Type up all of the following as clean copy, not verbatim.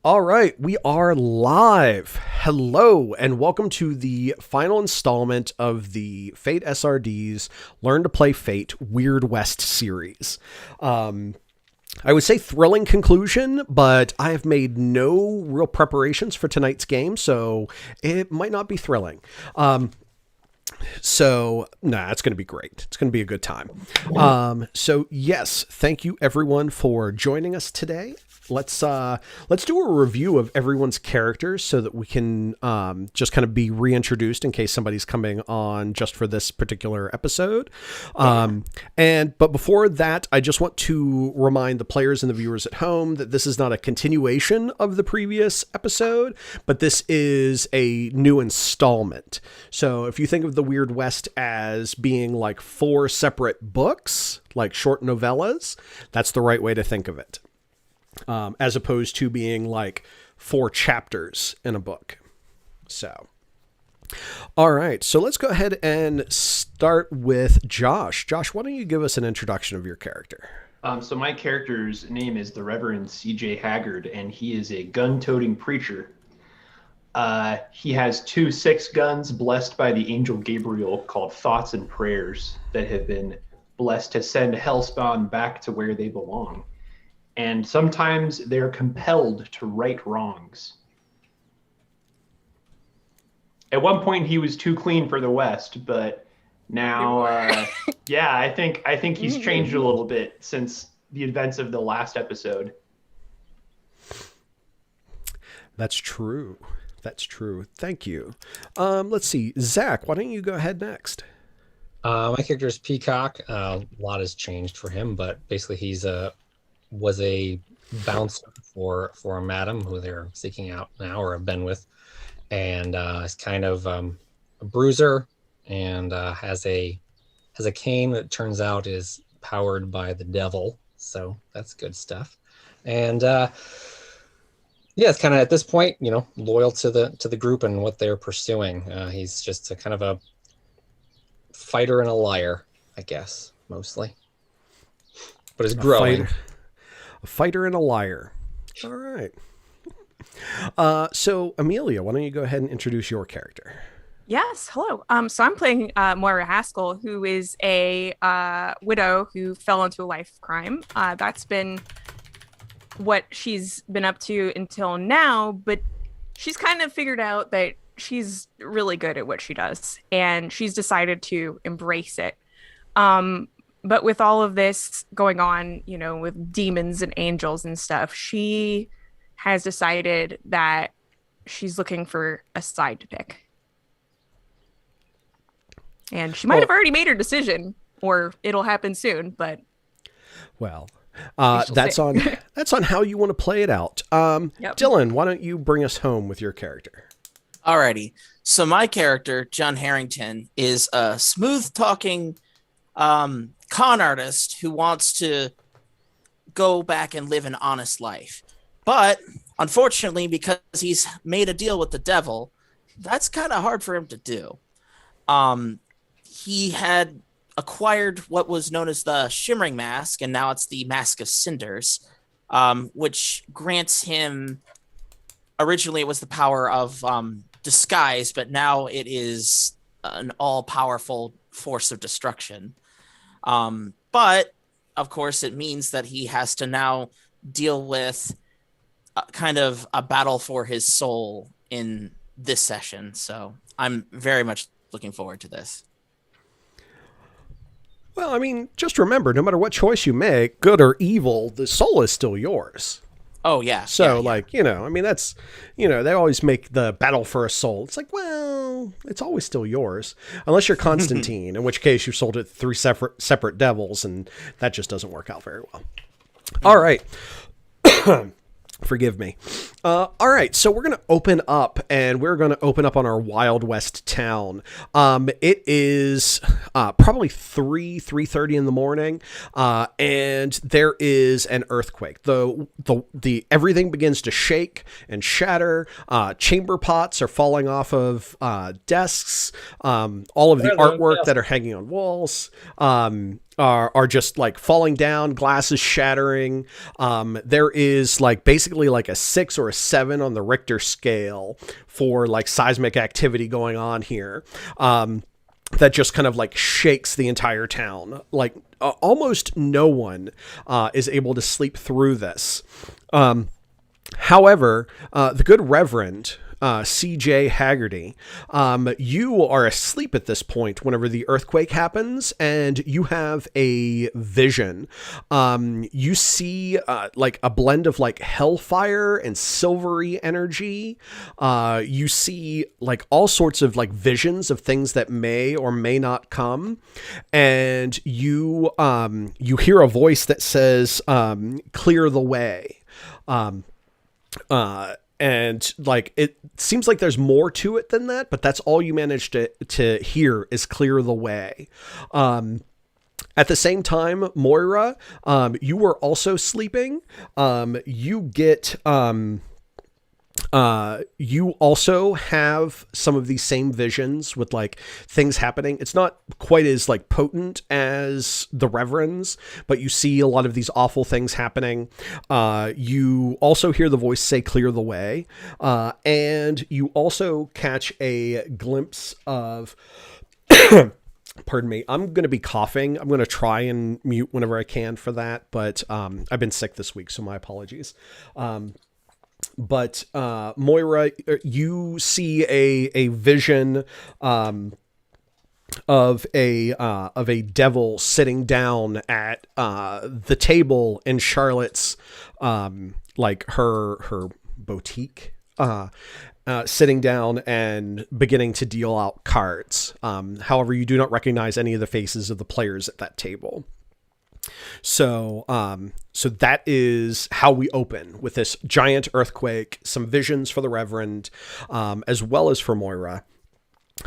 All right, we are live. Hello, and welcome to the final installment of the Fate SRD's Learn to Play Fate Weird West series. I would say thrilling conclusion, but I have made no real preparations for tonight's game, so it might not be thrilling. It's going to be great. It's going to be a good time. Yes, thank you everyone for joining us today. Let's do a review of everyone's characters so that we can just kind of be reintroduced in case somebody's coming on just for this particular episode. But before that, I just want to remind the players and the viewers at home that this is not a continuation of the previous episode, but this is a new installment. So if you think of the Weird West as being like 4 separate books, like short novellas, that's the right way to think of it. As opposed to being like 4 chapters in a book. So, all right. So let's go ahead and start with Josh. Josh, why don't you give us an introduction of your character? So my character's name is the Reverend C.J. Haggard, and he is a gun-toting preacher. He has 2 6 guns blessed by the angel Gabriel called Thoughts and Prayers that have been blessed to send Hellspawn back to where they belong. And sometimes they're compelled to right wrongs. At one point, he was too clean for the West, but now, I think he's changed a little bit since the events of the last episode. That's true. Thank you. Let's see. Zach, why don't you go ahead next? My character is Peacock. A lot has changed for him, but basically he's was a bouncer for a madam who they're seeking out now or have been with, and is kind of a bruiser and has a cane that turns out is powered by the devil, so that's good stuff. And it's kind of at this point, loyal to the group and what they're pursuing. He's just a kind of a fighter and a liar, I guess, mostly, but is growing. A fighter and a liar. All right. So Amelia, why don't you go ahead and introduce your character? Yes. Hello. So I'm playing Moira Haskell, who is a widow who fell into a life crime. That's been what she's been up to until now, but she's kind of figured out that she's really good at what she does, and she's decided to embrace it. But with all of this going on, with demons and angels and stuff, she has decided that she's looking for a side to pick. And she might have already made her decision, or it'll happen soon, but... Well, that's on how you want to play it out. Yep. Dylan, why don't you bring us home with your character? Alrighty. So my character, John Harrington, is a smooth-talking... con artist who wants to go back and live an honest life. But unfortunately, because he's made a deal with the devil, that's kind of hard for him to do. He had acquired what was known as the Shimmering Mask, and now it's the Mask of Cinders, which grants him, originally it was the power of disguise, but now it is an all-powerful force of destruction. But of course it means that he has to now deal with kind of a battle for his soul in this session. So I'm very much looking forward to this. Well, I mean, just remember, no matter what choice you make, good or evil, the soul is still yours. Oh, yeah. So, that's, they always make the battle for a soul. It's like, well, it's always still yours. Unless you're Constantine, in which case you sold it to 3 separate devils, and that just doesn't work out very well. All right. Forgive me. All right, so we're going to open up, and we're going to open up on our Wild West town. It is probably 3:30 in the morning, and there is an earthquake. The everything begins to shake and shatter. Chamber pots are falling off of desks. All of the artwork that are hanging on walls. are just like falling down, glasses shattering. There is like basically like a 6 or a 7 on the Richter scale for like seismic activity going on here. That just kind of like shakes the entire town. Like almost no one is able to sleep through this. However, the good Reverend CJ Haggerty, you are asleep at this point whenever the earthquake happens, and you have a vision. You see like a blend of like hellfire and silvery energy. You see like all sorts of like visions of things that may or may not come, and you hear a voice that says, "Clear the way." And like it seems like there's more to it than that, but that's all you managed to hear is "clear the way." At the same time, Moira, you were also sleeping. You also have some of these same visions with like things happening. It's not quite as like potent as the Reverends, but you see a lot of these awful things happening. You also hear the voice say "clear the way." And you also catch a glimpse of, pardon me, I'm going to be coughing. I'm going to try and mute whenever I can for that. But I've been sick this week, so my apologies. But Moira, you see a vision of a devil sitting down at the table in Charlotte's like her boutique, sitting down and beginning to deal out cards. However, you do not recognize any of the faces of the players at that table. So that is how we open, with this giant earthquake, some visions for the Reverend, as well as for Moira.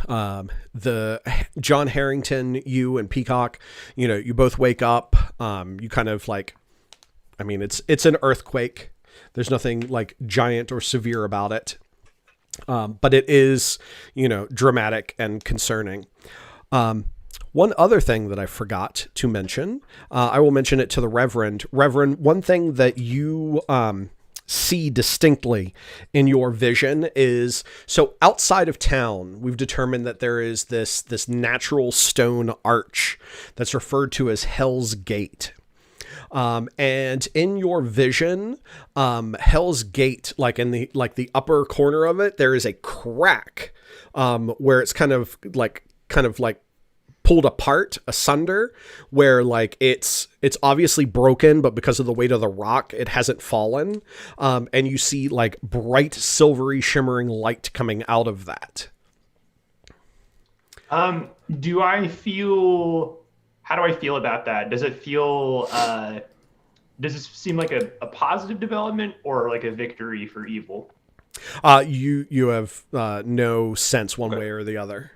The John Harrington, you and Peacock, you both wake up. You kind of like, I mean, it's an earthquake. There's nothing like giant or severe about it. But it is, dramatic and concerning. One other thing that I forgot to mention, I will mention it to the Reverend. Reverend, one thing that you see distinctly in your vision is, so outside of town, we've determined that there is this natural stone arch that's referred to as Hell's Gate. And in your vision, Hell's Gate, like in the upper corner of it, there is a crack where it's kind of like pulled apart, asunder, where like it's obviously broken, but because of the weight of the rock, it hasn't fallen. And you see like bright, silvery, shimmering light coming out of that. How do I feel about that? Does it feel, does it seem like a positive development or like a victory for evil? You have no sense one way or the other.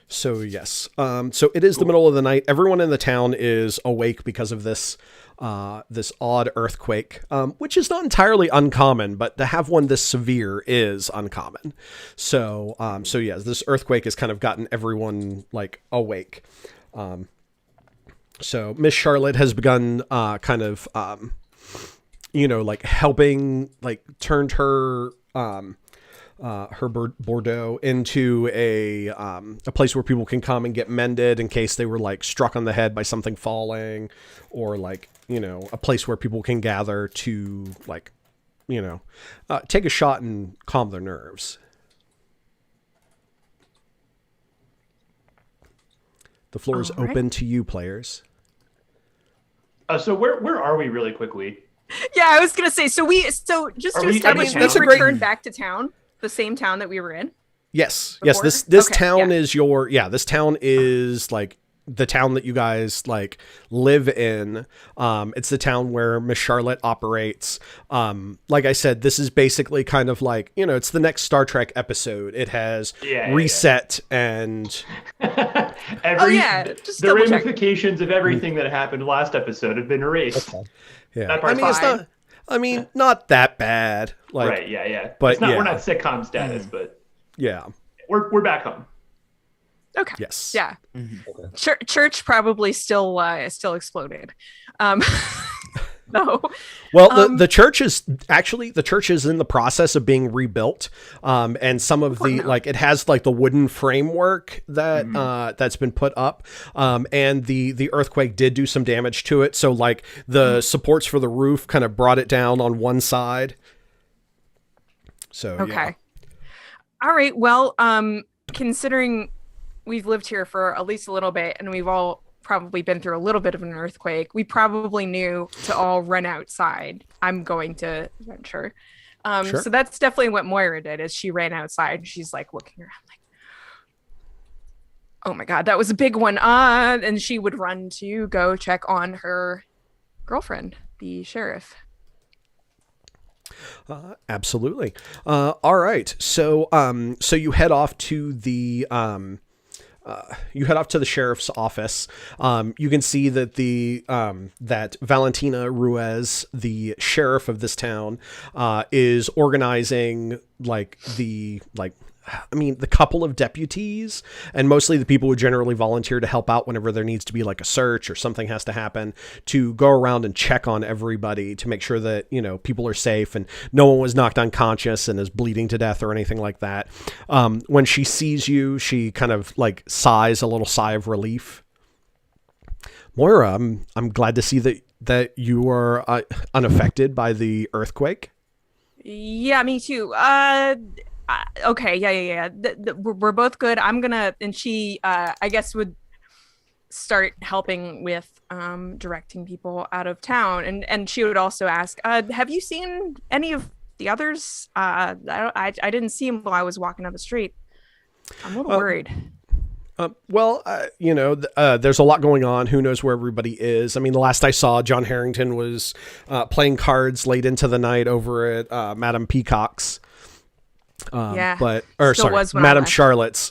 So yes. So it is the middle of the night. Everyone in the town is awake because of this odd earthquake, which is not entirely uncommon, but to have one this severe is uncommon. So yes, this earthquake has kind of gotten everyone like awake. So Miss Charlotte has begun like helping, like turned her Bordeaux into a place where people can come and get mended in case they were like struck on the head by something falling, or like, a place where people can gather to like, take a shot and calm their nerves. The floor is open to you, players. So where are we really quickly? Yeah, I was gonna say, so just to establish, we returned back to town. The same town that we were in? Yes. Before? Yes. This town is this town is like the town that you guys like live in. It's the town where Miss Charlotte operates. Like I said, this is basically kind of like, it's the next Star Trek episode. It has reset and the ramifications of everything that happened last episode have been erased. Okay. Yeah. I mean, not that bad. Like, right, yeah. But we're not sitcom status, but yeah, we're back home. Okay. Yes. Yeah. Mhm. Church probably still exploded. No. Well, the church is in the process of being rebuilt, and some of the no. it has like the wooden framework that that's been put up, and the earthquake did do some damage to it. So like the supports for the roof kind of brought it down on one side. So Okay. yeah. All right. Well, considering we've lived here for at least a little bit and we've all probably been through a little bit of an earthquake, we probably knew to all run outside. I'm going to venture. Sure. So that's definitely what Moira did, is she ran outside and she's like looking around like, oh my God, that was a big one. And she would run to go check on her girlfriend, the sheriff. Absolutely. All right. So you head off to the sheriff's office. You can see that that Valentina Ruiz, the sheriff of this town, is organizing the couple of deputies, and mostly the people who generally volunteer to help out whenever there needs to be like a search or something has to happen, to go around and check on everybody to make sure that, people are safe and no one was knocked unconscious and is bleeding to death or anything like that. When she sees you, she kind of like sighs a little sigh of relief. Moira, I'm glad to see that you are unaffected by the earthquake. Yeah, me too. Okay, yeah. We're both good. I'm gonna, and she, I guess, would start helping with directing people out of town, and she would also ask, have you seen any of the others? I didn't see him while I was walking down the street. I'm a little worried. There's a lot going on. Who knows where everybody is? I mean, the last I saw, John Harrington was playing cards late into the night over at Madame Peacock's. Madame Charlotte's.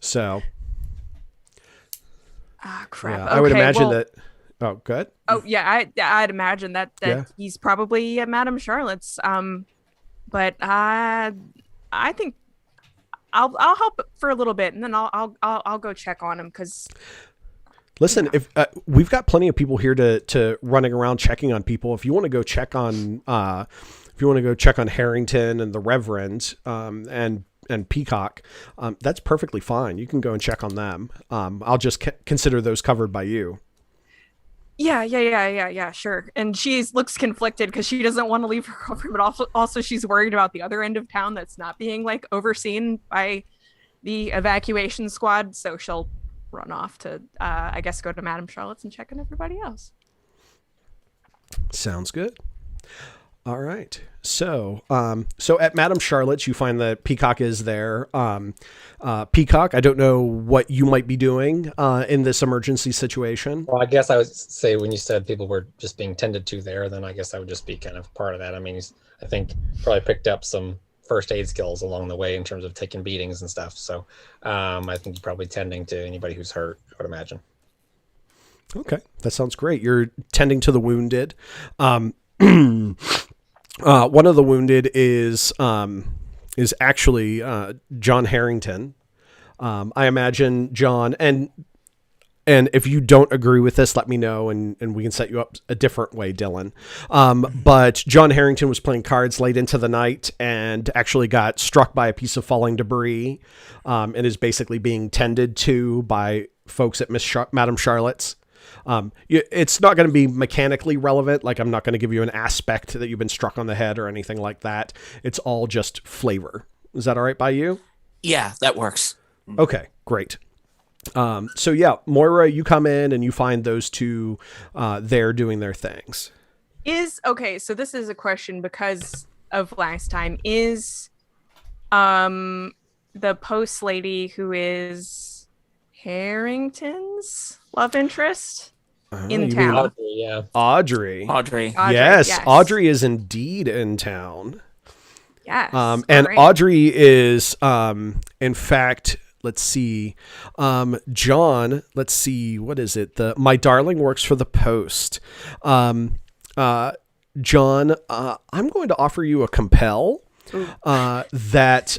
So. Crap. Yeah, okay, I would imagine that. Oh, good. Oh yeah, I'd imagine that he's probably at Madame Charlotte's. But I think I'll help for a little bit, and then I'll go check on him because. Listen, if we've got plenty of people here to running around checking on people. If you want to go check on Harrington and the Reverend and Peacock, that's perfectly fine. You can go and check on them. I'll just consider those covered by you. Yeah, sure. And she looks conflicted because she doesn't want to leave her girlfriend, but also she's worried about the other end of town that's not being like overseen by the evacuation squad. So she'll run off to, I guess, go to Madame Charlotte's and check on everybody else. Sounds good. All right. So at Madame Charlotte's, you find that Peacock is there. Peacock, I don't know what you might be doing in this emergency situation. Well, I guess I would say when you said people were just being tended to there, then I guess I would just be kind of part of that. I mean, I think probably picked up some first aid skills along the way in terms of taking beatings and stuff. So I think you're probably tending to anybody who's hurt, I would imagine. Okay, that sounds great. You're tending to the wounded. One of the wounded is actually John Harrington. I imagine John, and if you don't agree with this, let me know, and we can set you up a different way, Dylan. But John Harrington was playing cards late into the night and actually got struck by a piece of falling debris, and is basically being tended to by folks at Madame Charlotte's. It's not going to be mechanically relevant. Like, I'm not going to give you an aspect that you've been struck on the head or anything like that. It's all just flavor. Is that all right by you? Yeah, that works. Okay, great. So yeah, Moira, you come in and you find those two there doing their things. So this is a question because of last time. Is the post lady who is Harrington's love interest in town? Audrey. Yes, Audrey is indeed in town. Yes. And great. Audrey is in fact, let's see. John, let's see, what is it? My darling works for the Post. John, I'm going to offer you a compel that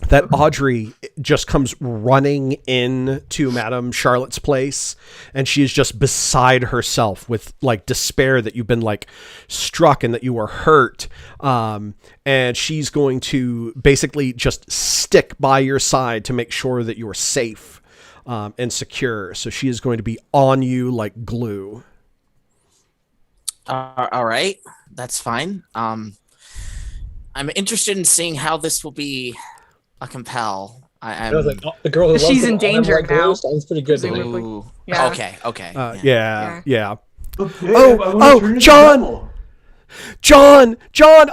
that Audrey just comes running in to Madame Charlotte's place, and she is just beside herself with like despair that you've been like struck and that you were hurt. And she's going to basically just stick by your side to make sure that you're safe and secure. So she is going to be on you like glue. All right, that's fine. I'm interested in seeing how this will be a compel. I was like, the girl who She's loves in danger now. Sounds pretty good to me. Ooh. Yeah. Okay. Yeah. Hey, Oh, I wanna turn into John! devil. John,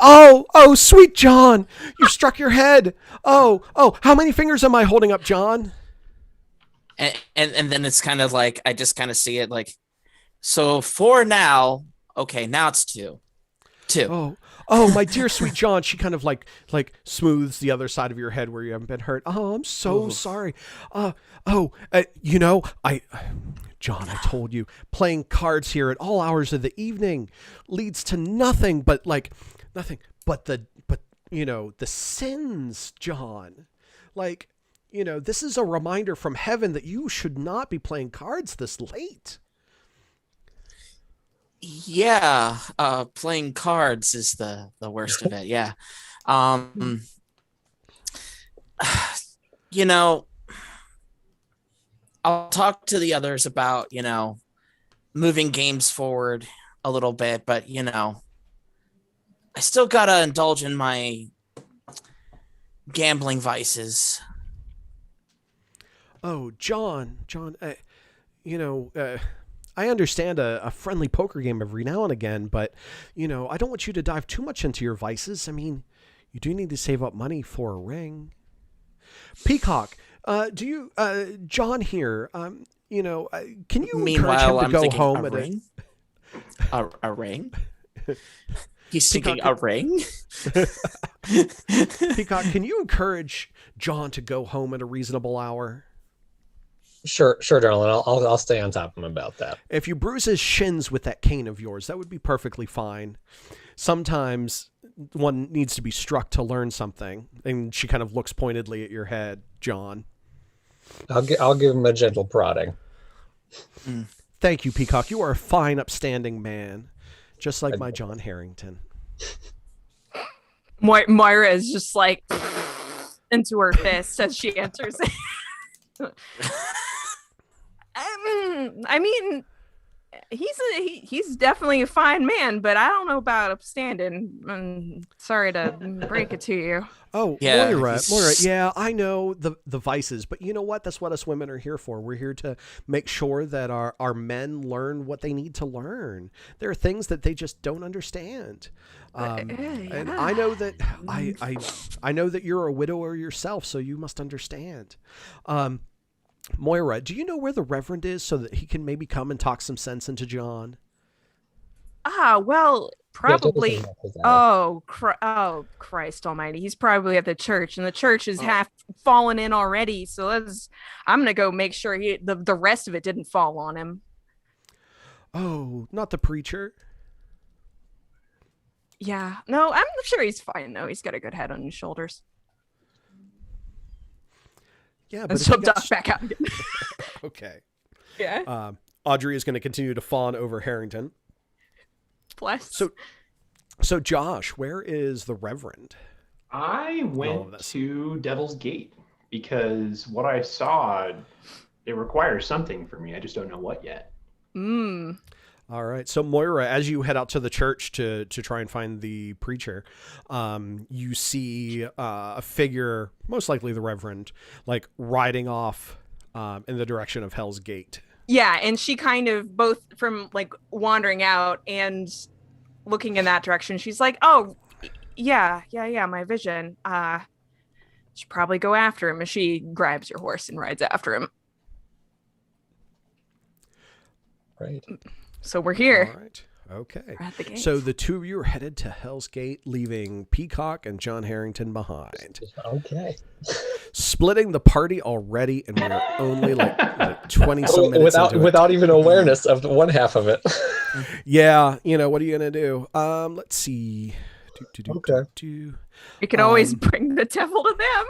oh, sweet John, you struck your head. Oh, how many fingers am I holding up, John? And then it's kind of like I just kind of see it like, so 4 now. Okay, now it's 2. Oh, my dear sweet John. She kind of like smooths the other side of your head where you haven't been hurt. Oh, I'm so sorry. John, I told you, playing cards here at all hours of the evening leads to nothing but the sins, John. Like, this is a reminder from heaven that you should not be playing cards this late. Yeah, playing cards is the worst of it. Yeah. I'll talk to the others about, moving games forward a little bit, but I still gotta indulge in my gambling vices. Oh, John, I understand a friendly poker game every now and again, but, I don't want you to dive too much into your vices. I mean, you do need to save up money for a ring. Peacock, John here, can you encourage him to go home at ring? A ring? He's Peacock, thinking a ring? Peacock, can you encourage John to go home at a reasonable hour? Sure, darling. I'll stay on top of him about that. If you bruise his shins with that cane of yours, that would be perfectly fine. Sometimes one needs to be struck to learn something. And she kind of looks pointedly at your head, John. I'll give him a gentle prodding. Thank you, Peacock. You are a fine, upstanding man, just like my John Harrington. Moira is just like into her fist as she answers it. I mean, he's definitely a fine man, but I don't know about upstanding. I'm sorry to break it to you. Oh, yeah, Moira, yeah, I know the vices, but you know what? That's what us women are here for. We're here to make sure that our men learn what they need to learn. There are things that they just don't understand. And I know that I know that you're a widower yourself, so you must understand. Moira, do you know where the Reverend is so that he can maybe come and talk some sense into John? Well, probably. Oh, Christ Almighty! He's probably at the church, and the church is half fallen in already. So I'm gonna go make sure the rest of it didn't fall on him. Oh, not the preacher. Yeah, no, I'm sure he's fine though. He's got a good head on his shoulders. Yeah, but so duck back out again. Okay. Yeah. Audrey is going to continue to fawn over Harrington. Bless. So Josh, where is the Reverend? I went to Devil's Gate because what I saw, it requires something for me. I just don't know what yet. All right. So Moira, as you head out to the church to try and find the preacher, you see a figure, most likely the Reverend, like riding off in the direction of Hell's Gate. Yeah, and she kind of both from like wandering out and looking in that direction. She's like, "Oh, yeah, my vision. Should probably go after him." And she grabs your horse and rides after him. Right. So we're here. All right. Okay. We're at the gate. So the two of you are headed to Hell's Gate, leaving Peacock and John Harrington behind. Okay. Splitting the party already, and we're only like 20-some minutes into it. Without even awareness of one half of it. Yeah. What are you going to do? Let's see. Okay. You can always bring the devil to them.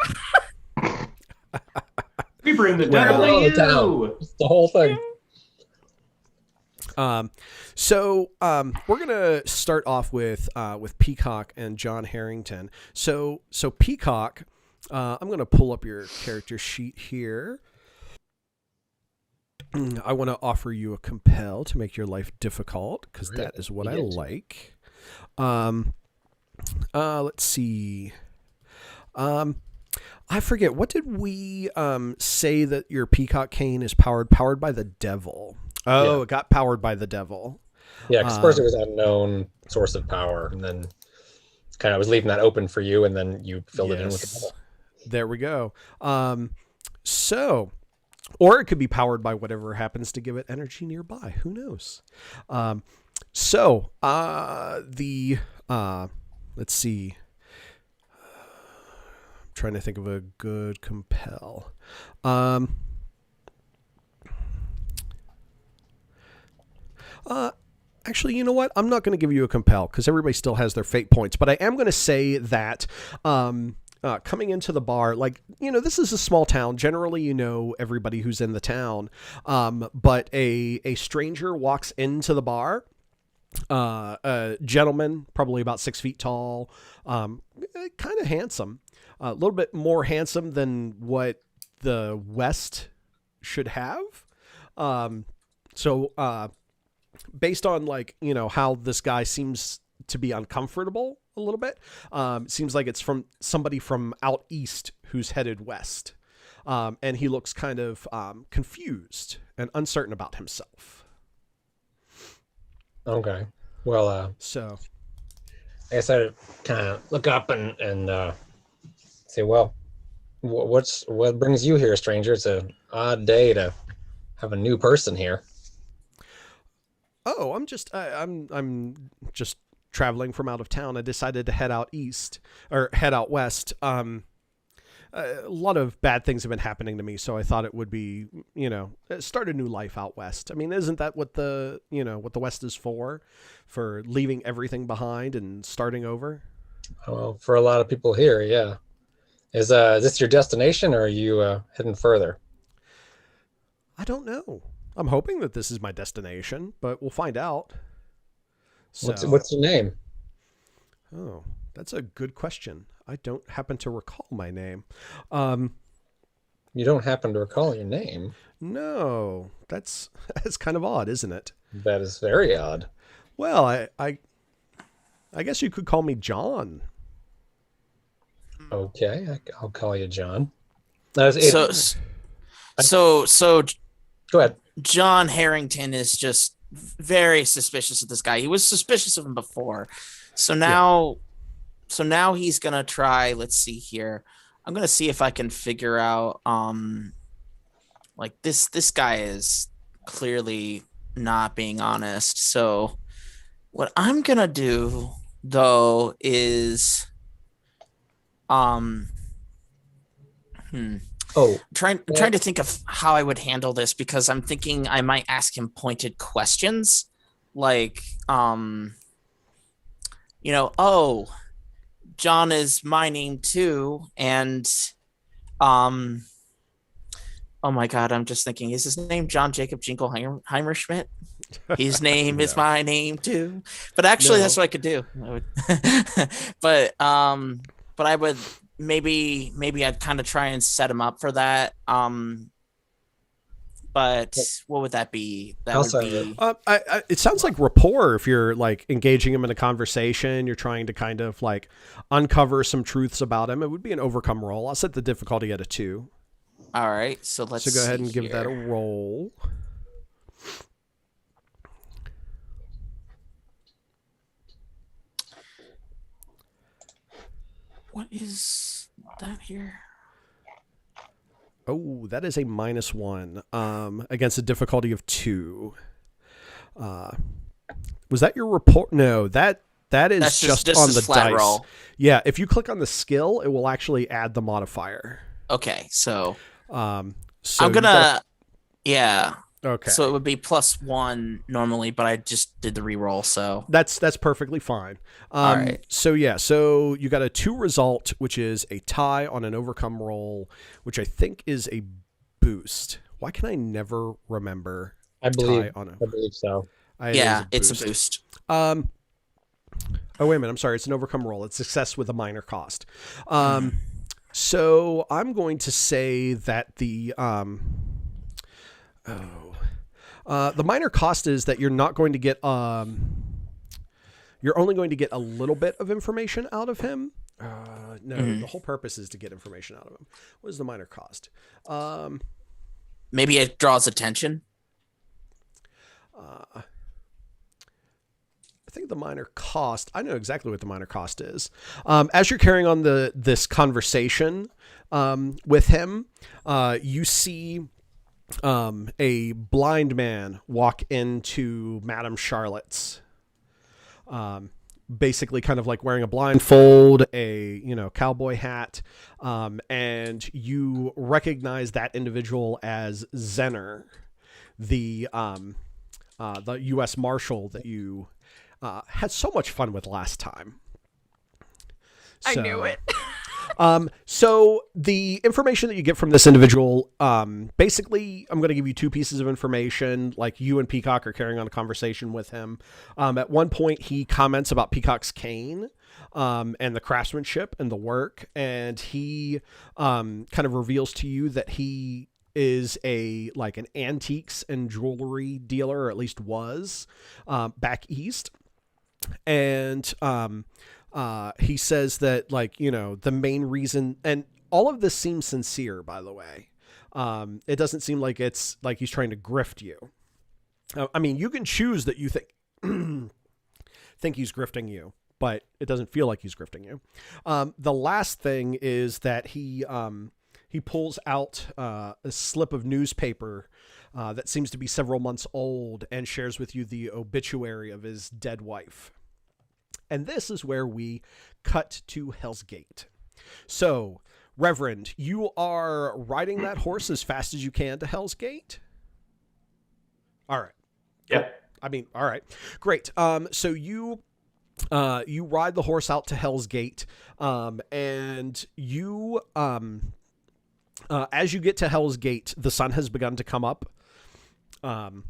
We bring the Well, devil to the town. you. It's the whole thing. We're gonna start off with Peacock and John Harrington. So Peacock, I'm gonna pull up your character sheet here. I want to offer you a compel to make your life difficult because that is what I like. Let's see. I forget, what did we say that your Peacock cane is powered by the devil? Oh, It got powered by the devil. Yeah, because first it was an unknown source of power, and then kind of was leaving that open for you, and then you filled it in with the devil. There we go. Or it could be powered by whatever happens to give it energy nearby. Who knows? Let's see. I'm trying to think of a good compel. Actually, you know what? I'm not going to give you a compel because everybody still has their fate points. But I am going to say that coming into the bar, this is a small town. Generally, you know everybody who's in the town. But a stranger walks into the bar. A gentleman, probably about 6 feet tall, kind of handsome. A little bit more handsome than what the West should have. Based on how this guy seems to be uncomfortable a little bit, seems like it's from somebody from out east who's headed west, and he looks kind of confused and uncertain about himself. Okay, well, I guess I kind of look up and say, well, what brings you here, stranger? It's an odd day to have a new person here. Oh, I'm just traveling from out of town. I decided to head out west. A lot of bad things have been happening to me, so I thought it would be, start a new life out west. I mean, isn't that what the West is for leaving everything behind and starting over? Well, for a lot of people here, yeah. Is this your destination, or are you heading further? I don't know. I'm hoping that this is my destination, but we'll find out. So, what's your name? Oh, that's a good question. I don't happen to recall my name. You don't happen to recall your name? No, that's kind of odd, isn't it? That is very odd. Well, I guess you could call me John. Okay, I'll call you John. So go ahead. John Harrington is just very suspicious of this guy. He was suspicious of him before. So now he's going to try, let's see here. I'm going to see if I can figure out this guy is clearly not being honest. So what I'm going to do though is trying to think of how I would handle this, because I'm thinking I might ask him pointed questions like, John is my name too. And, oh my God, I'm just thinking, is his name John Jacob Jingleheimer Schmidt? His name is my name too. But actually, that's what I could do. But I would, maybe I'd kind of try and set him up for that. But what would that be? It sounds like rapport. If you're engaging him in a conversation, you're trying to kind of uncover some truths about him. It would be an overcome roll. I'll set the difficulty at a 2. All right, so let's. So go ahead and give here. that a roll. What is that here? Oh, that is a -1 against a difficulty of 2. Was that your report? No, that's just on the flat dice. Roll. Yeah, if you click on the skill, it will actually add the modifier. Okay, so I'm gonna. Yeah. Okay. So it would be +1 normally, but I just did the reroll, so That's perfectly fine. All right. So yeah, so you got a 2 result, which is a tie on an overcome roll, which I think is a boost. Why can I never remember I believe tie on a? I believe so. It yeah, is it's a boost. Oh wait a minute, I'm sorry. It's an overcome roll. It's success with a minor cost. So I'm going to say that the minor cost is that you're not going to get you're only going to get a little bit of information out of him. No, the whole purpose is to get information out of him. What is the minor cost? Maybe it draws attention. I think the minor cost, I know exactly what the minor cost is. As you're carrying on this conversation with him, you see a blind man walk into Madame Charlotte's, basically kind of like wearing a blindfold, a cowboy hat, and you recognize that individual as Zenner, the U.S. Marshal that you had so much fun with last time. I knew it. So the information that you get from this individual, basically, I'm going to give you 2 pieces of information. Like, you and Peacock are carrying on a conversation with him. At one point, he comments about Peacock's cane, and the craftsmanship and the work, and he kind of reveals to you that he is an antiques and jewelry dealer, or at least was, back east. And he says that, the main reason, and all of this seems sincere, by the way. It doesn't seem like it's like he's trying to grift you. I mean, you can choose that you think he's grifting you, but it doesn't feel like he's grifting you. The last thing is that he pulls out a slip of newspaper that seems to be several months old and shares with you the obituary of his dead wife. And this is where we cut to Hell's Gate. So, Reverend, you are riding that horse as fast as you can to Hell's Gate? All right. Yeah. All right. Great. So you ride the horse out to Hell's Gate, and you, as you get to Hell's Gate, the sun has begun to come up. And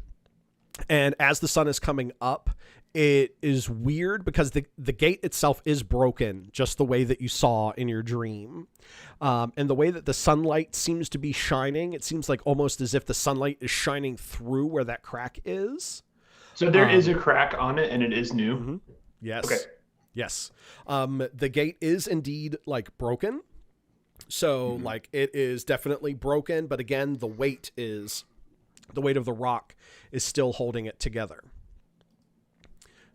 as the sun is coming up, it is weird because the gate itself is broken, just the way that you saw in your dream. And the way that the sunlight seems to be shining, it seems like almost as if the sunlight is shining through where that crack is. So there is a crack on it, and it is new. Mm-hmm. Yes. Okay. Yes. The gate is indeed broken. So it is definitely broken, but again, the weight of the rock is still holding it together.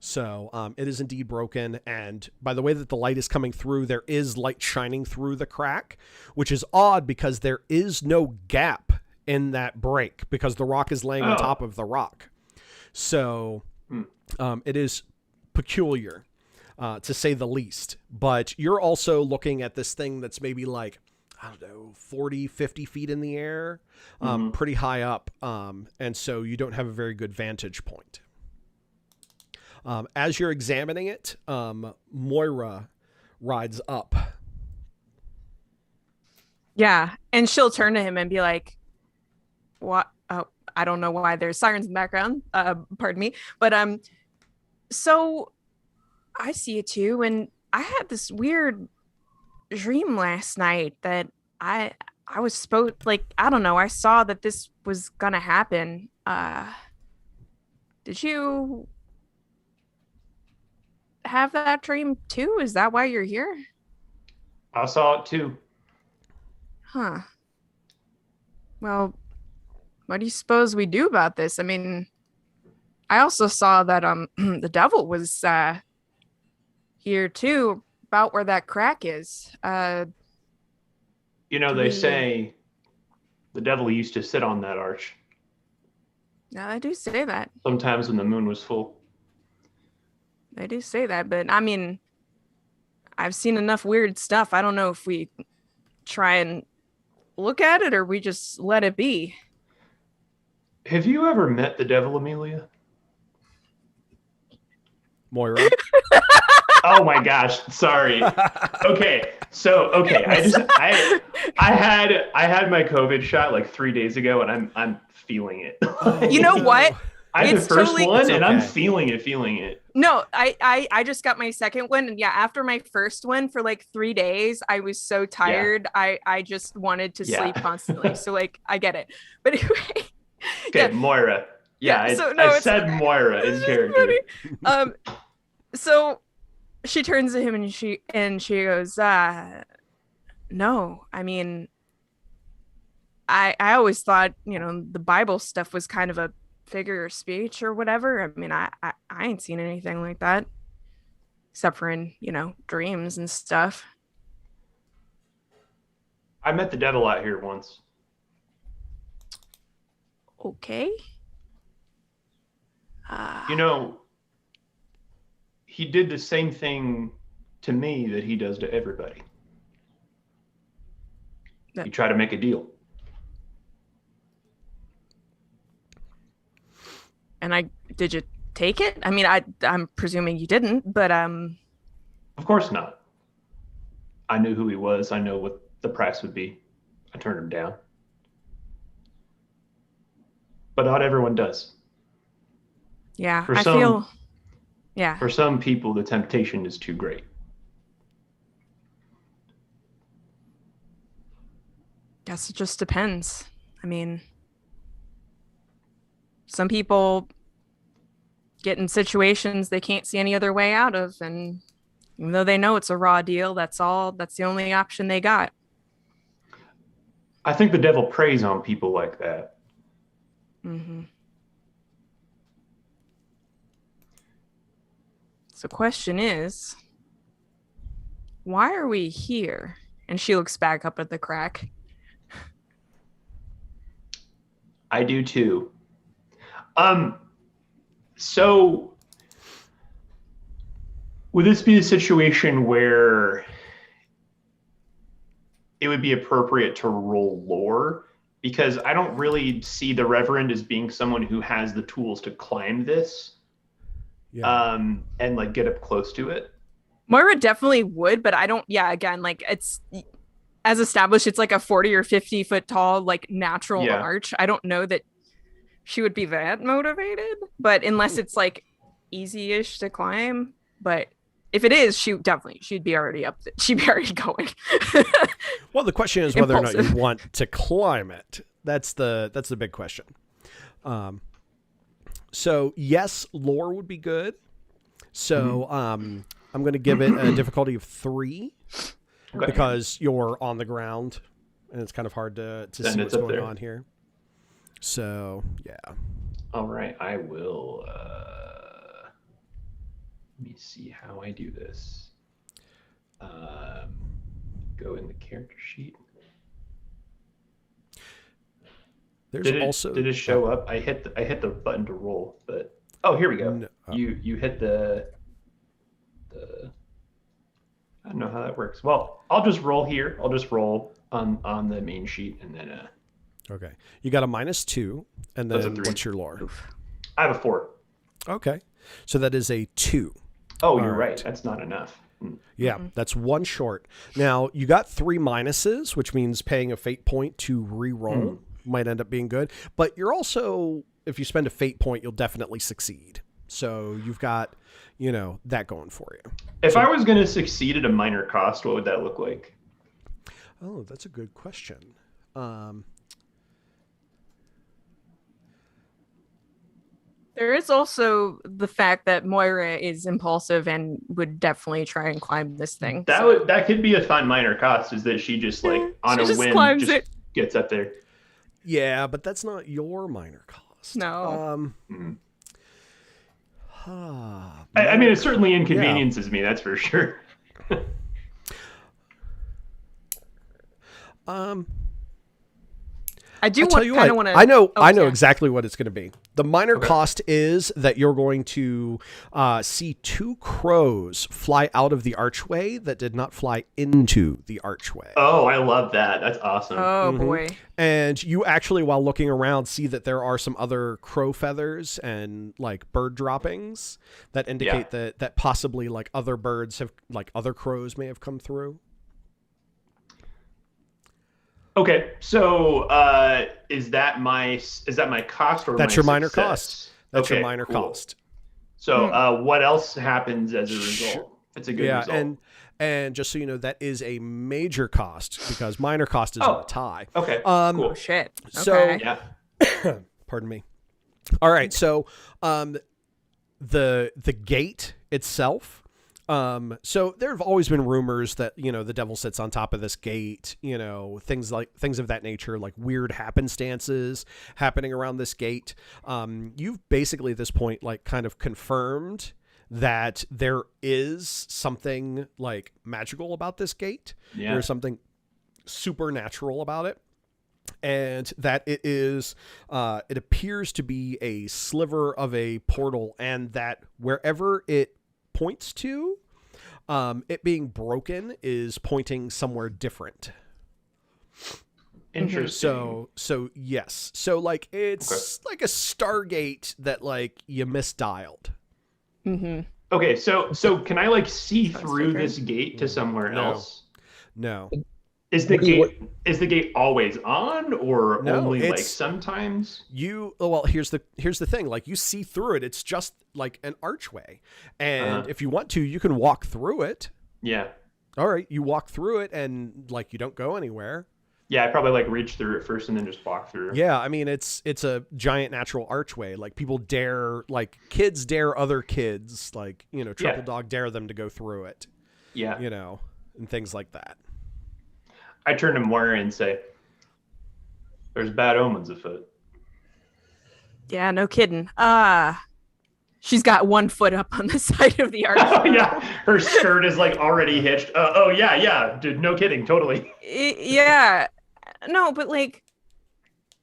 So it is indeed broken, and by the way that the light is coming through, there is light shining through the crack, which is odd because there is no gap in that break because the rock is laying on top of the rock. So it is peculiar, to say the least. But you're also looking at this thing that's maybe 40, 50 feet in the air, pretty high up. And so you don't have a very good vantage point. As you're examining it, Moira rides up. Yeah, and she'll turn to him and be like, "What? Oh, I don't know why there's sirens in the background. Pardon me, but so I see it too, and I had this weird dream last night that I was supposed I don't know. I saw that this was gonna happen. Did you have that dream too? Is that why you're here?" I saw it too. Huh. Well, what do you suppose we do about this? I mean, I also saw that the devil was here too, about where that crack is. They say the devil used to sit on that arch. Yeah, I do say that. Sometimes when the moon was full. I do say that, but I mean, I've seen enough weird stuff. I don't know if we try and look at it or we just let it be. Have you ever met the devil, Amelia? Moira. Oh my gosh, sorry. Okay, I had my COVID shot like 3 days ago, and I'm feeling it. You know what? I had the It's first totally- one, It's and I'm okay. feeling it. No, I just got my second one, and yeah, after my first one for like 3 days, I was so tired. I just wanted to Yeah. sleep constantly. So like I get it. But anyway, Okay, yeah. Moira. Yeah, Yeah, so I no, it's said okay. Moira in It's just character. funny. So she turns to him and she goes, no, I mean, I always thought, the Bible stuff was kind of a figure of speech or whatever. I mean, I ain't seen anything like that. Except for in, dreams and stuff. I met the devil out here once. Okay. He did the same thing to me that he does to everybody. He tried to make a deal. And did you take it? I mean, I'm presuming you didn't, but Of course not. I knew who he was. I know what the price would be. I turned him down. But not everyone does. yeah, For I some- feel, yeah. For some people, the temptation is too great. Guess it just depends. I mean, some people get in situations they can't see any other way out of, and even though they know it's a raw deal, that's the only option they got. I think the devil preys on people like that. Mm-hmm. So question is, why are we here? And she looks back up at the crack. I do too. So would this be a situation where it would be appropriate to roll lore? Because I don't really see the Reverend as being someone who has the tools to climb this, and like get up close to it. Moira definitely would, but I don't. Yeah, again, like it's as established, it's like a 40 or 50 foot tall, like natural arch. I don't know that she would be that motivated, but unless it's like easy-ish to climb. But if it is, she'd be already up. She'd be already going. Well, the question is whether or not Impulsive. you want to climb it. That's the big question. So yes, lore would be good. So I'm going to give it a difficulty of 3 because you're on the ground and it's kind of hard to see what's going on here. So yeah. All right, I will. Let me see how I do this. Go in the character sheet. There's Did it show up? I hit the button to roll, but here we go. No, You hit the. I don't know how that works. Well, I'll just roll here. I'll just roll on the main sheet and then. Okay, you got a -2, and That's a then 3. what's your lore? I have a 4. Okay, so that is a 2. Oh, you're All right. right. That's not enough. Yeah, that's 1 short. Now, you got 3 minuses, which means paying a fate point to re-roll might end up being good. But you're also, if you spend a fate point, you'll definitely succeed. So you've got, that going for you. If I was going to succeed at a minor cost, what would that look like? Oh, that's a good question. There is also the fact that Moira is impulsive and would definitely try and climb this thing. That could be a fun minor cost, is that she just like on she a just whim climbs just it. gets up there. Yeah, but that's not your minor cost. No. I mean, it certainly inconveniences me, that's for sure. I do I'll tell you what, want to. I know yeah. exactly what it's going to be. The minor cost is that you're going to see 2 crows fly out of the archway that did not fly into the archway. Oh, I love that. That's awesome. Oh boy. And you actually, while looking around, see that there are some other crow feathers and like bird droppings that indicate that possibly like other birds have, like other crows may have come through. Okay, so is that my cost or That's my your minor success? cost. That's your minor cool. cost. So what else happens as a result? It's a good result. And just so you know, that is a major cost because minor cost is a tie. Okay. Cool. Oh shit. So Okay. Yeah. pardon me. All right, so the gate itself. So there have always been rumors that, you know, the devil sits on top of this gate, you know, things of that nature, like weird happenstances happening around this gate. You've basically at this point, like kind of confirmed that there is something like magical about this gate. Yeah. There's something supernatural about it. And that it is, it appears to be a sliver of a portal, and that wherever it points to, it being broken is pointing somewhere different. Interesting. So yes. So like it's like a Stargate that like you misdialed. Mm-hmm. Okay, so can I like see through figured. this gate to somewhere No. else? No. Is the gate always on or No, only like it's- sometimes? Well, here's the thing. Like you see through it. It's just like an archway. And if you want to, you can walk through it. Yeah. All right, you walk through it and like you don't go anywhere. Yeah, I probably like reach through it first and then just walk through. Yeah, I mean it's a giant natural archway. Like kids dare other kids, like, you know, Triple Dog dare them to go through it. Yeah. You know, and things like that. I turn to Moira and say, "There's bad omens afoot." Yeah, no kidding. She's got 1 foot up on the side of the arch. Oh yeah, her skirt is like already hitched. Oh yeah, dude, no kidding, totally. Yeah. No, but like,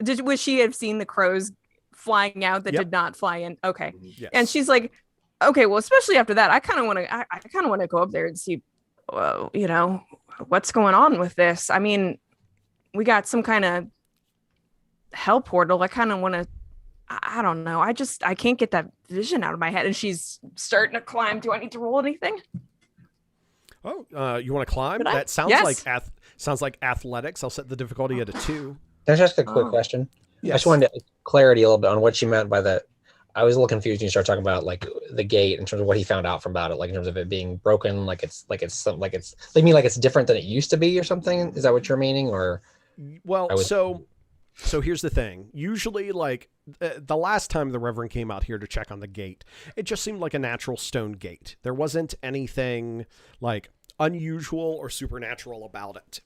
would she have seen the crows flying out that did not fly in? Okay. Yes. And she's like, okay, well, especially after that, I kind of want to go up there and see, well, you know, what's going on with this. I mean, we got some kind of hell portal. I kind of want to, I don't know. I can't get that vision out of my head. And she's starting to climb. Do I need to roll anything? Oh, you want to climb? Could I? That sounds Yes. like athletics. I'll set the difficulty at a 2. Can I just ask a quick question? Yes. I just wanted clarity a little bit on what you meant by that. I was a little confused when you started talking about like the gate in terms of what he found out from about it, like in terms of it being broken, like it's different than it used to be or something. Is that what you're meaning? Or Well, so here's the thing. Usually, like the last time the Reverend came out here to check on the gate, it just seemed like a natural stone gate. There wasn't anything like unusual or supernatural about it.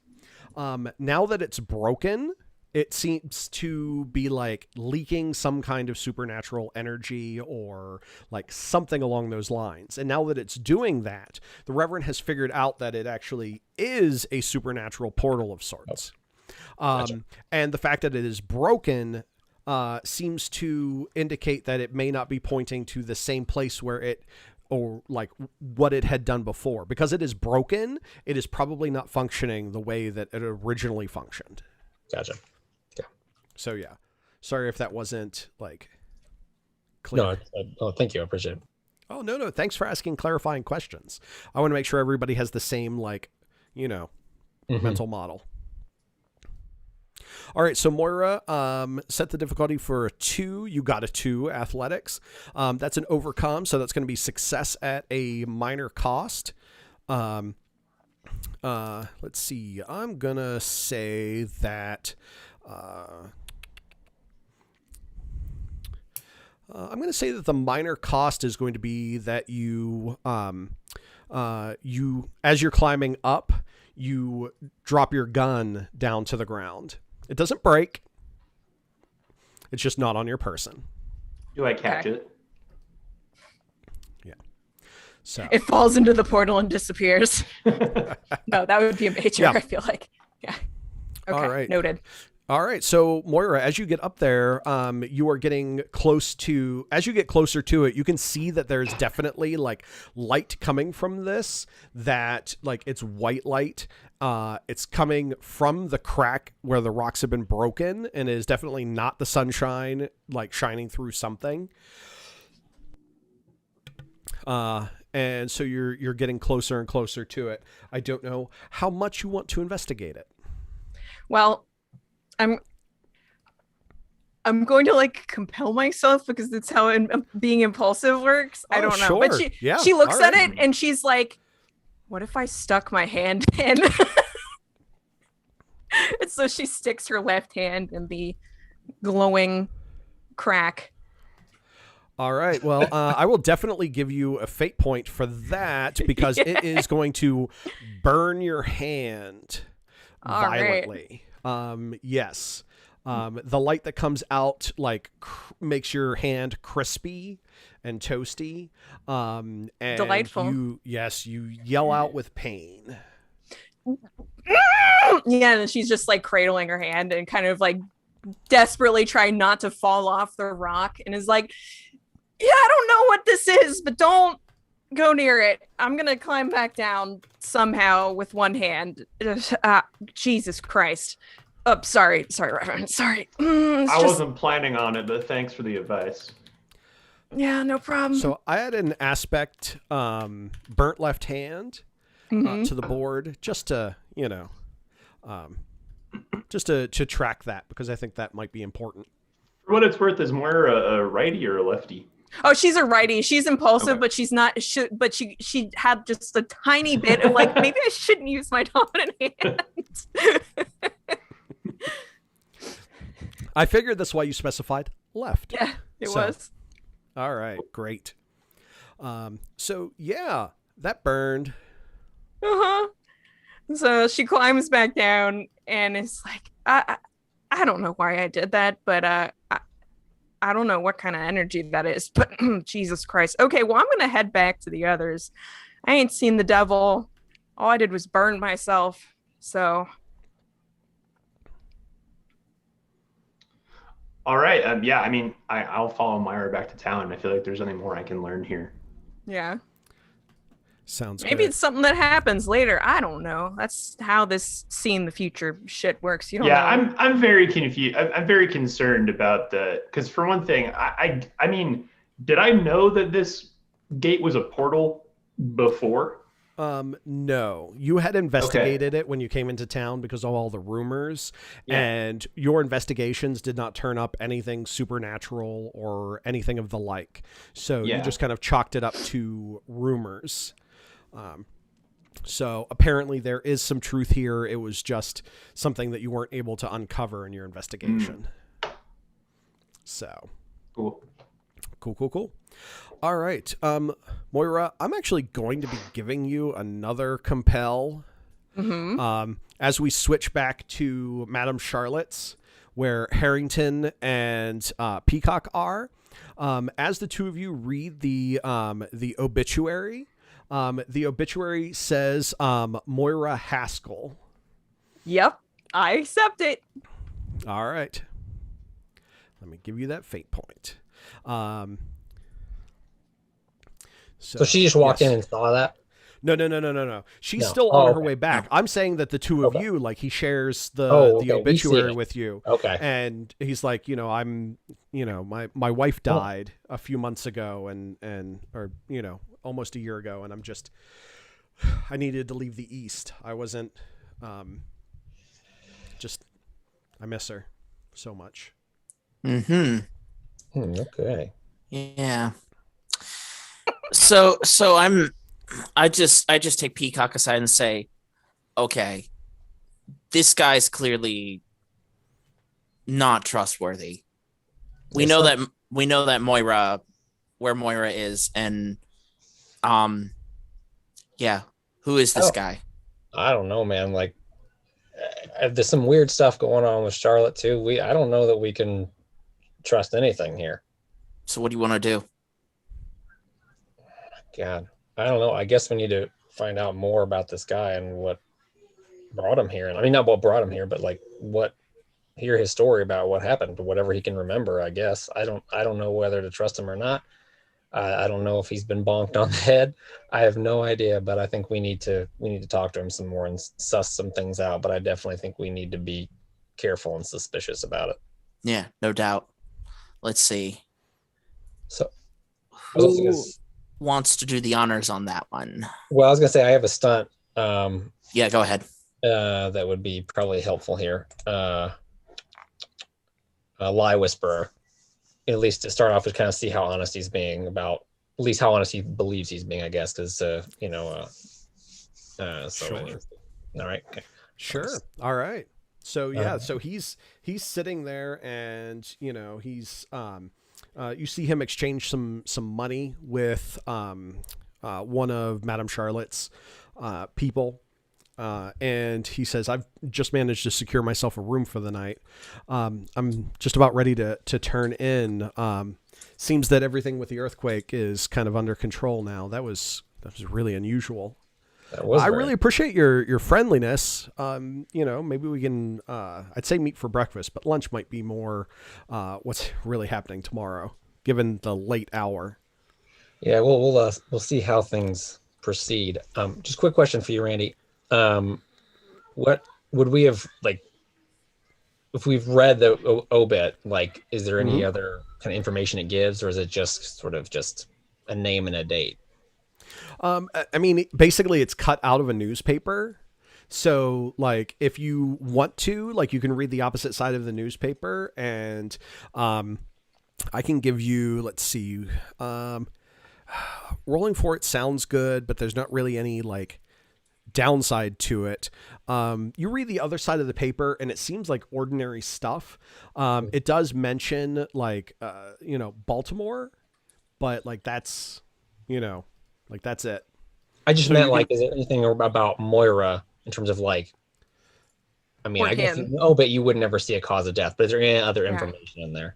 Now that it's broken, it seems to be like leaking some kind of supernatural energy or like something along those lines. And now that it's doing that, the Reverend has figured out that it actually is a supernatural portal of sorts. Gotcha. And the fact that it is broken seems to indicate that it may not be pointing to the same place where it, or like what it had done before. Because it is broken, it is probably not functioning the way that it originally functioned. Gotcha. Yeah. So yeah, sorry if that wasn't like clear. No, thank you. I appreciate it. Oh, no. Thanks for asking clarifying questions. I want to make sure everybody has the same, like, you know, mental model. All right, so Moira, set the difficulty for a 2. You got a 2 athletics. That's an overcome, so that's going to be success at a minor cost. Let's see. I'm going to say that the minor cost is going to be that you as you're climbing up, you drop your gun down to the ground. It doesn't break. It's just not on your person. Do I catch it? Yeah. So It falls into the portal and disappears. No, that would be a major, Yeah. I feel like. Yeah. Okay, All right. noted. All right. So Moira, as you get up there, you are getting close to, as you get closer to it, you can see that there's definitely like light coming from this, that like it's white light. It's coming from the crack where the rocks have been broken, and is definitely not the sunshine like shining through something. And so you're getting closer and closer to it. I don't know how much you want to investigate it. Well, I'm going to like compel myself because that's how being impulsive works. I don't know. Sure. But she looks All at right. it and she's like, what if I stuck my hand in? And so she sticks her left hand in the glowing crack. All right. Well, I will definitely give you a fate point for that, because it is going to burn your hand violently. Right. Yes. The light that comes out like makes your hand crispy and toasty. And delightful. You yell out with pain. Yeah, and she's just like cradling her hand and kind of like desperately trying not to fall off the rock, and is like, yeah, I don't know what this is, but don't go near it. I'm gonna climb back down somehow with one hand. Jesus Christ. Oh, sorry, Reverend. Sorry. I wasn't planning on it, but thanks for the advice. Yeah, no problem. So I had an aspect burnt left hand to the board, just to, just to track that, because I think that might be important. For what it's worth, is Moira a righty or a lefty? Oh, she's a righty. She's impulsive, Okay. but she's not. But she had just a tiny bit of like, maybe I shouldn't use my dominant hand. I figured that's why you specified left. Yeah, it was. All right, great. So yeah, that burned. So she climbs back down and is like, I don't know why I did that, but I don't know what kind of energy that is, but Jesus Christ. Okay, well, I'm going to head back to the others. I ain't seen the devil. All I did was burn myself. So. All right. Yeah, I mean, I'll follow Myra back to town. I feel like there's any more I can learn here. Yeah. Sounds Maybe good. it's something that happens later. I don't know. That's how this seeing the future shit works. You don't know. I'm very confused. I'm very concerned about because for one thing, I mean, did I know that this gate was a portal before? No, you had investigated it when you came into town because of all the rumors, and your investigations did not turn up anything supernatural or anything of the like. So you just kind of chalked it up to rumors. So apparently there is some truth here. It was just something that you weren't able to uncover in your investigation. So Cool. All right. Moira, I'm actually going to be giving you another compel. As we switch back to Madame Charlotte's, where Harrington and Peacock are. As the two of you read the obituary, the obituary says Moira Haskell. Yep, I accept it. All right. Let me give you that fate point. So she just walked in and saw that? No. She's still on her way back. I'm saying that the two of you, like, he shares the obituary with you. Okay. And he's like, my wife died a few months ago or almost a year ago. And I needed to leave the East. I wasn't, I miss her so much. Okay. Yeah. So I just take Peacock aside and say, okay, this guy's clearly not trustworthy. We know that Moira, where Moira is, and who is this guy? I don't know, man. Like, there's some weird stuff going on with Charlotte too. I don't know that we can trust anything here. So what do you want to do? God, I don't know. I guess we need to find out more about this guy and what brought him here. I mean, not what brought him here, but like what hear his story about what happened, whatever he can remember. I guess I don't know whether to trust him or not. I don't know if he's been bonked on the head. I have no idea, but I think we need to talk to him some more and suss some things out. But I definitely think we need to be careful and suspicious about it. Yeah, no doubt. Let's see. So, Who wants to do the honors on that one? well, I was gonna say I have a stunt. Yeah, go ahead. That would be probably helpful here. A lie whisperer. At least to start off with, kind of see how honest he's being about, at least how honest he believes he's being, I guess, because so Sure. All right. Okay. Sure. All right. So yeah, so he's sitting there, and he's you see him exchange some money with one of Madame Charlotte's people. And he says, I've just managed to secure myself a room for the night. I'm just about ready to turn in. Seems that everything with the earthquake is kind of under control now. That was really unusual. I really appreciate your friendliness. Maybe we can, I'd say meet for breakfast, but lunch might be more what's really happening tomorrow, given the late hour. Yeah, we'll see how things proceed. Just a quick question for you, Randy. What would we have, like, if we've read the obit, like, is there any other kind of information it gives, or is it just sort of just a name and a date? I mean, basically it's cut out of a newspaper. So like, if you want to, like, you can read the opposite side of the newspaper, and, I can give you, let's see, rolling for it sounds good, but there's not really any like downside to it. You read the other side of the paper and it seems like ordinary stuff. It does mention like, Baltimore, but like that's it. I just meant like, is there anything about Moira in terms of like, I mean, I guess but you would never see a cause of death, but is there any other information in there?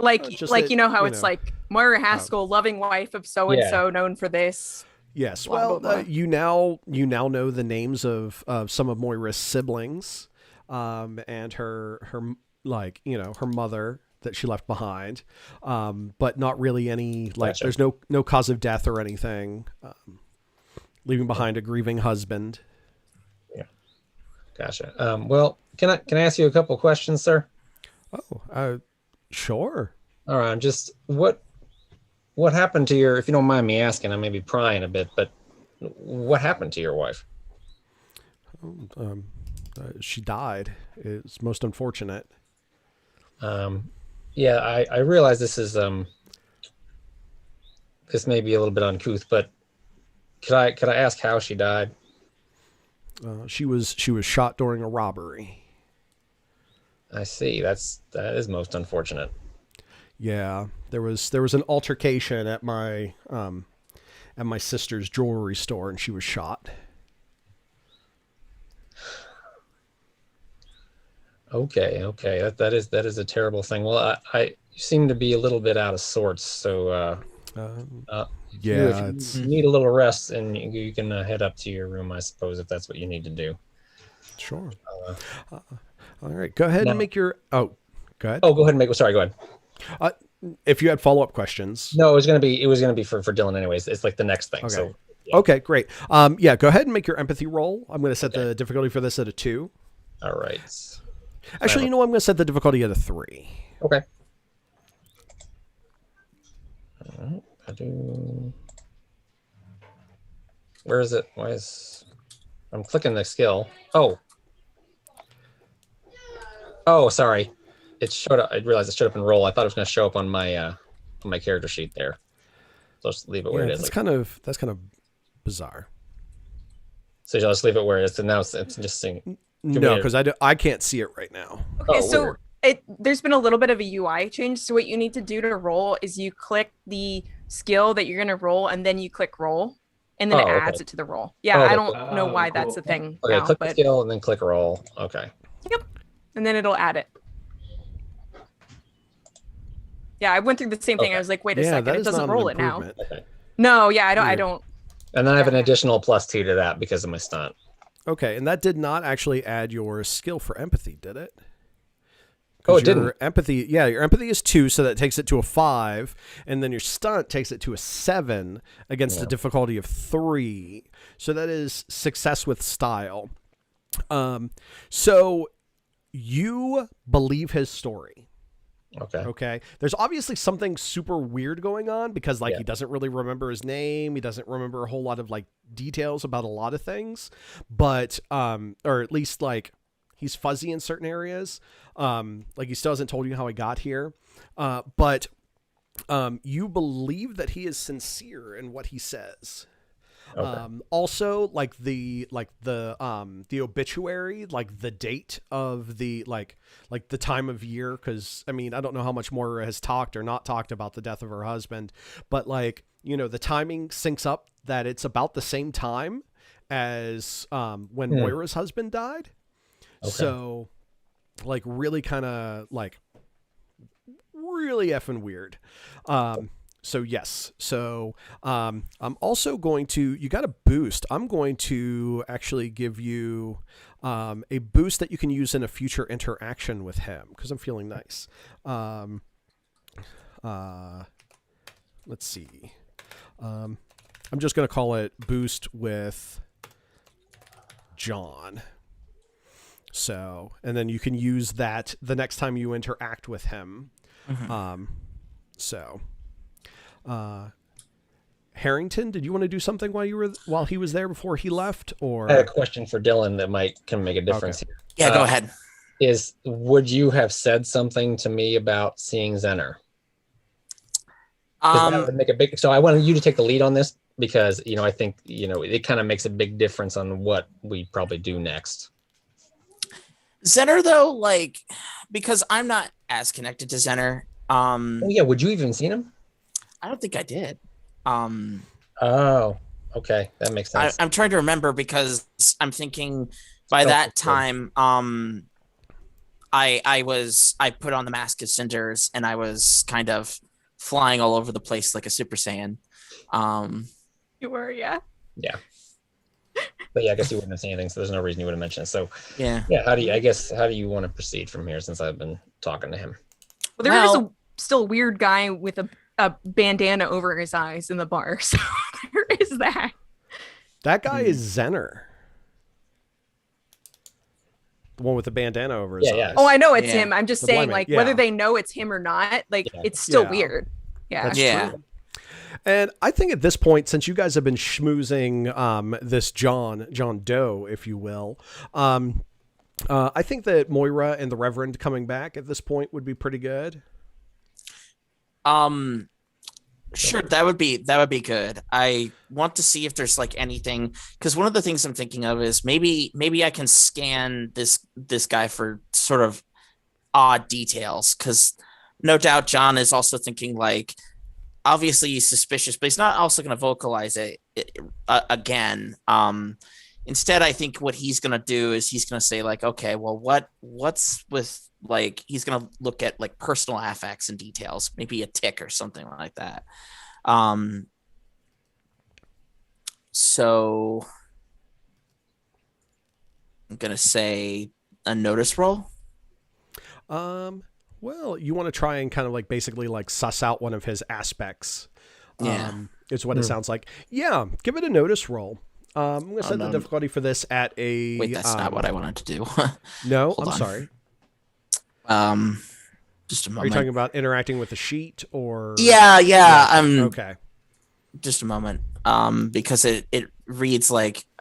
Like, it's like Moira Haskell, loving wife of so-and-so, known for this. Yes. Blah, Well, blah, blah. you now know the names of some of Moira's siblings, and her her mother that she left behind, but not really any like. Gotcha. There's no cause of death or anything. Leaving behind a grieving husband. Yeah. Gotcha. Well, can I ask you a couple questions, sir? Oh, sure. All right. Just what happened to your, if you don't mind me asking, I may be prying a bit, but what happened to your wife? She died. It's most unfortunate. Yeah, I realize this is this may be a little bit uncouth, but could I ask how she died? She was shot during a robbery. I see. That is most unfortunate. Yeah, there was an altercation at my sister's jewelry store, and she was shot. Okay. That is a terrible thing. Well, you seem to be a little bit out of sorts, so if you need a little rest, and you can head up to your room, I suppose, if that's what you need to do. Sure. All right, go ahead and make your. Oh, go ahead. Oh, go ahead and make. Sorry, go ahead. If you had follow-up questions. No, it was gonna be for Dylan anyways. It's like the next thing. Okay. So. Yeah. Okay, great. Yeah, go ahead and make your empathy roll. I'm going to set the difficulty for this at a 2. All right. Actually, I'm going to set the difficulty at a 3. Okay. All right. Where is it? Why is I'm clicking the skill? Oh, sorry. It showed up. I realized it showed up in roll. I thought it was going to show up on my character sheet there. So just leave it where it is. That's kind of bizarre. So I'll just leave it where it is. And now it's just saying. No, because I can't see it right now. Okay, so there's been a little bit of a UI change. So what you need to do to roll is you click the skill that you're going to roll, and then you click roll, and then it adds it to the roll. Yeah, I don't know why that's a thing. Okay, now, click the skill and then click roll. Okay. Yep. And then it'll add it. Yeah, I went through the same thing. I was like, wait a second, it doesn't roll it now. Okay. No, yeah, I don't. And then I have an additional +2 to that because of my stunt. Okay, and that did not actually add your skill for empathy, did it? Oh, it your didn't. empathy, your empathy is 2, so that takes it to a 5, and then your stunt takes it to a 7 against a difficulty of 3. So that is success with style. So you believe his story. Okay. There's obviously something super weird going on because he doesn't really remember his name. He doesn't remember a whole lot of details about a lot of things, but or at least he's fuzzy in certain areas. He still hasn't told you how he got here. But you believe that he is sincere in what he says. Okay. Also the obituary, the date of the the time of year, because I don't know how much Moira has talked or not talked about the death of her husband, but the timing syncs up that it's about the same time as when Moira's husband died. Okay. So really kind of really effing weird. So yes. So I'm also going to, you got a boost. I'm going to actually give you a boost that you can use in a future interaction with him because I'm feeling nice. Let's see. I'm just going to call it boost with John. So, and then you can use that the next time you interact with him. Harrington, did you want to do something while he was there before he left, or? I had a question for Dylan that can make a difference here. Yeah, go ahead. Would you have said something to me about seeing Zener? That would make a big. So I wanted you to take the lead on this because I think it kind of makes a big difference on what we probably do next. Zener, though, because I'm not as connected to Zener. Would you even seen him? I don't think I did. Oh, okay, that makes sense. I'm trying to remember because I'm thinking by that time, I put on the Mask of Cinders and I was kind of flying all over the place like a Super Saiyan. You were, yeah. Yeah. But I guess you wouldn't have seen anything, so there's no reason you would have mentioned it. So yeah. How do you want to proceed from here since I've been talking to him? Well, there is still a weird guy with a bandana over his eyes in the bar, so there is that. That guy is Zener. The one with the bandana over his eyes. Oh, I know it's him. I'm just saying, Blind whether they know it's him or not, it's still weird. Yeah. That's true. And I think at this point, since you guys have been schmoozing this John Doe, if you will, I think that Moira and the Reverend coming back at this point would be pretty good. Sure, that would be good. I want to see if there's anything, because one of the things I'm thinking of is maybe I can scan this guy for sort of odd details, because no doubt John is also thinking obviously he's suspicious, but he's not also going to vocalize it again. Instead, I think what he's going to do is he's going to say okay, well, what's with he's going to look at personal affects and details, maybe a tick or something like that. So I'm going to say a notice roll. Well, you want to try and kind of basically suss out one of his aspects. Is what it sounds like. Yeah. Give it a notice roll. I'm going to set the difficulty for this at a... Wait, that's not what I wanted to do. No, I'm sorry. Just a moment. Are you talking about interacting with the sheet or? Yeah. Okay. Just a moment. Because it reads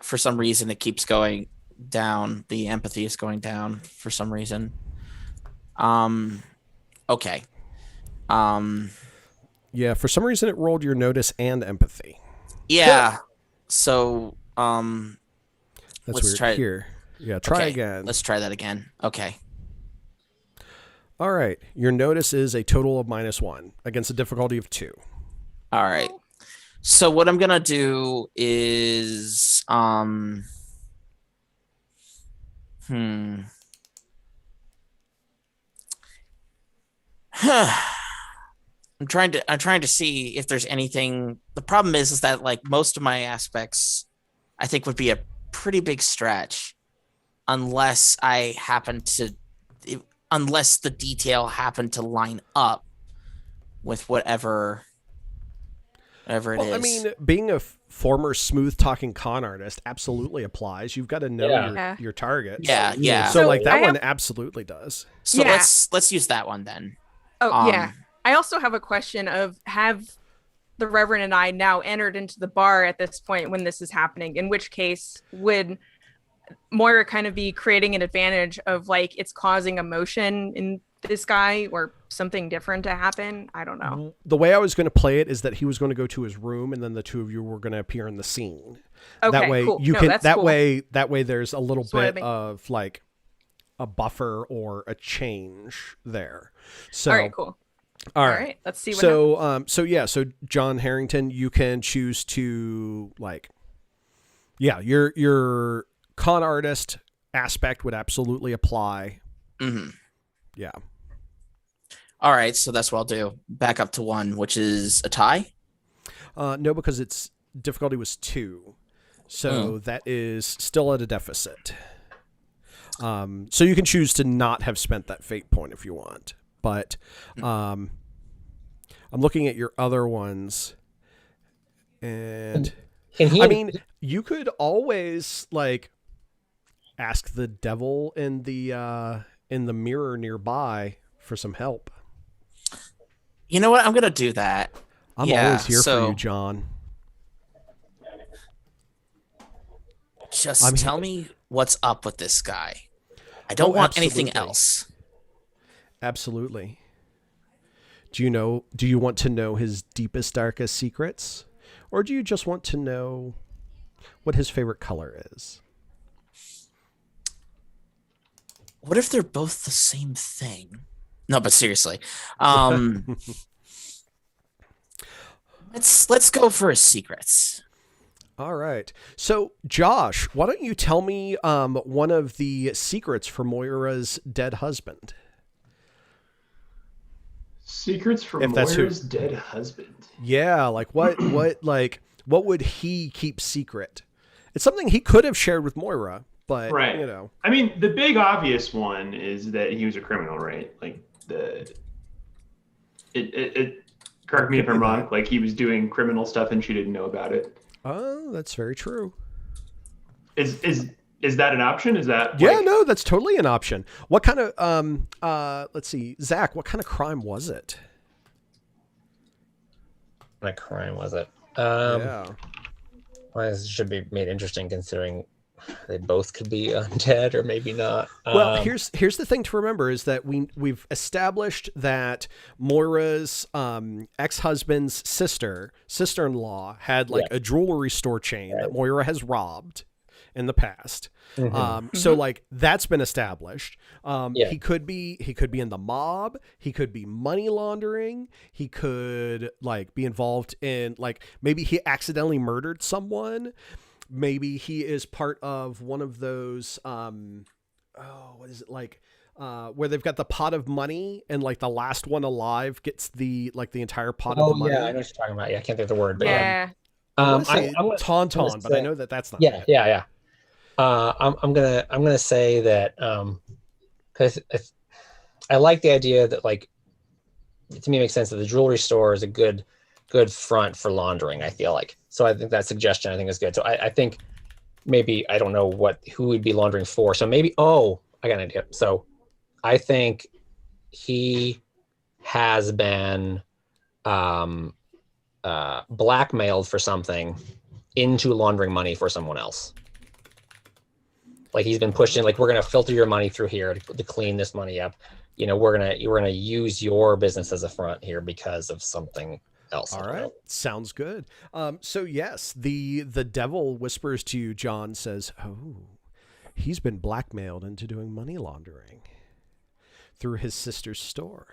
for some reason it keeps going down. The empathy is going down for some reason. Okay. Yeah, for some reason it rolled your notice and empathy. Yeah. So that's weird. Try here. Yeah, try again. Let's try that again. Okay. All right. Your notice is a total of -1 against a difficulty of 2. All right. So what I'm gonna do is I'm trying to see if there's anything. The problem is that most of my aspects I think would be a pretty big stretch unless I happen to unless the detail happened to line up with whatever it is. Well, I mean, being a former smooth talking con artist absolutely applies. You've got to know Yeah. your target. Yeah. So like that I one have- absolutely does. So Yeah. let's use that one then. Oh, yeah. I also have a question of, have the Reverend and I now entered into the bar at this point when this is happening? In which case, would Moira kind of be creating an advantage of like it's causing emotion in this guy or something different to happen? I don't know. The way I was going to play it is that he was going to go to his room, and then the two of you were going to appear in the scene. Okay, that way cool. you No, can. that's That cool. way there's a little That's what I bit mean. of like a buffer or a change there. So All right, cool. all All right. right, let's see what happens. So John Harrington, you can choose to like, yeah, your con artist aspect would absolutely apply. Mm-hmm. Yeah. All right, so that's what I'll do. Back up to 1, which is a tie. No, because its difficulty was 2, so that is still at a deficit. So you can choose to not have spent that fate point if you want, but I'm looking at your other ones, and Can he? I mean, you could always like ask the devil in the mirror nearby for some help. You know what? I'm gonna do that. I'm Yeah, always here for so- you, John. Just tell me what's up with this guy. I don't want anything absolutely. else. Absolutely. Do you want to know his deepest, darkest secrets? Or do you just want to know what his favorite color is? What if they're both the same thing? No, but seriously. Let's go for his secrets. All right. So, Josh, why don't you tell me one of the secrets for Moira's dead husband? Secrets from If that's who- Moira's dead husband. Yeah, like what would he keep secret? It's something he could have shared with Moira, but Right. you know. I mean, the big obvious one is that he was a criminal, right? Like correct me if I'm wrong. Like he was doing criminal stuff and she didn't know about it. Oh, that's very true. Is that an option? Is that Yeah, like- no, that's totally an option. What kind of let's see, Zach, what kind of crime was it? What crime was it? Yeah. Well, this should be made interesting considering they both could be undead or maybe not. Well, here's the thing to remember is that we've established that Moira's ex-husband's sister-in-law had like a jewelry store chain that Moira has robbed in the past. So like that's been established. He could be in the mob, he could be money laundering, he could like be involved in like maybe he accidentally murdered someone. Maybe he is part of one of those what is it like where they've got the pot of money and like the last one alive gets the entire pot of the money. Yeah, I know what you're talking about. Yeah, I can't think of the word. But Yeah. I'm gonna Tauntaun, but I know that that's not yeah, it. yeah. I'm gonna say that because I like the idea that like to me it makes sense that the jewelry store is a good front for laundering. I feel like so I think that suggestion I think is good. So I think maybe I don't know who would be laundering for. So maybe I got an idea. So I think he has been blackmailed for something into laundering money for someone else. Like he's been pushed in, like, we're going to filter your money through here to clean this money up. You know, we're going to use your business as a front here because of something else. All right. Sounds good. So yes, the devil whispers to you, John says, "Oh, he's been blackmailed into doing money laundering through his sister's store."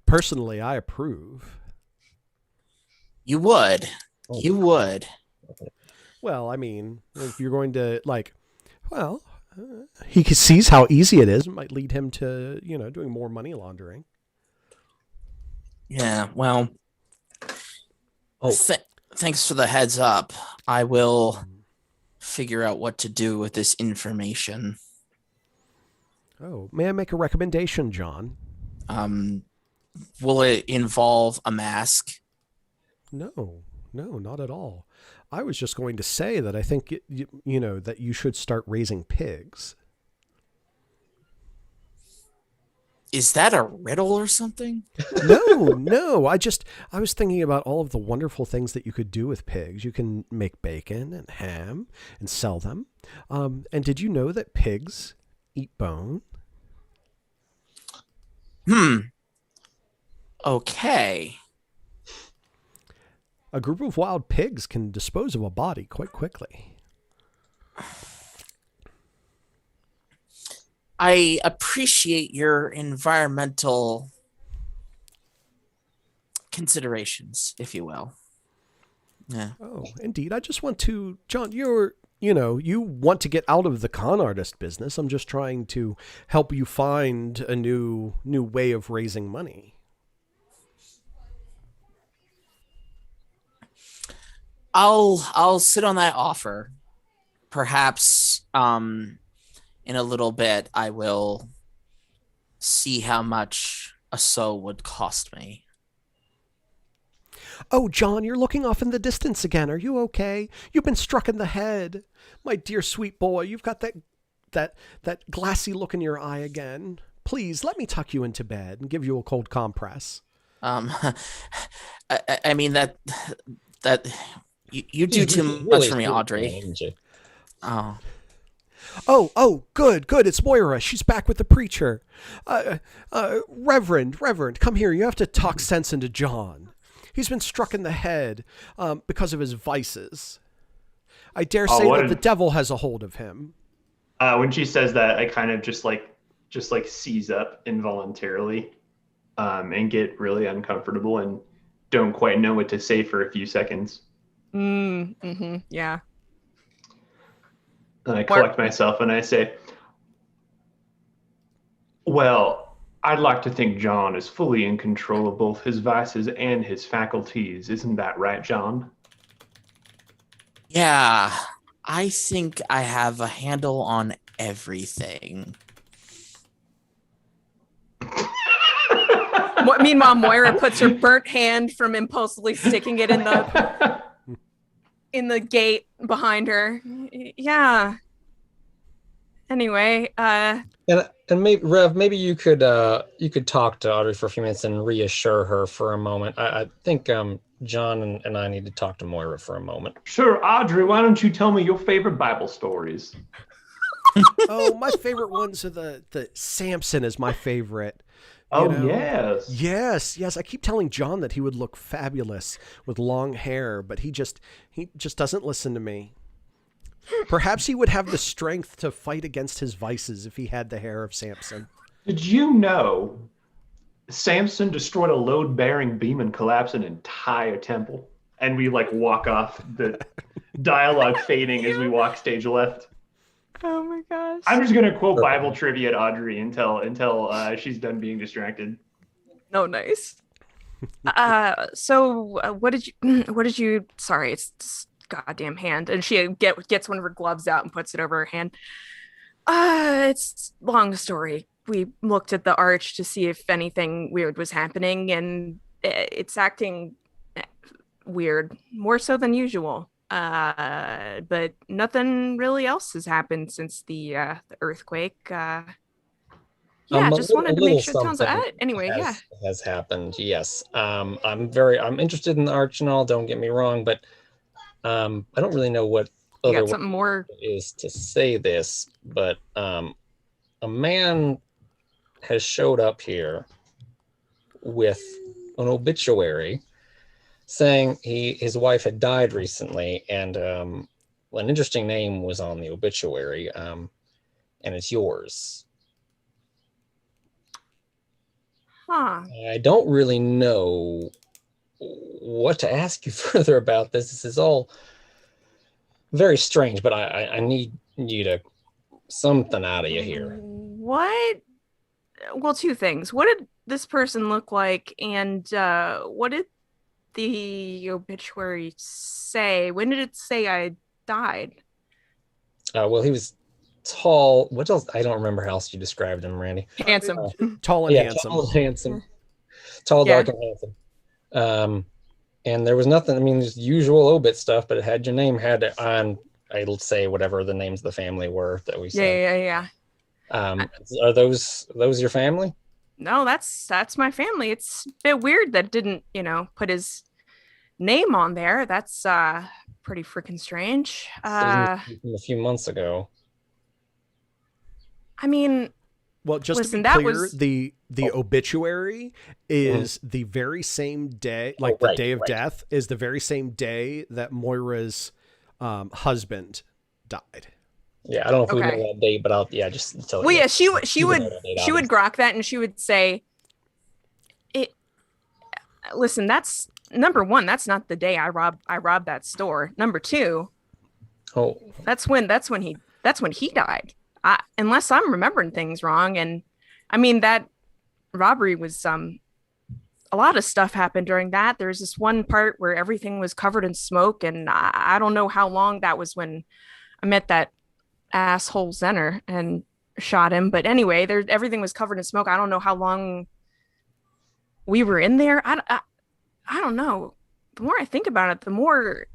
Personally, I approve. You would. Well, I mean, if you're going to he sees how easy it is. It might lead him to, doing more money laundering. Yeah, well, thanks for the heads up. I will figure out what to do with this information. Oh, may I make a recommendation, John? Um, will it involve a mask? No, no, not at all. I was just going to say that I think, you know, that you should start raising pigs. Is that a riddle or something? No, no. I was thinking about all of the wonderful things that you could do with pigs. You can make bacon and ham and sell them. And did you know that pigs eat bone? Okay. A group of wild pigs can dispose of a body quite quickly. I appreciate your environmental considerations, if you will. Yeah. Oh, indeed. I just want to, John, you want to get out of the con artist business. I'm just trying to help you find a new way of raising money. I'll sit on that offer. Perhaps in a little bit I will see how much a soul would cost me. Oh, John, you're looking off in the distance again. Are you okay? You've been struck in the head. My dear sweet boy, you've got that glassy look in your eye again. Please, let me tuck you into bed and give you a cold compress. I mean that you do too much really for me, Audrey. didn't you? Oh. Oh, good. It's Moira. She's back with the preacher. Reverend, come here. You have to talk sense into John. He's been struck in the head because of his vices. I dare say that the devil has a hold of him. When she says that, I kind of just seize up involuntarily and get really uncomfortable and don't quite know what to say for a few seconds. Yeah. And I collect myself and I say, well, I'd like to think John is fully in control of both his vices and his faculties. Isn't that right, John? Yeah, I think I have a handle on everything. Meanwhile, Moira puts her burnt hand from impulsively sticking it in the gate behind her. Yeah. Anyway, And maybe Rev, maybe you could talk to Audrey for a few minutes and reassure her for a moment. I think John and I need to talk to Moira for a moment. Sure, Audrey, why don't you tell me your favorite Bible stories? Oh, my favorite ones are the Samson is my favorite. Yes. Yes. I keep telling John that he would look fabulous with long hair, but he just doesn't listen to me. Perhaps he would have the strength to fight against his vices if he had the hair of Samson. Did you know Samson destroyed a load-bearing beam and collapsed an entire temple? And we walk off, the dialogue fading as we walk stage left. oh my gosh. I'm just gonna quote Bible trivia at Audrey until she's done being distracted. No, nice. So what did you? Sorry, it's this goddamn hand, and she gets one of her gloves out and puts it over her hand. It's a long story. We looked at the arch to see if anything weird was happening, and it's acting weird, more so than usual. But nothing really else has happened since the earthquake. Just wanted to make sure Tom's anyway. Has happened. Yes. I'm interested in the arch and all. Don't get me wrong, but I don't really know what other something more is to say this. But a man has showed up here with an obituary saying his wife had died recently, and an interesting name was on the obituary, and it's yours. Huh. I don't really know what to ask you further about this. This is all very strange, but I need you to something out of you here. What? Well, two things. What did this person look like, and what did the obituary say? When did it say I died? Well, he was tall. What else? I don't remember how else you described him, Randy. Handsome. Tall and Yeah, handsome. tall, handsome, tall, Yeah. dark, and handsome. And there was nothing. I mean, just usual obit stuff, but it had your name had it on. I'll say whatever the names of the family were that we said. Yeah. Are those your family? No, that's my family. It's a bit weird that didn't, put his name on there. That's pretty freaking strange. From a few months ago. I mean, Well, just listen, to be clear, was the obituary is the very same day, like the day of death is the very same day that Moira's husband died. Yeah, I don't know if we know that date, but I'll just tell you. Well, yeah, she would grok that, and she would say, "It." Listen, that's number one. That's not the day I robbed that store. Number two. Oh. That's when he died. Unless I'm remembering things wrong, and I mean that robbery was a lot of stuff happened during that. There's this one part where everything was covered in smoke, and I don't know how long that was when I met that asshole Zenner and shot him. But anyway, everything was covered in smoke. I don't know how long we were in there. I don't know. The more I think about it, the more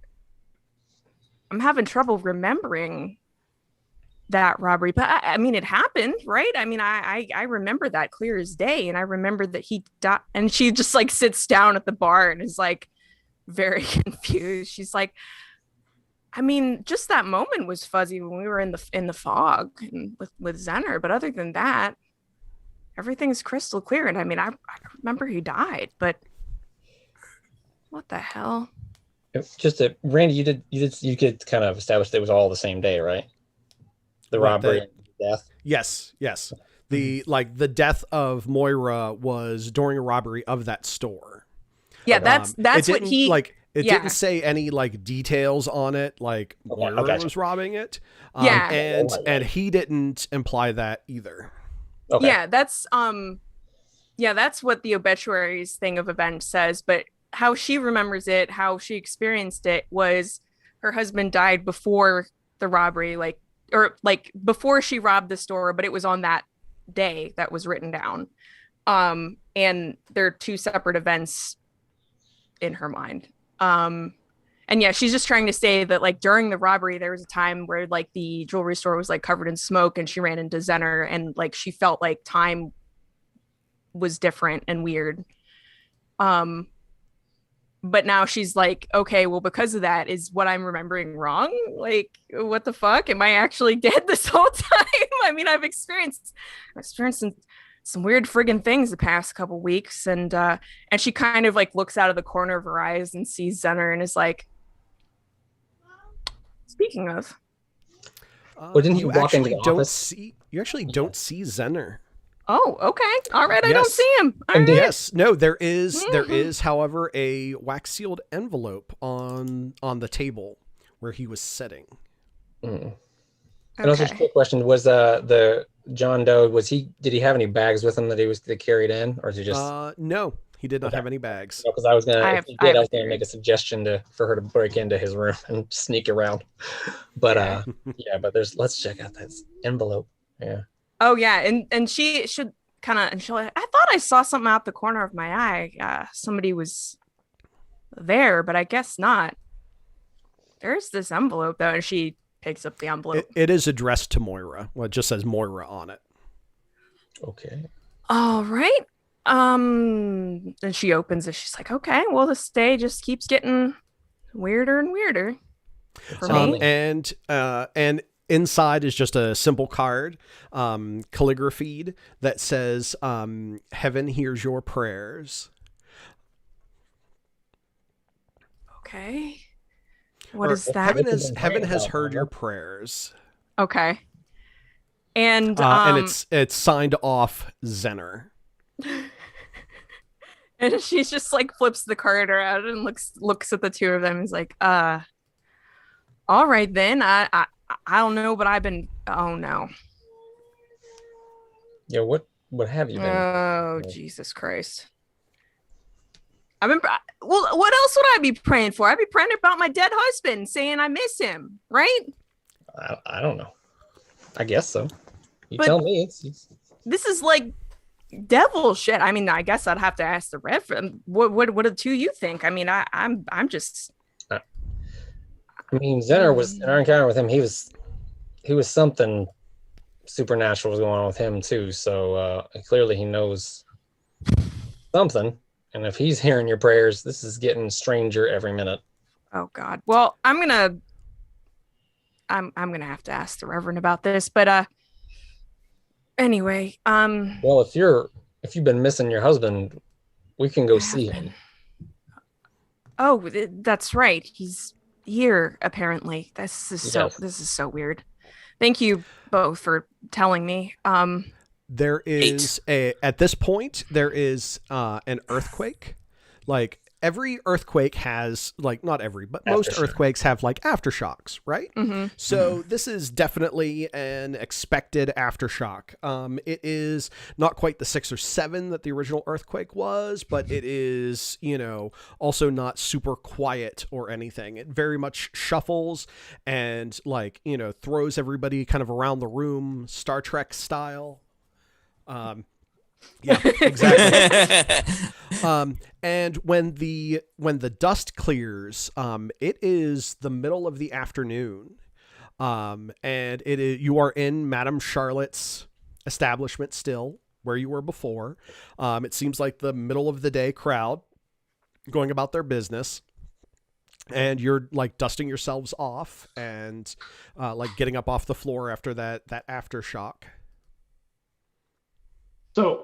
I'm having trouble remembering that robbery. But I mean, it happened, right? I mean, I remember that clear as day, and I remember that he died. And she just like sits down at the bar and is like very confused. She's like, I mean, just that moment was fuzzy when we were in the fog and with Zenner. But other than that, everything's crystal clear. And I mean, I remember he died, but what the hell? Just Randy, you could kind of establish that it was all the same day, right? The robbery and death. Yes. The death of Moira was during a robbery of that store. Yeah, that's what he didn't say any like details on it, like Moira was robbing it. And he didn't imply that either. Okay. Yeah, that's what the obituaries thing of events says, but how she remembers it, how she experienced it was her husband died before the robbery, before she robbed the store, but it was on that day that was written down. And they're two separate events in her mind. And yeah, she's just trying to say that like during the robbery, there was a time where like the jewelry store was like covered in smoke and she ran into Zenner and like she felt like time was different and weird. But now she's like, okay, well, because of that, is what I'm remembering wrong? Like, what the fuck? Am I actually dead this whole time? I mean, I've experienced some weird friggin' things the past couple weeks. And she kind of like looks out of the corner of her eyes and sees Zenner and is like, speaking of. Well, didn't you walk into the office? You actually don't see Zenner. Oh, okay. All right. I don't see him. Right. Yes. No, there is, however, a wax sealed envelope on the table where he was sitting. And also, just a quick question: was the John Doe? Did he have any bags with him that he carried in, or is he just? No, he did not have any bags. Because I was gonna make a suggestion for her to break into his room and sneak around. But let's check out that envelope. Yeah. Oh yeah, and she should kind of, and she'll like, I thought I saw something out the corner of my eye. Somebody was there, but I guess not. There's this envelope though, and she picks up the envelope. It is addressed to Moira. Well, it just says Moira on it. Okay. All right. And she opens it. She's like, okay, well, this day just keeps getting weirder and weirder for me. And inside is just a simple card, calligraphied, that says, heaven hears your prayers. Okay. What is that? Heaven has heard your prayers. Okay. And it's signed off Zenner. And she's just like flips the card around and looks at the two of them and is like, all right then. I don't know, but oh no. Yeah, what have you been? Oh, Jesus Christ. Well, what else would I be praying for? I'd be praying about my dead husband, saying I miss him, right? I don't know. I guess so. You But- tell me. It's This is like devil shit. I mean, I guess I'd have to ask the Reverend. What do the two you think? I mean, I'm just. I mean, Zener was in our encounter with him. He was something supernatural was going on with him too. So clearly he knows something. And if he's hearing your prayers, this is getting stranger every minute. Oh God. Well, I'm gonna have to ask the Reverend about this. But anyway, Well, if you've been missing your husband, we can go see him. Oh, that's right. He's here apparently. This is so weird. Thank you both for telling me. There is at this point there is an earthquake. Like every earthquake has, like, not every, but most earthquakes have like aftershocks, right? Mm-hmm. So this is definitely an expected aftershock. It is not quite the 6 or 7 that the original earthquake was, but it is, also not super quiet or anything. It very much shuffles and, like, throws everybody kind of around the room, Star Trek style. Yeah, exactly. And when the dust clears, it is the middle of the afternoon. And you are in Madame Charlotte's establishment still, where you were before. It seems like the middle of the day crowd going about their business. And you're like dusting yourselves off and like getting up off the floor after that aftershock.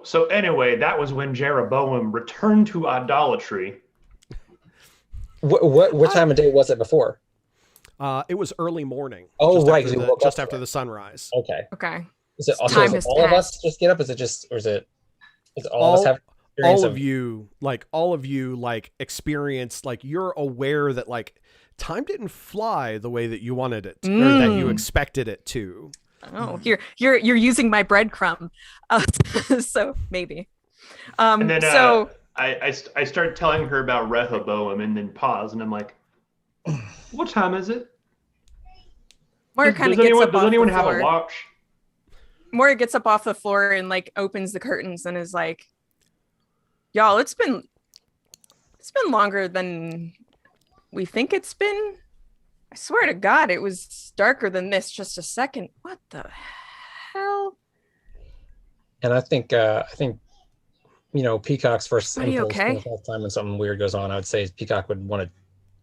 So anyway, that was when Jeroboam returned to idolatry. What time of day was it before? It was early morning. Oh, right. Just after the sunrise. Okay. Okay. Is it also Time has all of us passed. just get up? Is it all of us have experience all of you experience, like, you're aware that, like, time didn't fly the way that you wanted it or that you expected it to. Oh, you're using my breadcrumb, so maybe. And then so I started telling her about Rehoboam and then pause, and I'm like, what time is it? Moira kind of gets up Does off anyone the have floor. a watch? Moira gets up off the floor and, like, opens the curtains and is like, y'all, it's been longer than we think it's been. I swear to God, it was darker than this just a second. What the hell? And I think Peacock's first Are you impulse okay? the first time when something weird goes on, I would say Peacock would want to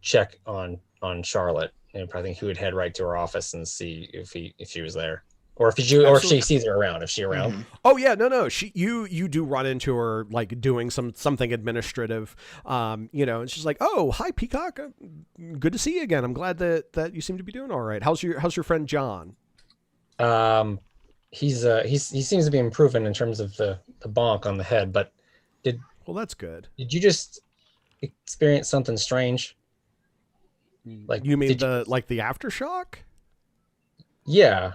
check on Charlotte, and I think he would head right to her office and see if she was there, or if she sees her around. If she around? Mm-hmm. Oh yeah, no. You do run into her, like, doing something administrative, and she's like, "Oh, hi, Peacock. Good to see you again. I'm glad that you seem to be doing all right. How's your friend John?" He seems to be improving in terms of the bonk on the head, but Well, that's good. did you just experience something strange? Like, You mean did the aftershock? Yeah,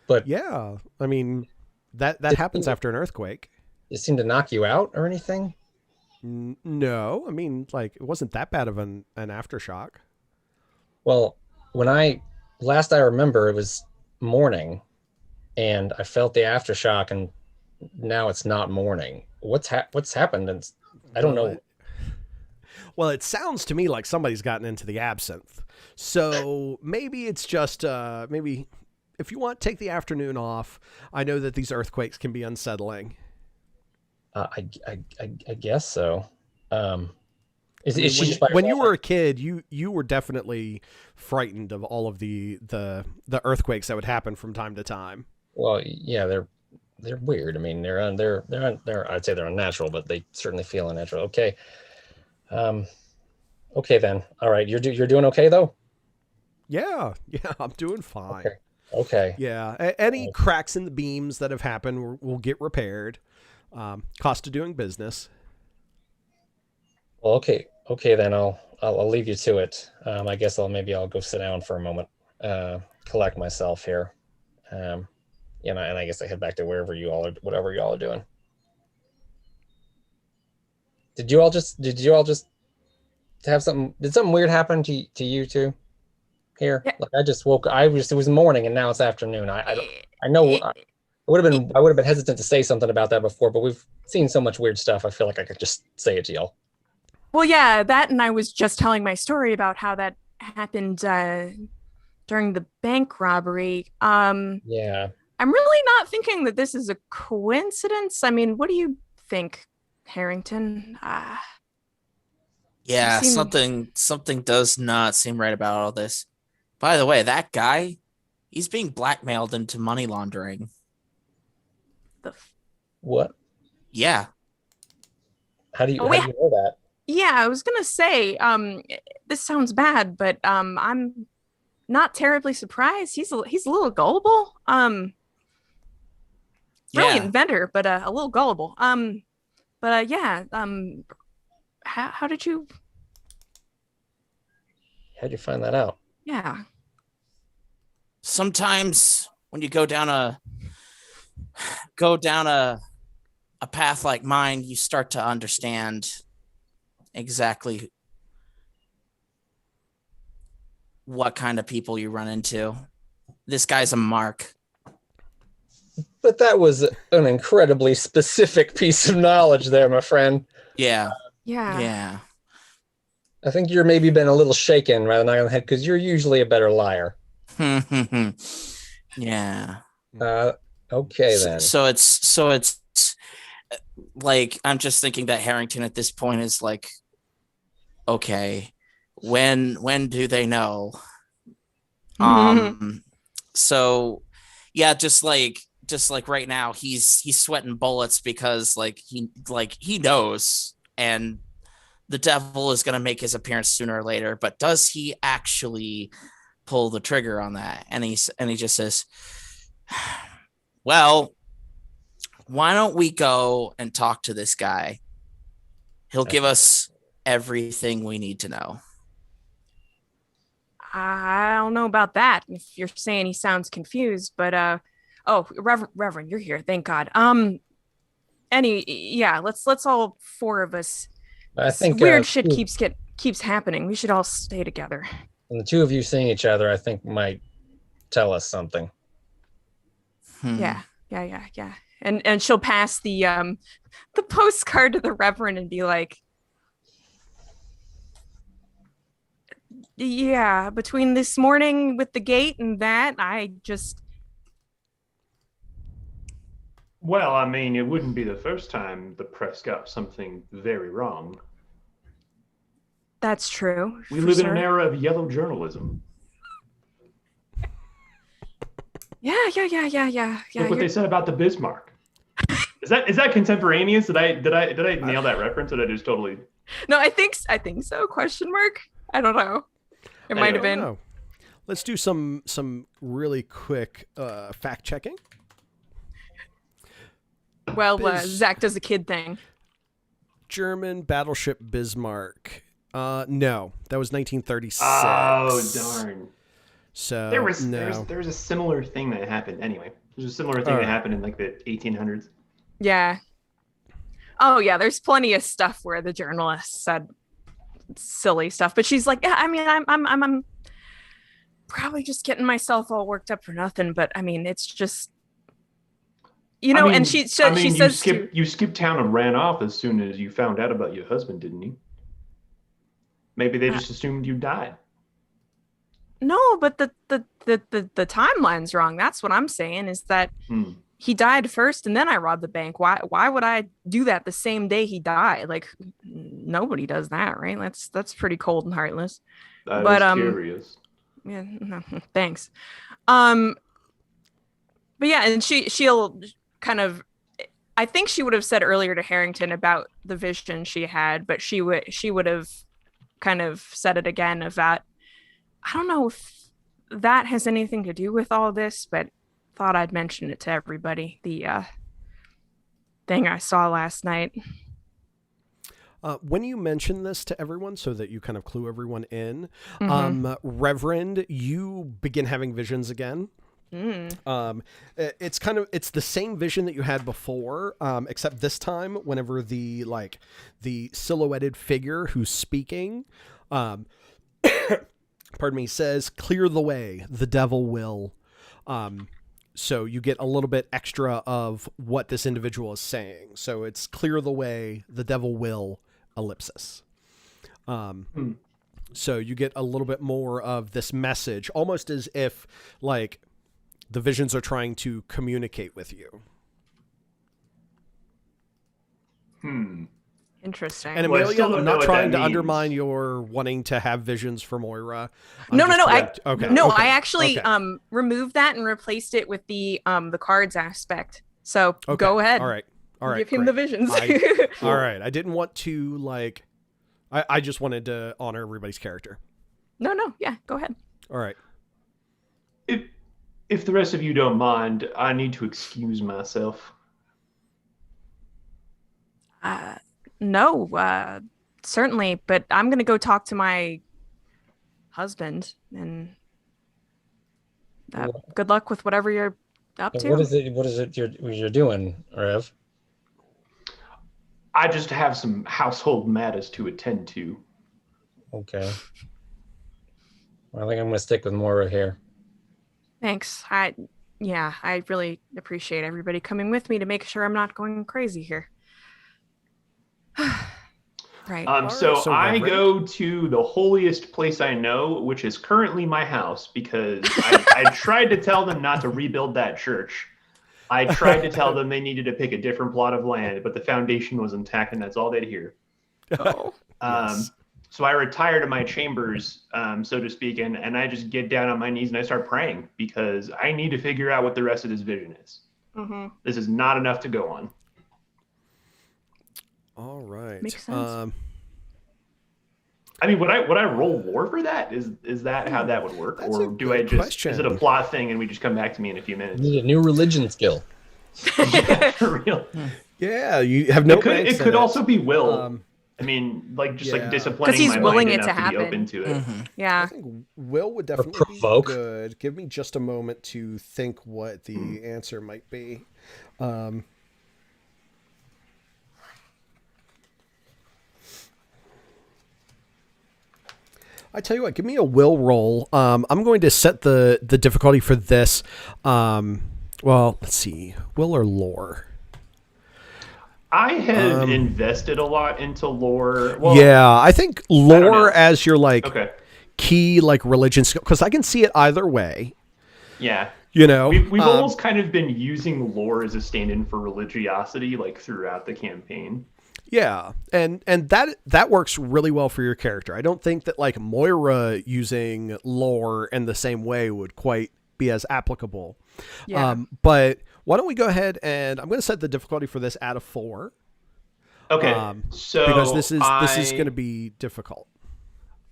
but Yeah, I mean that happens after an earthquake. it seemed to knock you out or anything? No, I mean, like, it wasn't that bad of an aftershock. Well, when I remember, it was morning, and I felt the aftershock, and now it's not morning. What's happened? And I don't know. Well, it sounds to me like somebody's gotten into the absinthe. So maybe it's just maybe if you want, take the afternoon off. I know that these earthquakes can be unsettling. I guess so. Is she just When you were a kid, you were definitely frightened of all of the earthquakes that would happen from time to time. Well, yeah, they're weird. I mean, they're I'd say they're unnatural, but they certainly feel unnatural. Okay. Okay then. All right. You're doing okay though? Yeah, I'm doing fine. Okay. Yeah, any cracks in the beams that have happened will get repaired. Cost of doing business. Well, okay then. I'll leave you to it. I guess I'll go sit down for a moment, collect myself here. And I guess I head back to whatever you all are doing. Did you all just have something? Did something weird happen to you too? here. Yeah. Like I just woke. It was morning, and now it's afternoon. I know. I would have been hesitant to say something about that before, but we've seen so much weird stuff. I feel like I could just say it to y'all. Well, yeah, that, and I was just telling my story about how that happened during the bank robbery. Yeah. I'm really not thinking that this is a coincidence. I mean, what do you think, Harrington? Yeah, seem- something does not seem right about all this. By the way, that guy, he's being blackmailed into money laundering. What? Yeah. How do you Oh, wait. how do you know that? Yeah, I was gonna say, this sounds bad, but I'm not terribly surprised. He's a little gullible. Brilliant Yeah. inventor, but a little gullible. Yeah. How did you? How'd you find that out? Yeah. Sometimes when you go down a path like mine, you start to understand exactly what kind of people you run into. This guy's a mark. But that was an incredibly specific piece of knowledge there, my friend. Yeah. Yeah. Yeah. I think you're maybe been a little shaken right on the head because you're usually a better liar. Yeah. Okay then. So it's like I'm just thinking that Harrington at this point is like, okay, when do they know? So yeah, just like right now he's sweating bullets because like he knows, and the devil is going to make his appearance sooner or later, but does he actually pull the trigger on that? And he just says, well, why don't we go and talk to this guy? He'll give us everything we need to know. I don't know about that. If you're saying he sounds confused, but oh, Reverend, you're here. Thank God. Let's all four of us. I think weird shit keeps happening. We should all stay together. And the two of you seeing each other, I think, might tell us something. Yeah. And she'll pass the postcard to the Reverend and be like, yeah, between this morning with the gate and that, I just... Well, I mean, it wouldn't be the first time the press got something very wrong. That's true. We live in an era of yellow journalism. Yeah. Look what they said about the Bismarck. Is that contemporaneous? Did I nail that reference, or did I just totally? No, I think so. Question mark. I don't know. It might have been. Know. Let's do some really quick fact checking. Well, Zach does a kid thing. German battleship Bismarck. No, that was 1936. Oh darn! So there was a similar thing that happened. Anyway, there's a similar thing that happened in like the 1800s. Yeah. Oh yeah, there's plenty of stuff where the journalist said silly stuff, but she's like, yeah, I mean, I'm probably just getting myself all worked up for nothing. But I mean, it's just, and she says you skipped town and ran off as soon as you found out about your husband, didn't you? Maybe they just assumed you died. No, but the timeline's wrong. That's what I'm saying, is that he died first and then I robbed the bank. Why would I do that the same day he died? Like, nobody does that, right? That's pretty cold and heartless. That is curious. Yeah, no, thanks. But yeah, and she'll kind of, I think she would have said earlier to Harrington about the vision she had, but she would have kind of said it again of that. I don't know if that has anything to do with all this, but thought I'd mention it to everybody. The thing I saw last night. When you mention this to everyone, so that you kind of clue everyone in, Reverend, you begin having visions again. It's the same vision that you had before, except this time, whenever the silhouetted figure who's speaking, pardon me, says, "Clear the way, the devil will." So you get a little bit extra of what this individual is saying. So it's "Clear the way, the devil will," ellipsis. So you get a little bit more of this message, almost as if like the visions are trying to communicate with you. Interesting. And Well, I Amelia, still don't I'm know not what trying that to means. undermine your wanting to have visions for Moira. No. Okay. I actually Okay. removed that and replaced it with the cards aspect. So Okay. go ahead. All right. Give him the great. visions. All right. I didn't want to like. I just wanted to honor everybody's character. No. Yeah, go ahead. All right. If the rest of you don't mind, I need to excuse myself. No, certainly, but I'm gonna go talk to my husband and good luck with whatever you're up to. What is it you're doing, Rev? I just have some household matters to attend to. Okay. Well, I think I'm gonna stick with Moira here. Thanks. I really appreciate everybody coming with me to make sure I'm not going crazy here. Right. So I Reverend. go to the holiest place I know, which is currently my house, because I tried to tell them not to rebuild that church. I tried to tell them they needed to pick a different plot of land, but the foundation was intact, and that's all they'd hear. Oh. Yes. So I retire to my chambers, so to speak, and I just get down on my knees and I start praying because I need to figure out what the rest of this vision is. Mm-hmm. This is not enough to go on. All right. Makes sense. I mean, would I roll war for that? Is that how that would work, That's or a do I good just question. is it a plot thing and we just come back to me in a few minutes? You need a new religion skill. Yeah, for real. Yeah, you have no. It could also be will. I mean, like yeah. disciplining 'Cause he's my willing mind it to enough be happen. open to it. I Yeah. think will would definitely be provoke. good. Give me just a moment to think what the answer might be. I tell you what, give me a will roll. I'm going to set the difficulty for this. Well, let's see, will or lore. I have invested a lot into lore. Well, Yeah, I think don't know. lore as your like Okay. key like religion skill, because I can see it either way. Yeah. You know, We've almost kind of been using lore as a stand-in for religiosity, like throughout the campaign. yeah, and that works really well for your character. I don't think that like Moira using lore in the same way would quite be as applicable. Yeah. But why don't we go ahead and I'm going to set the difficulty for this at a 4. Okay. So because this is going to be difficult.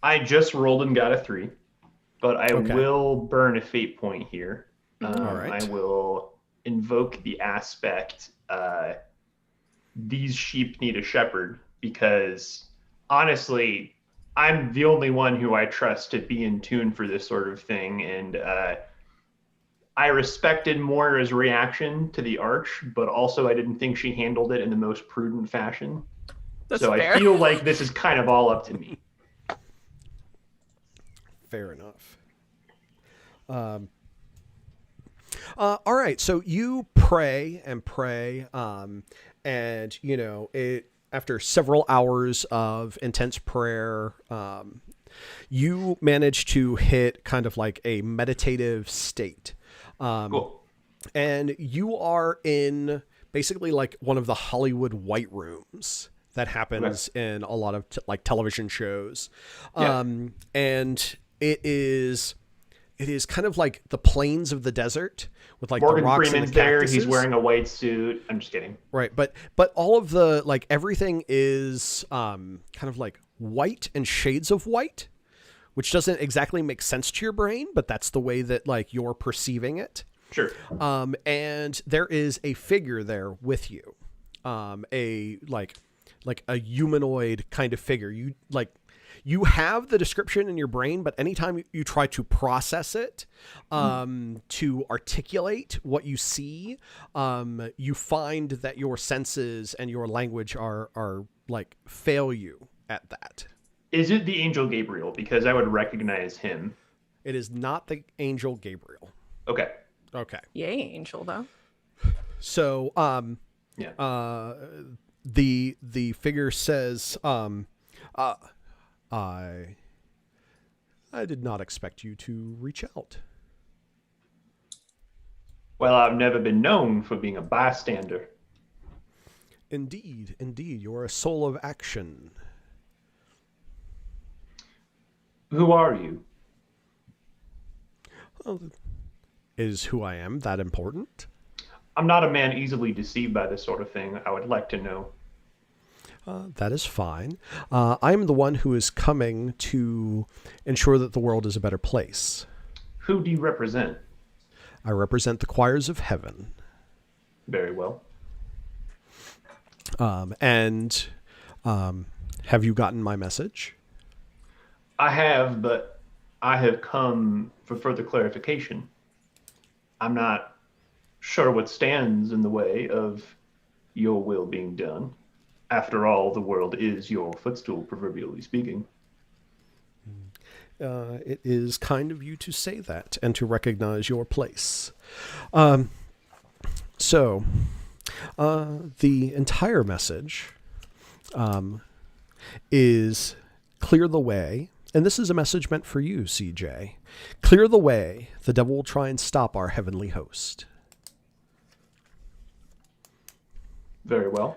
I just rolled and got a 3, but I Okay. will burn a fate point here. All right. I will invoke the aspect, these sheep need a shepherd, because honestly, I'm the only one who I trust to be in tune for this sort of thing. And I respected Moira's reaction to the arch, but also I didn't think she handled it in the most prudent fashion. That's so fair. I feel like this is kind of all up to me. Fair enough. All right, so you pray and pray, and you know it. After several hours of intense prayer, you manage to hit kind of like a meditative state, Cool. and you are in basically like one of the Hollywood white rooms that happens in a lot of like television shows, Yeah. and it is kind of like the plains of the desert with like Morgan the rocks Freeman's and the there. cactuses. He's wearing a white suit. I'm just kidding. Right, but all of the like everything is kind of like white and shades of white, which doesn't exactly make sense to your brain, but that's the way that like you're perceiving it. Sure. And there is a figure there with you, a like a humanoid kind of figure. You have the description in your brain, but anytime you try to process it, to articulate what you see, you find that your senses and your language are like fail you at that. Is it the angel Gabriel? Because I would recognize him. It is not the angel Gabriel. Okay. Okay. Yay, Angel, though. So, Yeah. the figure says, I did not expect you to reach out. Well, I've never been known for being a bystander. Indeed, you're a soul of action. Who are you? Well, is who I am that important? I'm not a man easily deceived by this sort of thing. I would like to know. That is fine. I am the one who is coming to ensure that the world is a better place. Who do you represent? I represent the choirs of heaven. Very well. And have you gotten my message? I have, but I have come for further clarification. I'm not sure what stands in the way of your will being done. After all, the world is your footstool, proverbially speaking. It is kind of you to say that and to recognize your place. So, the entire message is clear the way. And this is a message meant for you, CJ. Clear the way. The devil will try and stop our heavenly host. Very well.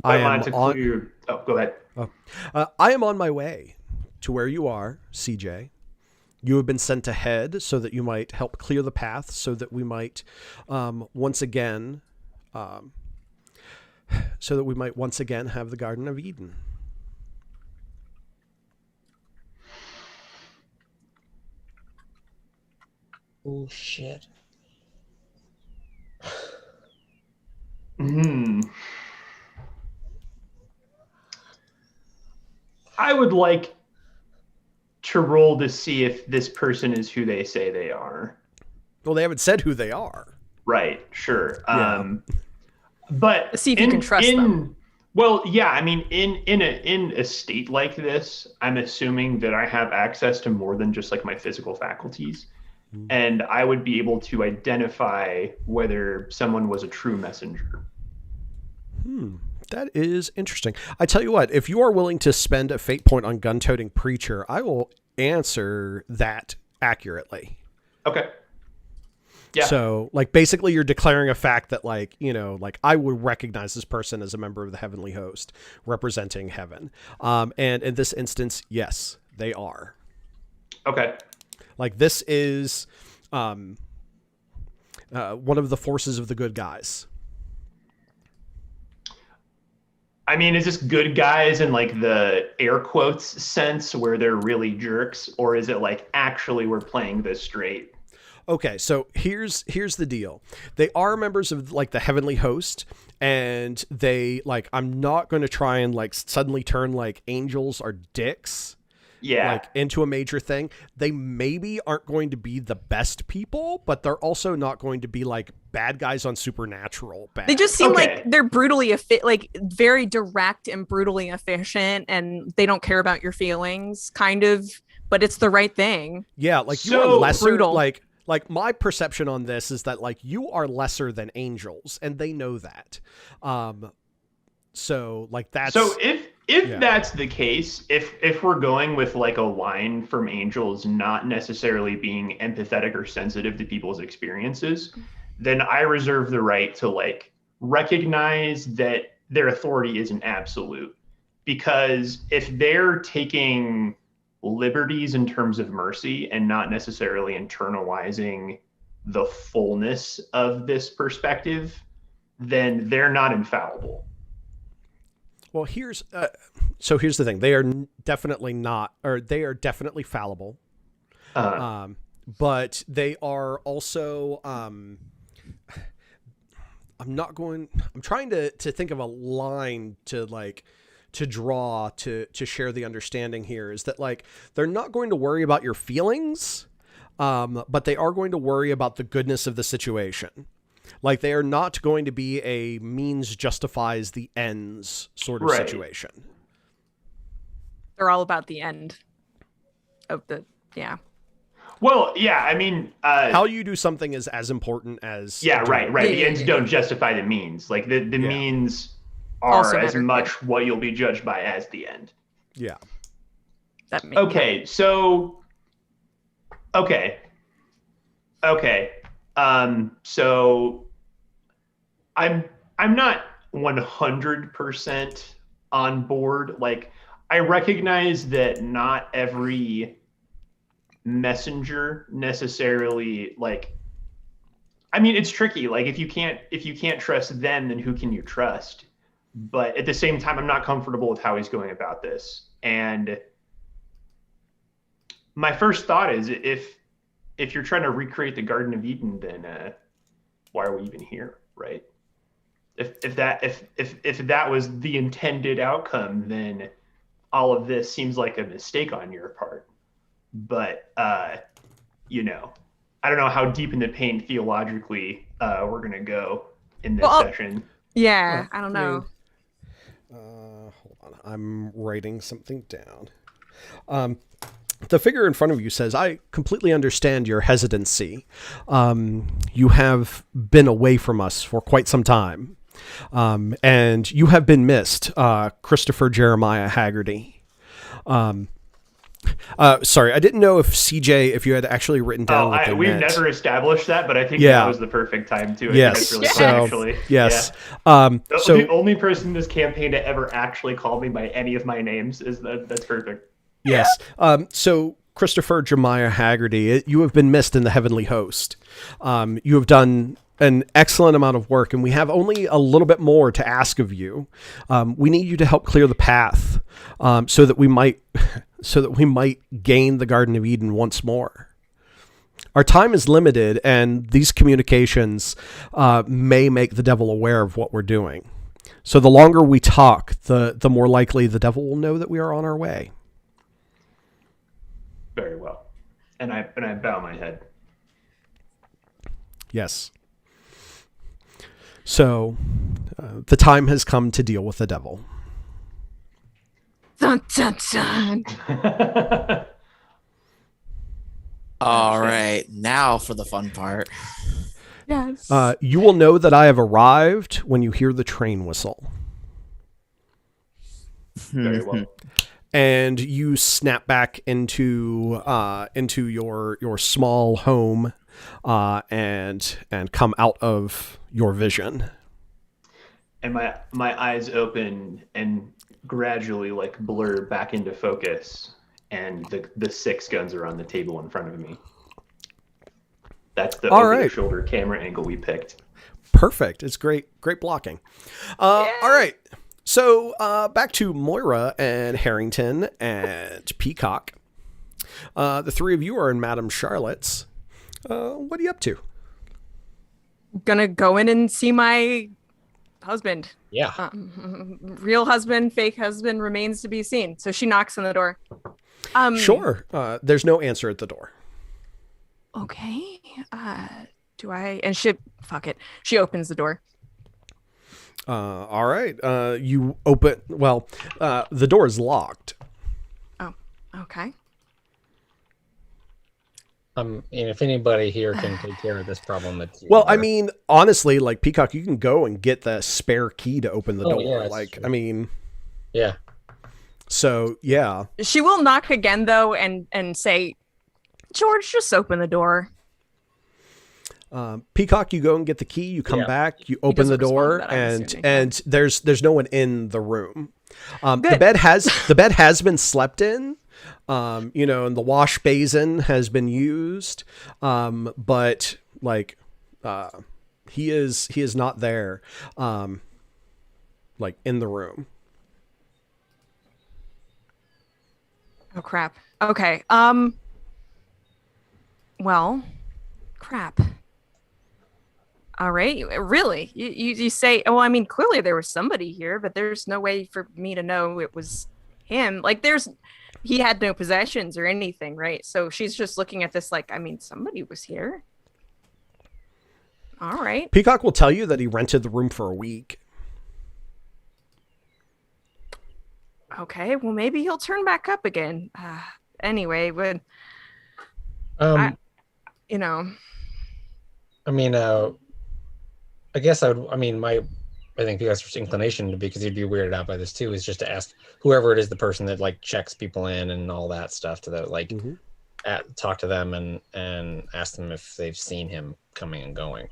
I am clear... Oh, go ahead. I am on my way to where you are, CJ. You have been sent ahead so that you might help clear the path, so that we might once again have the Garden of Eden. Oh shit. I would like to roll to see if this person is who they say they are. Well, they haven't said who they are. Right, sure. Yeah. But See if you can trust them. Well, yeah, I mean, in a state like this, I'm assuming that I have access to more than just like my physical faculties. And I would be able to identify whether someone was a true messenger. That is interesting. I tell you what, if you are willing to spend a fate point on gun-toting preacher, I will answer that accurately. Okay. Yeah. So, like, basically you're declaring a fact that, like, you know, like, I would recognize this person as a member of the heavenly host representing heaven. And in this instance, yes, they are. Okay. Like, this is one of the forces of the good guys. I mean, is this good guys in like the air quotes sense where they're really jerks, or is it like actually we're playing this straight? Okay, so here's the deal. They are members of like the heavenly host, and they like, I'm not going to try and like suddenly turn like angels are dicks. Yeah. Like into a major thing. They maybe aren't going to be the best people, but they're also not going to be like bad guys on Supernatural bad. They just seem Okay. like they're brutally like very direct and brutally efficient, and they don't care about your feelings, kind of, but it's the right thing. Yeah, like you So are lesser. brutal. Like my perception on this is that like you are lesser than angels, and they know that. So like that's So if Yeah. that's the case, if we're going with like a line from angels not necessarily being empathetic or sensitive to people's experiences, then I reserve the right to like recognize that their authority isn't absolute. Because if they're taking liberties in terms of mercy and not necessarily internalizing the fullness of this perspective, then they're not infallible. Well, here's the thing. They are definitely not, or they are definitely fallible. But they are also, I'm trying to think of a line to draw to share the understanding here, is that like, they're not going to worry about your feelings, but they are going to worry about the goodness of the situation. Like, they are not going to be a means justifies the ends sort of Right. situation. They're all about the end of the Well, yeah, I mean, How you do something is as important as yeah, doing right, it. right. Yeah, The yeah, ends yeah, don't yeah. justify the means. Like the Yeah. means are Also as matter, much what you'll be judged by as the end. Yeah. That makes Okay, so okay. Okay. So I'm not 100% on board. Like I recognize that not every messenger necessarily like I mean it's tricky. Like if you can't trust them, then who can you trust? But at the same time, I'm not comfortable with how he's going about this. And my first thought is if you're trying to recreate the Garden of Eden, then why are we even here, right? If that was the intended outcome, then all of this seems like a mistake on your part. But you know, I don't know how deep in the paint theologically we're gonna go in this session. Yeah, I don't know. Hold on. I'm writing something down. The figure in front of you says, I completely understand your hesitancy. You have been away from us for quite some time. And you have been missed, Christopher Jeremiah Haggerty. Sorry, I didn't know if CJ, if you had actually written down what they we've meant. never established that, but I think Yeah. that was the perfect time to. Yes. Really So, fun, actually. yes. Yeah. So The only person in this campaign to ever actually call me by any of my names is that's perfect. yes. So Christopher Jeremiah Haggerty, you have been missed in the heavenly host. You have done an excellent amount of work, and we have only a little bit more to ask of you. We need you to help clear the path, so that we might gain the Garden of Eden once more. Our time is limited, and these communications may make the devil aware of what we're doing. So the longer we talk, the more likely the devil will know that we are on our way. Very well, and I bow my head. Yes. So, the time has come to deal with the devil. Dun, dun, dun. All right, now for the fun part. Yes. You will know that I have arrived when you hear the train whistle. Very well. And you snap back into your small home, and come out of your vision. And my eyes open and gradually like blur back into focus, and the 6 guns are on the table in front of me. That's the over the shoulder camera angle we picked. Perfect. It's great blocking. All right. So back to Moira and Harrington and Peacock. The 3 of you are in Madame Charlotte's. What are you up to? Gonna go in and see my husband. Yeah. Real husband, fake husband remains to be seen. So she knocks on the door. Sure. There's no answer at the door. Okay. Do I? And fuck it. She opens the door. All right. You open. Well, the door is locked. Oh, okay. And if anybody here can take care of this problem, it's you. Well, I mean, honestly, like Peacock, you can go and get the spare key to open the door. Yeah, that's like, true. I mean, Yeah. so yeah. She will knock again though, and say, "George, just open the door." Peacock, you go and get the key. You come back. You open the doesn't door, respond to that, I'm assuming. and there's no one in the room. The bed has been slept in. And the wash basin has been used. But like, he is not there. Like in the room. Oh crap. Okay. Well, crap. All right. Really? You say? Oh, I mean, clearly there was somebody here, but there's no way for me to know it was him. Like, he had no possessions or anything, right? So she's just looking at this like, I mean, somebody was here. All right. Peacock will tell you that he rented the room for a week. Okay, well maybe he'll turn back up again. Anyway, when Um, you know, I mean, I guess I would. I mean, I think the first inclination, because he'd be weirded out by this too, is just to ask whoever it is, the person that like checks people in and all that stuff, to the like talk to them and ask them if they've seen him coming and going.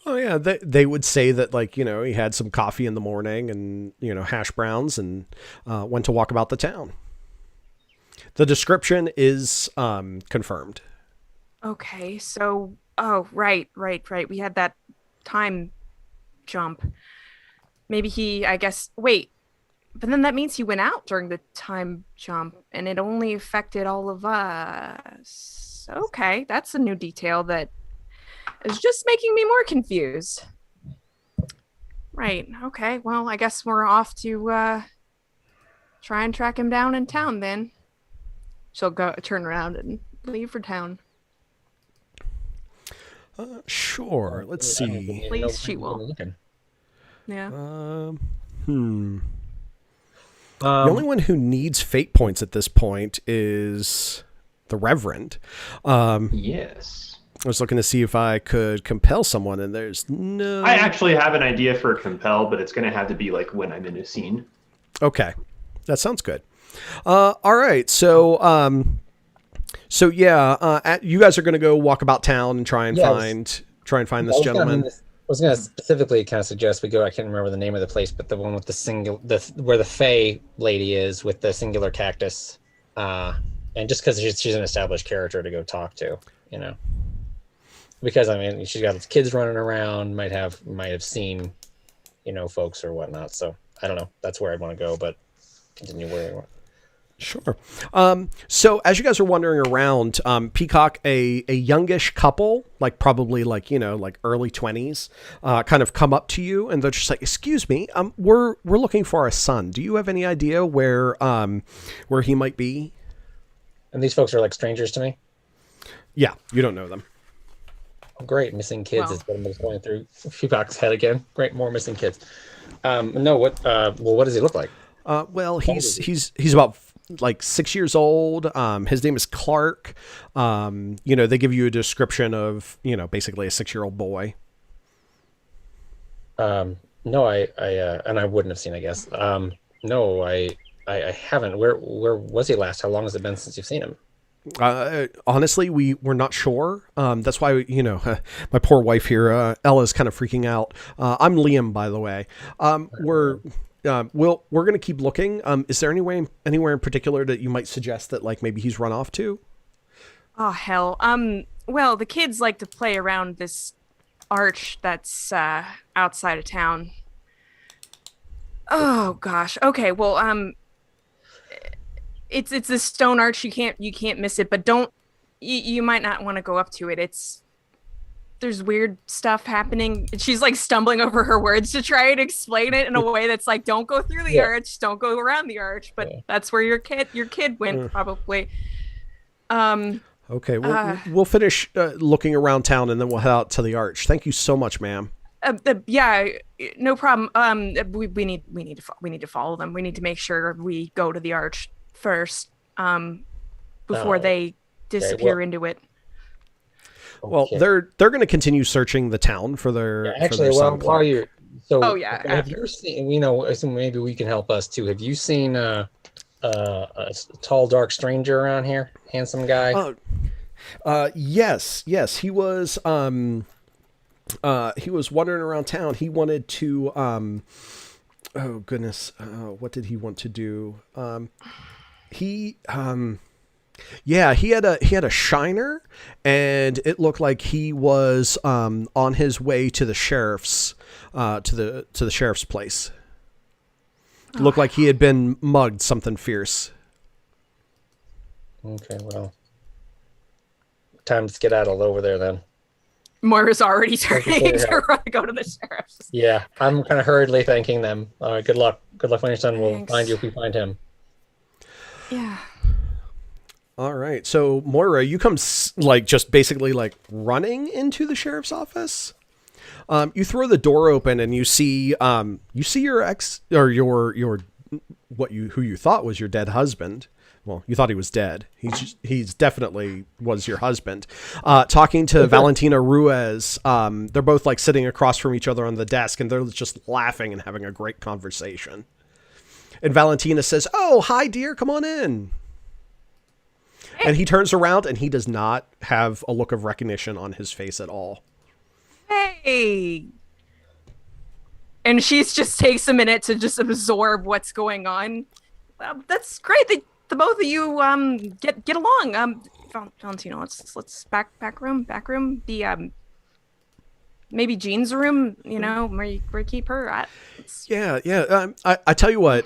Oh yeah, they would say that, like, you know, he had some coffee in the morning and, you know, hash browns, and went to walk about the town. The description is confirmed. okay, so right. We had that time jump. Maybe I guess, wait, but then that means he went out during the time jump and it only affected all of us. Okay, that's a new detail that is just making me more confused. Right, okay, well, I guess we're off to try and track him down in town then. She'll go turn around and leave for town. Sure. Let's see. At least she will. Yeah. The only one who needs fate points at this point is the Reverend. Yes. I was looking to see if I could compel someone, and there's no... I actually have an idea for a compel, but it's going to have to be like when I'm in a scene. Okay. That sounds good. All right. So yeah, you guys are going to go walk about town and try and find this gentleman. I was going to specifically kind of suggest we go. I can't remember the name of the place, but the one with where the Fae lady is with the singular cactus, and just because she's an established character to go talk to, you know. Because I mean, she's got kids running around, might have seen, you know, folks or whatnot. So I don't know. That's where I'd want to go, but continue where you want. Sure. So as you guys are wandering around, Peacock, a youngish couple, like probably like, you know, like early 20s, kind of come up to you and they're just like, excuse me, we're looking for our son. Do you have any idea where he might be? And these folks are like strangers to me? Yeah, you don't know them. Oh, great. Missing kids is what I'm going through Peacock's head again. Great. More missing kids. No, what does he look like? Well, he's about like 6 years old. His name is Clark. You know, they give you a description of, you know, basically a 6-year-old boy. No, I wouldn't have seen, I guess. No, I haven't. Where was he last? How long has it been since you've seen him? Honestly, we're not sure. That's why, you know, my poor wife here, Ella's kind of freaking out. I'm Liam, by the way. We're going to keep looking. Is there anywhere in particular that you might suggest that like maybe he's run off to? Oh hell. Well, the kids like to play around this arch that's outside of town. Oh gosh. Okay. Well, it's this stone arch. You can't miss it. But you might not want to go up to it. There's weird stuff happening. She's like stumbling over her words to try and explain it in a way that's like, don't go through the arch, don't go around the arch. But that's where your kid went probably. Okay, we'll finish looking around town and then we'll head out to the arch. Thank you so much, ma'am. Yeah, no problem. We need to follow them. We need to make sure we go to the arch first, before they disappear into it. Well, they're going to continue searching the town for their while you're have you seen, you know, maybe we can help us too. Have you seen a tall dark stranger around here? Handsome guy? Yes, he was wandering around town. He wanted to oh goodness, what did he want to do? He had a shiner, and it looked like he was on his way to the sheriff's to the sheriff's place. It looked like he had been mugged, something fierce. Okay, well, time to skedaddle over there then. Moira's already turning to go to the sheriff's. Yeah, I'm kind of hurriedly thanking them. All right, good luck. Good luck when your son. We'll find you if we find him. Yeah. All right. So Moira, you come like just basically like running into the sheriff's office. You throw the door open and you see your ex or your who you thought was your dead husband. Well, you thought he was dead. He's definitely was your husband. Talking to Valentina Ruiz. They're both like sitting across from each other on the desk, and they're just laughing and having a great conversation. And Valentina says, "Oh, hi, dear. Come on in." And he turns around, and he does not have a look of recognition on his face at all. Hey. And she's just takes a minute to just absorb what's going on. That's great that the both of you get along. Valentino, let's back room. The maybe Jean's room, where you keep her at. Yeah. I tell you what,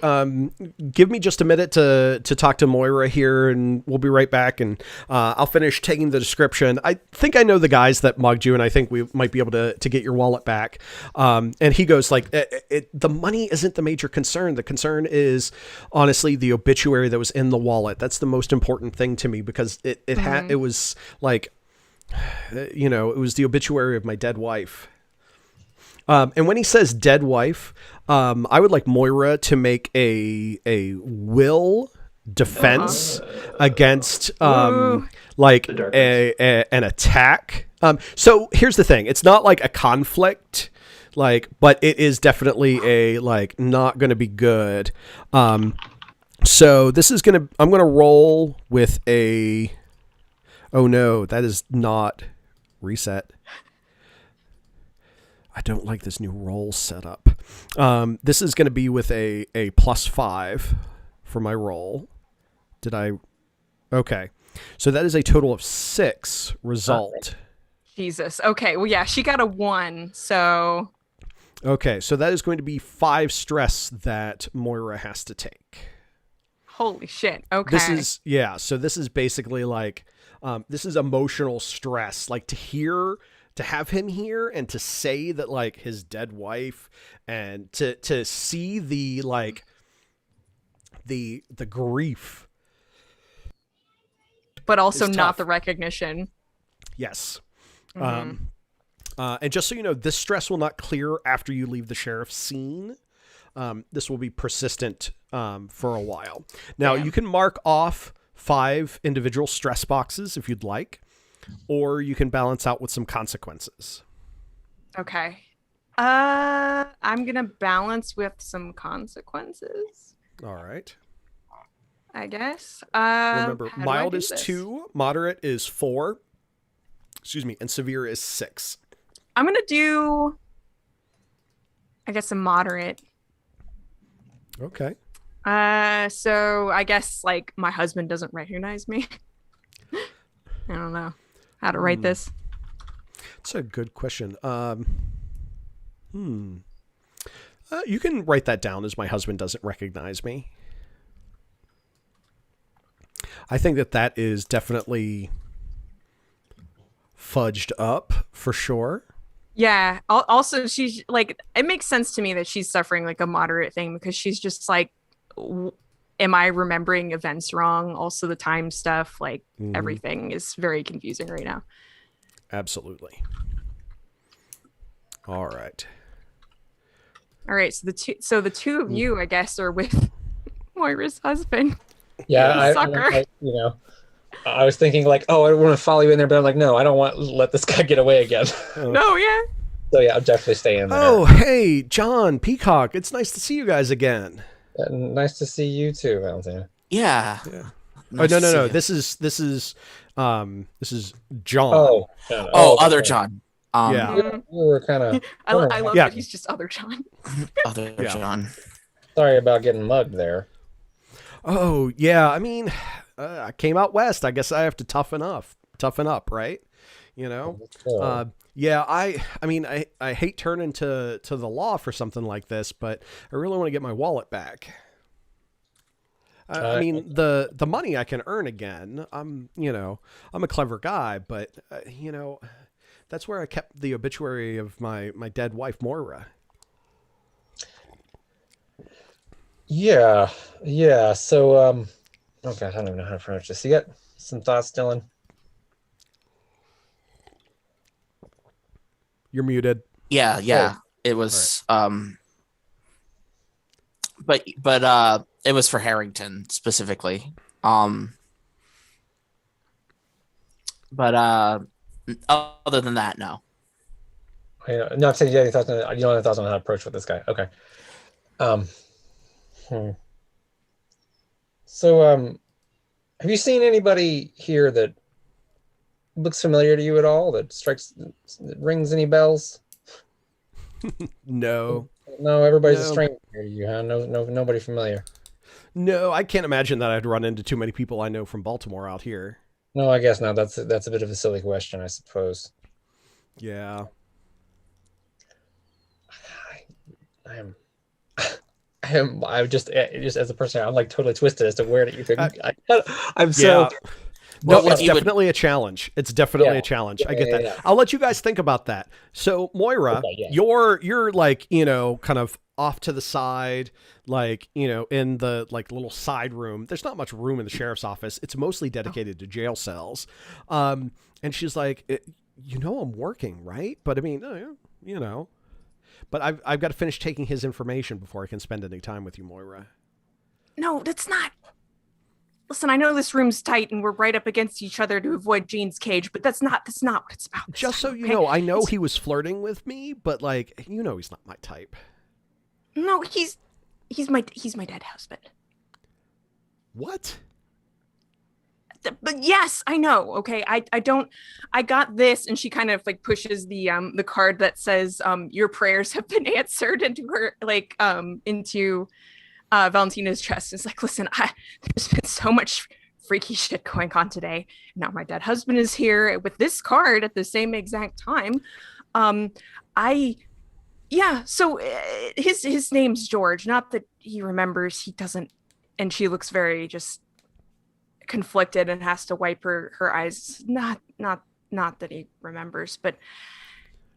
give me just a minute to talk to Moira here, and we'll be right back. And I'll finish taking the description. I think I know the guys that mugged you, and I think we might be able to get your wallet back. And he goes like, the money isn't the major concern. The concern is honestly the obituary that was in the wallet. That's the most important thing to me, because it was like, it was the obituary of my dead wife. And when he says dead wife, I would like Moira to make a will defense against like an attack. So here's the thing. It's not like a conflict, but it is definitely a not going to be good. So this is I'm going to roll with a, oh no, that is not reset. I don't like this new roll setup. This is going to be with a +5 for my roll. Okay. So that is a total of 6 result. Jesus. Okay. Well, yeah, she got a 1. So. Okay. So that is going to be 5 stress that Moira has to take. Holy shit. Okay. So this is basically this is emotional stress. To have him here and to say that his dead wife, and to see the the grief, but also not the recognition. Yes. And just so you know, this stress will not clear after you leave the sheriff's scene. This will be persistent for a while. Now you can mark off 5 individual stress boxes if you'd like, or you can balance out with some consequences. Okay. I'm going to balance with some consequences. All right. I guess. Remember, mild is 2, moderate is 4. Excuse me, and severe is 6. I'm going to do, I guess, a moderate. Okay. So I guess my husband doesn't recognize me. I don't know how to write this. That's a good question. You can write that down as my husband doesn't recognize me. I think that is definitely fudged up for sure. Yeah. Also, she's it makes sense to me that she's suffering a moderate thing, because she's just am I remembering events wrong? Also, the time stuff, everything is very confusing right now. Absolutely. All right. So the two of you, I guess, are with Moira's husband. Yeah, I was thinking I want to follow you in there, but I'm like, no, I don't want to let this guy get away again. No, yeah. So yeah, I'll definitely stay in there. Oh, hey, John, Peacock. It's nice to see you guys again. Nice to see you too, Valentina. Yeah. Nice no. This is John. Other John. Yeah. We were kind of. I love that he's just other John. Other John. Sorry about getting mugged there. Oh yeah, I mean, I came out west. I guess I have to toughen up, right? Yeah. I mean, I hate turning to the law for something like this, but I really want to get my wallet back. I mean, the money I can earn again. I'm a clever guy, but that's where I kept the obituary of my dead wife, Moira. Yeah. So, oh gosh, I don't even know how to approach this. You got some thoughts, Dylan? You're muted. Yeah. It was but it was for Harrington specifically. But other than that, no. No, I'm saying you don't have thoughts on how to approach with this guy. Okay. So, have you seen anybody here that looks familiar to you at all? That rings any bells? No. No, everybody's a No. stranger to you, huh? Nobody familiar. No, I can't imagine that I'd run into too many people I know from Baltimore out here. No, I guess not. That's a bit of a silly question, I suppose. Yeah. I'm just as a person, I'm like totally twisted as to where you think I'm Yeah. so. No, Well, it's you would- definitely a challenge. It's definitely Yeah. a challenge. Yeah, I get yeah, that. yeah. I'll let you guys think about that. So, Moira, Okay, yeah. you're like, kind of off to the side, like, in the like little side room. There's not much room in the sheriff's office. It's mostly dedicated to jail cells. And she's like, I'm working, right? But I mean, but I've got to finish taking his information before I can spend any time with you, Moira. No, that's not. Listen, I know this room's tight and we're right up against each other to avoid Jean's cage, but that's not what it's about. Just so you okay? know, I know he was flirting with me, but like, he's not my type. No, he's my dead husband. What? But yes, I know. Okay, I got this, and she kind of like pushes the card that says your prayers have been answered into her into Valentina's chest. It's like, listen, there's been so much freaky shit going on today. Now my dead husband is here with this card at the same exact time. So his name's George. Not that he remembers, he doesn't. And she looks very just conflicted and has to wipe her eyes. Not that he remembers, but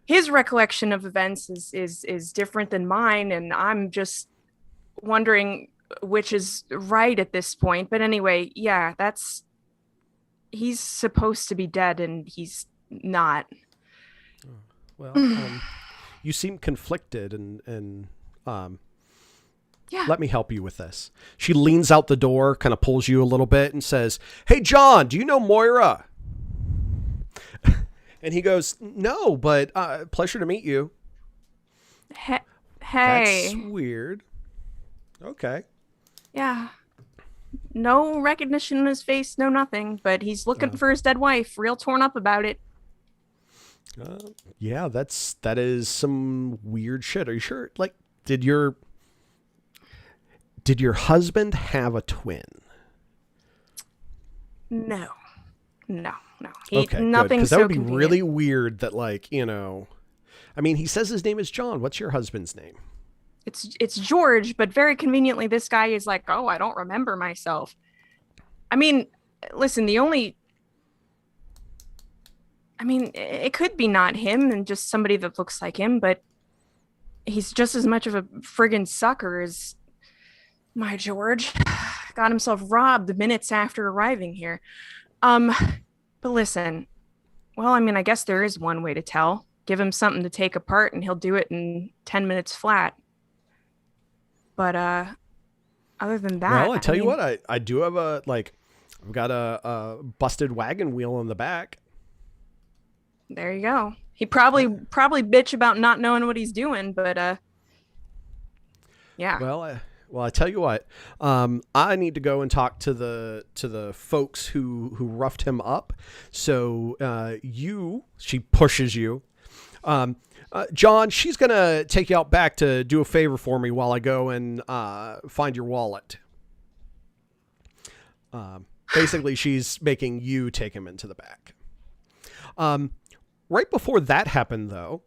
his recollection of events is different than mine, and I'm just wondering which is right at this point. But anyway, yeah, he's supposed to be dead and he's not. Well, you seem conflicted and Yeah. let me help you with this. She leans out the door, kind of pulls you a little bit and says, "Hey, John, do you know Moira?" And he goes, "No, but pleasure to meet you." Hey. That's weird. Okay. Yeah. No recognition on his face, no nothing, but he's looking for his dead wife, real torn up about it. Yeah, that is some weird shit. Are you sure? Like, did your husband have a twin? No. Okay, nothing. Because that so would be convenient. really weird. That I mean, he says his name is John. What's your husband's name? It's George, but very conveniently, this guy is like, oh, I don't remember myself. I mean, listen, it could be not him and just somebody that looks like him, but he's just as much of a friggin' sucker as my George. Got himself robbed minutes after arriving here. But listen, well, I mean, I guess there is one way to tell. Give him something to take apart and he'll do it in 10 minutes flat. But other than that, Well, I tell you what, I do have I've got a busted wagon wheel in the back. There you go. He probably bitch about not knowing what he's doing, but yeah. Well, I tell you what, I need to go and talk to the folks who roughed him up. So she pushes you. John, she's going to take you out back to do a favor for me while I go and find your wallet. Basically, she's making you take him into the back. Right before that happened, though,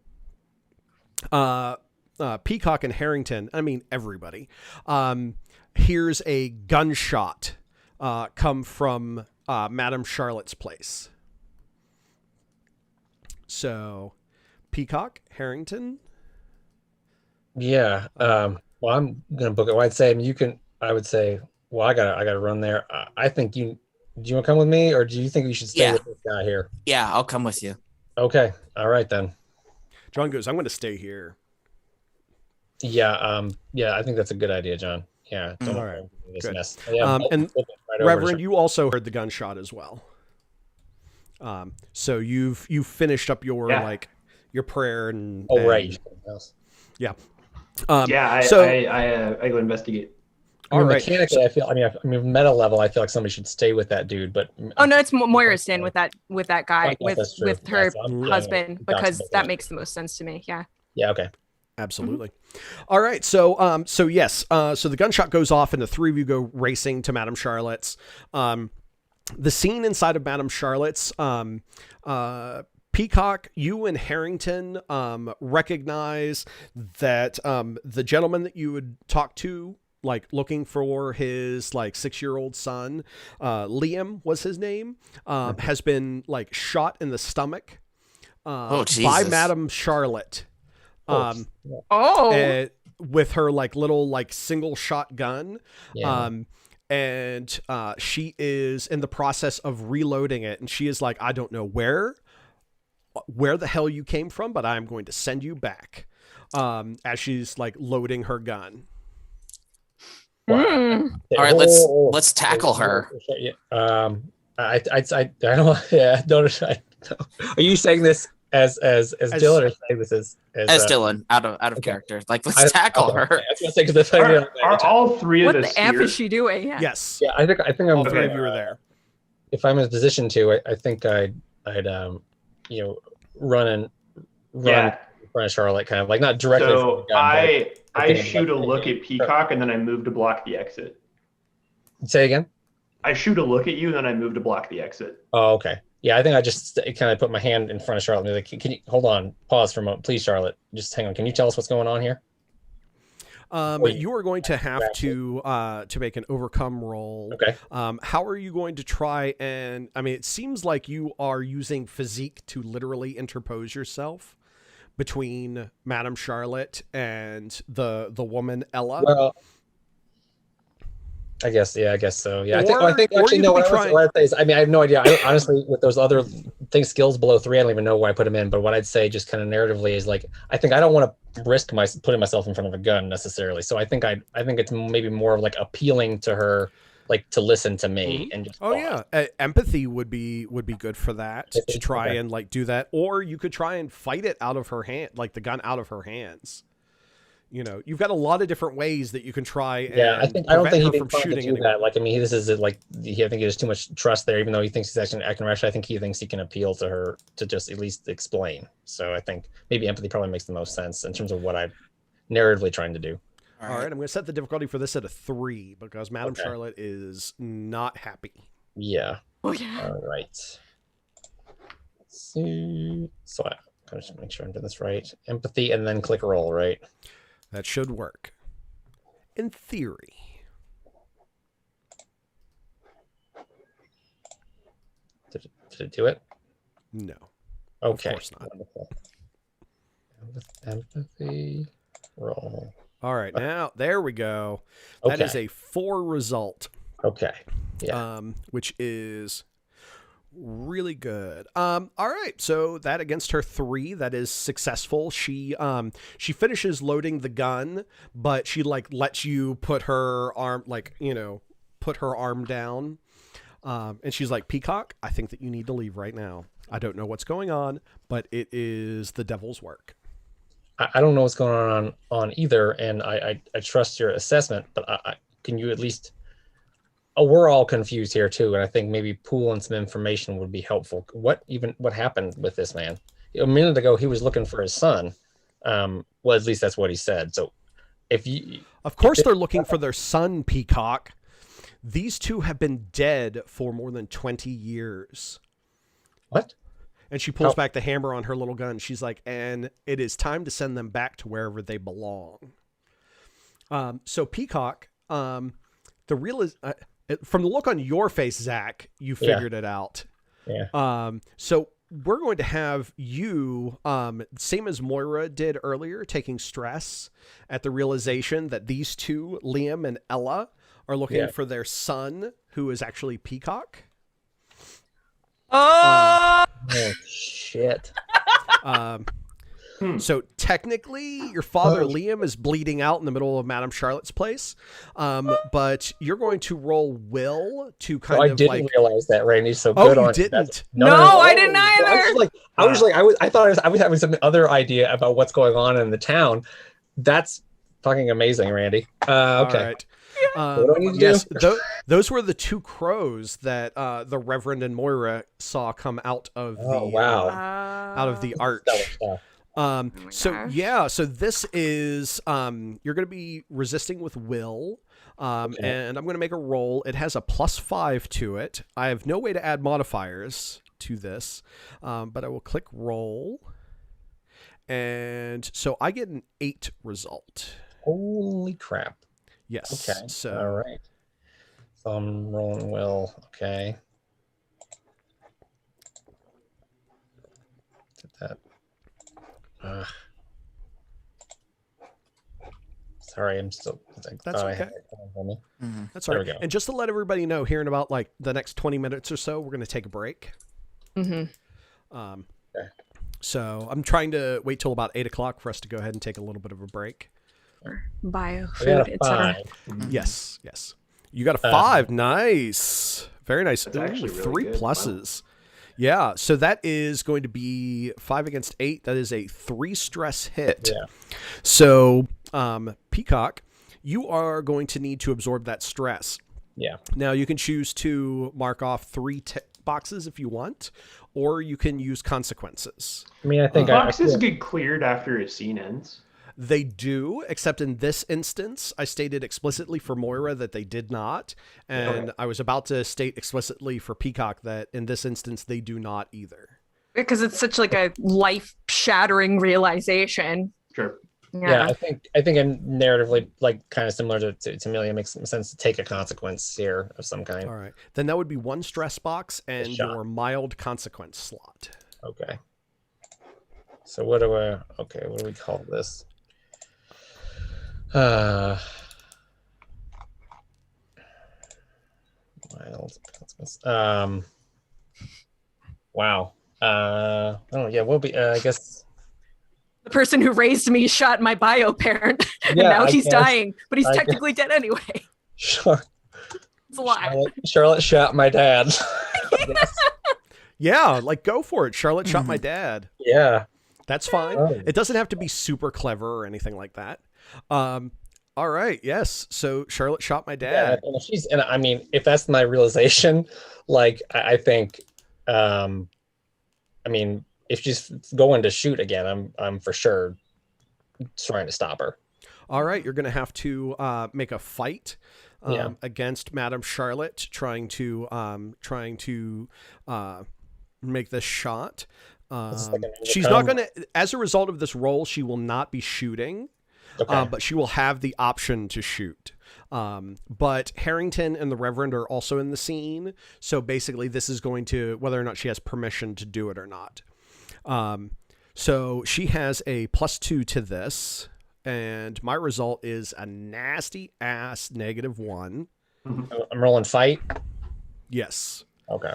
Peacock and Harrington, I mean, everybody, hears a gunshot come from Madame Charlotte's place. So... Peacock, Harrington. Yeah. Well, I'm gonna book it. Well, I'd say I would say, well, I gotta run there. I think do you want to come with me, or do you think we should stay with this guy here? Yeah, I'll come with you. Okay. All right then. John goes, "I'm going to stay here." Yeah. Yeah. I think that's a good idea, John. Yeah, don't All right, this good. mess. Yeah, And right over Reverend, to- you also heard the gunshot as well. So you've finished up your Yeah. your prayer and Oh, right. and- You should go to the house. yeah. I go investigate. I mean, All right. mechanically, I mean, meta level, I feel like somebody should stay with that dude. But Oh no, it's Moira's staying with that guy, Oh, that's true. with her Yeah, so I'm husband, doing because bounce that back. makes the most sense to me. Yeah. Yeah. Okay. Absolutely. All right. So, yes. So the gunshot goes off, and the three of you go racing to Madame Charlotte's. The scene inside of Madame Charlotte's. Peacock, you and Harrington recognize that the gentleman that you would talk to, like looking for his like 6-year-old son, Liam was his name, has been like shot in the stomach Oh, by Jesus. Madame Charlotte. Oh. With her like little like single shot gun. Yeah. And she is in the process of reloading it, and she is like, I don't know where the hell you came from, but I'm going to send you back. As she's like loading her gun. Mm. All right, let's tackle her. I don't. Yeah. Don't. Are you saying this as Dylan, or saying this as Dylan, out of okay. character? Like, let's tackle her. I was gonna say, 'cause the fact that- Are all three of What us the F here? is she doing? Yeah. Yes. Yeah, I think I'm. All three of you are there. If I'm in a position to, I think I'd run in front of Charlotte, kind of like not directly. So I think shoot a look at Peacock and then I move to block the exit. Say again. I shoot a look at you and then I move to block the exit. Oh, okay. Yeah, I think I just kind of put my hand in front of Charlotte and be like, can you hold on, pause for a moment, please, Charlotte. Just hang on. Can you tell us what's going on here? You are going to have to make an overcome roll. Okay. How are you going to try and? I mean, it seems like you are using physique to literally interpose yourself between Madame Charlotte and the woman Ella. Well, I guess so. Yeah, Or I think actually you no. could What be I'd say is, I mean, I have no idea. Honestly, with those other things, skills below 3, I don't even know why I put them in. But what I'd say, just kind of narratively, is like, I think I don't want to risk putting myself in front of a gun necessarily. So I think it's maybe more of like appealing to her, like to listen to me and just. Oh yeah, empathy would be good for that, to try and like do that. Or you could try and fight it out of her hand, like the gun out of her hands. You know, you've got a lot of different ways that you can try. Yeah, and I don't think he'd her be from trying to shooting do that. Like, I mean, this is like, I think there's too much trust there. Even though he thinks he's actually acting rational, I think he thinks he can appeal to her to just at least explain. So I think maybe empathy probably makes the most sense in terms of what I'm narratively trying to do. All right, I'm going to set the difficulty for this at a 3 because Madame Charlotte is not happy. Yeah. Oh yeah. All right. Let's see. So I'm going to make sure I'm doing this right. Empathy and then click roll, right? That should work. In theory. Did it do it? No. Okay. Of course not. Wonderful. Empathy roll. All right, now there we go. That Okay. is a 4 result. Okay. Yeah. Which is really good. All right, so that against her 3, that is successful. She finishes loading the gun, but she like lets you put her arm, like, you know, put her arm down. And she's like, Peacock, I think that you need to leave right now. I don't know what's going on, but it is the devil's work. I don't know what's going on either, and I trust your assessment, but can you at least? Oh, we're all confused here too, and I think maybe pooling some information would be helpful. What happened with this man? A minute ago, he was looking for his son. Well, at least that's what he said. So, Of course, they're looking for their son, Peacock. These two have been dead for more than 20 years. What? And she pulls back the hammer on her little gun. She's like, and it is time to send them back to wherever they belong. So Peacock, from the look on your face, Zach, you figured it out. Yeah. So we're going to have you, same as Moira did earlier, taking stress at the realization that these two, Liam and Ella, are looking for their son, who is actually Peacock. Oh. Oh shit. So technically, your father Liam is bleeding out in the middle of Madame Charlotte's place, but you're going to roll will to kind of I didn't realize that, Randy. So Oh, good you on didn't? you. No, I didn't either. I thought I was having some other idea about what's going on in the town. That's fucking amazing, Randy. Okay. All right. What do I need to yes, do? those were the two crows that the Reverend and Moira saw come out of out of the arch. So gosh. yeah, so this is you're going to be resisting with will. And I'm going to make a roll. It has a +5 to it. I have no way to add modifiers to this, but I will click roll. And so I get an 8 result. Holy crap. Yes. Okay. So all right. So I'm rolling will. Okay. Did that. Sorry, I'm still. That's okay. That's all right. There we go. And just to let everybody know, here in about like the next 20 minutes or so, we're going to take a break. Mm-hmm. Okay. So I'm trying to wait till about 8 o'clock for us to go ahead and take a little bit of a break. Bio, I got food, a etc. 5. Yes. You got a 5. Nice. Very nice. That's actually really 3 good. pluses. Wow. Yeah. So that is going to be 5 against 8. That is a 3 stress hit. Yeah. So, Peacock, you are going to need to absorb that stress. Yeah. Now you can choose to mark off 3 boxes if you want, or you can use consequences. I mean, I think boxes get cleared after a scene ends. They do, except in this instance, I stated explicitly for Moira that they did not, and I was about to state explicitly for Peacock that in this instance they do not either. Because it's such like a life-shattering realization. Sure. Yeah, I think narratively, like kind of similar to Amelia, makes some sense to take a consequence here of some kind. All right, then that would be 1 stress box and your mild consequence slot. Okay. So what do we call this? Mild consequence. Wow. Oh yeah, we'll be. I guess. The person who raised me shot my bio parent, and now he's dying, but he's technically dead anyway. Sure. It's a lot. Charlotte shot my dad. Yeah, like go for it. Charlotte shot my dad. Yeah. That's fine. Oh. It doesn't have to be super clever or anything like that. All right. Yes. So Charlotte shot my dad. Yeah, and I mean, if that's my realization, like I think, I mean, if she's going to shoot again, I'm for sure trying to stop her. All right, you're going to have to make a fight against Madame Charlotte, trying to make this shot. She's not going to. As a result of this roll, she will not be shooting, but she will have the option to shoot. But Harrington and the Reverend are also in the scene, so basically, this is going to whether or not she has permission to do it or not. So she has a +2 to this, and my result is a nasty ass -1. I'm rolling fight. Yes. Okay.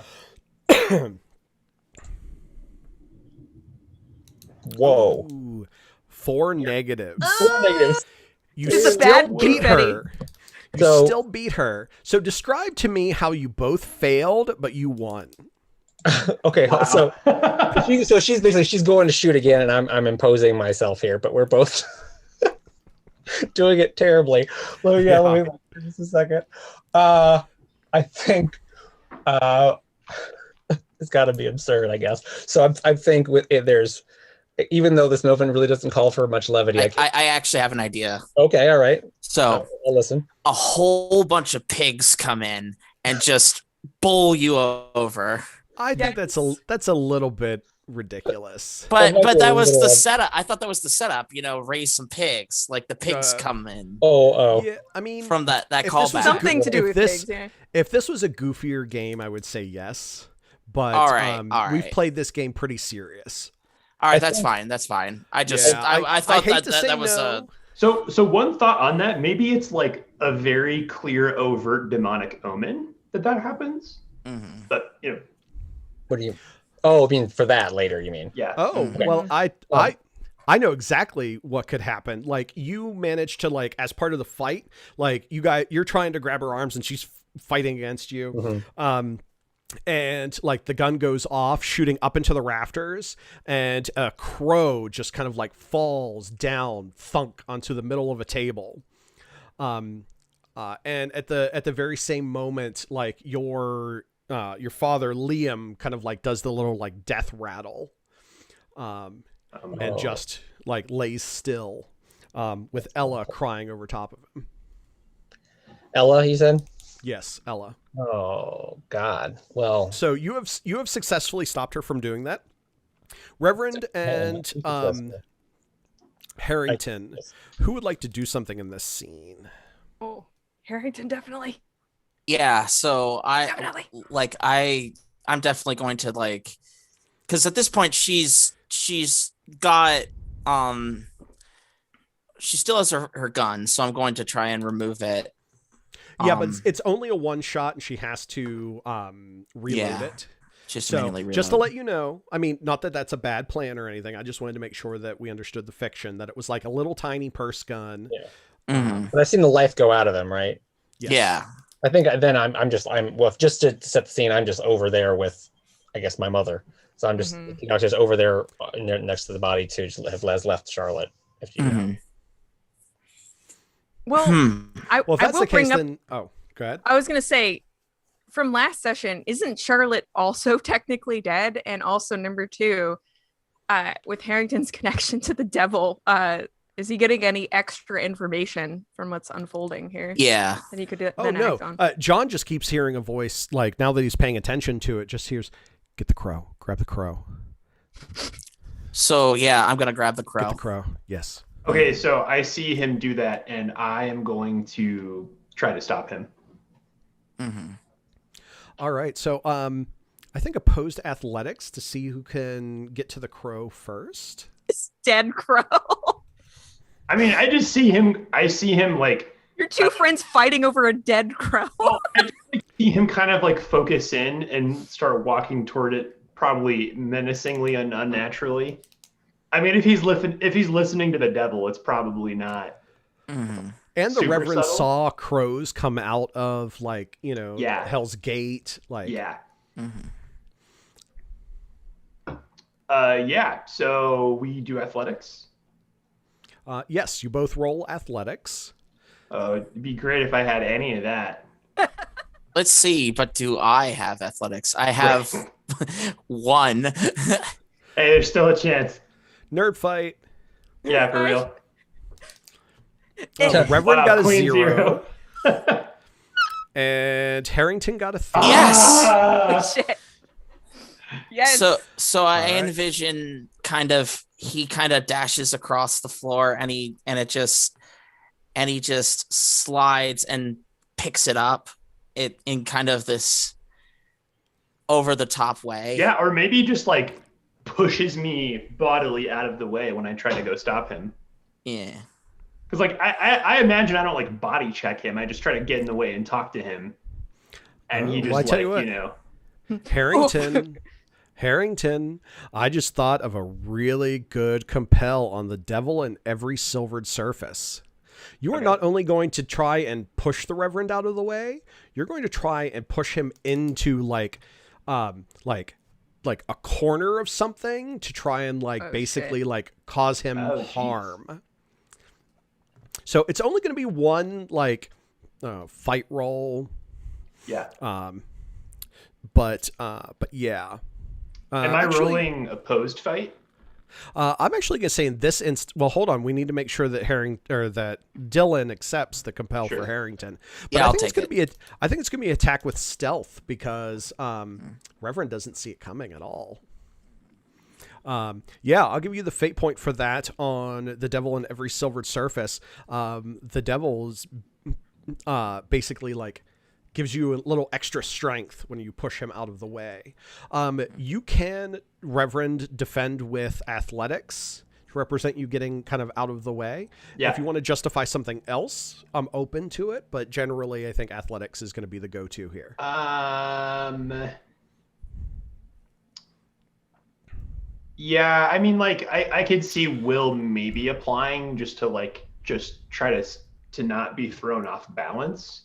Whoa. Ooh, 4 negatives. 4 negatives. You It's a still bad beat confetti. her. You still beat her. So describe to me how you both failed, but you won. Okay, Wow. so she's basically she's going to shoot again, and I'm imposing myself here, but we're both doing it terribly. Let me just a second. I think it's got to be absurd, I guess. So I think with it, there's even though this Novin really doesn't call for much levity. I actually have an idea. Okay, all right. So I'll listen. a whole bunch of pigs come in and just bowl you over. I think that's a little bit ridiculous. But that was the setup. I thought that was the setup. Raise some pigs. Like the pigs come in. Yeah, I mean, From that if this callback. was Something to do with this, pigs, yeah. If this was a goofier game, I would say yes. But All right. we've played this game pretty serious. All right, that's fine. That's fine. I just I thought hate that was no. So one thought on that, maybe it's like a very clear, overt demonic omen that happens. Mm-hmm. But What do you? Oh, I mean for that later. You mean? yeah. Oh, Okay. well, I I know exactly what could happen. Like, you managed to, like, as part of the fight, like, you're trying to grab her arms and she's fighting against you. Mm-hmm. And like the gun goes off, shooting up into the rafters, and a crow just kind of like falls down, thunk, onto the middle of a table. And at the very same moment, like your father Liam kind of like does the little like death rattle, and just like lays still, with Ella crying over top of him. Ella, he said. Yes, Ella. Oh God. Well, So you have successfully stopped her from doing that. Reverend and Harrington, who would like to do something in this scene? Oh, Harrington, definitely. Yeah, so Definitely. I'm definitely going to, like, because at this point she's got she still has her gun, so I'm going to try and remove it. Yeah, but it's only a one shot, and she has to reload it. Just So, manually reload. just to let you know, I mean, not that that's a bad plan or anything. I just wanted to make sure that we understood the fiction, that it was like a little tiny purse gun. Yeah. Mhm. But I've seen the life go out of them, right? Yes. Yeah. I think then I'm just just to set the scene, I'm just over there with, I guess, my mother. So I'm just just over there next to the body too. Just has left Charlotte. If you know. Well, Well, if that's will the case, bring up, then go ahead. I was going to say, from last session, isn't Charlotte also technically dead? And also, number two, with Harrington's connection to the devil, is he getting any extra information from what's unfolding here? Yeah. That he could then no, act on? John just keeps hearing a voice, like, now that he's paying attention to it, just hears, "Get the crow, grab the crow." So yeah, I'm gonna grab the crow. Get the crow. Yes. Okay, so I see him do that, and I am going to try to stop him. Mm-hmm. All right. So, I think opposed athletics to see who can get to the crow first. This dead crow. I mean, I just see him. I see him like Your two friends fighting over a dead crow. well, I see him kind of like focus in and start walking toward it, probably menacingly and unnaturally. I mean, if he's listening to the devil, it's probably not. Mm-hmm. And the Super Reverend subtle? saw crows come out of, like, Yeah. Hell's Gate. Like, Yeah. Mm-hmm. Yeah. So we do athletics. Yes, you both roll athletics. It'd be great if I had any of that. Let's see, but do I have athletics? I have one. Hey, there's still a chance. Nerd fight. Yeah, for real. Reverend Wow, got a Queen 0. And Harrington got a 3. Yes. Shit. Yes. So I right. envision he kind of dashes across the floor, and he just slides and picks it up in kind of this over the top way. Yeah, or maybe just like pushes me bodily out of the way when I try to go stop him. Yeah. Because like I imagine I don't like body check him. I just try to get in the way and talk to him, and he just well, I tell you what. Harrington, I just thought of a really good compel on the devil and every silvered surface. You are not only going to try and push the Reverend out of the way, you're going to try and push him into like a corner of something to try and basically shit. like cause him Jeez. harm. So it's only going to be one fight roll. Yeah. But yeah. Am I rolling opposed fight? I'm actually going to say in this well, hold on. We need to make sure that that Dylan accepts the compel for Harrington. But Yeah, I I'll think take it's going to be I think it's going to be attack with stealth because Reverend doesn't see it coming at all. Yeah, I'll give you the fate point for that on the devil and every silvered surface. The devil's basically like gives you a little extra strength when you push him out of the way. You can, Reverend, defend with athletics to represent you getting kind of out of the way. Yeah. If you want to justify something else, I'm open to it, but generally I think athletics is going to be the go-to here. Yeah, I mean, like I could see Will maybe applying just to like just try to not be thrown off balance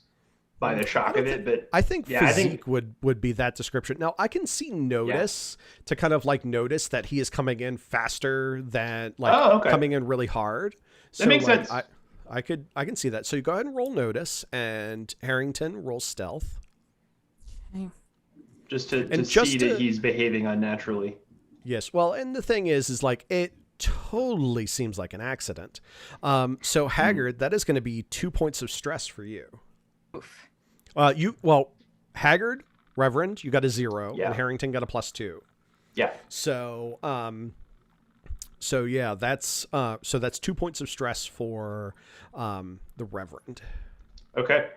by the I shock don't of think. it, but I think yeah, I think physique would be that description. Now I can see yeah. notice to kind of like notice that he is coming in faster than like Oh, okay. coming in really hard. That So makes like sense. I can see that. So you go ahead and roll notice, and Harrington roll stealth, Just to and see just that to he's behaving unnaturally. yes. Well, and the thing is like it totally seems like an accident. So Haggard, that is going to be 2 points of stress for you. Oof. Haggard, Reverend, you got a 0, Yeah. and Harrington got a +2. Yeah. So, so yeah, that's 2 points of stress for the Reverend. Okay.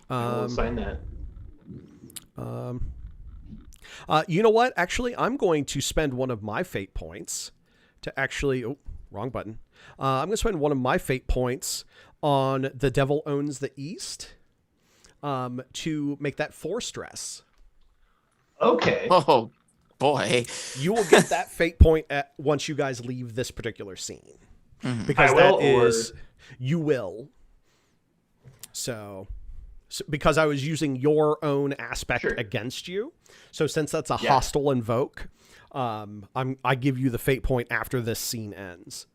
We'll Um, assign that. you know what? Actually, I'm going to spend one of my fate points to actually. Oh, wrong button. I'm going to spend one of my fate points on the Devil Owns the East. To make that 4 stress. Okay. Oh boy. You will get that fate point once you guys leave this particular scene. Because I that will, or- is you will. So because I was using your own aspect Sure. against you. So since that's a Yeah. hostile invoke, I give you the fate point after this scene ends.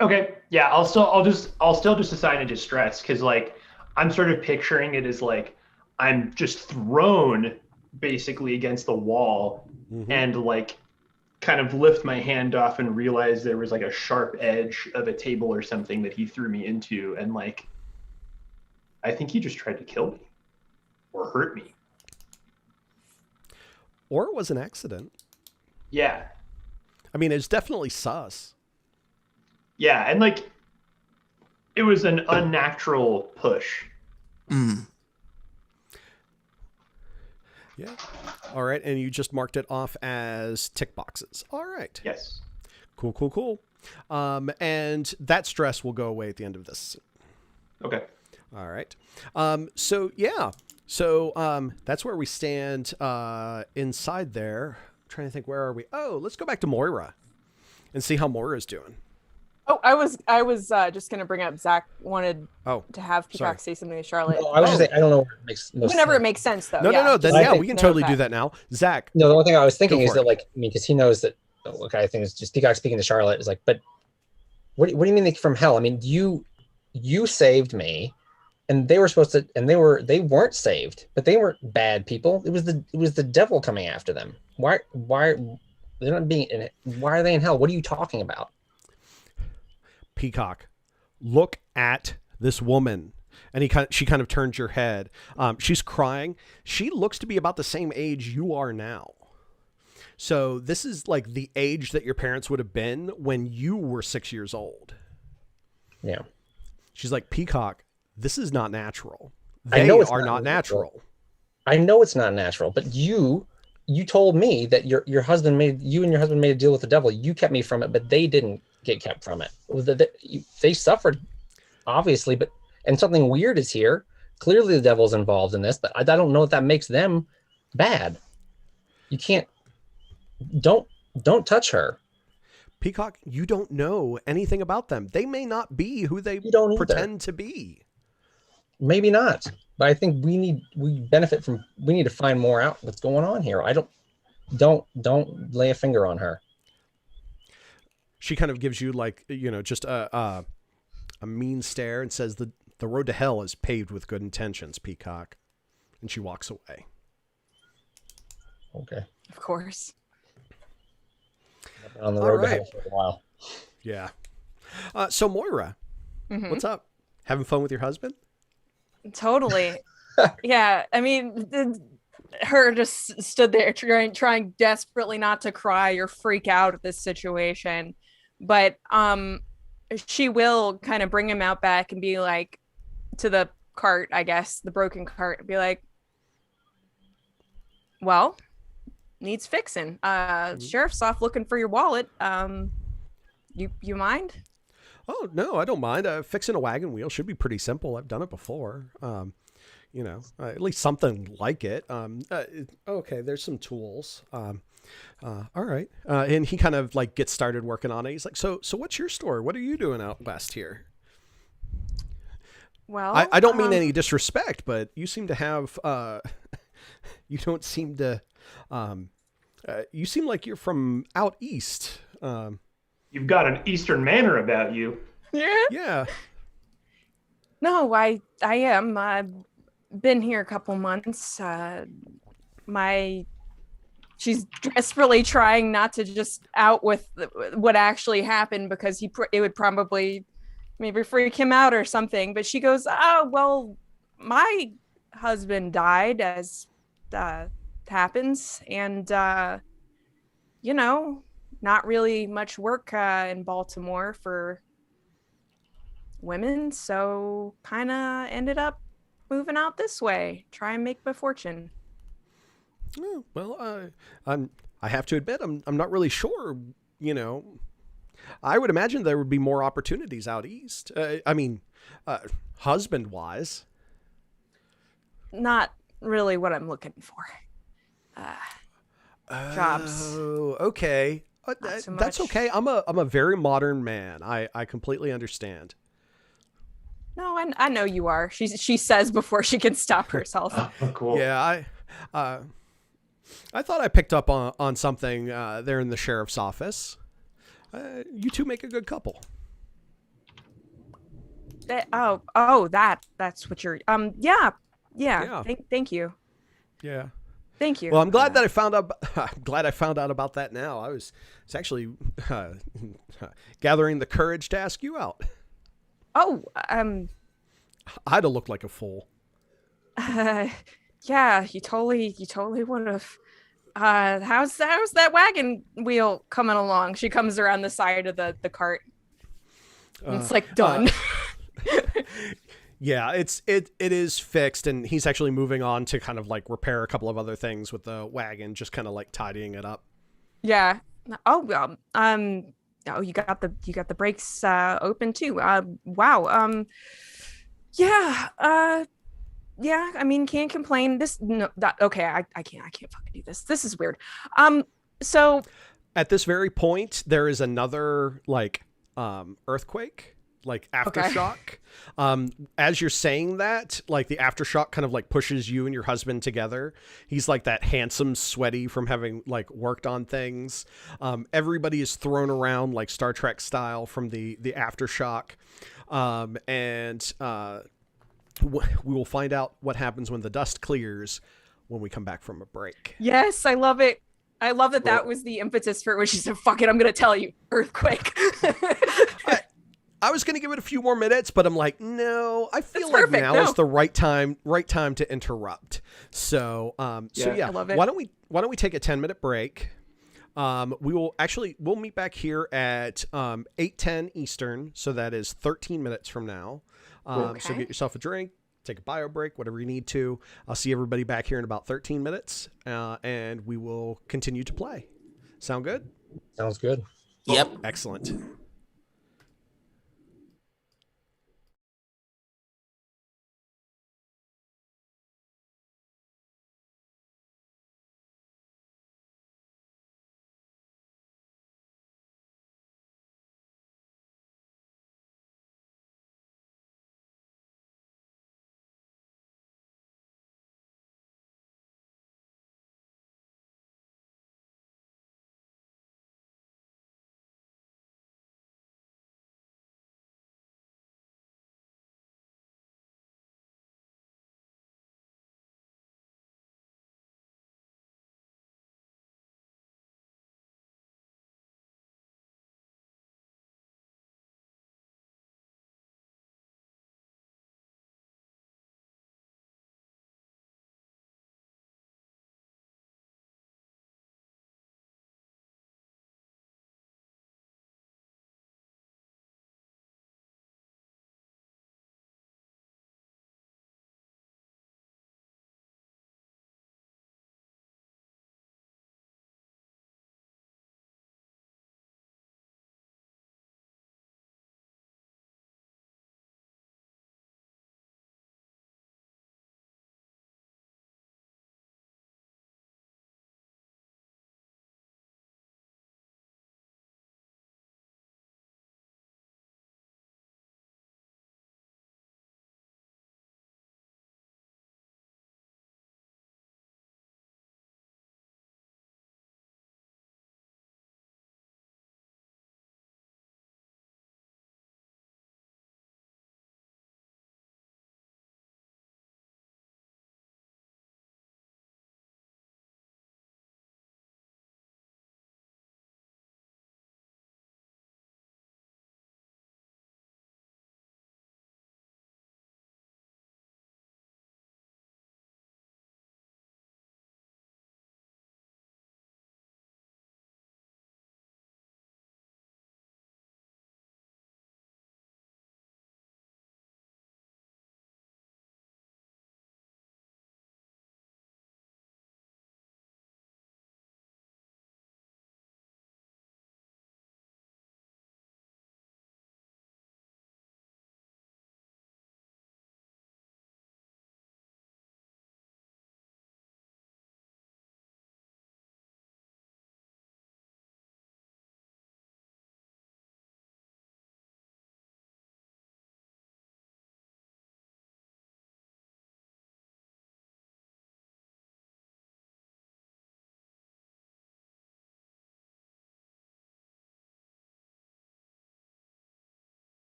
Okay. Yeah, I'll still just assign it to stress because like I'm sort of picturing it as like I'm just thrown basically against the wall and like kind of lift my hand off and realize there was like a sharp edge of a table or something that he threw me into, and like I think he just tried to kill me or hurt me. Or it was an accident. Yeah. I mean, it's definitely sus. Yeah, and like it was an unnatural push. Mm. Yeah. All right. And you just marked it off as tick boxes. All right. Yes. Cool. And that stress will go away at the end of this. Okay. All right. So yeah. So that's where we stand inside there. I'm trying to think, where are we? Oh, let's go back to Moira and see how Moira's doing. Oh, I was just gonna bring up Zach wanted Oh, to have Peacock say something to Charlotte. No, I was just saying, I don't know where it makes most Whenever sense. it makes sense, though. no. Then I yeah, think- we can note totally that. do that now. Zach. No, the only thing I was thinking Go is for that, it. like, I mean, because he knows that. Okay, I think it's just Peacock speaking to Charlotte is like, but what do you mean they from hell? I mean, you saved me, and they were supposed to, and they weren't saved, but they weren't bad people. It was the devil coming after them. Why they're not being in it? Why are they in hell? What are you talking about? Peacock, look at this woman. And she kind of turns your head. She's crying. She looks to be about the same age you are now. So this is like the age that your parents would have been when you were 6 years old. Yeah, She's like, Peacock, this is not natural. I They know it's are not not natural. I know it's not natural, but you told me that your husband made a deal with the devil. You kept me from it, but they didn't get kept from it. They suffered, obviously, and something weird is here. Clearly, the devil's involved in this, but I don't know if that makes them bad. You can't. Don't touch her. Peacock, you don't know anything about them. They may not be who they You don't either. pretend to be. Maybe not, but I think we need to find more out what's going on here. Don't lay a finger on her. She kind of gives you like, just a mean stare and says, the road to hell is paved with good intentions, Peacock. And she walks away. Okay. Of course. I've been on the All road to right. hell for a while. Yeah. So Moira, what's up? Having fun with your husband? Totally. Yeah. I mean, her just stood there trying desperately not to cry or freak out at this situation. But she will kind of bring him out back and be like, to the cart, I guess, the broken cart, and be like, well, needs fixing. Sheriff's off looking for your wallet. You mind? Oh, no, I don't mind. Fixing a wagon wheel should be pretty simple. I've done it before. At least something like it. Okay, there's some tools. All right. And he kind of like gets started working on it. He's like, so what's your story? What are you doing out west here? Well, I don't mean any disrespect, but you seem to have, you don't seem to, you seem like you're from out east. You've got an Eastern manner about you. Yeah. Yeah. No, I am. I've been here a couple months. She's desperately trying not to just out with what actually happened because it would probably maybe freak him out or something. But she goes, "Oh well, my husband died as happens, and you know, not really much work in Baltimore for women, so kind of ended up moving out this way, try and make my fortune." Oh, well, I have to admit, I'm not really sure. You know, I would imagine there would be more opportunities out east. I mean, husband wise. Not really what I'm looking for. Jobs. Oh, okay. Not so That's much. okay. I'm a very modern man. I completely understand. No, I know you are. She says before she can stop herself. Oh, cool. Yeah, I thought I picked up on something there in the sheriff's office. You two make a good couple. That's what you're. Yeah. Yeah. Thank you. Yeah. Thank you. Well, I'm glad that I found out. I'm glad I found out about that now. It's actually gathering the courage to ask you out. Oh, I'd have looked like a fool. yeah, you totally would have. How's that wagon wheel coming along? She comes around the side of the cart. It's like done. Yeah, it is fixed, and he's actually moving on to kind of like repair a couple of other things with the wagon, just kind of like tidying it up. Yeah. Oh well. Oh, you got the brakes open too. Wow. Yeah. Yeah. I mean, can't complain. Okay. I can't fucking do this. This is weird. So At this very point, there is another like earthquake, like aftershock. As you're saying that, like the aftershock kind of like pushes you and your husband together. He's like that handsome, sweaty from having like worked on things. Everybody is thrown around like Star Trek style from the aftershock. We will find out what happens when the dust clears when we come back from a break. yes, I love it. I love that that was the impetus for it, where she said, "Fuck it, I'm gonna tell you, earthquake." I was going to give it a few more minutes, but I'm like, no, I feel That's like perfect. now No. is the right time to interrupt. So, Yeah. I love it. why don't we take a 10-minute break? We'll meet back here at 8:10 Eastern, so that is 13 minutes from now. So Okay. get yourself a drink, take a bio break, whatever you need to. I'll see everybody back here in about 13 minutes, and we will continue to play. Sound good? Sounds good. Yep. Excellent.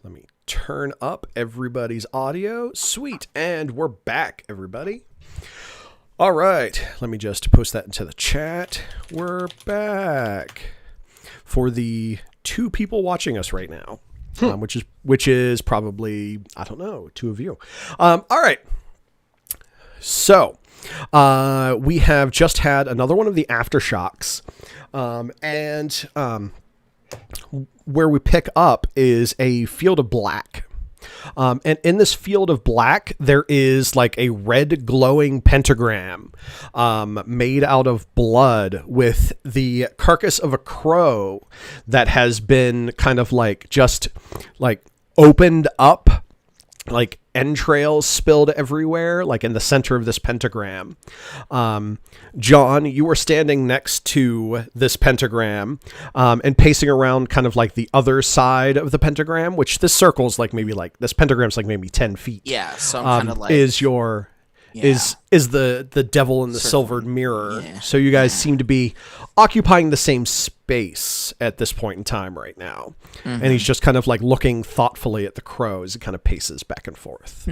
Let me turn up everybody's audio. Sweet. And we're back, everybody. All right. Let me just post that into the chat. We're back for the 2 people watching us right now, which is probably, I don't know, 2 of you. All right. So we have just had another one of the aftershocks, and where we pick up is a field of black. And in this field of black, there is like a red glowing pentagram made out of blood with the carcass of a crow that has been kind of like just like opened up, like entrails spilled everywhere, like in the center of this pentagram. John, you were standing next to this pentagram and pacing around kind of like the other side of the pentagram, which this circle's like maybe like this pentagram's like maybe 10 feet. Yeah, so I'm kind of like is the devil in the silvered mirror. Yeah. So you guys seem to be occupying the same space at this point in time right now. Mm-hmm. And he's just kind of like looking thoughtfully at the crow as it kind of paces back and forth.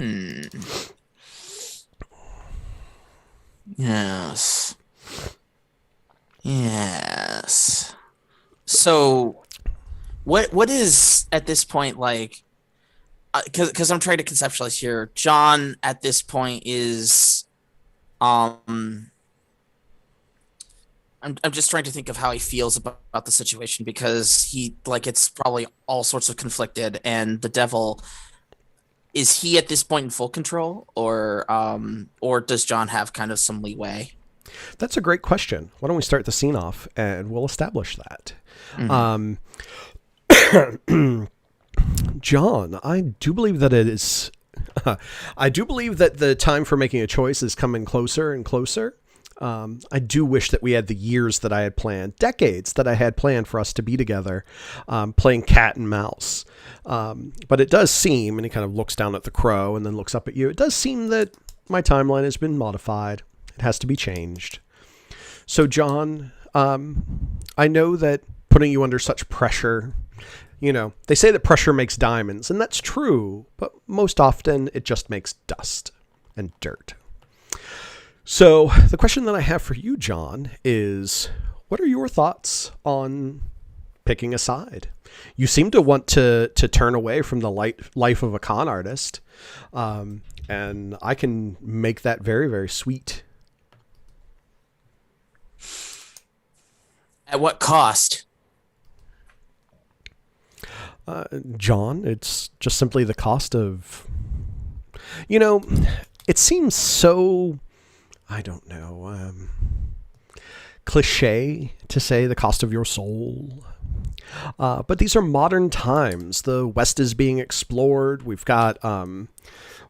Yes. Yes. So what is at this point like, because I'm trying to conceptualize here. John at this point is, I'm just trying to think of how he feels about the situation, because he like it's probably all sorts of conflicted, and the devil, is he at this point in full control, or does John have kind of some leeway? That's a great question. Why don't we start the scene off and we'll establish that. Mm-hmm. John, I do believe that it is. I do believe that the time for making a choice is coming closer and closer. I do wish that we had the years that I had planned, decades that I had planned for us to be together, playing cat and mouse. But it does seem, and he kind of looks down at the crow and then looks up at you. It does seem that my timeline has been modified. It has to be changed. So, John, I know that putting you under such pressure, you know, they say that pressure makes diamonds, and that's true, but most often it just makes dust and dirt. So the question that I have for you, John, is what are your thoughts on picking a side? You seem to want to turn away from the life of a con artist, and I can make that very, very sweet. At what cost? John, it's just simply the cost of, you know, it seems so, I don't know, cliche to say the cost of your soul. But these are modern times. The West is being explored. We've got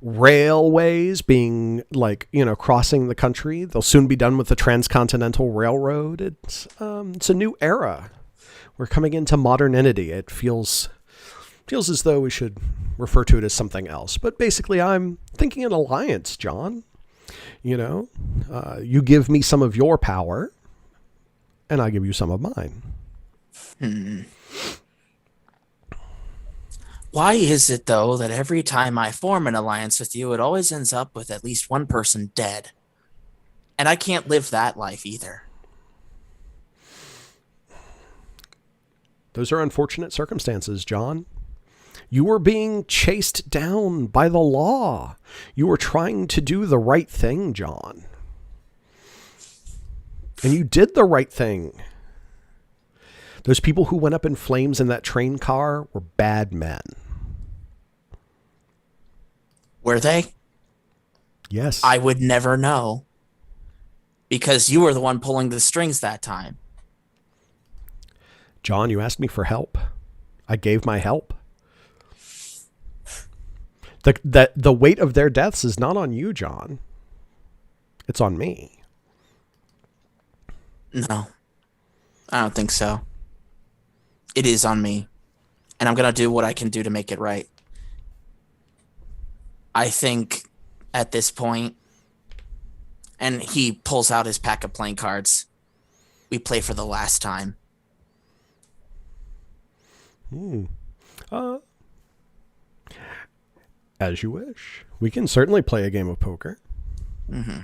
railways being like, you know, crossing the country. They'll soon be done with the Transcontinental Railroad. It's a new era. We're coming into modernity. It feels as though we should refer to it as something else. But basically, I'm thinking an alliance, John. You know, you give me some of your power, and I give you some of mine. Why is it, though, that every time I form an alliance with you, it always ends up with at least one person dead? And I can't live that life either. Those are unfortunate circumstances, John. You were being chased down by the law. You were trying to do the right thing, John. And you did the right thing. Those people who went up in flames in that train car were bad men. Were they? Yes. I would never know. Because you were the one pulling the strings that time. John, you asked me for help. I gave my help. The weight of their deaths is not on you, John. It's on me. No. I don't think so. It is on me. And I'm going to do what I can do to make it right. I think at this point, and he pulls out his pack of playing cards, we play for the last time. As you wish. We can certainly play a game of poker. Mm-hmm.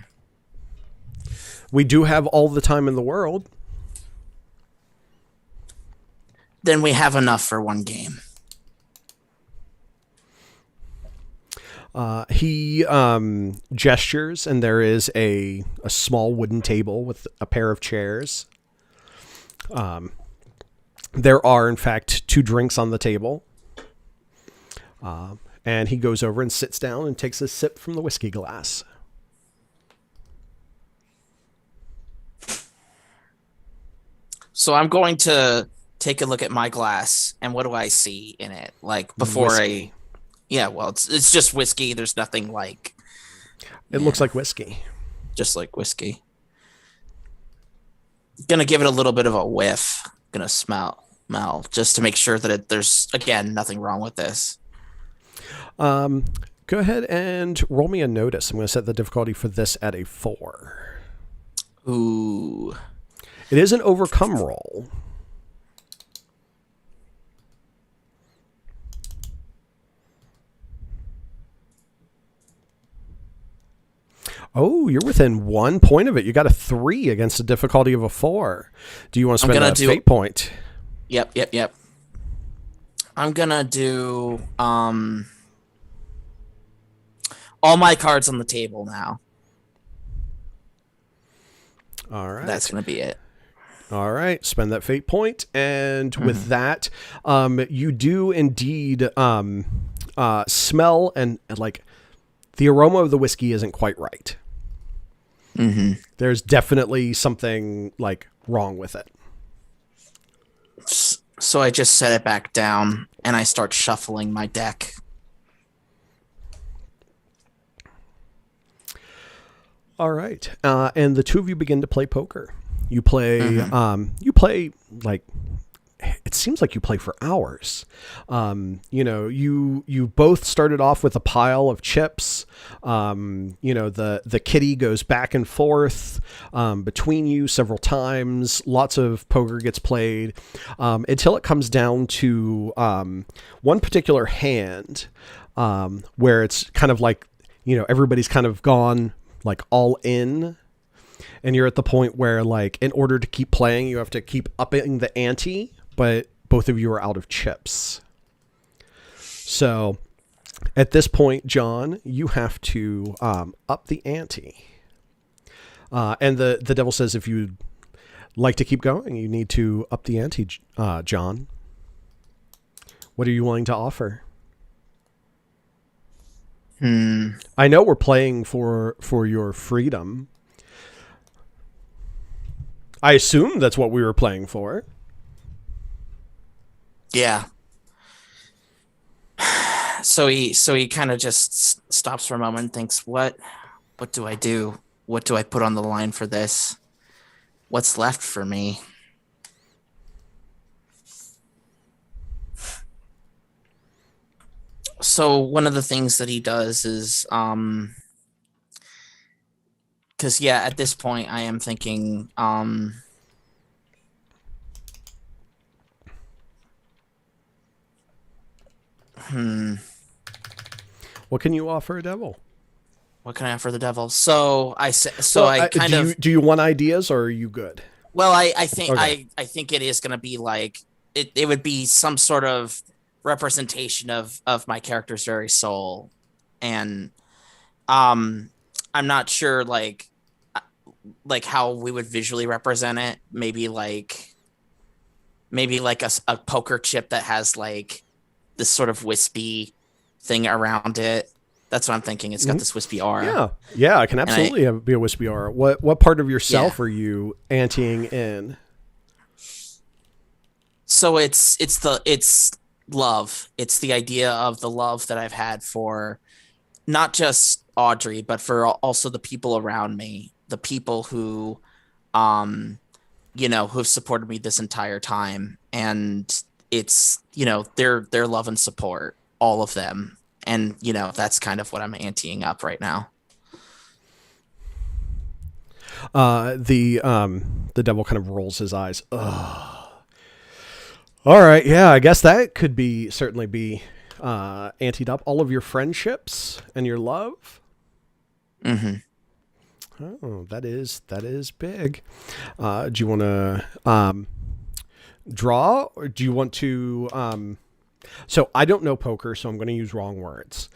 We do have all the time in the world. Then we have enough for one game. He gestures, and there is a small wooden table with a pair of chairs. There are, in fact, 2 drinks on the table. And he goes over and sits down and takes a sip from the whiskey glass. So I'm going to take a look at my glass, and what do I see in it? Like before Whiskey. yeah, well, it's just whiskey. There's nothing like. It looks like whiskey. Just like whiskey. Gonna give it a little bit of a whiff. Gonna smell just to make sure that there's again nothing wrong with this. Go ahead and roll me a notice. I'm going to set the difficulty for this at a 4. Ooh. It is an overcome roll. Oh, you're within 1 point of it. You got a 3 against a difficulty of a 4. Do you want to spend a fate point? Yep. I'm gonna do all my cards on the table now. All right. That's gonna be it. All right, spend that fate point, and with that, you do indeed smell and like the aroma of the whiskey isn't quite right. Mm-hmm. There's definitely something like wrong with it. So I just set it back down and I start shuffling my deck. All right, and the 2 of you begin to play poker. You play, you play like, it seems like you play for hours. You both started off with a pile of chips. The kitty goes back and forth between you several times. Lots of poker gets played until it comes down to one particular hand where it's kind of like, everybody's kind of gone like all in. And you're at the point where, like, in order to keep playing, you have to keep upping the ante, but both of you are out of chips. So, at this point, John, you have to up the ante. And the devil says if you'd like to keep going, you need to up the ante, John. What are you willing to offer? I know we're playing for your freedom. I assume that's what we were playing for. Yeah. So he kind of just stops for a moment and thinks, what do I do? What do I put on the line for this? What's left for me? So one of the things that he does is, because at this point I am thinking, What can you offer a devil? What can I offer the devil? So I say, do you want ideas, or are you good? Well, I think Okay. I think it is going to be like it would be some sort of representation of my character's very soul, and I'm not sure like how we would visually represent it. Maybe like a poker chip that has like this sort of wispy thing around it. That's what I'm thinking. It's got this wispy aura. Yeah, it can absolutely be a wispy aura. What part of yourself are you anteing in? So it's love. It's the idea of the love that I've had for not just Audrey, but for also the people around me, the people who, who've supported me this entire time. And it's, their love and support, all of them. And, that's kind of what I'm anteing up right now. The devil kind of rolls his eyes. Ugh. All right. Yeah, I guess that could certainly be anteed up. All of your friendships and your love. Mm-hmm. Oh, that is big. Do you want to draw, or do you want to? So I don't know poker, so I'm going to use wrong words.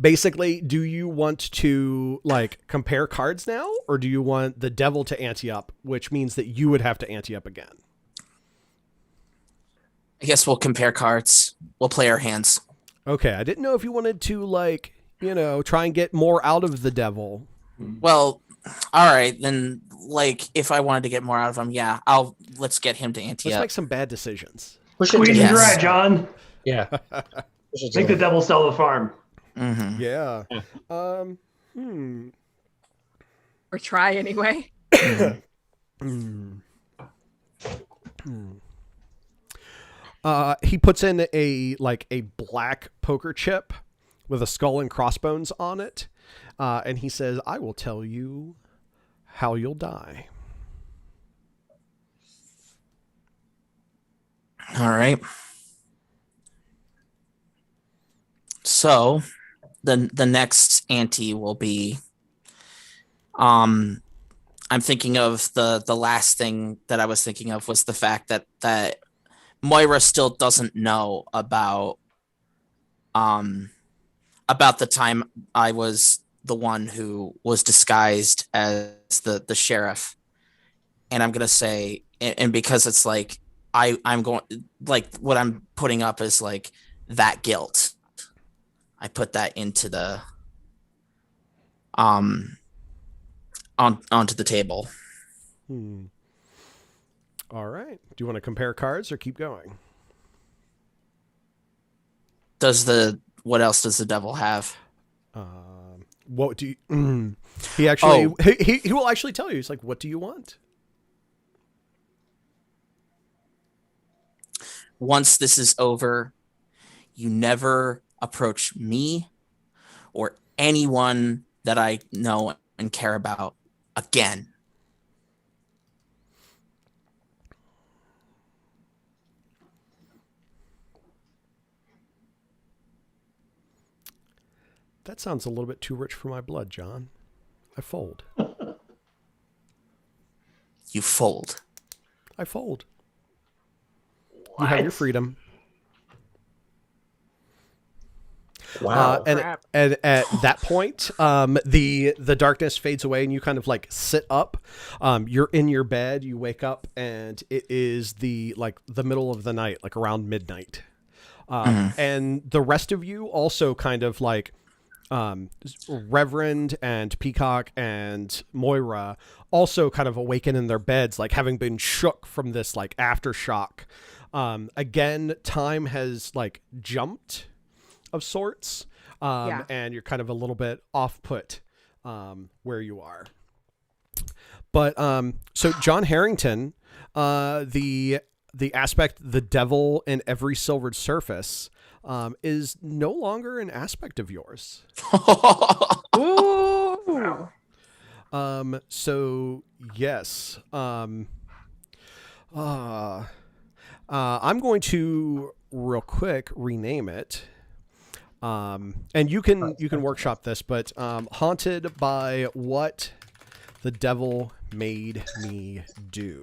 Basically, do you want to like compare cards now, or do you want the devil to ante up, which means that you would have to ante up again? I guess we'll compare cards. We'll play our hands. Okay, I didn't know if you wanted to like, try and get more out of the devil. Well, all right, then like if I wanted to get more out of him, yeah, let's get him to ante Let's up. make some bad decisions. Squeeze and dry, John. Yeah. Make the devil sell the farm. Mm-hmm. Yeah. Or try anyway. He puts in a black poker chip with a skull and crossbones on it, and he says, "I will tell you how you'll die." All right. So, the next ante will be, I'm thinking of the last thing that I was thinking of was the fact that Moira still doesn't know about the time I was the one who was disguised as the sheriff, and I'm gonna say, and because it's like I'm going, like what I'm putting up is like that guilt. I put that into the onto the table. All right. Do you want to compare cards or keep going? What else does the devil have? What do you? He actually he will actually tell you. He's like, "What do you want?" Once this is over, you never approach me or anyone that I know and care about again. That sounds a little bit too rich for my blood, John. I fold. You fold. I fold. What? You have your freedom. Wow. And at that point, the darkness fades away, and you kind of like sit up. You're in your bed. You wake up, and it is the middle of the night, like around midnight. And the rest of you also kind of like, Reverend and Peacock and Moira also kind of awaken in their beds, like having been shook from this like aftershock. Again, time has like jumped of sorts, and you're kind of a little bit off put where you are. But so John Harrington, the aspect, the devil in every silvered surface, is no longer an aspect of yours. Ooh. So yes, I'm going to real quick rename it. And you can workshop this, but haunted by what the devil made me do.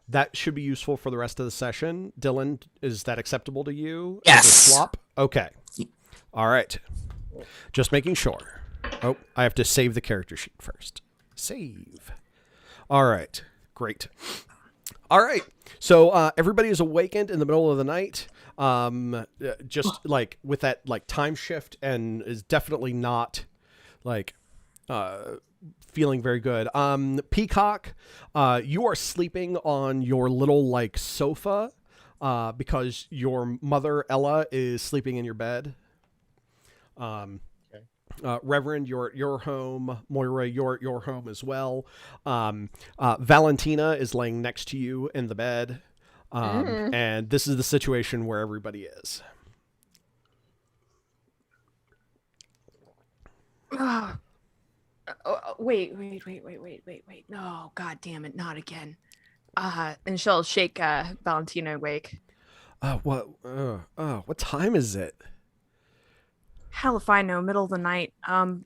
That should be useful for the rest of the session. Dylan, is that acceptable to you? Yes. As a swap? Okay. All right. Just making sure. Oh, I have to save the character sheet first. Save. All right. Great. All right. So everybody is awakened in the middle of the night. Just like with that like time shift, and is definitely not like feeling very good. Peacock, you are sleeping on your little like sofa because your mother Ella is sleeping in your bed. Reverend, you're home. Moira, you're home as well. Valentina is laying next to you in the bed. And this is the situation where everybody is. Wait. No, god damn it, not again. And she'll shake Valentina awake. What time is it? Hell if I know, middle of the night.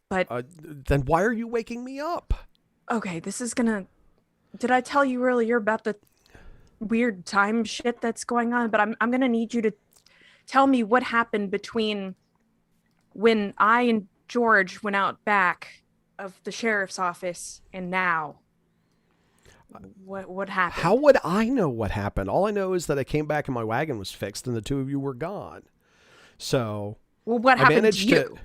But Then why are you waking me up? okay, this is gonna. Did I tell you earlier about the weird time shit that's going on? But I'm gonna need you to tell me what happened between when I and George went out back of the sheriff's office and now. What happened? How would I know what happened? All I know is that I came back and my wagon was fixed and the two of you were gone. So Well, what I happened to managed you?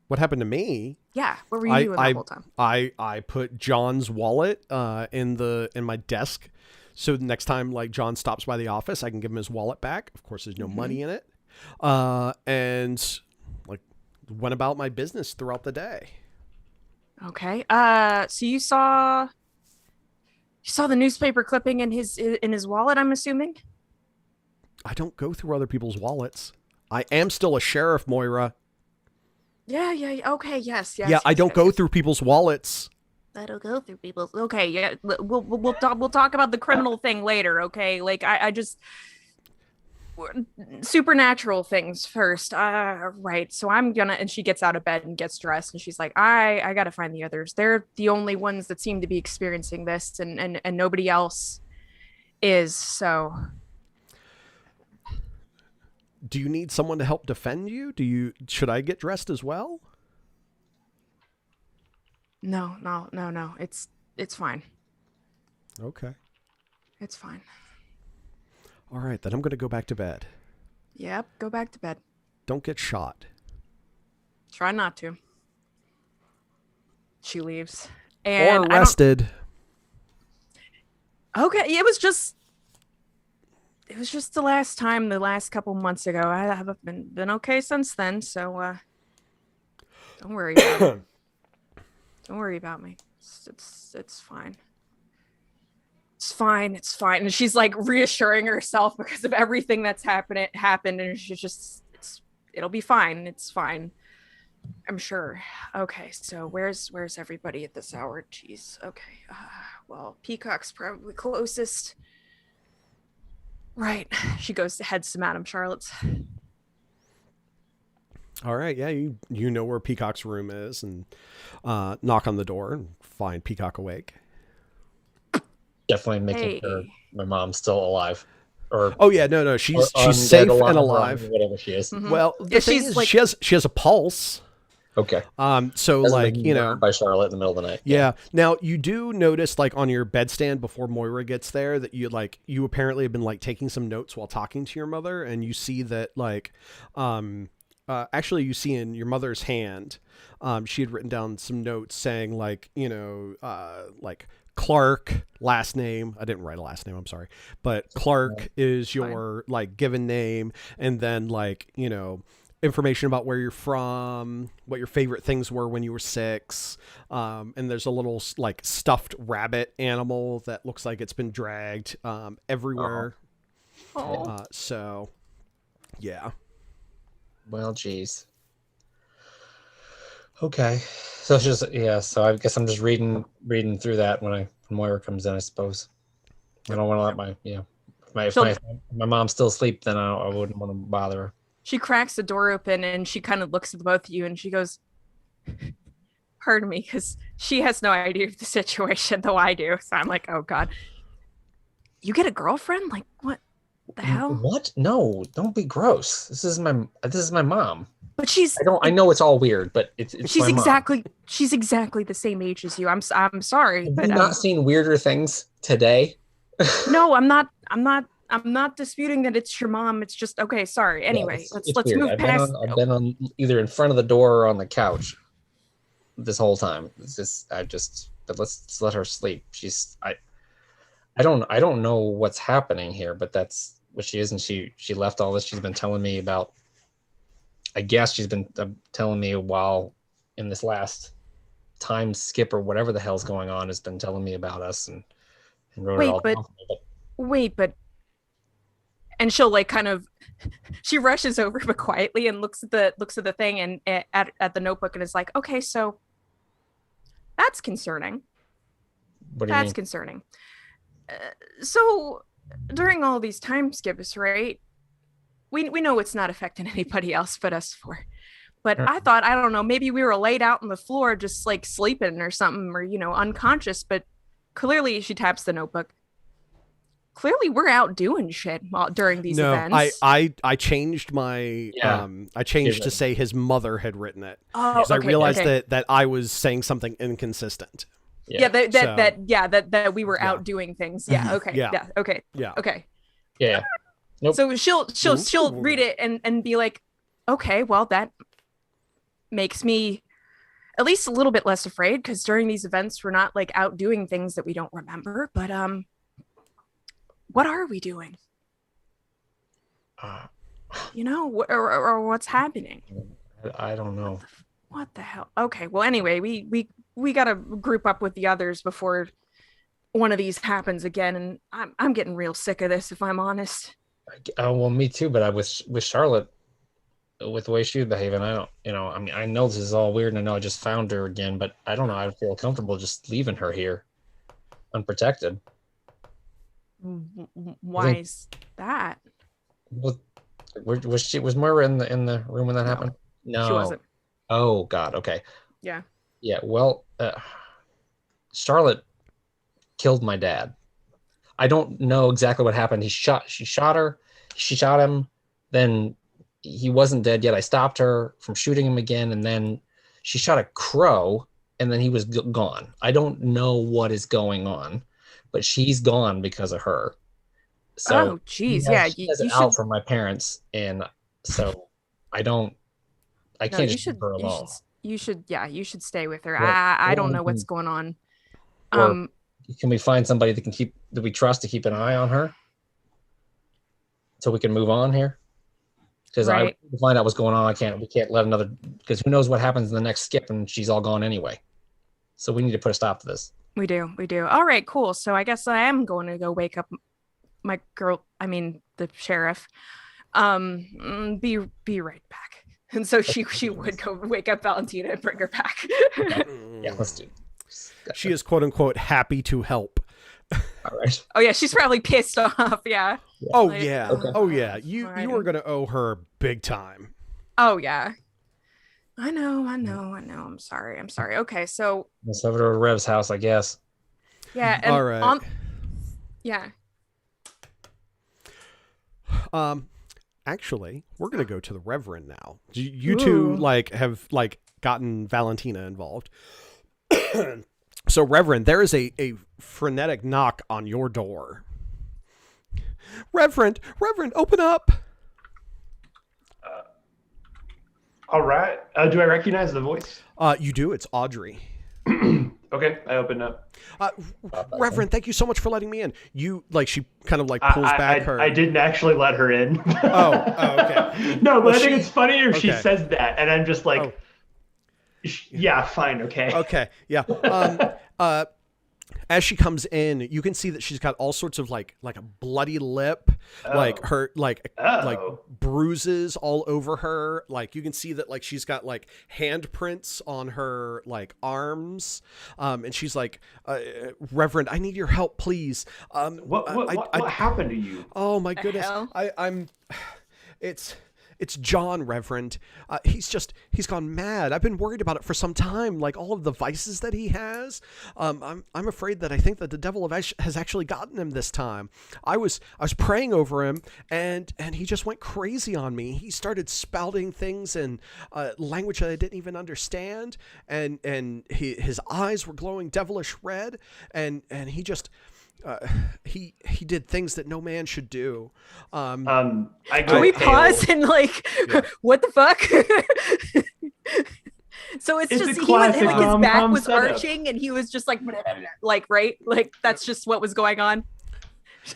What happened to me? Yeah, what were you doing the whole time? I put John's wallet in my desk, so next time like John stops by the office, I can give him his wallet back. Of course, there's no money in it, and like went about my business throughout the day. Okay. So you saw the newspaper clipping in his wallet, I'm assuming? I don't go through other people's wallets. I am still a sheriff, Moira. Yeah. Okay. Yes. Yeah, I don't go through people's wallets. I don't go through people's. Okay. Yeah. We'll talk about the criminal thing later. Okay. Like I just supernatural things first. Right. So I'm gonna. And she gets out of bed and gets dressed, and she's like, I gotta find the others. They're the only ones that seem to be experiencing this, and nobody else is. So. Do you need someone to help defend you? Should I get dressed as well? No. It's fine. Okay. It's fine. All right, then I'm going to go back to bed. Yep, go back to bed. Don't get shot. Try not to. She leaves. And or arrested. Okay, it was just the last couple months ago. I haven't been okay since then, so don't worry about it. Don't worry about me. It's fine. It's fine. And she's like reassuring herself because of everything that's happened, and she's just it'll be fine. It's fine. I'm sure. Okay, so where's everybody at this hour? Jeez. Okay. Well, Peacock's probably closest. Right. She heads to Madame Charlotte's. All right, yeah, you know where Peacock's room is, and knock on the door and find Peacock awake. Definitely making sure my mom's still alive. Or oh yeah, no, she's safe and alive. Whatever she is. Mm-hmm. Well, the thing is, like, she has a pulse. Okay. So like, you know, by Charlotte in the middle of the night. Yeah. Now you do notice, like, on your bedstand before Moira gets there, that you apparently have been like taking some notes while talking to your mother, and you see that like, actually you see in your mother's hand, she had written down some notes saying like, you know, like Clark last name. I didn't write a last name. I'm sorry, but Clark is your like given name, and then like, you know, information about where you're from, what your favorite things were when you were 6. And there's a little like stuffed rabbit animal that looks like it's been dragged everywhere. So yeah. Well, geez. Okay. So it's just, yeah, so I guess I'm just reading through that when Moira comes in, I suppose. I don't want to let if my mom's still asleep, then I wouldn't want to bother her. She cracks the door open and she kind of looks at the both of you and she goes, pardon me, because she has no idea of the situation, though I do. So I'm like, oh God. You get a girlfriend? Like, what the hell? What? No, don't be gross. This is my mom. But she's I know it's all weird, but it's she's my exactly mom. She's exactly the same age as you. I'm sorry. Have but you not seen weirder things today? No, I'm not disputing that it's your mom. It's just okay. Sorry. Anyway, let's weird. move past. I've been on either in front of the door or on the couch this whole time. It's just but let's let her sleep. I don't know what's happening here, but that's what she is, and she left all this. She's been telling me about. I guess she's been telling me while in this last time skip or whatever the hell's going on, has been telling me about us and wrote it all down for me. But And she'll like kind of, she rushes over but quietly and looks at the thing and at the notebook and is like, okay, so that's concerning. What do you mean? Concerning. So during all these time skips, right? we know it's not affecting anybody else but us four. But Sure. I thought, I don't know, maybe we were laid out on the floor just like sleeping or something, or unconscious. But clearly, she taps the notebook. Clearly, we're out doing shit during these No, events. I changed my Yeah. I changed to Given. say his mother had written it Oh, because I okay, realized okay. that I was saying something inconsistent. Yeah, that we were Yeah. out doing things. Yeah, okay. Yeah. Yeah, okay. Yeah. Okay. Yeah. Nope. So she'll Ooh. read it and be like, okay, well, that makes me at least a little bit less afraid, because during these events we're not like out doing things that we don't remember. But what are we doing? Uh, Or what's happening? I don't know. What the hell? Okay, well, anyway, we gotta group up with the others before one of these happens again, and I'm getting real sick of this, if I'm honest. Well, me too. But I was with Charlotte, with the way she was behaving. I don't, I mean, I know this is all weird, and I know I just found her again, but I don't know. I feel comfortable just leaving her here, unprotected. Why is that? Well, was Moira in the room when that No. happened? No, She wasn't. Oh God. Okay. Yeah. Yeah. Well, Charlotte killed my dad. I don't know exactly what happened. She shot her. She shot him. Then he wasn't dead yet. I stopped her from shooting him again, and then she shot a crow, and then he was gone. I don't know what is going on, but she's gone because of her. So Oh, geez. Yeah, she you has it should. out from my parents, and so I can't No, just you leave should. her alone. You should stay with her. Yeah. I don't Or know we what's can- going on. or can we find somebody that we trust to keep an eye on her, so we can move on here? Because I Right. to find out what's going on. We can't let another, because who knows what happens in the next skip, and she's all gone anyway. So we need to put a stop to this. We do. All right, cool. So I guess I am going to go wake up my girl. I mean, the sheriff. Be right back. And so she would go wake up Valentina and bring her back. Yeah, let's do it. She is quote unquote happy to help. All right. Oh yeah, she's probably pissed off. Yeah. Oh Like, yeah. Okay. Oh yeah. You Alrighty. are gonna owe her big time. Oh yeah. I know. I'm sorry. Okay, so Let's have it over to Rev's house, I guess. yeah, and All right. yeah. Actually, we're gonna go to the Reverend now. You two Ooh. have gotten Valentina involved. So Reverend, there is a frenetic knock on your door. Reverend, open up. All right. Do I recognize the voice? You do. It's Audrey. Okay, I open up. Reverend, thank you so much for letting me in. She kind of pulls back her. I didn't actually let her in. Oh, okay. No, but Well, I think she- it's funny if she okay. says that, and I'm just like, Oh. yeah, fine, okay. Okay, yeah. As she comes in, you can see that she's got all sorts of like a bloody lip, like Oh. her like Oh. bruises all over her. Like you can see that like she's got like handprints on her like arms, and she's like, Reverend, I need your help, please. What happened to you? Oh my The goodness, hell? I'm. It's John, Reverend. He's gone mad. I've been worried about it for some time. Like all of the vices that he has. I'm afraid that I think that the devil has actually gotten him this time. I was praying over him, and he just went crazy on me. He started spouting things in language that I didn't even understand, and his eyes were glowing devilish red, and he just. He did things that no man should do. I Can go we pale. pause and what the fuck? So it's It's just a his classic back rom-com was setup. arching and he was just like right? Like that's just what was going on.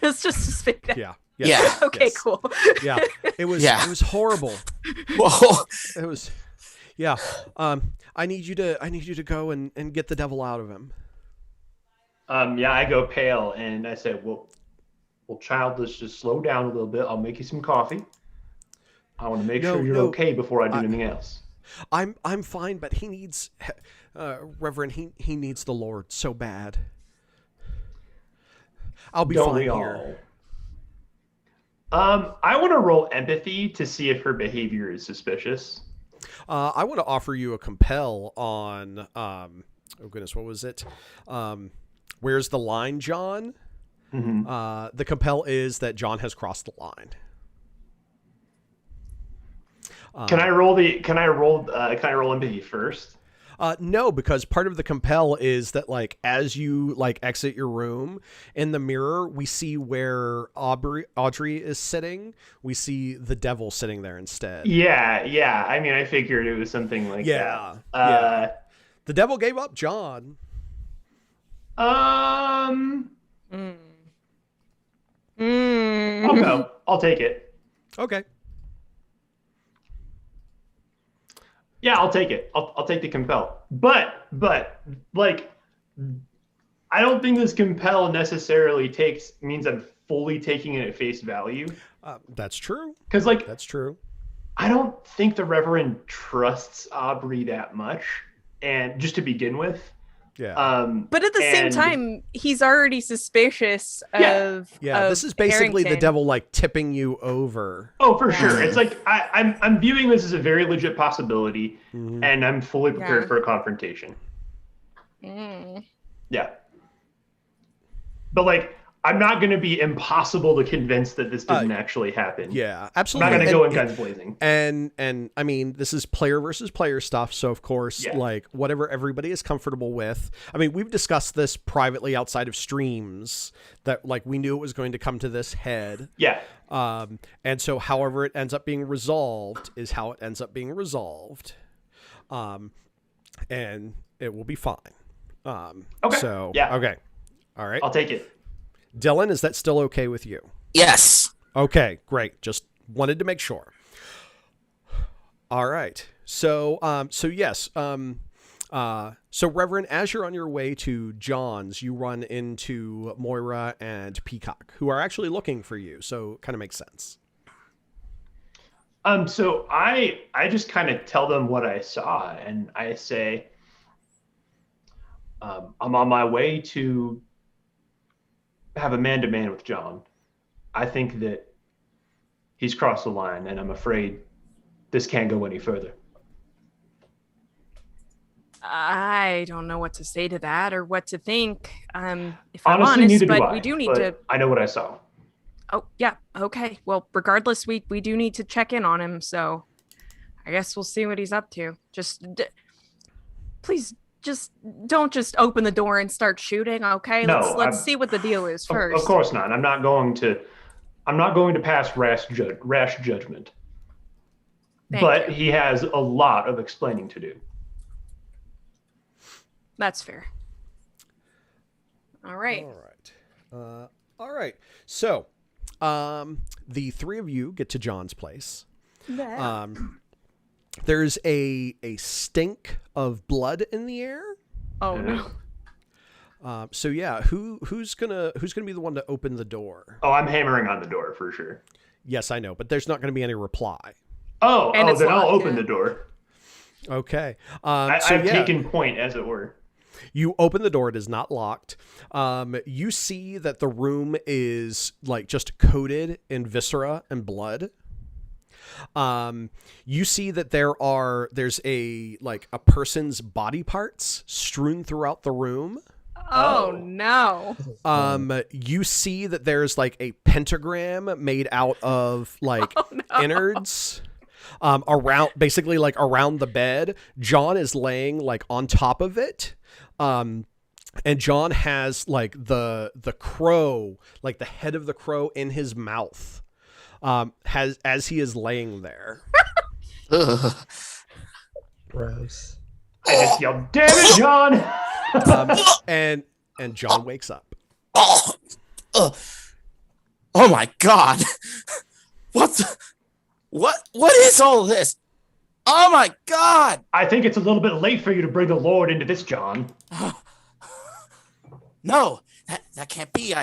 Just spit that. Yeah. Yeah. Okay, yes. cool. Yeah. It was horrible. Whoa. It was yeah. I need you to go and get the devil out of him. Yeah, I go pale and I said, well, child, let's just slow down a little bit. I'll make you some coffee. I want to make sure you're okay before I do anything else. I'm fine, but he needs Reverend, he needs the Lord so bad. I'll be Don't fine we here. all? I want to roll empathy to see if her behavior is suspicious. I want to offer you a compel on. Oh goodness, what was it? Where's the line, John? Mm-hmm. The compel is that John has crossed the line. Can I roll empathy first? No, because part of the compel is that like as you like exit your room in the mirror, we see where Audrey is sitting. We see the devil sitting there instead. Yeah. I mean, I figured it was something like that. Yeah. The devil gave up John. I'll go. I'll take it. Okay. Yeah, I'll take it. I'll take the compel. But like, I don't think this compel necessarily means I'm fully taking it at face value. That's true. Because like, that's true. I don't think the Reverend trusts Aubrey that much, and just to begin with. Yeah. But at the same time, he's already suspicious of. Yeah, this is basically the devil like tipping you over. Oh, for sure. It's like I'm viewing this as a very legit possibility, and I'm fully prepared for a confrontation. Yeah. But like, I'm not going to be impossible to convince that this didn't actually happen. Yeah, absolutely. I'm not going to go in guns blazing. And I mean, this is player versus player stuff. So of course, like whatever everybody is comfortable with. I mean, we've discussed this privately outside of streams that like we knew it was going to come to this head. Yeah. And so however it ends up being resolved is how it ends up being resolved. And it will be fine. Okay. So, yeah. Okay. All right. I'll take it. Dylan, is that still okay with you? Yes. Okay, great. Just wanted to make sure. All right. So yes. So Reverend, as you're on your way to John's, you run into Moira and Peacock, who are actually looking for you. So it kind of makes sense. So I just kind of tell them what I saw, and I say, I'm on my way to have a man-to-man with John. I think that he's crossed the line, and I'm afraid this can't go any further. I don't know what to say to that or what to think. If I'm Honestly, honest, neither but do I, we do need to. I know what I saw. Oh yeah, okay. Well, regardless, we do need to check in on him. So, I guess we'll see what he's up to. Please. Just don't just open the door and start shooting, okay? No, let's see what the deal is first. Of course not. I'm not going to pass rash judgment. But he has a lot of explaining to do. That's fair. All right. All right. So, the three of you get to John's place. There's a stink of blood in the air. Oh no. So yeah, who's gonna be the one to open the door? Oh, I'm hammering on the door for sure. Yes, I know, but there's not going to be any reply. Oh, then I'll open the door. Okay. I've taken point, as it were. You open the door. It is not locked. You see that the room is like just coated in viscera and blood. You see that there's a person's body parts strewn throughout the room. Oh no. You see that there's like a pentagram made out of like innards. Around the bed. John is laying like on top of it. And John has like the crow, like the head of the crow in his mouth. As he is laying there. Gross. I just yelled, "Damn it, John!" And John wakes up. Oh my God! What is all this? Oh my God! I think it's a little bit late for you to bring the Lord into this, John. No, that can't be.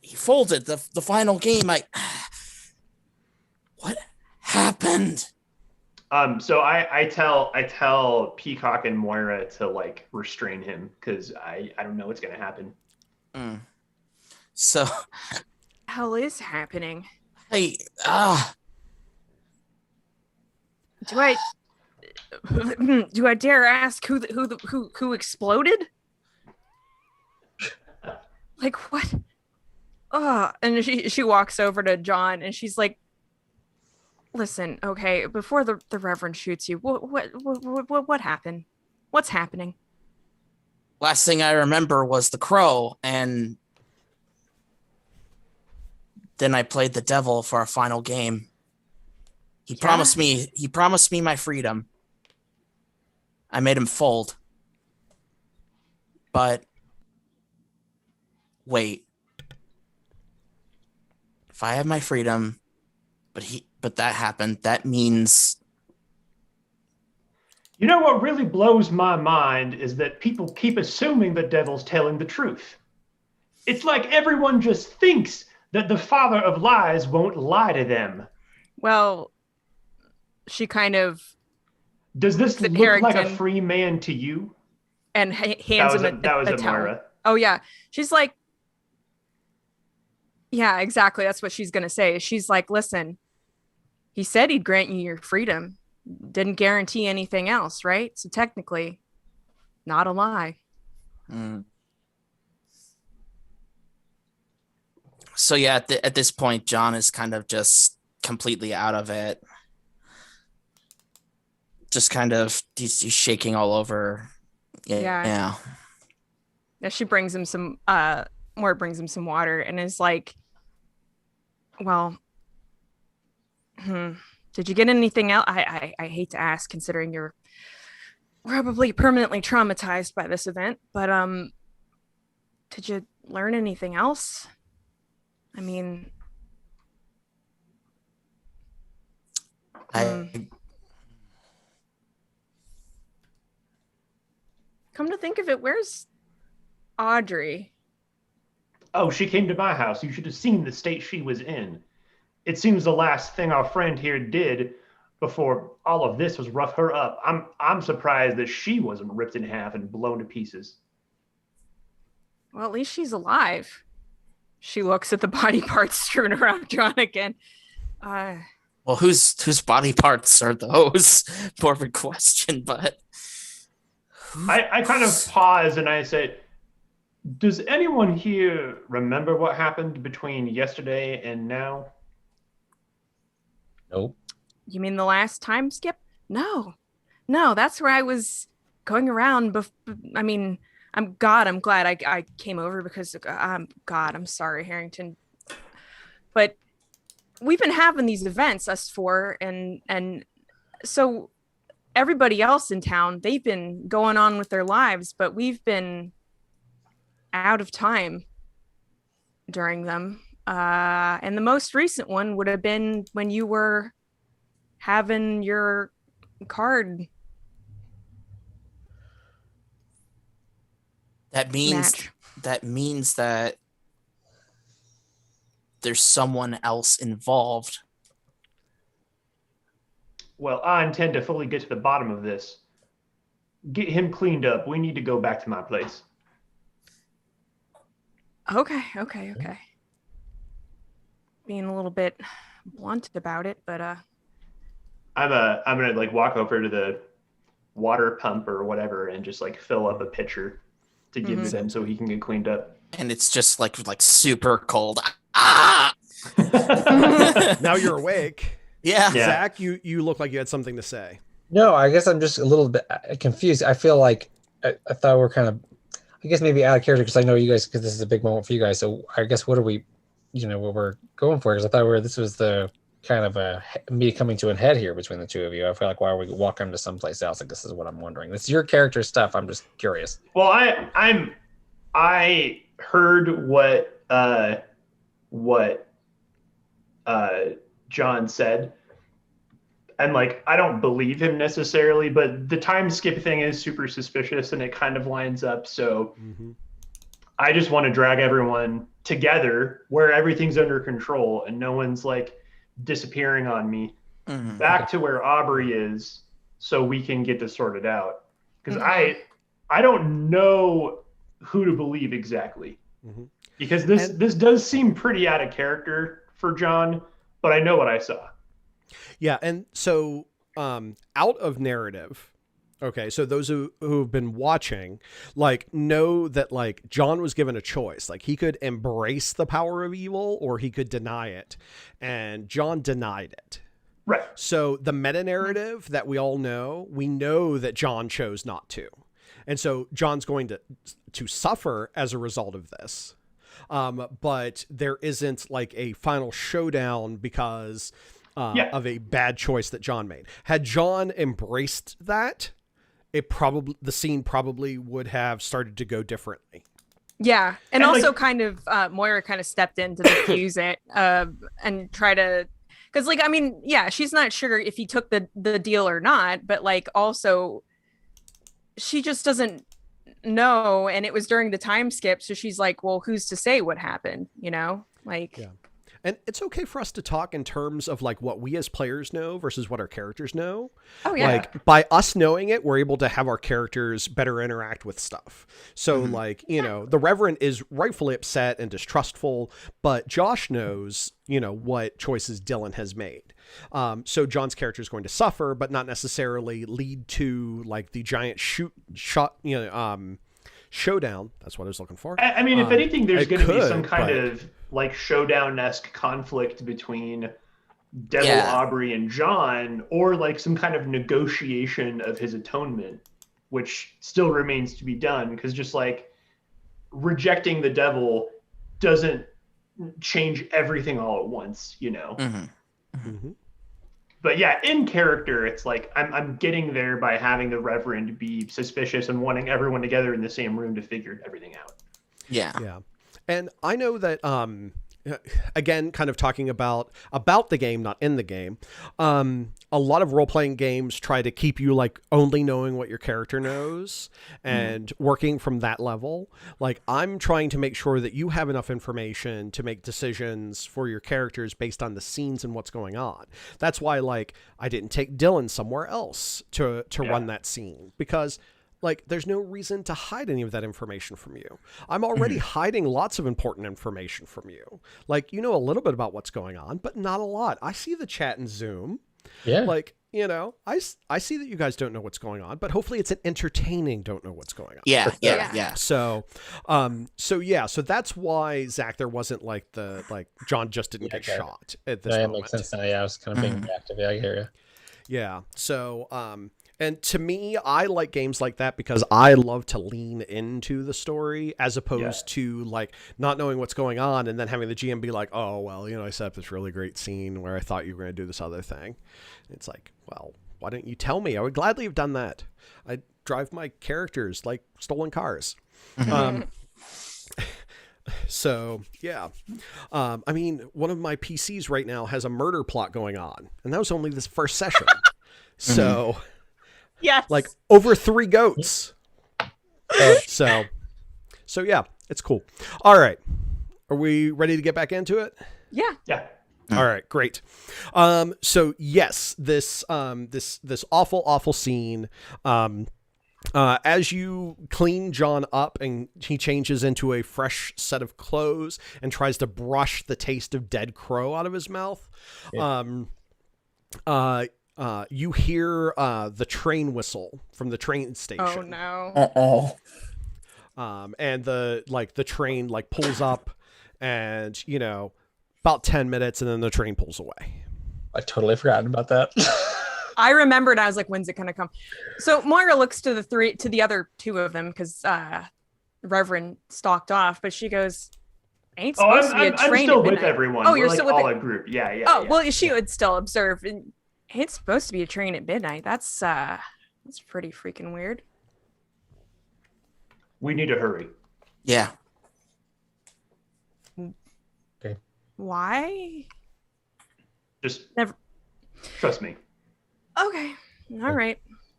He folded the final game. What happened? So I tell Peacock and Moira to like restrain him because I don't know what's gonna happen. So hell is happening? Hey, Do I do I dare ask who exploded? Like what? And she walks over to John and she's like, "Listen, okay, before the Reverend shoots you, what happened? What's happening?" last thing I remember was the crow, and then I played the devil for our final game. He promised me my freedom. I made him fold. But wait. If I have my freedom, but that happened, that means You know what really blows my mind is that people keep assuming the devil's telling the truth. It's like everyone just thinks that the father of lies won't lie to them. Well, she kind of Does this looks at look like a Harrington free man to you? and hands him That was a a towel. Moira. Oh yeah, she's like, yeah, exactly. That's what she's gonna say. She's like, listen, he said he'd grant you your freedom. Didn't guarantee anything else, right? So technically, not a lie. So yeah, at this point, John is kind of just completely out of it. Just kind of he's shaking all over. Yeah. Now she brings him some Moira brings him some water and is like, well, did you get anything else? I hate to ask considering you're probably permanently traumatized by this event, but did you learn anything else? I mean, come to think of it, where's Audrey? Oh, she came to my house. You should have seen the state she was in. It seems the last thing our friend here did before all of this was rough her up. I'm surprised that she wasn't ripped in half and blown to pieces. Well, at least she's alive. She looks at the body parts strewn around John again. Well, whose body parts are those? More of a question, but I kind of pause and I say, does anyone here remember what happened between yesterday and now? Nope. You mean the last time skip? No, that's where I was going around. I'm glad I came over because I'm sorry, Harrington. But we've been having these events, us four, and so everybody else in town, they've been going on with their lives, but we've been out of time during them. And the most recent one would have been when you were having your card that means match. That means that there's someone else involved. Well, I intend to fully get to the bottom of this. Get him cleaned up. We need to go back to my place. Okay. Being a little bit blunt about it, but I'm gonna like walk over to the water pump or whatever and just like fill up a pitcher to give to him so he can get cleaned up. And it's just like super cold. Now you're awake. Yeah. Zach, you look like you had something to say. No, I guess I'm just a little bit confused. I feel like I thought we're kind of, I guess maybe out of character because I know you guys, because this is a big moment for you guys. So I guess what are we, what we're going for? Because I thought this was the kind of a me coming to a head here between the two of you. I feel like why are we walking to someplace else? Like this is what I'm wondering. It's your character stuff. I'm just curious. Well, I heard what John said. And like, I don't believe him necessarily, but the time skip thing is super suspicious and it kind of lines up. So I just want to drag everyone together where everything's under control and no one's like disappearing on me back to where Aubrey is so we can get this sorted out. Because I don't know who to believe exactly. Because this does seem pretty out of character for John, but I know what I saw. Yeah, and so out of narrative, okay, so those who've been watching, like, know that, like, John was given a choice. Like, he could embrace the power of evil or he could deny it, and John denied it. Right. So the meta narrative that we all know, we know that John chose not to. And so John's going to suffer as a result of this. But there isn't like a final showdown because of a bad choice that John made. Had John embraced that, the scene probably would have started to go differently. Yeah, and also like, kind of Moira kind of stepped in to diffuse it and try to, because like, I mean, yeah, she's not sure if he took the deal or not, but like also she just doesn't know, and it was during the time skip, so she's like, well, who's to say what happened, you know? Like, yeah. And it's okay for us to talk in terms of like what we as players know versus what our characters know. Oh yeah. Like by us knowing it, we're able to have our characters better interact with stuff. So like, you know, the Reverend is rightfully upset and distrustful, but Josh knows, you know, what choices Dylan has made. So John's character is going to suffer, but not necessarily lead to like the giant showdown. That's what I was looking for. I mean, if anything, there's going to be some kind of like showdown-esque conflict between Devil Aubrey and John, or like some kind of negotiation of his atonement, which still remains to be done, because just like rejecting the devil doesn't change everything all at once, you know? But yeah, in character, it's like I'm getting there by having the Reverend be suspicious and wanting everyone together in the same room to figure everything out. Yeah. And I know that, again, kind of talking about the game, not in the game, a lot of role-playing games try to keep you like only knowing what your character knows and working from that level. Like, I'm trying to make sure that you have enough information to make decisions for your characters based on the scenes and what's going on. That's why, like, I didn't take Dylan somewhere else to run that scene, because like, there's no reason to hide any of that information from you. I'm already hiding lots of important information from you. Like, you know a little bit about what's going on, but not a lot. I see the chat in Zoom. Yeah. Like, you know, I see that you guys don't know what's going on, but hopefully it's an entertaining don't know what's going on. Yeah. So that's why, Zach, there wasn't like John just didn't get shot at this moment. That makes sense now. Yeah, I was kind of being reactive. Yeah, I hear you. Yeah. So, and to me, I like games like that because I love to lean into the story as opposed to like not knowing what's going on and then having the GM be like, oh, well, you know, I set up this really great scene where I thought you were going to do this other thing. It's like, well, why didn't you tell me? I would gladly have done that. I'd drive my characters like stolen cars. So, yeah. I mean, one of my PCs right now has a murder plot going on, and that was only this first session. So... Yes. Like over 3 goats. So yeah, it's cool. All right. Are we ready to get back into it? Yeah. Yeah. All right, great. So yes, this awful scene. As you clean John up and he changes into a fresh set of clothes and tries to brush the taste of dead crow out of his mouth. Yeah. You hear the train whistle from the train station. Oh no. And the train like pulls up, and you know, about 10 minutes, and then the train pulls away. I totally forgotten about that. I remembered. I was like, when's it gonna come? So Moira looks to the other 2 of them because Reverend stalked off, but she goes, ain't supposed to be a train. I'm still with everyone. Oh, we're you're like still with all a group. Yeah. Oh, well, she would still observe. And it's supposed to be a train at midnight. That's pretty freaking weird. We need to hurry. Yeah. Okay. Why? Just Never. Trust me. Okay. All right.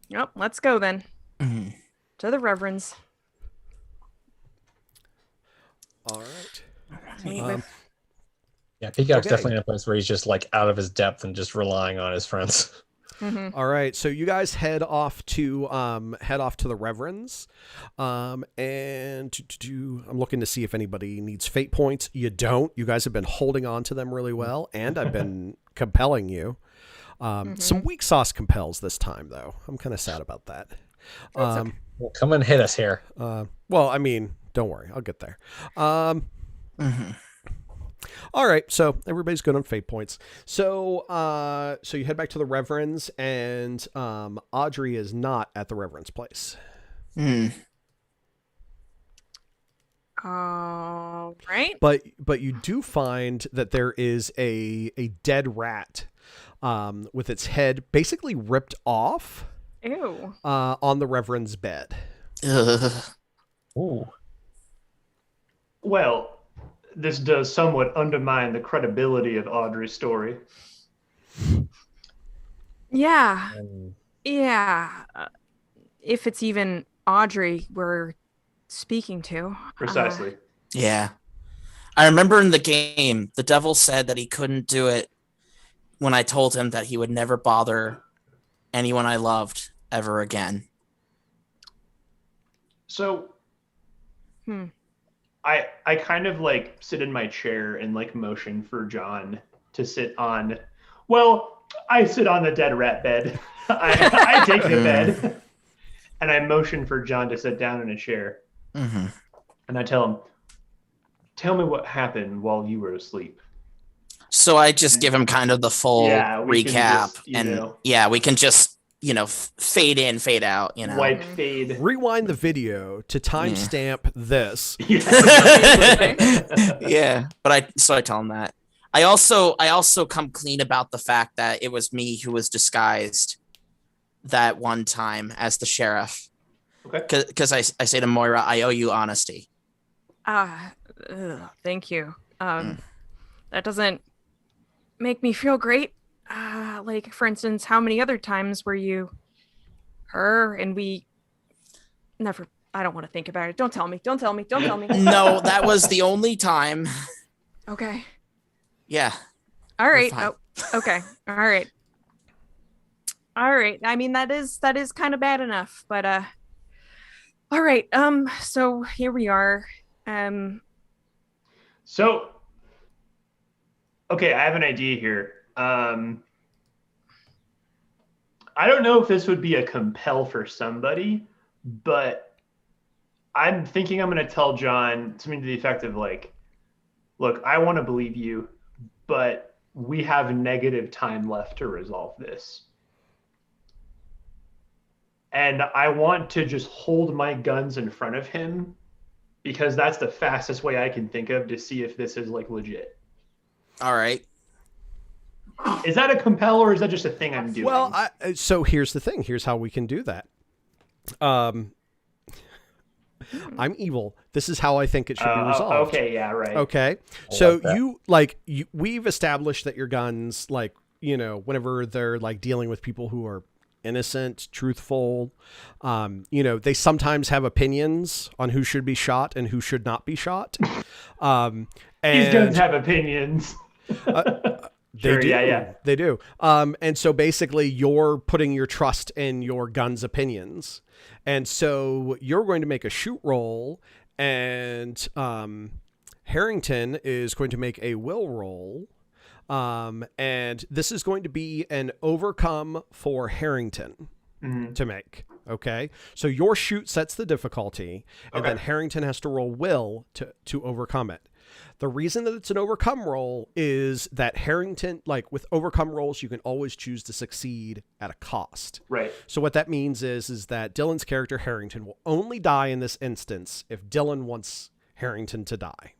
Yep. Let's go then. To the Reverends. All right. Yeah, Peacock's definitely in a place where he's just like out of his depth and just relying on his friends. All right, so you guys head off to the Reverends, and I'm looking to see if anybody needs fate points. You don't. You guys have been holding on to them really well, and I've been compelling you. Some weak sauce compels this time, though. I'm kind of sad about that. Well, come and hit us here. Well, I mean, don't worry, I'll get there. All right, so everybody's good on fate points. So so you head back to the Reverends, and Audrey is not at the Reverend's place. All right. But you do find that there is a dead rat with its head basically ripped off Ew. on the Reverend's bed. Ooh. Well, this does somewhat undermine the credibility of Audrey's story. Yeah. And Yeah. If it's even Audrey we're speaking to. Precisely. Yeah. I remember in the game, the devil said that he couldn't do it when I told him that he would never bother anyone I loved ever again. So I kind of like sit in my chair and like motion for John to sit on. Well, I sit on the dead rat bed. I take the bed and I motion for John to sit down in a chair. Mm-hmm. And I tell him, tell me what happened while you were asleep. So I just give him kind of the full we can recap, just, and we can just fade in, fade out. Wipe, fade. Rewind the video to timestamp this. Yeah, but I tell him that. I also come clean about the fact that it was me who was disguised that one time as the sheriff. Okay. Because I say to Moira, I owe you honesty. Thank you. That doesn't make me feel great. Like, for instance, how many other times were you her and we never... I don't want to think about it. Don't tell me. Don't tell me. Don't tell me. No, that was the only time. Okay. Yeah. All right. fine. Oh, okay. All right. All right. I mean, that is kind of bad enough, but all right. So here we are. So, okay, I have an idea here. I don't know if this would be a compel for somebody, but I'm thinking I'm going to tell John something to the effect of like, look, I want to believe you, but we have negative time left to resolve this. And I want to just hold my guns in front of him because that's the fastest way I can think of to see if this is like legit. All right. Is that a compel or is that just a thing I'm doing? Well, so here's the thing. Here's how we can do that. I'm evil. This is how I think it should be resolved. Okay, yeah, right. Okay. So we've established that your guns, like, whenever they're like dealing with people who are innocent, truthful, they sometimes have opinions on who should be shot and who should not be shot. And These guns have opinions. They do. Yeah. They do. And so basically you're putting your trust in your gun's opinions. And so you're going to make a shoot roll, and Harrington is going to make a will roll. And this is going to be an overcome for Harrington to make. Okay. So your shoot sets the difficulty, and then Harrington has to roll will to overcome it. The reason that it's an overcome roll is that Harrington, like with overcome rolls, you can always choose to succeed at a cost. Right. So what that means is that Dylan's character Harrington will only die in this instance if Dylan wants Harrington to die.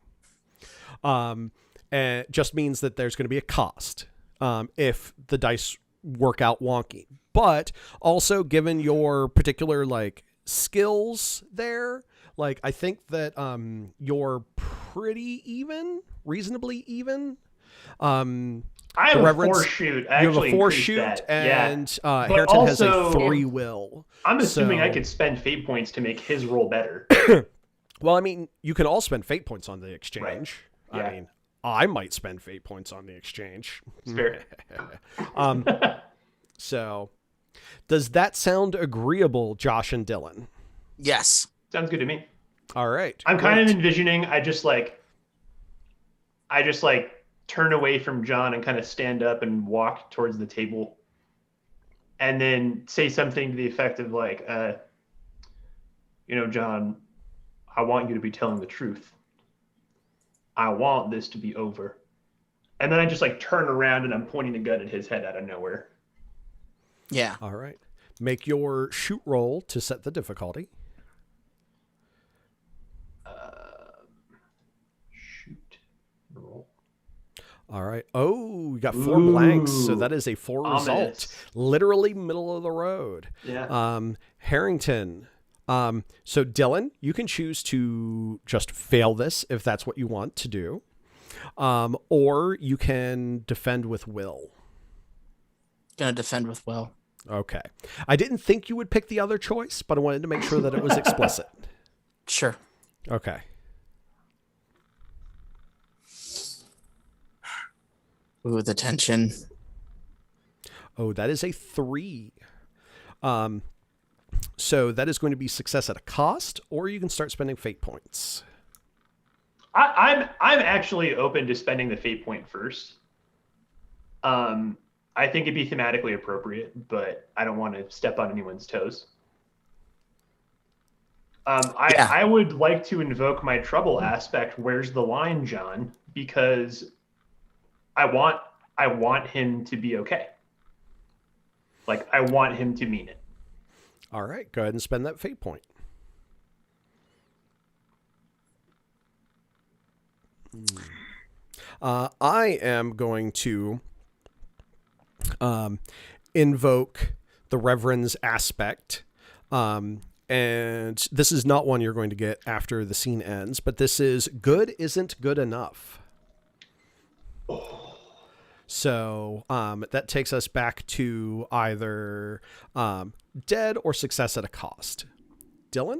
And it just means that there's going to be a cost if the dice work out wonky. But also, given your particular like skills there, like I think that you're pretty even, reasonably even. I have a 4 shoot. I you have a 4 shoot, that. and Harrington also, has a 3 will. I'm assuming I could spend fate points to make his roll better. Well, I mean, you can all spend fate points on the exchange. Right. Yeah. I mean, I might spend fate points on the exchange. It's fair. So does that sound agreeable, Josh and Dylan? Yes. Sounds good to me. All right. I'm kind great. of envisioning I just like turn away from John and kind of stand up and walk towards the table and then say something to the effect of like, John, I want you to be telling the truth. I want this to be over. And then I just like turn around and I'm pointing the gun at his head out of nowhere. Yeah. All right. Make your shoot roll to set the difficulty. Shoot. Roll. All right. Oh, you got 4 blanks, so that is a 4 result. Ominous. Literally middle of the road. Yeah. Harrington. So Dylan, you can choose to just fail this if that's what you want to do. Or you can defend with will. Gonna defend with will. Okay. I didn't think you would pick the other choice, but I wanted to make sure that it was explicit. Sure. Okay. Ooh, the tension. Oh, that is a 3. So that is going to be success at a cost, or you can start spending fate points. I'm actually open to spending the fate point first. I think it'd be thematically appropriate, but I don't want to step on anyone's toes. I would like to invoke my trouble aspect. Where's the line, John? Because I want him to be okay. Like I want him to mean it. All right, go ahead and spend that fate point. I am going to invoke the Reverend's aspect. And this is not one you're going to get after the scene ends, but this is good isn't good enough. So that takes us back to either dead or success at a cost. Dylan?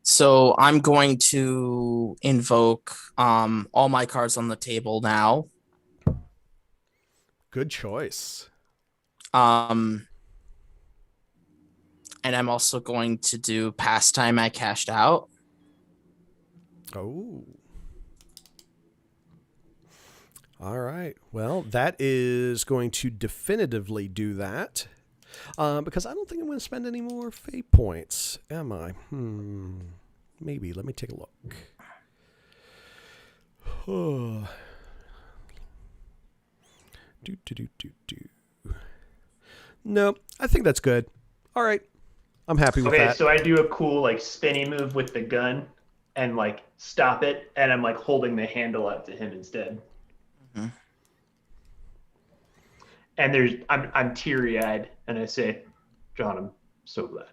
So I'm going to invoke all my cards on the table now. Good choice. And I'm also going to do pastime I cashed out. Oh. All right. Well, that is going to definitively do that. Because I don't think I'm going to spend any more fate points, am I? Maybe. Let me take a look. No, I think that's good. All right. I'm happy with that. Okay, so I do a cool like spinny move with the gun and like stop it, and I'm like holding the handle up to him instead. Mm-hmm. And I'm teary-eyed, and I say, John, I'm so glad.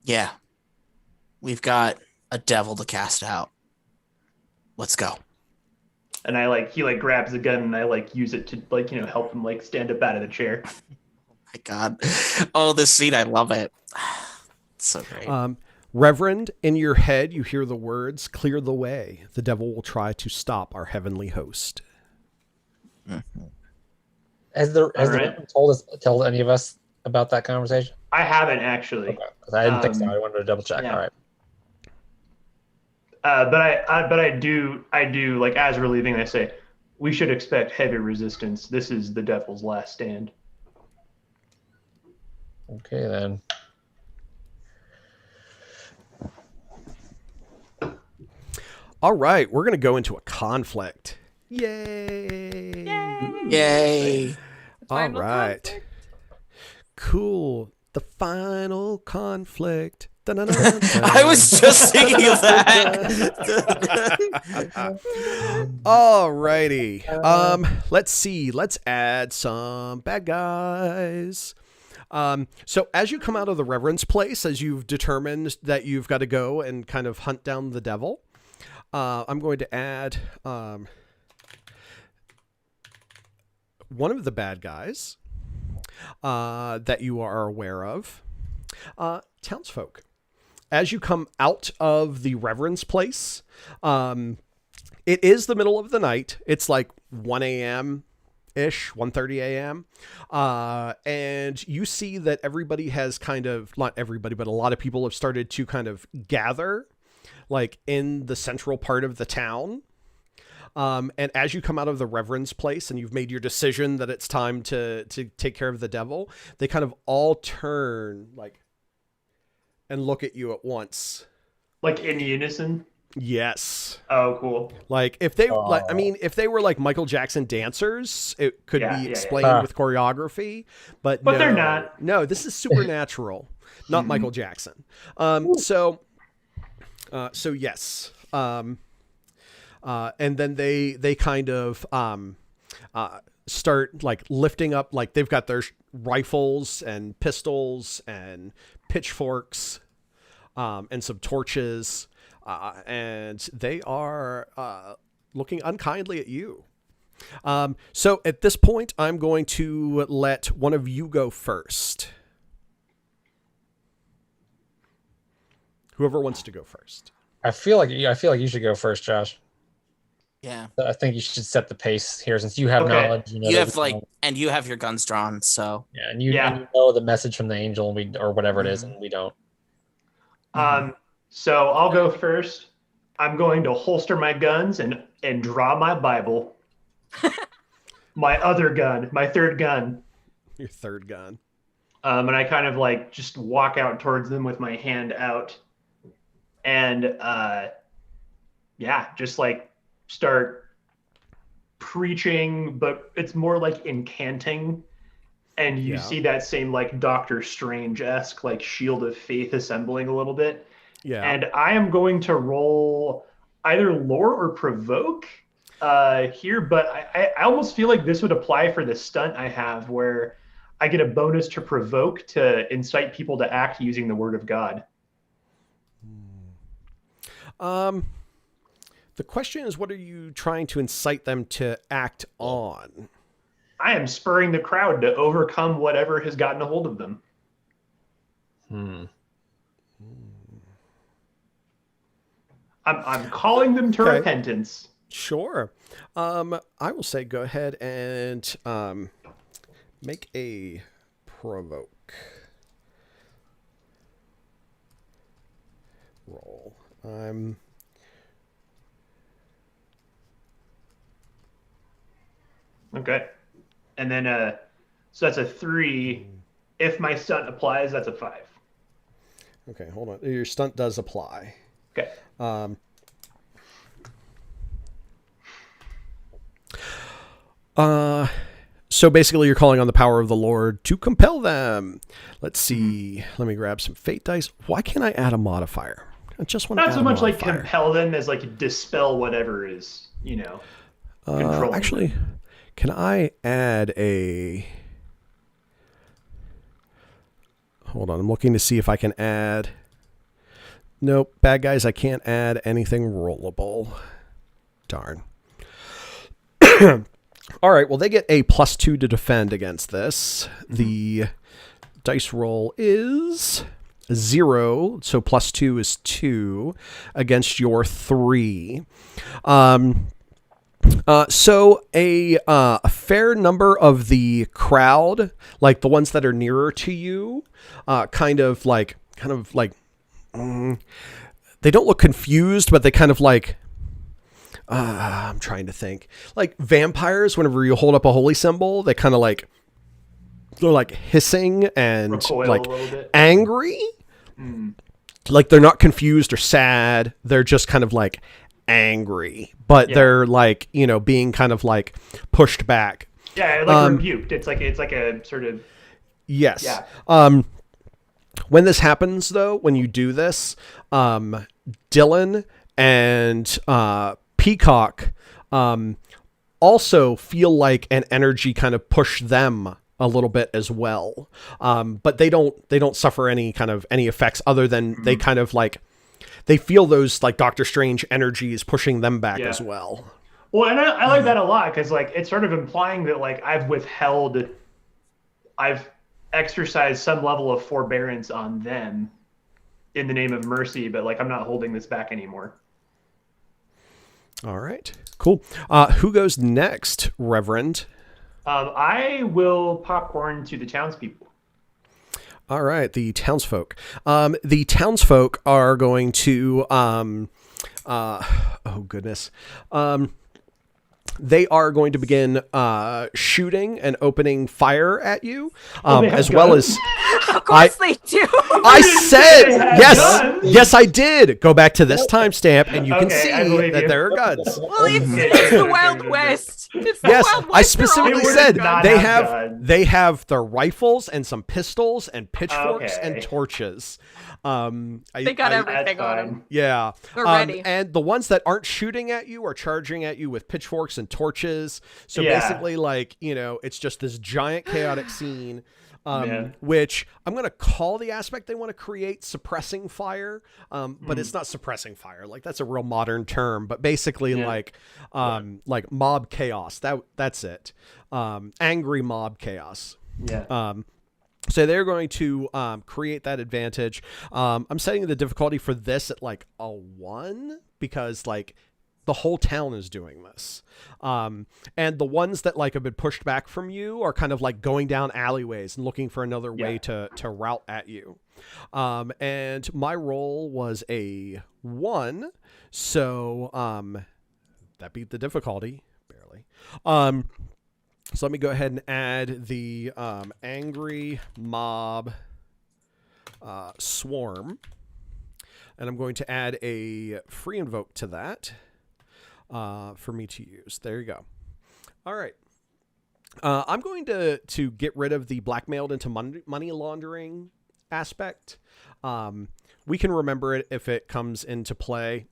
Yeah. We've got a devil to cast out. Let's go. And he grabs the gun, and I use it to help him stand up out of the chair. My God. Oh, this scene, I love it. It's so great. Reverend, in your head, you hear the words, "Clear the way. The devil will try to stop our heavenly host." Mm-hmm. Has the Reverend told any of us about that conversation? I haven't actually. Okay. I didn't think so. I wanted to double check. Yeah. All right. But I do as we're leaving, I say, we should expect heavy resistance. This is the devil's last stand. Okay, then. All right, we're going to go into a conflict. Yay! Yay. All Final right. conflict. Cool. The final conflict. I was just thinking of that. Alrighty. Let's see. Let's add some bad guys. So as you come out of the Reverend's place, as you've determined that you've got to go and kind of hunt down the devil, I'm going to add one of the bad guys that you are aware of. Townsfolk. As you come out of the Reverend's place, it is the middle of the night. It's like 1 a.m. ish, 1:30 a.m. And you see that everybody has kind of, not everybody, but a lot of people have started to kind of gather like in the central part of the town. And as you come out of the Reverend's place and you've made your decision that it's time to take care of the devil, they kind of all turn like and look at you at once. Like in unison? Yes. Oh, cool. Like if they, like, I mean, if they were like Michael Jackson dancers, it could be explained with choreography, but no, they're not. No, this is supernatural, not Michael Jackson. So yes. And then they kind of start like lifting up, like they've got their rifles and pistols and pitchforks and some torches. And they are looking unkindly at you. So at this point, I'm going to let one of you go first. Whoever wants to go first. I feel like you should go first, Josh. Yeah. I think you should set the pace here, since you have Okay. knowledge. You have and you have your guns drawn, so yeah, and you know the message from the angel, and or whatever it is, and we don't. So I'll go first. I'm going to holster my guns and draw my Bible. My other gun, my third gun. Your third gun. And I kind of like just walk out towards them with my hand out. And just like start preaching, but it's more like incanting. And you see that same like Doctor Strange-esque like shield of faith assembling a little bit. Yeah. And I am going to roll either lore or provoke here, but I almost feel like this would apply for the stunt I have, where I get a bonus to provoke to incite people to act using the word of God. The question is, what are you trying to incite them to act on? I am spurring the crowd to overcome whatever has gotten a hold of them. I'm calling them to repentance. Sure. I will say go ahead and make a provoke roll. Okay. And then so that's a 3. If my stunt applies, that's a 5. Okay, hold on. Your stunt does apply. Okay. So basically you're calling on the power of the Lord to compel them. Let's see. Let me grab some fate dice. Why can't I add a modifier? I just want to Not add so a much like modifier. compel them as like dispel whatever is, controlling. Actually, can I add a... Hold on. I'm looking to see if I can add... Nope. Bad guys, I can't add anything rollable. Darn. All right, well, they get a +2 to defend against this. The dice roll is 0, so +2 is 2 against your 3. So a fair number of the crowd, like the ones that are nearer to you, kind of like, they don't look confused, but they kind of like, I'm trying to think. Like vampires, whenever you hold up a holy symbol, they kind of like, they're like hissing and recoil like a little bit. angry. Like they're not confused or sad. They're just kind of like angry, but they're like, being kind of like pushed back. Yeah, like rebuked. It's like a sort of... Yes. Yeah. When this happens, though, when you do this, Dylan and Peacock also feel like an energy kind of push them a little bit as well. But they don't suffer any effects other than they kind of like, they feel those like Doctor Strange energies pushing them back as well. Well, and I like that a lot, because like it's sort of implying that like I've exercised some level of forbearance on them in the name of mercy, but like I'm not holding this back anymore. All right, cool. Who goes next, Reverend? I will popcorn to the townspeople. All right, the townsfolk. The townsfolk are going to. Oh goodness. They are going to begin shooting and opening fire at you, they have as well guns? as. Of course they do. I said They have yes, guns. yes, I did. Go back to this timestamp, and you can Okay, I see believe that you. there are guns. Well, it's the Wild West. It's the Yes, Wild West. I They're specifically always said guns. they have have guns. they have their rifles and some pistols and pitchforks Okay. and torches. They got everything on them. Yeah. They're ready. And the ones that aren't shooting at you are charging at you with pitchforks and torches. So Yeah. basically, like, it's just this giant chaotic scene, Yeah. which I'm going to call the aspect they want to create suppressing fire. But it's not suppressing fire. Like, that's a real modern term. But basically, Yeah. like mob chaos. That's it. Angry mob chaos. Yeah. So they're going to create that advantage. I'm setting the difficulty for this at like a 1 because like the whole town is doing this. And the ones that like have been pushed back from you are kind of like going down alleyways and looking for another way to route at you. And my roll was a 1. So that beat the difficulty barely. So let me go ahead and add the angry mob swarm. And I'm going to add a free invoke to that for me to use. There you go. All right. I'm going to get rid of the blackmailed into money laundering aspect. We can remember it if it comes into play.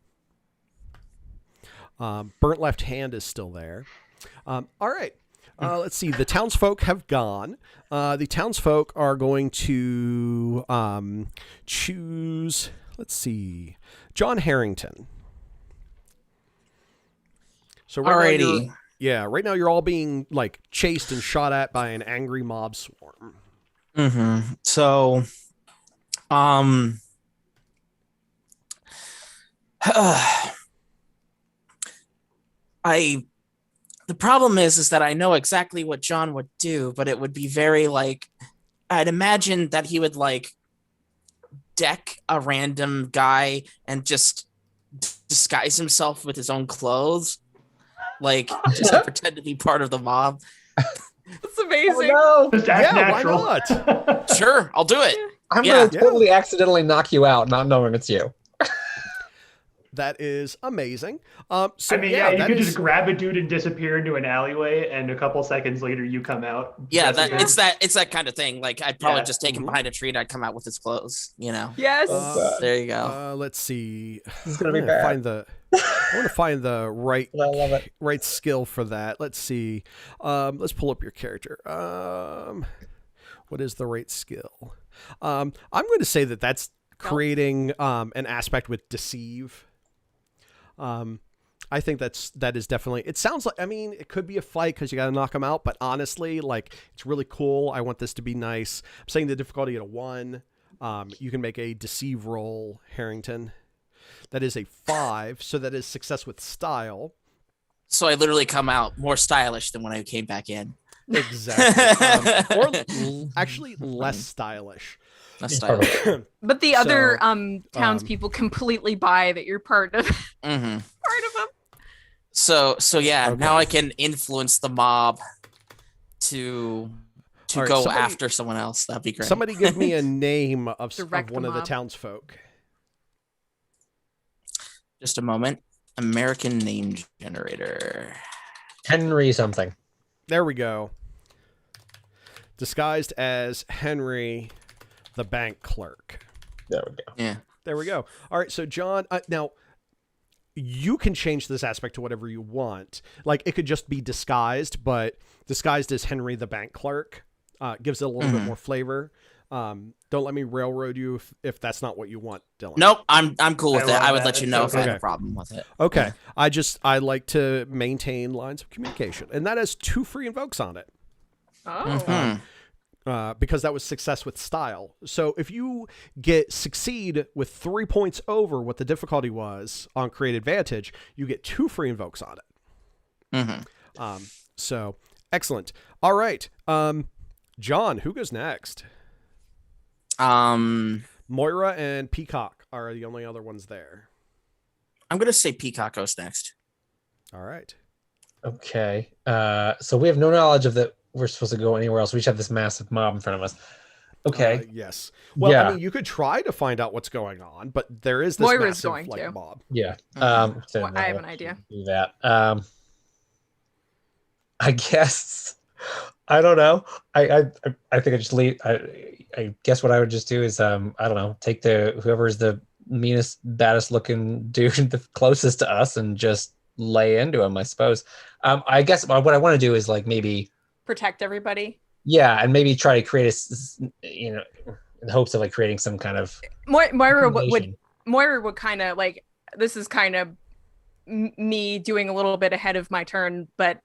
Burnt left hand is still there. All right. Let's see. The townsfolk have gone. The townsfolk are going to choose, let's see, John Harrington. So Alrighty. right now you're all being like chased and shot at by an angry mob swarm. Mm-hmm. So, the problem is that I know exactly what John would do, but it would be very like, I'd imagine that he would like deck a random guy and just disguise himself with his own clothes, like just to pretend to be part of the mob. It's amazing. Just act Yeah, natural. why not? Sure, I'll do it. I'm Yeah. gonna totally accidentally knock you out, not knowing it's you. That is amazing. So I mean, you that could is- just grab a dude and disappear into an alleyway, and a couple seconds later you come out. Yeah, dressed as it's that kind of thing. Like I'd probably Yeah. just take him behind a tree and I'd come out with his clothes, you know. Yes. There you go. let's see. This is gonna be I'm gonna bad. I want to find the right I love it. right skill for that. Let's see. Let's pull up your character. What is the right skill? I'm going to say that that's creating an aspect with deceive. I think that is definitely, it sounds like, I mean, it could be a fight because you got to knock them out, but honestly, like, it's really cool. I want this to be nice. I'm saying the difficulty at a 1. You can make a deceive roll, Harrington. That is a 5, so that is success with style. So I literally come out more stylish than when I came back in. Exactly. Actually less stylish. That's stylish. But the other So, townspeople completely buy that you're part of Mm-hmm. part of them. So yeah, Okay. now I can influence the mob to All right, go somebody- after someone else. That'd be great. Somebody give me a name of Direct one the of the mob. townsfolk. Just a moment. American name generator. Henry something. There we go. Disguised as Henry, the bank clerk. There we go. Yeah. There we go. All right, so John, now you can change this aspect to whatever you want. Like, it could just be disguised, but disguised as Henry, the bank clerk, gives it a little bit more flavor. Don't let me railroad you if that's not what you want, Dylan. Nope. I'm cool with I it. love I would that. let you It's know if I had okay. a problem with it. Okay. I like to maintain lines of communication, and that has 2 free invokes on it. Oh. Mhm. Because that was success with style. So if you succeed with 3 points over what the difficulty was on create advantage, you get 2 free invokes on it. Mhm. So Excellent. All right. John, who goes next? Moira and Peacock are the only other ones there. I'm gonna say Peacock goes next. All right. Okay. So we have no knowledge of that we're supposed to go anywhere else. We just have this massive mob in front of us. Okay. Yes. Well, Yeah. I mean, you could try to find out what's going on, but there is this Moira's massive going to. mob. Yeah. Well, I have an idea. Do that. I guess. I don't know. I think I just leave. I guess what I would just do is I don't know, take whoever's the meanest, baddest looking dude the closest to us and just lay into him, I suppose. I guess what I want to do is like maybe Protect everybody. yeah, and maybe try to create in the hopes of like creating some kind of Moira would combination. Moira would kind of like, this is kind of me doing a little bit ahead of my turn, but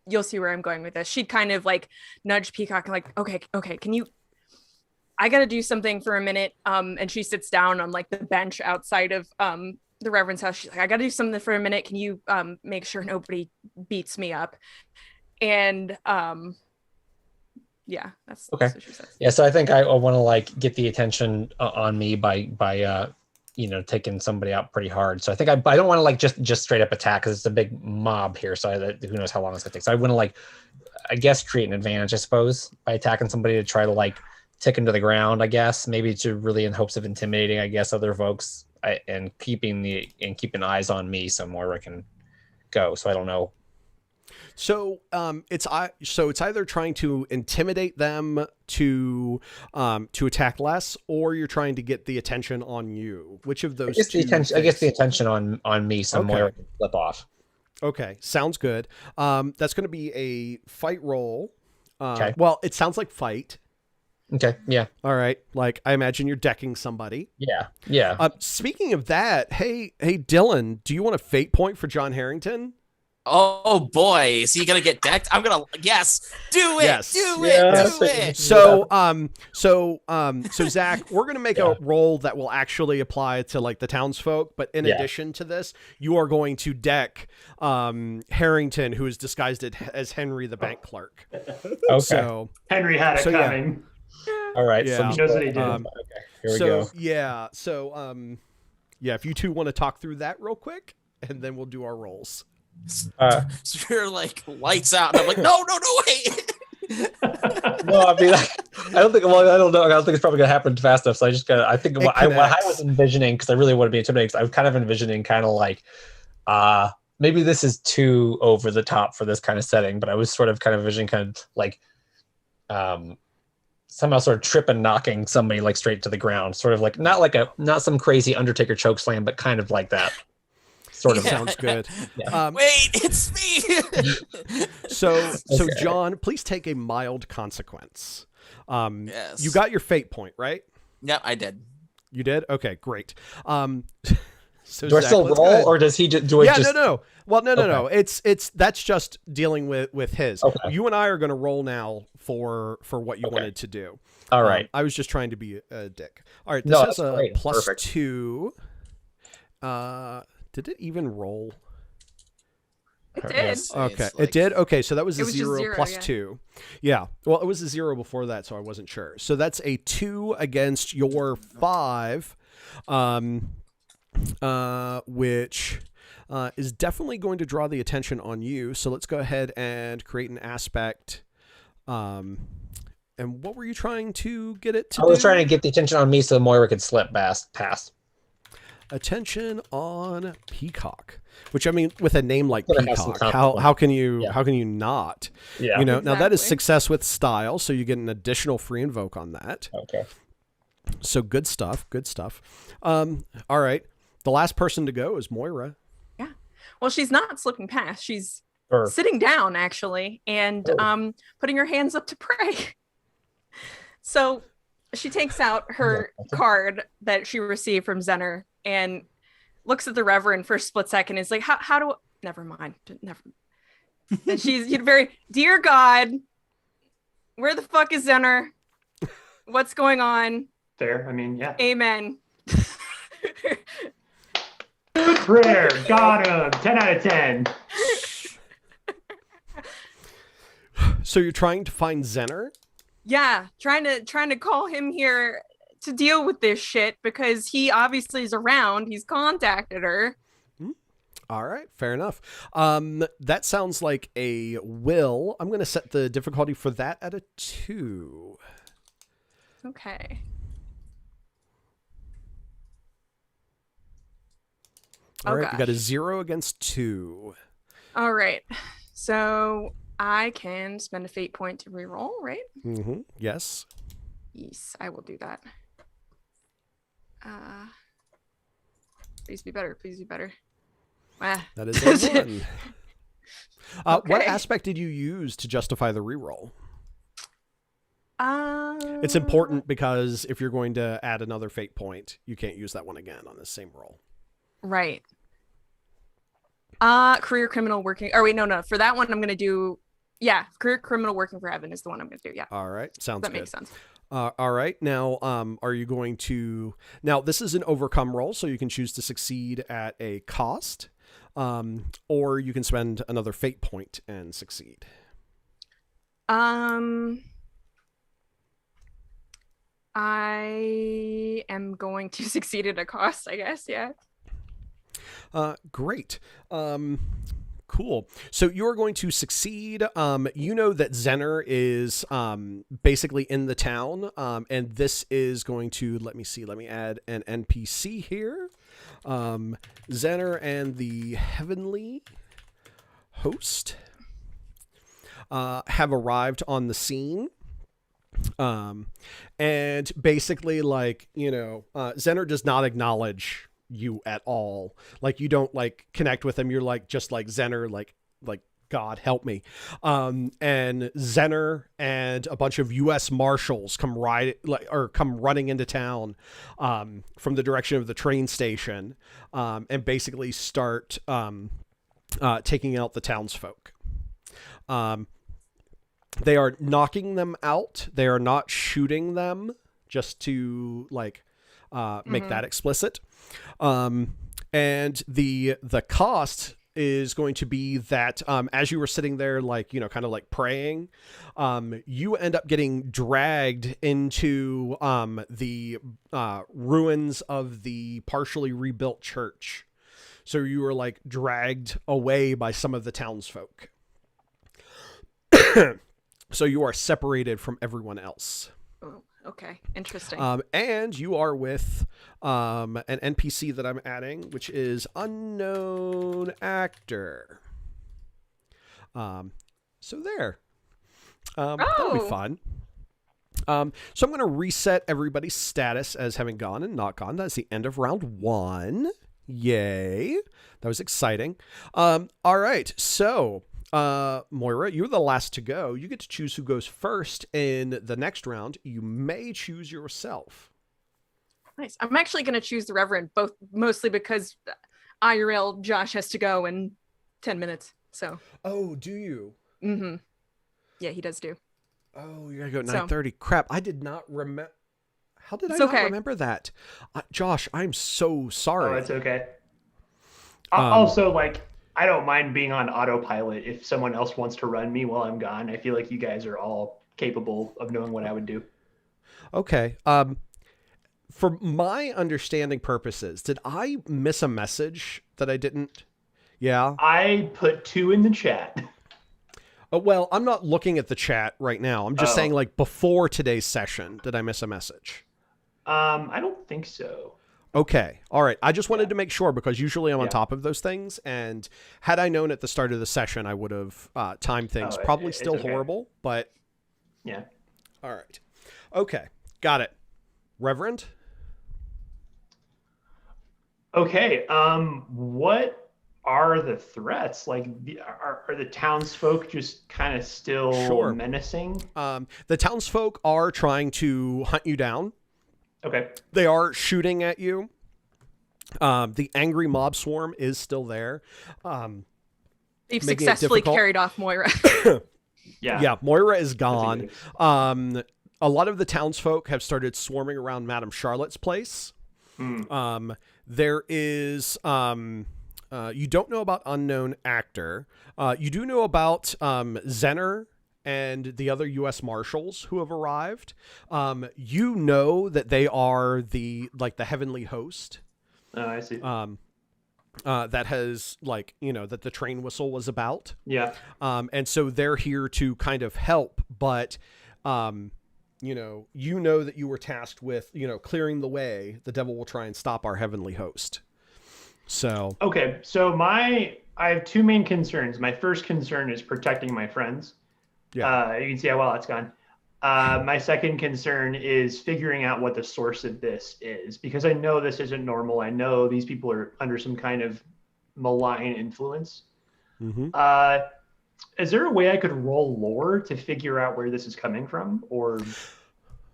you'll see where I'm going with this. She'd kind of like nudge Peacock and like, okay, can you, I got to do something for a minute. And she sits down on like the bench outside of the Reverend's house. She's like, I got to do something for a minute. Can you make sure nobody beats me up? And yeah, that's what she says. Yeah, so I think I want to like get the attention on me by taking somebody out pretty hard. So I think I don't want to like just straight up attack because it's a big mob here. So who knows how long it's gonna take. So I want to like, I guess, create an advantage, I suppose, by attacking somebody to try to like tick them to the ground. I guess maybe to really in hopes of intimidating, I guess, other folks and keeping eyes on me so Moira can go. So I don't know. So it's either trying to intimidate them to attack less, or you're trying to get the attention on you. Which of those? I guess the attention on me, so Moira can flip off. Okay, sounds good. That's going to be a fight roll. Okay. Well, it sounds like fight. Okay. Yeah. All right. Like I imagine you're decking somebody. Yeah. Yeah. Speaking of that, hey Dylan, do you want a fate point for John Harrington? Oh boy, is he gonna get decked? I'm gonna yes, do it, Yes. do Yes. it. So Zach, we're gonna make a roll that will actually apply to like the townsfolk, but in addition to this, you are going to deck Harrington, who is disguised as Henry the bank clerk. Okay. So Henry had it coming. All right. Yeah. So He knows what he did. okay. Here we go. Yeah. So if you two want to talk through that real quick, and then we'll do our rolls. So you're like lights out, and I'm like, no, wait. No, I mean, I don't think. Well, I don't know. I don't think it's probably gonna happen fast enough. So I just got. I think what I was envisioning, because I really want to be intimidating. Cause I was kind of envisioning, kind of like, maybe this is too over the top for this kind of setting. But I was sort of kind of envisioning, kind of like, somehow sort of trip and knocking somebody like straight to the ground, sort of like not some crazy Undertaker choke slam, but kind of like that. Sort of sounds good. Yeah. Wait, it's me. So John, please take a mild consequence. Yes. You got your fate point, right? Yep, I did. You did? Okay, great. So do I still roll, or does he? Do I just? No. Well, no. It's that's just dealing with his. Okay. You and I are going to roll now for what you wanted to do. All right. I was just trying to be a dick. All right. This has a great. plus Perfect. 2. Did it even roll? It did. Yes, Okay, it's it did. Okay, so that was a It was just 0 0, plus yeah. 2. Yeah. Well, it was a 0 before that, so I wasn't sure. So that's a 2 against your 5, which is definitely going to draw the attention on you. So let's go ahead and create an aspect. And what were you trying to get it to I was do? trying to get the attention on me so Moira could slip past. Attention on Peacock, which I mean, with a name like Gotta have some Peacock, confidence. how can you not? Yeah. You know, now that is Exactly. success with style, so you get an additional free invoke on that. Okay. So good stuff. All right, the last person to go is Moira. Yeah. Well, she's not slipping past. She's Or sitting down actually, and putting her hands up to pray. So she takes out her card that she received from Zener and looks at the Reverend for a split second. And is like, how do? Never mind. And she's very, dear God, where the fuck is Zener? What's going on? Fair. I mean, yeah. Amen. Good prayer. Got him. 10 out of 10. So you're trying to find Zener? Yeah, trying to call him here to deal with this shit because he obviously is around. He's contacted her. All right, fair enough. That sounds like a will. I'm going to set the difficulty for that at a 2. Okay. All right, gosh. you got a 0 against 2. All right. So I can spend a fate point to reroll, right? Mm-hmm. Yes. Yes, I will do that. Please be better. Please be better. That is a 1. What Okay. aspect did you use to justify the reroll? It's important because if you're going to add another fate point, you can't use that one again on the same roll. Right. Career criminal working. Or wait, no. For that one, I'm gonna do. Yeah, career criminal working for Evan is the one I'm gonna do. Yeah. All right, sounds that good. makes sense. All right, now, are you going to? Now, this is an overcome roll, so you can choose to succeed at a cost, or you can spend another fate point and succeed. I am going to succeed at a cost, I guess. Yeah. Great. Cool. So you're going to succeed. You know that Zener is basically in the town, and this is going to, let me add an NPC here. Zener and the Heavenly Host have arrived on the scene. And basically, like, Zener does not acknowledge you at all. Like, you don't like connect with him. You're like just like Zener, like God help me. And Zener and a bunch of U.S. Marshals come running into town from the direction of the train station, and basically start taking out the townsfolk. They are knocking them out. They are not shooting them, just to like make that explicit. And the cost is going to be that as you were sitting there, like, kind of like praying, you end up getting dragged into the ruins of the partially rebuilt church. So you were like dragged away by some of the townsfolk. So you are separated from everyone else. Oh, okay. Interesting. And you are with an NPC that I'm adding, which is unknown actor. So there. That'll be fun. So I'm going to reset everybody's status as having gone and not gone. That's the end of round 1. Yay. That was exciting. All right. So Moira, you're the last to go. You get to choose who goes first in the next round. You may choose yourself. Nice. I'm actually going to choose the Reverend, mostly because IRL Josh has to go in 10 minutes. So. Oh, do you? Mm-hmm. Yeah, he does do. Oh, you gotta go at 9:30. Crap, I did not remember. How did I not remember that? Josh, I'm so sorry. Oh, it's okay. Also, like, I don't mind being on autopilot if someone else wants to run me while I'm gone. I feel like you guys are all capable of knowing what I would do. Okay. For my understanding purposes, did I miss a message that I didn't? Yeah. I put 2 in the chat. Well, I'm not looking at the chat right now. I'm just saying, like, before today's session, did I miss a message? I don't think so. Okay. All right. I just wanted to make sure because usually I'm on top of those things. And had I known at the start of the session, I would have timed things. Probably still okay. Horrible, but. Yeah. All right. Okay. Got it. Reverend? Okay. What are the threats? Like, are the townsfolk just kind of still menacing? The townsfolk are trying to hunt you down. Okay. They are shooting at you. The angry mob swarm is still there. They've successfully carried off Moira. Yeah, Moira is gone. A lot of the townsfolk have started swarming around Madame Charlotte's place. There is... you don't know about unknown actor. You do know about Zener and the other U.S. Marshals who have arrived. You know that they are the heavenly host. Oh, I see. That has that the train whistle was about. Yeah. And so they're here to kind of help, but that you were tasked with, clearing the way. The devil will try and stop our heavenly host. So okay, so I have two main concerns. My first concern is protecting my friends. yeah, You can see how well it's gone. My second concern is figuring out what the source of this is, because I know this isn't normal. I know these people are under some kind of malign influence. mm-hmm. Is there a way I could roll lore to figure out where this is coming from, or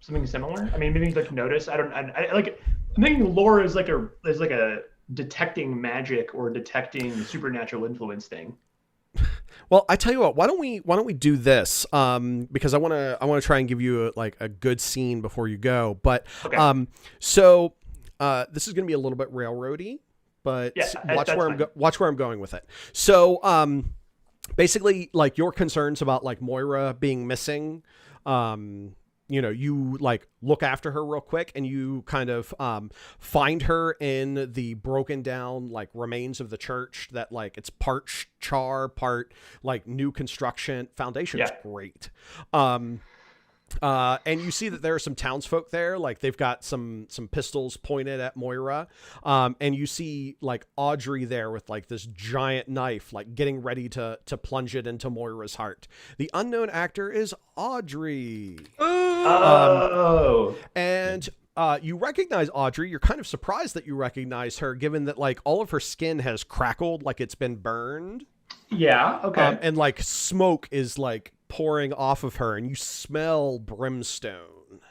something similar? I mean, maybe like notice. I'm thinking lore is like a detecting magic or detecting supernatural influence thing. Well, I tell you what. Why don't we do this? Because I want to try and give you a good scene before you go. But Okay. so this is going to be a little bit railroady, but Yeah, watch that's where fine. watch where I'm going with it. So basically, like, your concerns about like Moira being missing. You look after her real quick, and you kind of find her in the broken down remains of the church that it's part char, part new construction. Foundation's great. And you see that there are some townsfolk there, they've got some pistols pointed at Moira, and you see Audrey there with this giant knife, getting ready to plunge it into Moira's heart. The unknown actor is Audrey. Oh. And you recognize Audrey. You're kind of surprised that you recognize her, given that all of her skin has crackled, it's been burned. Yeah. Okay. And smoke is pouring off of her, and you smell brimstone.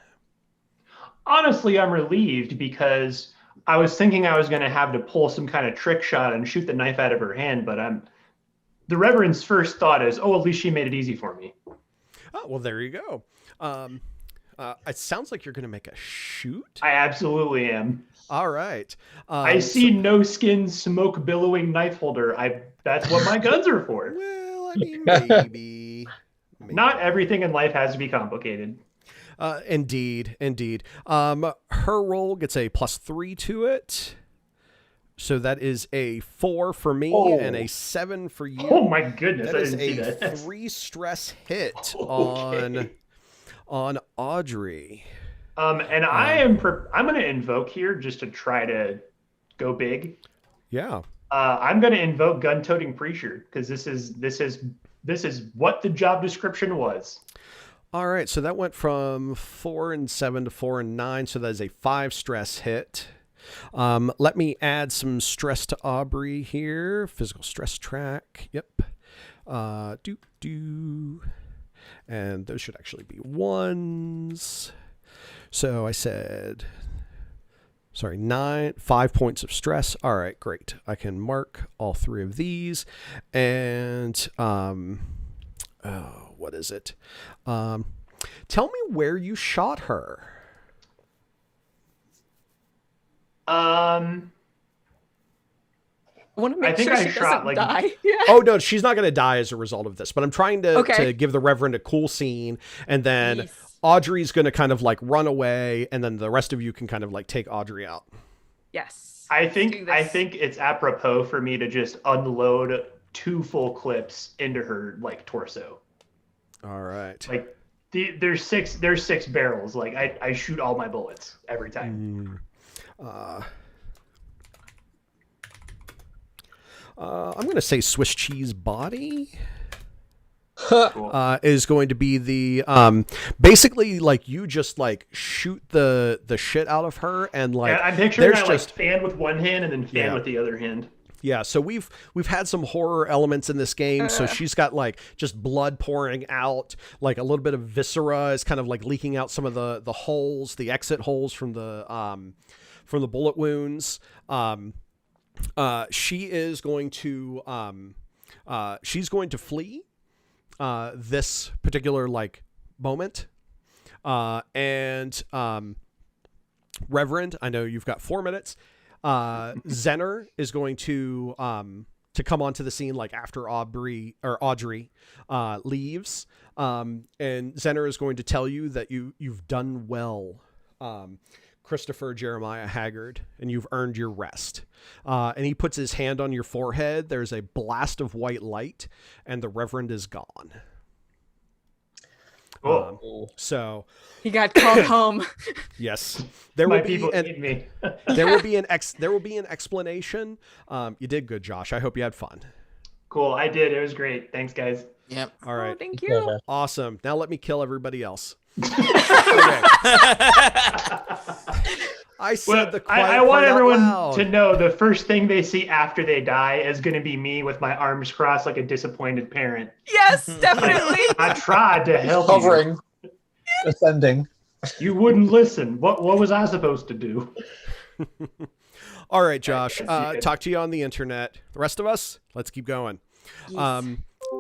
Honestly, I'm relieved, because I was thinking I was going to have to pull some kind of trick shot and shoot the knife out of her hand, but the Reverend's first thought is, oh, at least she made it easy for me. Oh, well, there you go. It sounds like you're going to make a shoot. I absolutely am. All right. I see no skin, smoke billowing knife holder. That's what my guns are for. Well, I mean, maybe. Not everything in life has to be complicated. Indeed. Her roll gets a +3 to it. So that is a 4 for me and a 7 for you. Oh my goodness, That I is didn't see a that. 3 stress hit Okay. on Audrey. And I'm going to invoke here just to try to go big. Yeah. I'm going to invoke gun-toting preacher, because this is what the job description was. All right, so that went from 4 and 7 to 4 and 9, so that is a 5 stress hit. Let me add some stress to Aubrey here. Physical stress track. Yep. And those should actually be 1s. So I said, 5 points of stress. All right, great. I can mark all 3 of these. And, what is it? Tell me where you shot her. I want to make think sure I she shot, doesn't die. Yeah. Oh, no, she's not going to die as a result of this, but I'm trying to Okay. give the Reverend a cool scene, and then Yes. Audrey's going to kind of run away, and then the rest of you can kind of take Audrey out. Yes. I Let's do think this. it's apropos for me to just unload 2 full clips into her torso. All right. There's 6 barrels. I shoot all my bullets every time. I'm going to say Swiss cheese body Cool. is going to be the basically you just shoot the shit out of her, and And I'm picturing there's I just fan with one hand and then fan Yeah. with the other hand. yeah. So we've had some horror elements in this game. So she's got just blood pouring out, a little bit of viscera is kind of leaking out some of the holes, the exit holes from the bullet wounds. She is going to flee this particular moment, and Reverend, I know you've got 4 minutes. Zener is going to to come onto the scene like after Audrey leaves. And Zener is going to tell you that you've done well, Christopher Jeremiah Haggard, and you've earned your rest. And he puts his hand on your forehead. There's a blast of white light, and the Reverend is gone. So he got called home. Yes, there My will be people need me. there will be an explanation. You did good, Josh. I hope you had fun. Cool, I did. It was great. Thanks, guys. Yep. All right, Oh, thank you. awesome. Now let me kill everybody else. Okay. I said the quiet I want part out everyone loud. to know the first thing they see after they die is going to be me with my arms crossed like a disappointed parent. Yes, definitely. I tried to help Hovering, ascending. you. You wouldn't listen. What was I supposed to do? All right, Josh. I Talk to you on the internet. The rest of us, let's keep going.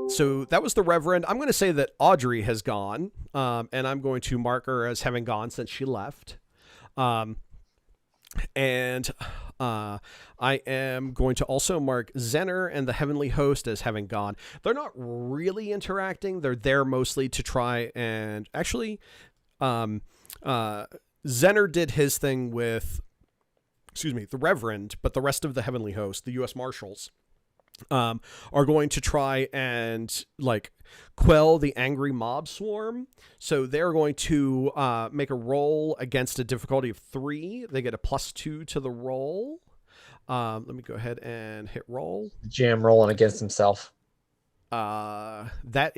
So that was the Reverend. I'm going to say that Audrey has gone, and I'm going to mark her as having gone since she left. And I am going to also mark Zener and the Heavenly Host as having gone. They're not really interacting. They're there mostly to try and actually, Zener did his thing with, the Reverend, but the rest of the Heavenly Host, the U.S. Marshals, are going to try and like quell the angry mob swarm. So they're going to make a roll against a difficulty of 3. They get a +2 to the roll. Let me go ahead and hit roll. Jam rolling against himself. That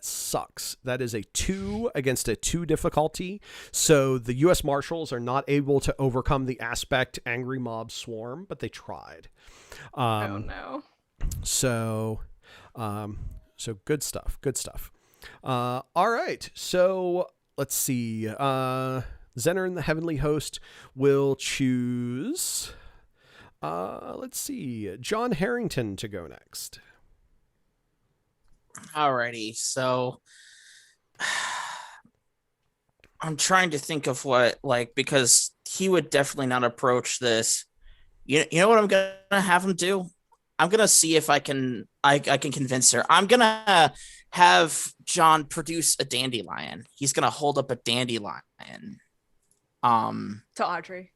sucks. That is a 2 against a 2 difficulty. So the U.S. Marshals are not able to overcome the aspect angry mob swarm, but they tried. Oh no. So good stuff. All right. So let's see. Zener and the Heavenly Host will choose, let's see, John Harrington to go next. Alrighty, so I'm trying to think of what, like, because he would definitely not approach this. You know what I'm gonna have him do? I'm gonna see if I can convince her. I'm gonna have John produce a dandelion. He's gonna hold up a dandelion. To Audrey.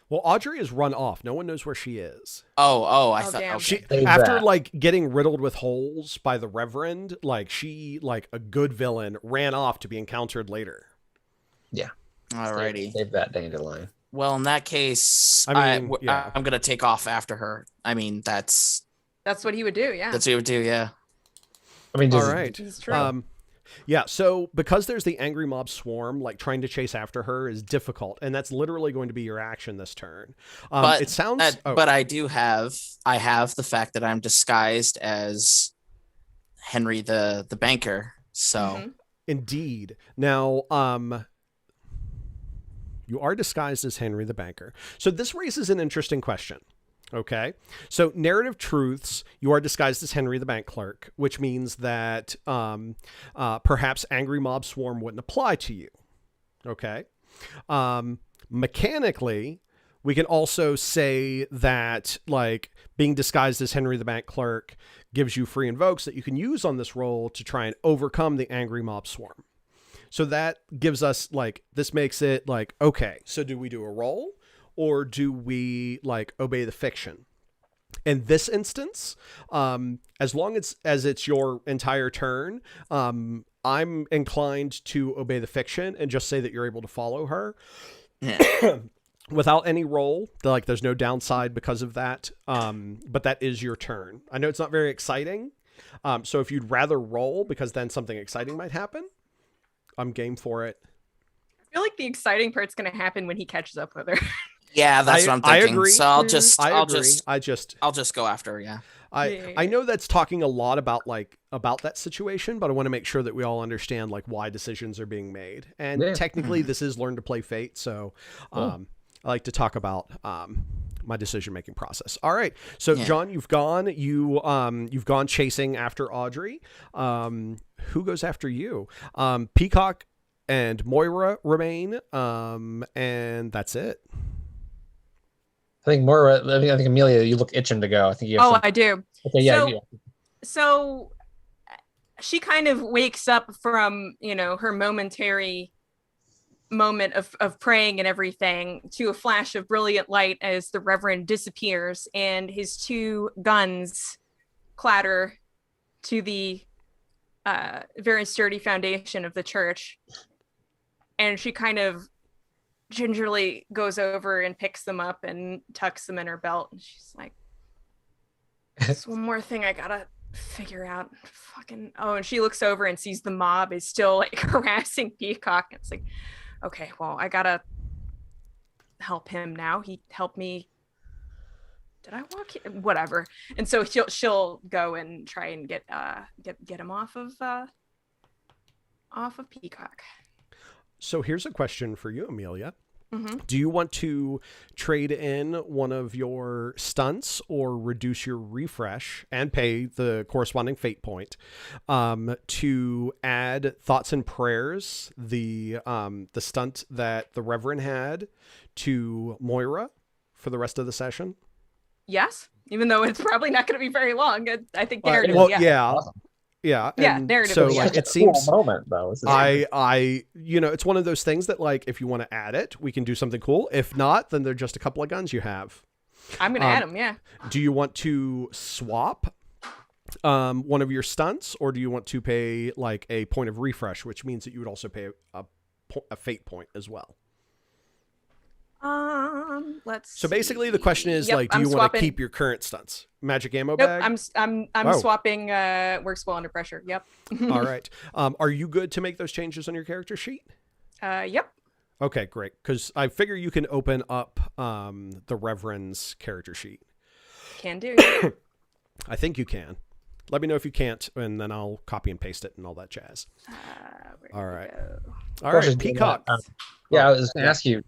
Well, Audrey is run off. No one knows where she is. I thought damn. She Save after that. like getting riddled with holes by the Reverend, like she, like a good villain, ran off to be encountered later. Yeah. Alrighty. Save that dandelion. Well, in that case, I mean, yeah. I'm gonna take off after her. I mean, that's That's what he would do. Yeah. what he would do. Yeah. I mean, All right. It's true. Yeah, so because there's the angry mob swarm, like trying to chase after her is difficult, and that's literally going to be your action this turn. But it sounds. But I have the fact that I'm disguised as Henry the banker. So Mhm. Indeed. Now, you are disguised as Henry the banker. So this raises an interesting question. Okay. So narrative truths, you are disguised as Henry the bank clerk, which means that perhaps angry mob swarm wouldn't apply to you. Okay. Mechanically, we can also say that like being disguised as Henry the bank clerk gives you free invokes that you can use on this roll to try and overcome the angry mob swarm. So that gives us like, this makes it like, okay, so do we do a roll or do we like obey the fiction? In this instance, as long as it's your entire turn, I'm inclined to obey the fiction and just say that you're able to follow her. yeah. Without any roll. Like there's no downside because of that. But that is your turn. I know it's not very exciting. So if you'd rather roll because then something exciting might happen, I'm game for it. I feel like the exciting part's gonna happen when he catches up with her. Yeah, that's what I'm I thinking. agree. So I'll just go after her. Yeah. I know that's talking a lot about that situation, but I want to make sure that we all understand like why decisions are being made. And technically this is Learn to Play Fate. So, I like to talk about, my decision-making process. All right. So John, you've gone chasing after Audrey. Who goes after you? Peacock and Moira remain. And that's it. I think Moira. I think Amelia, you look itching to go. I think you have. I do. Okay, yeah, So, yeah. so she kind of wakes up from, her momentary moment of praying and everything to a flash of brilliant light as the Reverend disappears and his two guns clatter to the very sturdy foundation of the church. And she kind of gingerly goes over and picks them up and tucks them in her belt. And she's like, "There's one more thing I gotta figure out." And she looks over and sees the mob is still like harassing Peacock. And it's like, okay, well, I gotta help him now. He helped me. Did I walk? Whatever. And so she'll go and try and get him off of Peacock. So here's a question for you, Amelia. Mm-hmm. Do you want to trade in one of your stunts or reduce your refresh and pay the corresponding fate point to add thoughts and prayers, the stunt that the Reverend had, to Moira for the rest of the session? Yes, even though it's probably not going to be very long. I think narratively, Well, yeah. Awesome. Yeah. Yeah, And narratively, so yeah. it seems Cool moment though. it's one of those things that, like, if you want to add it, we can do something cool. If not, then they're just a couple of guns you have. I'm going to add them, yeah. Do you want to swap one of your stunts, or do you want to pay like a point of refresh, which means that you would also pay a fate point as well? Let's. So basically, the question is, Yep, like, do I'm you want to swapping. keep your current stunts? Magic ammo Nope, bag? I'm Wow. swapping works well under pressure. Yep. All right. Are you good to make those changes on your character sheet? Yep. Okay, great. Because I figure you can open up the Reverend's character sheet. Can do. I think you can. Let me know if you can't, and then I'll copy and paste it and all that jazz. Where All did we right. go? All Question, right, Peacock. Yeah, I was going to ask you.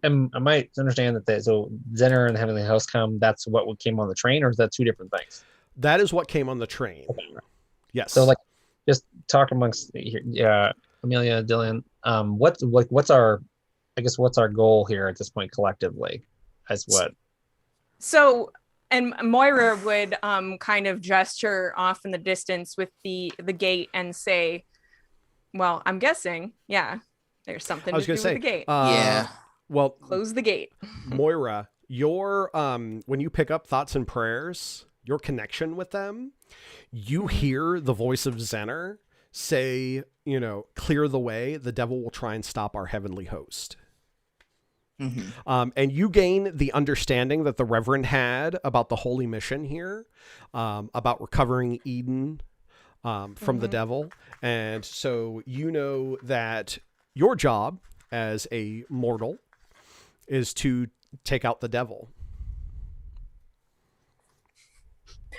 I might understand that. So Zenner and the Heavenly Host come. That's what came on the train, or is that two different things? That is what came on the train. Okay, right. Yes. So, like, just talk amongst Amelia, Dylan. What's our goal here at this point collectively? As what? So, and Moira would kind of gesture off in the distance with the gate and say, "Well, I'm guessing, yeah, there's something I was to going do to say, with the gate. Yeah. Well, Close the gate." Moira, your when you pick up thoughts and prayers, your connection with them, you hear the voice of Zenner say, "Clear the way. The devil will try and stop our heavenly host." Mm-hmm. And you gain the understanding that the Reverend had about the holy mission here, about recovering Eden from the devil. And so you know that your job as a mortal is to take out the devil.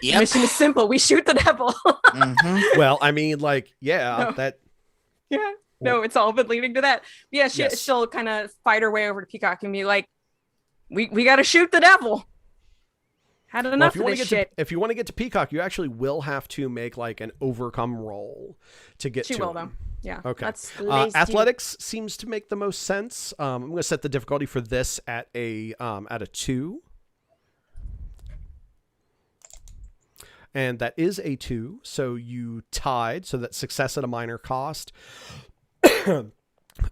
Yep. Mission is simple. We shoot the devil. Mm-hmm. Well, I mean, like, yeah, No. that. Yeah. No, it's all been leading to that. Yeah, Yes. she'll kind of fight her way over to Peacock and be like, we got to shoot the devil. Had Well, enough if you of want this to get shit. if you want to get to Peacock, you actually will have to make like an overcome roll to get She to will, him. though. Yeah. Okay. That's lazy. Athletics seems to make the most sense. I'm going to set the difficulty for this at a 2. And that is a 2, so you tied, so that's success at a minor cost.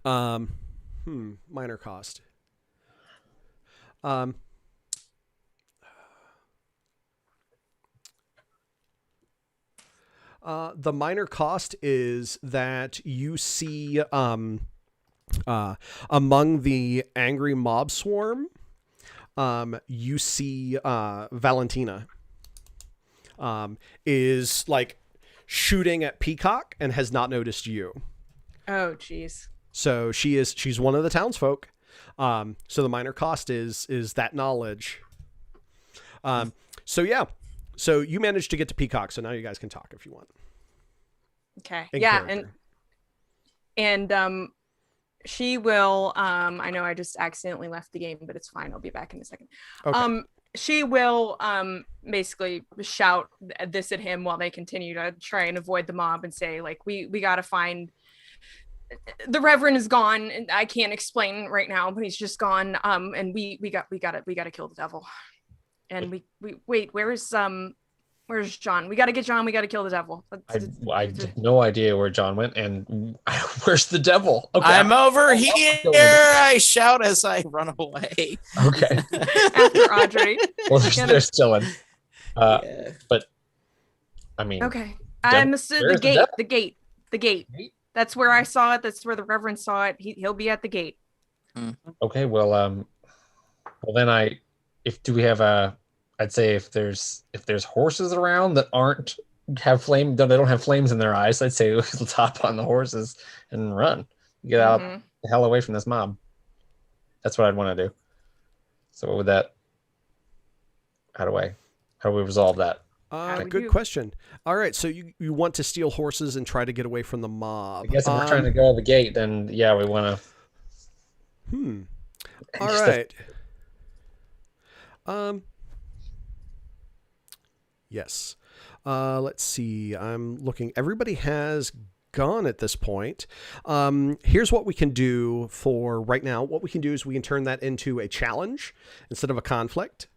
Minor cost. The minor cost is that you see among the angry mob swarm, you see Valentina is like shooting at Peacock and has not noticed you. Oh, jeez. So she's one of the townsfolk. So the minor cost is that knowledge. So yeah. So you managed to get to Peacock, so now you guys can talk if you want. Okay. In Yeah, character. and she will I know I just accidentally left the game, but it's fine. I'll be back in a second. Okay. She will basically shout this at him while they continue to try and avoid the mob and say, like, we got to find the Reverend is gone, and I can't explain right now, but he's just gone. And we gotta kill the devil. And we wait. Where's John? We gotta get John. We gotta kill the devil. I have no idea where John went, and where's the devil? Okay, I'm over here. I shout as I run away. Okay. After Audrey. Well, they're still in. But I mean, okay. I understood the gate. The gate. That's where I saw it. That's where the Reverend saw it. He'll be at the gate. Okay. Well, then I'd say if there's horses around that they don't have flames in their eyes, I'd say we'll hop on the horses and run. Get out the hell away from this mob. That's what I'd want to do. So what would that? How do we resolve that? Good question. All right, so you want to steal horses and try to get away from the mob. I guess if we're trying to go to the gate, then yeah, we want to. All right. Yes. Let's see. I'm looking. Everybody has gone at this point. Here's what we can do for right now. What we can do is we can turn that into a challenge instead of a conflict.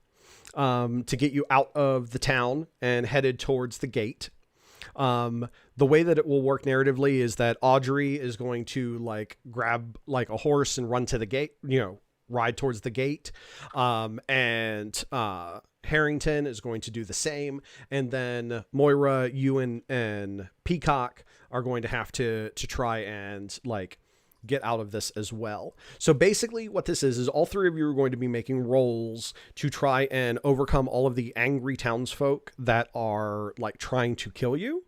To get you out of the town and headed towards the gate. The way that it will work narratively is that Audrey is going to grab a horse and run to the gate, ride towards the gate. And Harrington is going to do the same. And then Moira, you and Peacock are going to have to try and get out of this as well. So basically what this is all three of you are going to be making rolls to try and overcome all of the angry townsfolk that are trying to kill you.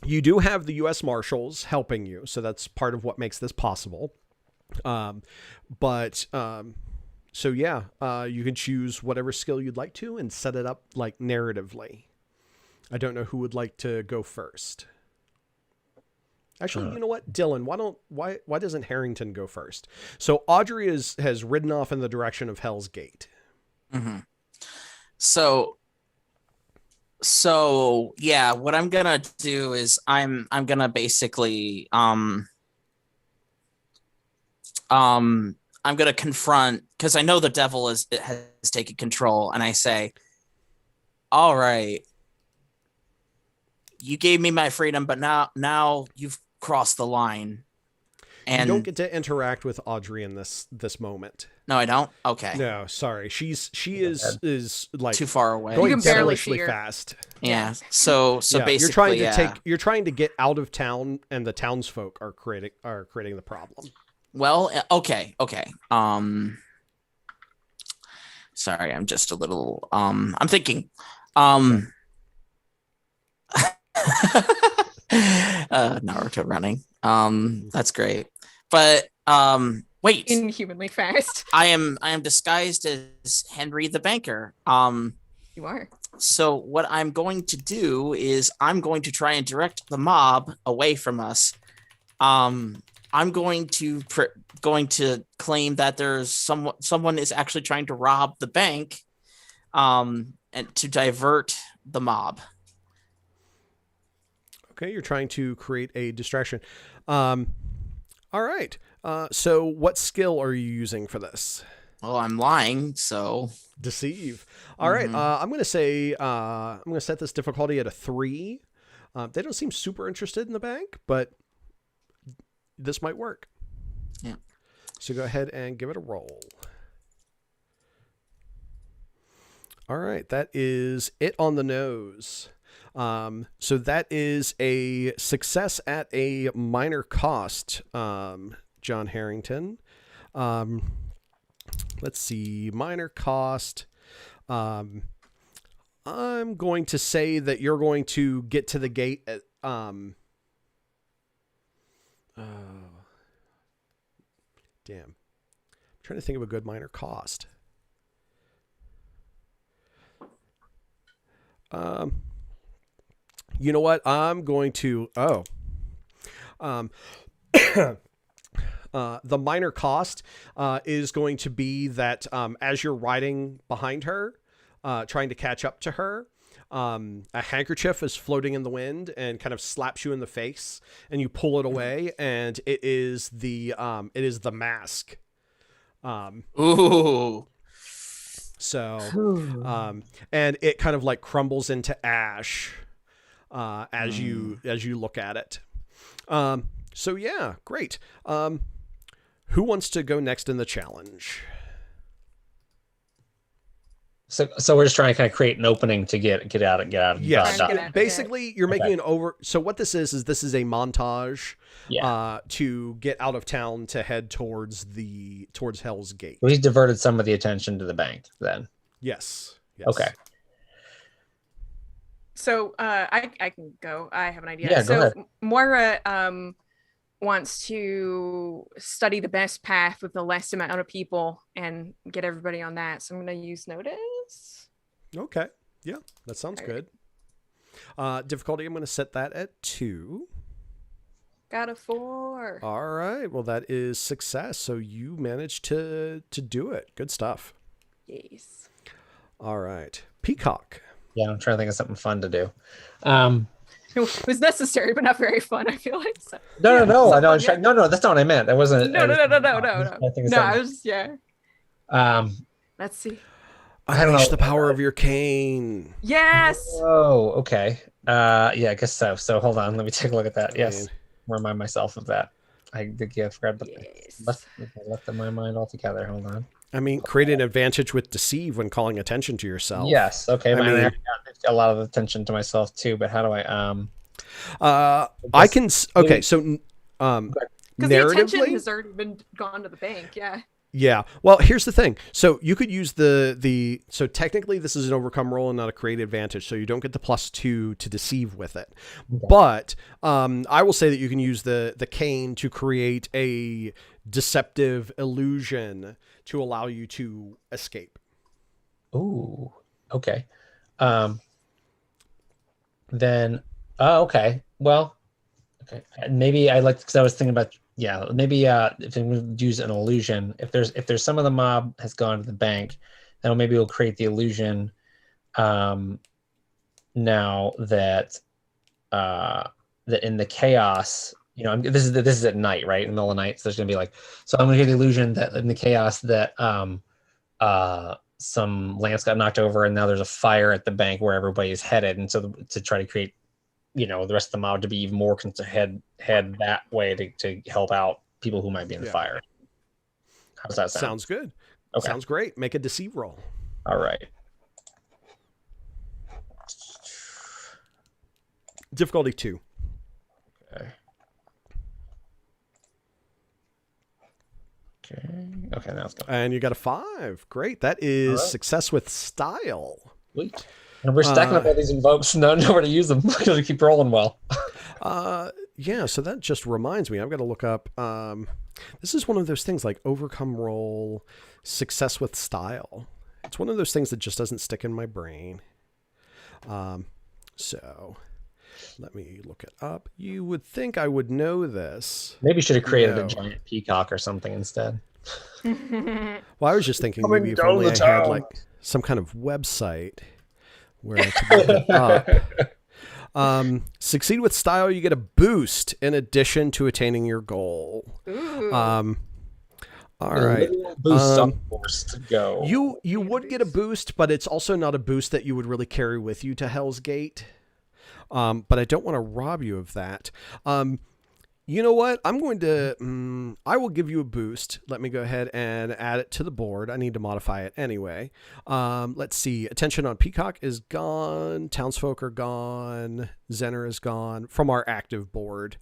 You do have the U.S. Marshals helping you, so that's part of what makes this possible. So yeah, you can choose whatever skill you'd like to and set it up narratively. I don't know who would like to go first. Actually, you know what, Dylan? Why doesn't Harrington go first? So Audrey has ridden off in the direction of Hell's Gate. Mm-hmm. So yeah, what I'm gonna do is I'm gonna basically I'm gonna confront, because I know the devil has taken control, and I say, all right, you gave me my freedom, but now you've crossed the line. And you don't get to interact with Audrey in this moment. No, I don't. Okay. No, sorry. She is too far away. Going you can barely devilishly see her. fast. Yeah. So yeah, basically, you're trying to get out of town, and the townsfolk are creating the problem. Well, okay. Sorry, I'm just a little I'm thinking Naruto running. That's great. But wait. Inhumanly fast. I am disguised as Henry the banker. You are. So what I'm going to do is I'm going to try and direct the mob away from us. I'm going to claim that there's someone is actually trying to rob the bank, and to divert the mob. Okay, you're trying to create a distraction. All right. So what skill are you using for this? Well, I'm lying, so deceive. All right. I'm going to say I'm going to set this difficulty at a 3. They don't seem super interested in the bank, but this might work. Yeah. So go ahead and give it a roll. All right. That is it on the nose. So that is a success at a minor cost, John Harrington. Let's see, minor cost. I'm going to say that you're going to get to the gate at, damn. I'm trying to think of a good minor cost. You know what? I'm going to, the minor cost is going to be that as you're riding behind her, trying to catch up to her, a handkerchief is floating in the wind and kind of slaps you in the face, and you pull it away, and it is the mask. Ooh. So, and it kind of like crumbles into ash as you look at it. So yeah, great. Who wants to go next in the challenge? So we're just trying to kind of create an opening to get out of Yes. dot. Basically, you're making an over. So what this is a montage Yeah. to get out of town to head towards Hell's Gate. We diverted some of the attention to the bank then. Yes. Okay. So I can go. I have an idea. Yeah, go ahead. Moira wants to study the best path with the least amount of people and get everybody on that. So I'm going to use notice. Okay. Yeah, that sounds good. Difficulty, I'm going to set that at 2. Got a 4. All right. Well, that is success. So you managed to do it. Good stuff. Yes. All right. Peacock. Yeah, I'm trying to think of something fun to do. It was necessary, but not very fun, I feel like. So, No, yeah, no, so no, no, that's not what I meant. That wasn't. No. I was, let's see. I don't Unleash know. the power of your cane. Yes. Oh, okay. Yeah, I guess so. So hold on, let me take a look at that. Yes, Man. remind myself of that. I forgot, but Yes. left in my mind altogether. Hold on. I mean, create an advantage with deceive when calling attention to yourself. Yes. Okay. I I mean- got a lot of attention to myself too, but how do I? I can. Okay, so Because the attention narratively, has already been gone to the bank. Yeah. yeah. Well, here's the thing. So you could use the. So technically, this is an overcome roll and not a create advantage. So you don't get the +2 to deceive with it. Okay. But I will say that you can use the cane to create a deceptive illusion to allow you to escape. Ooh. Okay. Then. Oh, okay. Well. Okay. Maybe I like because I was thinking about maybe if we use an illusion, if there's some of the mob has gone to the bank, then maybe we'll create the illusion. Now that that in the chaos, this is at night, right? In the middle of the night, so there's gonna be so I'm gonna get the illusion that in the chaos that some lamps got knocked over and now there's a fire at the bank where everybody is headed, and so to try to create the rest of the mob to be even more to head that way to help out people who might be in the fire. How does that sound? Sounds good. Okay. Sounds great. Make a deceive roll. All right. Difficulty 2. Okay, now it's going. And you got a 5. Great. That is All right. success with style. Sweet. And we're stacking up all these invokes, nowhere to use them because we keep rolling well. Yeah, so that just reminds me, I've got to look up. This is one of those things like overcome roll, success with style. It's one of those things that just doesn't stick in my brain. So let me look it up. You would think I would know this. Maybe you should have created No. a giant peacock or something instead. Well, I was just thinking Coming maybe if down only the I had town. some kind of website where I could look it up. Succeed with style, you get a boost in addition to attaining your goal. Ooh. All A right. little boost on force to go. You would get a boost, but it's also not a boost that you would really carry with you to Hell's Gate. But I don't want to rob you of that. You know what? I'm going to... I will give you a boost. Let me go ahead and add it to the board. I need to modify it anyway. Let's see. Attention on Peacock is gone. Townsfolk are gone. Zener is gone from our active board.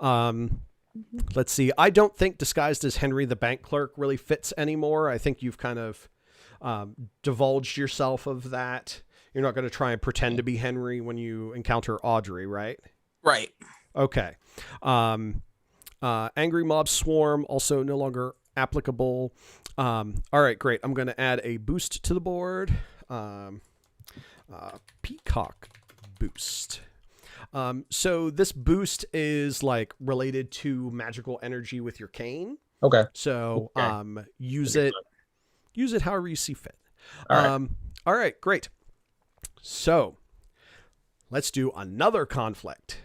Let's see. I don't think disguised as Henry the bank clerk really fits anymore. I think you've kind of divulged yourself of that. You're not going to try and pretend to be Henry when you encounter Audrey, right? Right. Okay. Angry Mob Swarm, also no longer applicable. All right, great. I'm going to add a boost to the board. Peacock boost. So this boost is related to magical energy with your cane. Okay. So Okay. use it however you see fit. All right. All right, great. So let's do another conflict.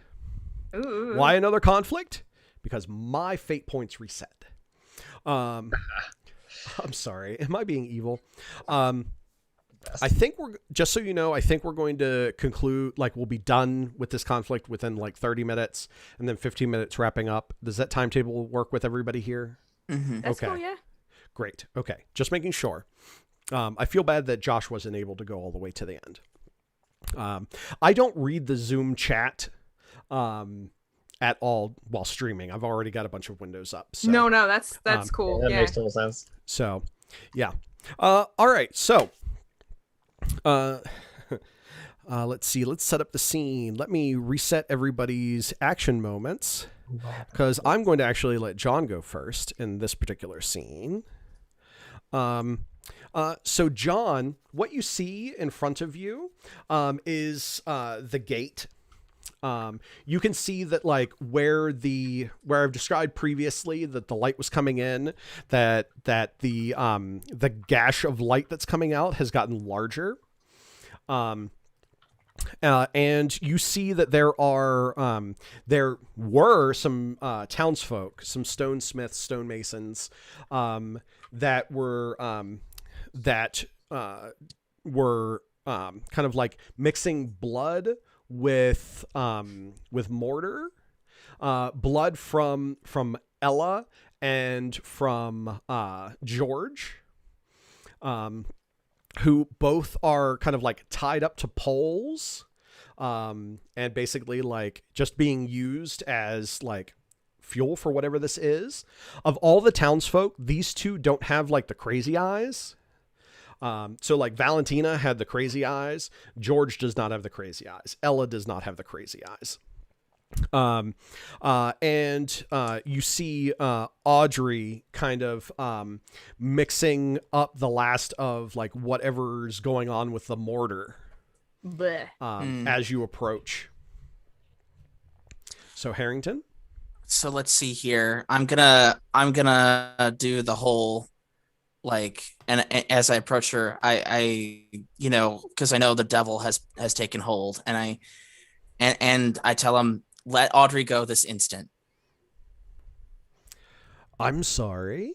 Ooh. Why another conflict? Because my fate points reset. I'm sorry. Am I being evil? I think just so you know, I think we're going to conclude, like, we'll be done with this conflict within like 30 minutes and then 15 minutes wrapping up. Does that timetable work with everybody here? Mm-hmm. That's okay. cool, yeah. Great. Okay. Just making sure. I feel bad that Josh wasn't able to go all the way to the end. I don't read the Zoom chat at all while streaming. I've already got a bunch of windows up. So, No, that's cool. That Yeah. makes total sense. So, yeah. All right. So, let's see. Let's set up the scene. Let me reset everybody's action moments because I'm going to actually let John go first in this particular scene. So John, what you see in front of you is the gate. You can see that, like, where I've described previously that the light was coming in, that the gash of light that's coming out has gotten larger. And you see that there were some townsfolk, some stonesmiths, stonemasons, that were kind of like mixing blood with mortar, blood from Ella and from George, who both are kind of like tied up to poles, and basically like just being used as like fuel for whatever this is. Of all the townsfolk, these two don't have like the crazy eyes. So like Valentina had the crazy eyes. George does not have the crazy eyes. Ella does not have the crazy eyes. And you see Audrey kind of mixing up the last of like whatever's going on with the mortar as you approach. So Harrington? So let's see here. I'm gonna do the whole, like, and as I approach her, I because I know the devil has taken hold, and I tell him, let Audrey go this instant. I'm sorry.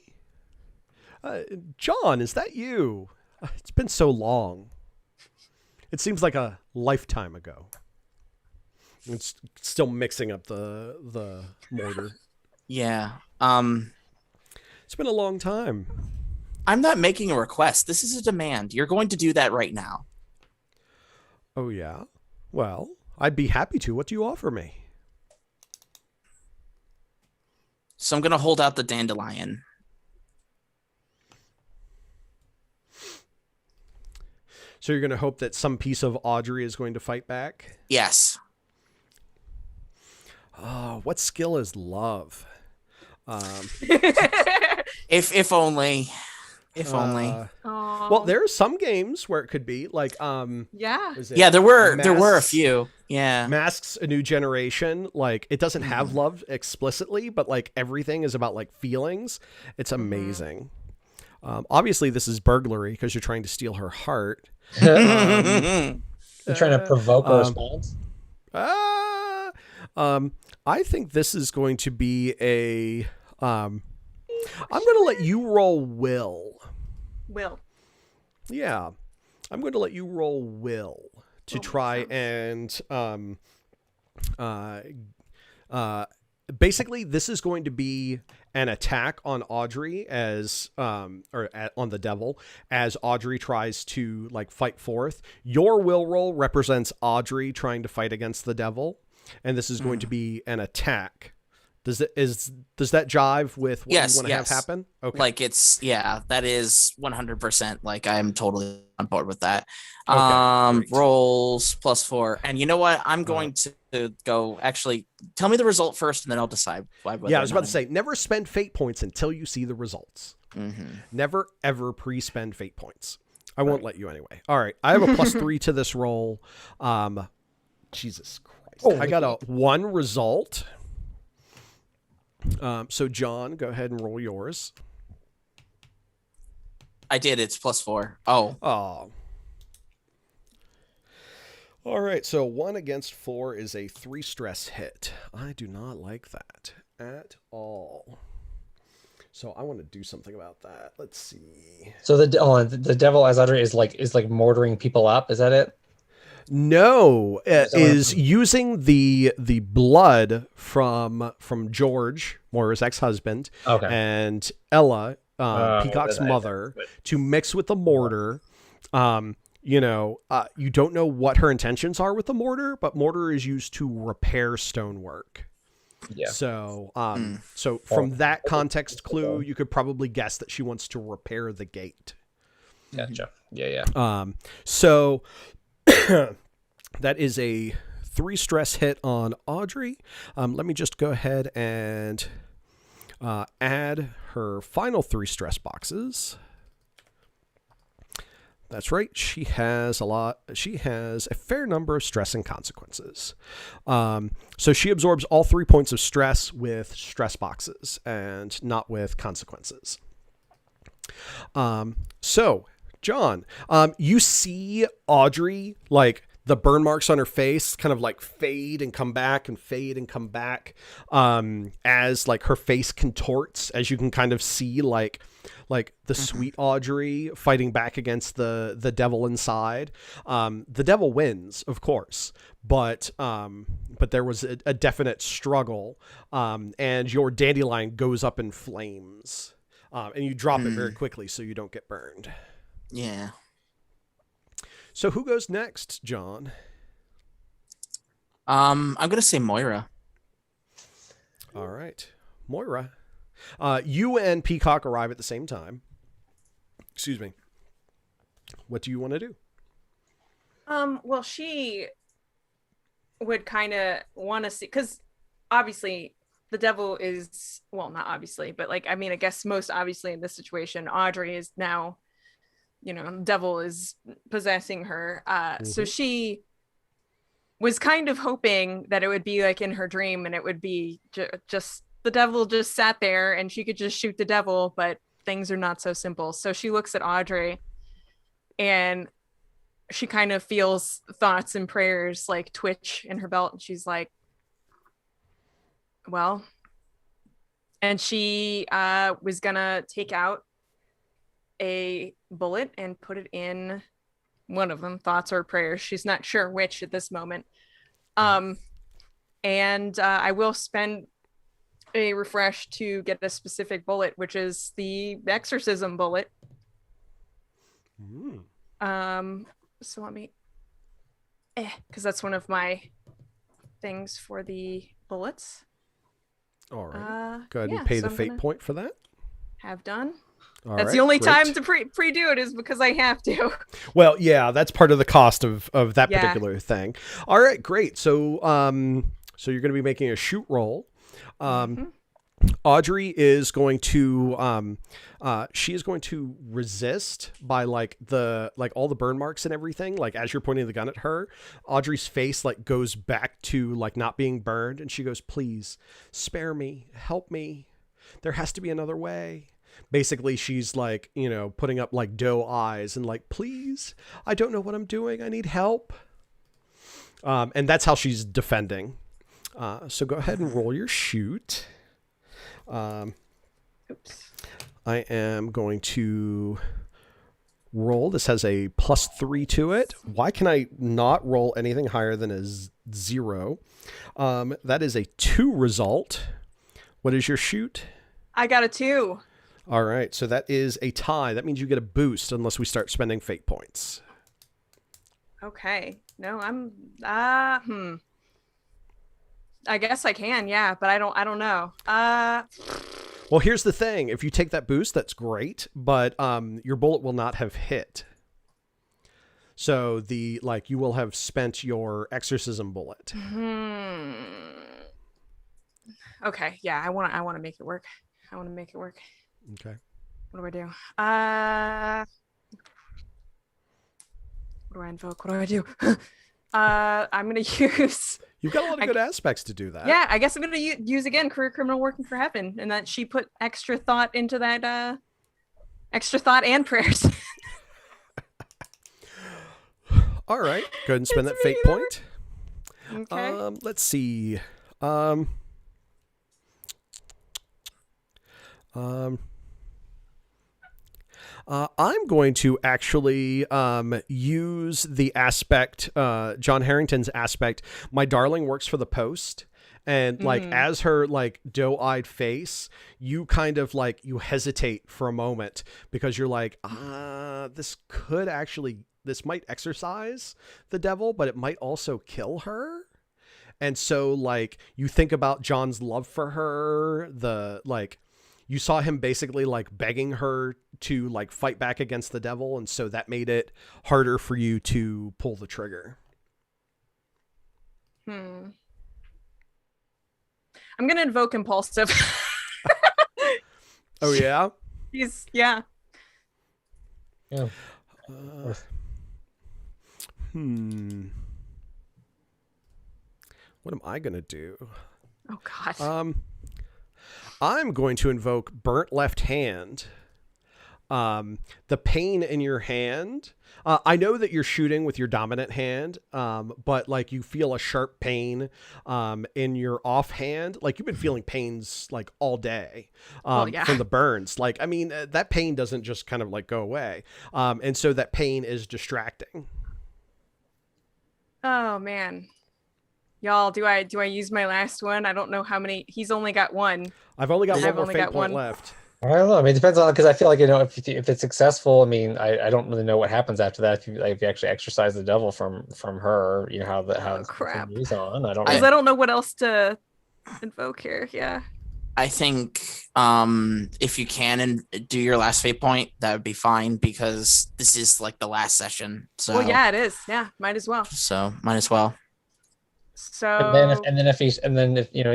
John, is that you? It's been so long. It seems like a lifetime ago. It's still mixing up the mortar. Yeah. It's been a long time. I'm not making a request. This is a demand. You're going to do that right now. Oh, yeah? Well, I'd be happy to. What do you offer me? So I'm going to hold out the dandelion. So you're going to hope that some piece of Audrey is going to fight back? Yes. Oh, what skill is love? If only. If only. Well, there are some games where it could be like yeah. Yeah, there were a few. Yeah. Masks A New Generation, like it doesn't have love explicitly, but like everything is about like feelings. It's amazing. Obviously this is burglary because you're trying to steal her heart. You're trying to provoke a response? I think this is going to be a I'm going to let you roll will. Will. Yeah. I'm going to let you roll will to try and basically this is going to be an attack on Audrey as on the devil as Audrey tries to like fight forth. Your will roll represents Audrey trying to fight against the devil, and this is going to be an attack. Does that jive with what you want to have happen? Okay. Like that is 100%. Like I'm totally on board with that. Okay, rolls +4. And you know what? I'm going to go actually tell me the result first and then I'll decide. I was about to say, never spend fate points until you see the results. Never ever pre-spend fate points. I won't let you anyway. All right. I have a +3 to this roll. Jesus Christ. I got a 1 result. So John, go ahead and roll yours. I did. It's +4. Oh. All right, so 1 against 4 is a 3 stress hit. I do not like that at all. So I want to do something about that. Let's see. So the devil as Audrey is like mortaring people up. Is that it? No, is Someone- using the blood from George, Moira's ex-husband, Okay. and Ella, Peacock's that- mother, to mix with the mortar. You don't know what her intentions are with the mortar, but mortar is used to repair stonework. Yeah. So, so from that context clue, you could probably guess that she wants to repair the gate. Gotcha. Yeah. So that is a 3 stress hit on Audrey. Let me just go ahead and add her final 3 stress boxes. That's right. She has a fair number of stress and consequences. So she absorbs all 3 points of stress with stress boxes and not with consequences. So John, you see Audrey, like the burn marks on her face kind of like fade and come back and fade and come back, as like her face contorts, as you can kind of see like the sweet Audrey fighting back against the devil inside. The devil wins, of course, but there was a definite struggle, and your dandelion goes up in flames, and you drop it very quickly so you don't get burned. Yeah. So who goes next, John? I'm gonna say Moira. All right, Moira. You and Peacock arrive at the same time. Excuse me. What do you want to do? Well, she would kind of want to see, because obviously the devil is, well, not obviously, but like, I mean, I guess most obviously in this situation, Audrey is now, devil is possessing her. So she was kind of hoping that it would be like in her dream, and it would be just the devil just sat there and she could just shoot the devil, but things are not so simple. So she looks at Audrey and she kind of feels thoughts and prayers like twitch in her belt, and she's like, well, and she was gonna take out a bullet and put it in one of them, thoughts or prayers. She's not sure which at this moment. And I will spend a refresh to get a specific bullet, which is the exorcism bullet. So let me, because that's one of my things for the bullets. All right. Go ahead and pay the fate point for that. Have done. All that's right, the only great. time to pre-do it is because I have to. Well, yeah, that's part of the cost of that particular thing. All right, great. So so you're going to be making a shoot roll. Audrey is going to she is going to resist by like all the burn marks and everything. Like as you're pointing the gun at her, Audrey's face like goes back to like not being burned, and she goes, "Please spare me, help me. There has to be another way." Basically, she's like, putting up like doe eyes and like, "Please, I don't know what I'm doing. I need help." And that's how she's defending. So go ahead and roll your shoot. Oops. I am going to roll. This has a +3 to it. Why can I not roll anything higher than a 0? That is a 2 result. What is your shoot? I got a 2. All right, so that is a tie. That means you get a boost unless we start spending fate points. Okay. No, I'm I guess I can, yeah, but I don't know. Well, here's the thing. If you take that boost, that's great, but your bullet will not have hit. So you will have spent your exorcism bullet. Okay, yeah, I want to make it work. Okay. What do I do? What do I invoke? What do I do? I'm gonna use. You've got a lot of good aspects to do that. Yeah, I guess I'm gonna use again career criminal working for heaven, and that she put extra thought into that. Extra thought and prayers. All right, go ahead and spend It's that fate me, point. Okay. Let's see. I'm going to actually use the aspect, John Harrington's aspect. My darling works for the Post. And like, as her like doe-eyed face, you kind of like, you hesitate for a moment because you're like, this might exorcise the devil, but it might also kill her. And so like, you think about John's love for her, you saw him basically like begging her to like fight back against the devil. And so that made it harder for you to pull the trigger. I'm going to invoke Impulsive. Oh, yeah? Yeah. Yeah. What am I going to do? Oh, God. I'm going to invoke Burnt Left Hand. The pain in your hand. I know that you're shooting with your dominant hand, but like you feel a sharp pain in your offhand. Like you've been feeling pains like all day from the burns. Like, I mean, that pain doesn't just kind of like go away. And so that pain is distracting. Oh, man. Y'all, do I use my last one? I don't know how many. He's only got one. I've only got one more fate point left. I don't know. I mean, it depends on, because I feel like, if it's successful, I mean, I don't really know what happens after that. If you actually exorcise the devil from her, how crap continues on. I don't know. Because I don't know what else to invoke here. Yeah. I think if you can and do your last fate point, that would be fine because this is like the last session. So Well, yeah, it is. Yeah, might as well. So might as well. So and then if he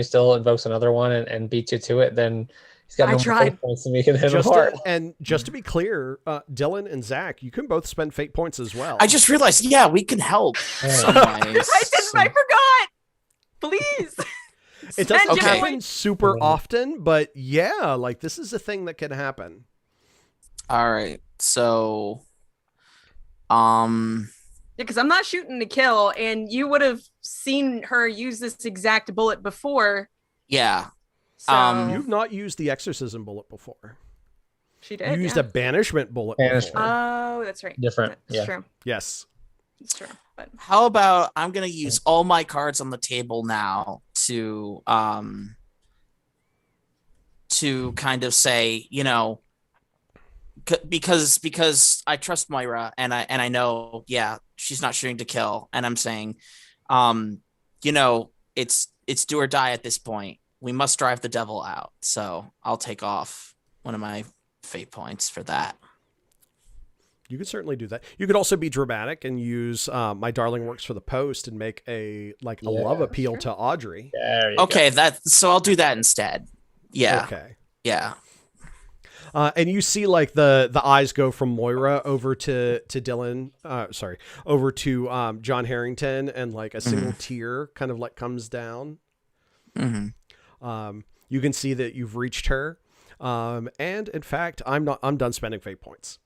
still invokes another one and beats you to it, then he's got no more fate points to make it hit apart. And just to be clear, Dylan and Zach, you can both spend fate points as well. I just realized, we can help. I forgot. Please. It doesn't happen super often, but yeah, like this is a thing that can happen. All right. So because I'm not shooting to kill, and you would have seen her use this exact bullet before. Yeah. So you've not used the exorcism bullet before. She did. You used a banishment bullet before. Oh, that's right. Different. That's true. Yes. It's true. But how about I'm gonna use all my cards on the table now to kind of say, because I trust Moira and I know, she's not shooting to kill, and I'm saying, it's do or die at this point. We must drive the devil out. So I'll take off one of my fate points for that. You could certainly do that. You could also be dramatic and use My Darling Works for the Post and make a love appeal to Audrey. Okay, so I'll do that instead. Yeah. Okay. Yeah. And you see like the eyes go from Moira over to Dylan, over to John Harrington, and like a single tear kind of like comes down. You can see that you've reached her. And in fact, I'm done spending fate points.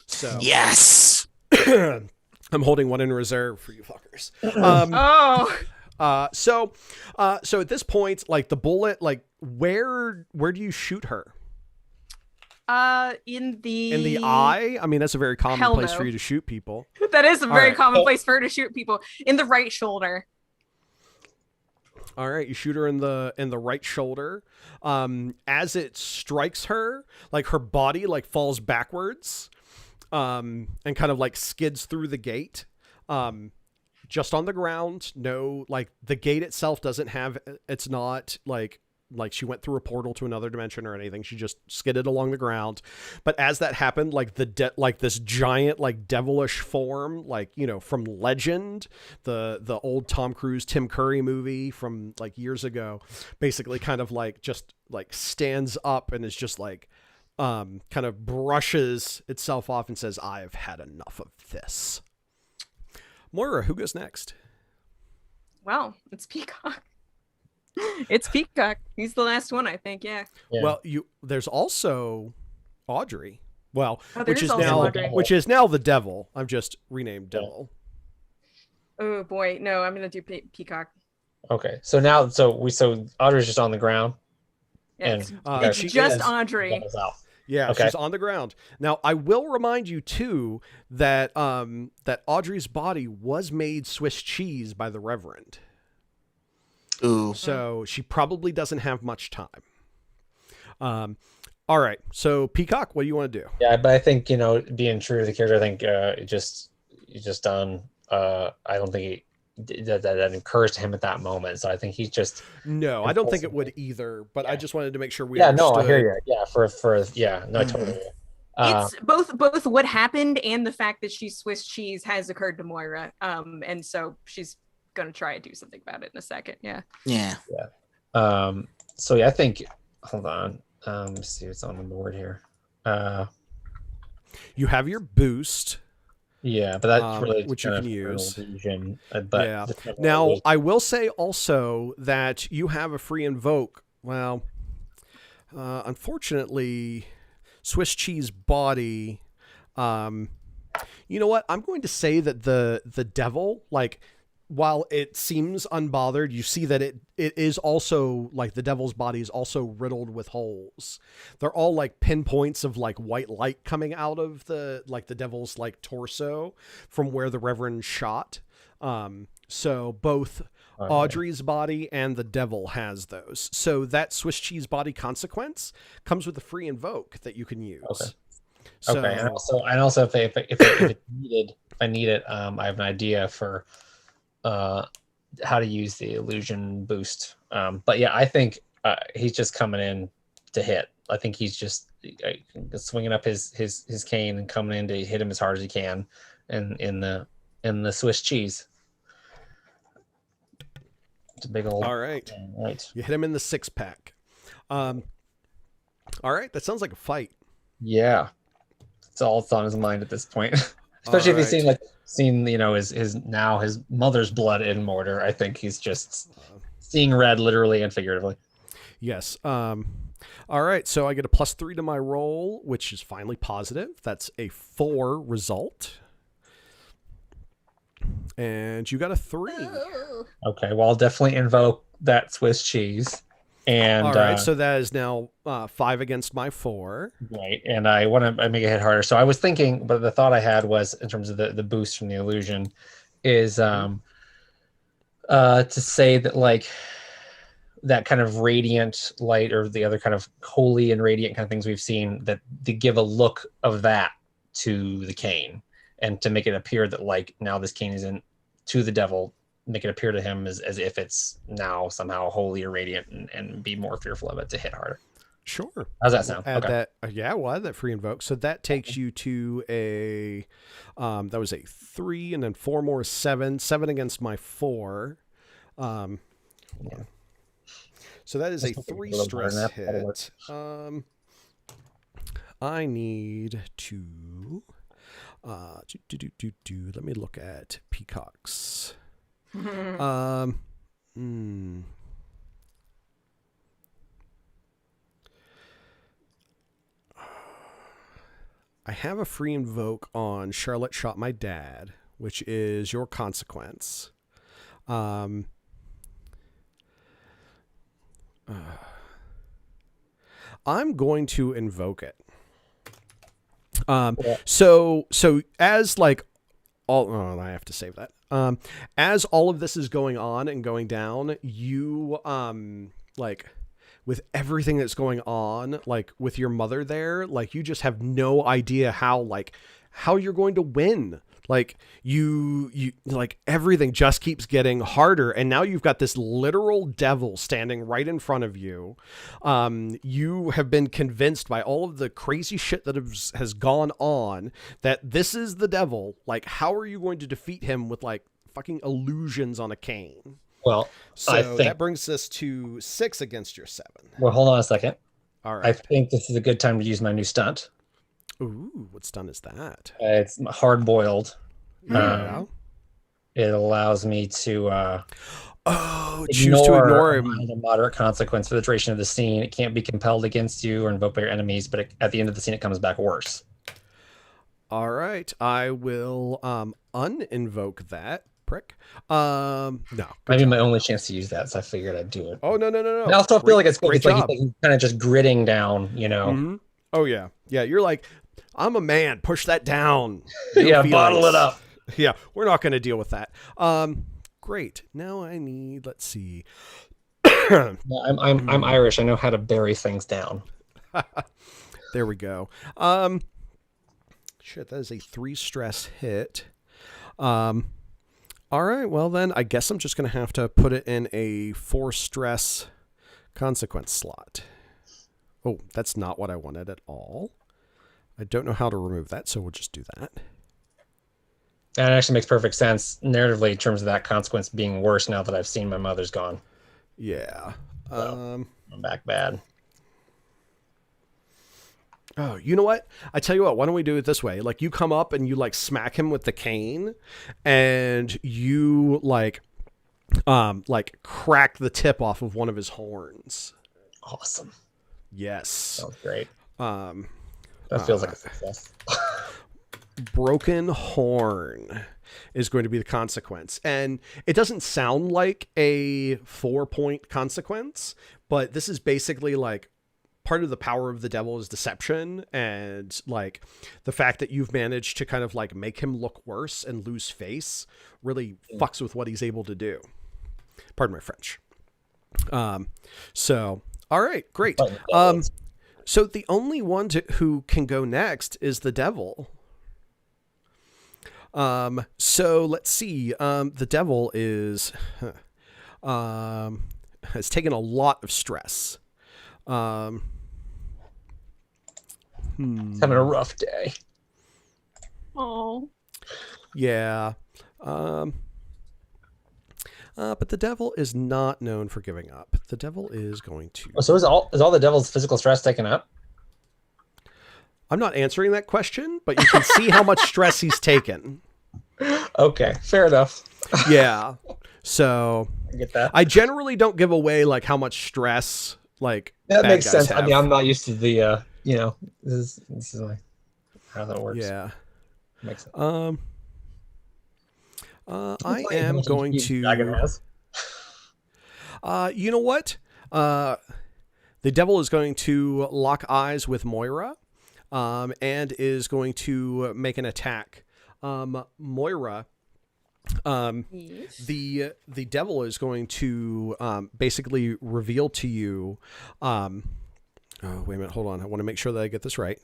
So yes. I'm holding one in reserve for you fuckers. So at this point, like the bullet, like where do you shoot her? In the eye. I mean, that's a very common place for you to shoot people. That is a very common place for her to shoot people. In the right shoulder. All right, you shoot her in the right shoulder. As it strikes her, like her body like falls backwards, and kind of like skids through the gate, just on the ground. No, like the gate itself doesn't have. It's not like she went through a portal to another dimension or anything. She just skidded along the ground. But as that happened, like like this giant, like devilish form, like, from Legend, the old Tom Cruise, Tim Curry movie from like years ago, basically kind of like just like stands up and is just like, kind of brushes itself off and says, I have had enough of this. Moira, who goes next? Well, it's Peacock. It's Peacock. He's the last one, I think. Yeah. Well, there's also Audrey. Well, Oh, which there's is also now Audrey. the devil. I've just renamed devil. Oh boy, no, I'm gonna do Peacock. Okay, so Audrey's just on the ground. Yeah, And it's she just is. Audrey. Devil's out. Yeah, Okay. she's on the ground. Now, I will remind you too that that Audrey's body was made Swiss cheese by the Reverend. Ooh. So she probably doesn't have much time. All right. So Peacock, what do you want to do? Yeah, but I think, being true to the character, I think it just done. I don't think that occurs to him at that moment. So I think he's just. No, I don't think it would either. But I just wanted to make sure we. Yeah, understood. no, I hear you. Yeah, I totally. It's both what happened and the fact that she's Swiss cheese has occurred to Moira. And so she's gonna try and do something about it in a second. Yeah. Yeah. So yeah, I think. Hold on. Let's see what's on the board here. You have your boost. Yeah, but that's really which you can use. Illusion, but yeah. Now, I will say also that you have a free invoke. Well, unfortunately, Swiss cheese body. You know what? I'm going to say that the devil, like, while it seems unbothered, you see that it is also, like, the devil's body is also riddled with holes. They're all like pinpoints of like white light coming out of the devil's like torso from where the Reverend shot. So both Audrey's body and the devil has those. So that Swiss cheese body consequence comes with a free invoke that you can use. Okay. So, okay. And also if it's needed, if I need it, I have an idea for how to use the illusion boost. But yeah, I think he's just coming in to hit. I think he's just swinging up his cane and coming in to hit him as hard as he can, and in the Swiss cheese. It's a big old. All right. Right. You hit him in the 6-pack. All right. That sounds like a fight. Yeah. It's all that's on his mind at this point. Especially if he's seen his mother's blood in mortar. I think he's just seeing red, literally and figuratively. Yes. All right. So I get a +3 to my roll, which is finally positive. That's a 4 result. And you got a 3. Okay. Well, I'll definitely invoke that Swiss cheese. And all right. So that is now 5 against my 4. Right. And I want to make it hit harder. So I was thinking, but the thought I had was, in terms of the boost from the illusion, is to say that, like, that kind of radiant light, or the other kind of holy and radiant kind of things we've seen, that to give a look of that to the cane, and to make it appear that, like, now this cane isn't to the devil, make it appear to him as if it's now somehow holy or radiant, and be more fearful of it to hit harder. Sure. How's that sound? Add Okay. that. We'll add that free invoke. So that takes you to a, that was a 3, and then 4 more 7 against my 4. So that is a 3 stress hit. I need to, let me look at Peacock's. I have a free invoke on Charlotte Shot My Dad, which is your consequence. I'm going to invoke it. So as like I have to save that. As all of this is going on and going down, you like, with everything that's going on, like with your mother there, like, you just have no idea how you're going to win. Like, you like, everything just keeps getting harder, and now you've got this literal devil standing right in front of you. You have been convinced by all of the crazy shit that has gone on that this is the devil. Like, how are you going to defeat him with, like, fucking illusions on a cane? Well, so I think that brings us to 6 against your 7. Well, hold on a second. All right. I think this is a good time to use my new stunt. Ooh, what stunt is that? It's hard boiled. Yeah. It allows me to choose to ignore him. A moderate consequence for the duration of the scene. It can't be compelled against you or invoked by your enemies, but at the end of the scene, it comes back worse. All right. I will uninvoke that prick. No. Might be my only chance to use that, so I figured I'd do it. Oh no. I also feel like it's great it's like job. he's kind of just gritting down, you know. Mhm. Oh yeah. Yeah, you're like, I'm a man, push that down. No Yeah, feelings. bottle it up. Yeah, we're not going to deal with that. Great. Now I need, let's see. Yeah, I'm Irish. I know how to bury things down. There we go. Shit, that is a 3 stress hit. All right, well then, I guess I'm just going to have to put it in a 4 stress consequence slot. Oh, that's not what I wanted at all. I don't know how to remove that, so we'll just do that. That actually makes perfect sense narratively in terms of that consequence being worse now that I've seen my mother's gone. Yeah. I'm back bad. Oh, you know what? I tell you what, why don't we do it this way? Like, you come up and you, like, smack him with the cane, and you, like crack the tip off of one of his horns. Awesome. Yes. Sounds great. That That feels like a success. Broken horn is going to be the consequence. And it doesn't sound like a 4-point consequence, but this is basically like part of the power of the devil is deception, and like the fact that you've managed to kind of like make him look worse and lose face really fucks with what he's able to do. Pardon my French. So, all right, great. So the only one who can go next is the devil. So let's see. The devil is has taken a lot of stress. He's having a rough day. Oh. Yeah. But the devil is not known for giving up. The devil is going to... Oh, so is all the devil's physical stress taken up? I'm not answering that question, but you can see how much stress he's taken. Okay, fair enough. Yeah. So I get that. I generally don't give away like how much stress like That bad makes guys sense. have. I mean, I'm not used to the this is like how that works. Yeah. Makes sense. I am going to... you know what? The devil is going to lock eyes with Moira, and is going to make an attack. Moira, Yes. the devil is going to basically reveal to you. Oh, wait a minute, hold on. I want to make sure that I get this right.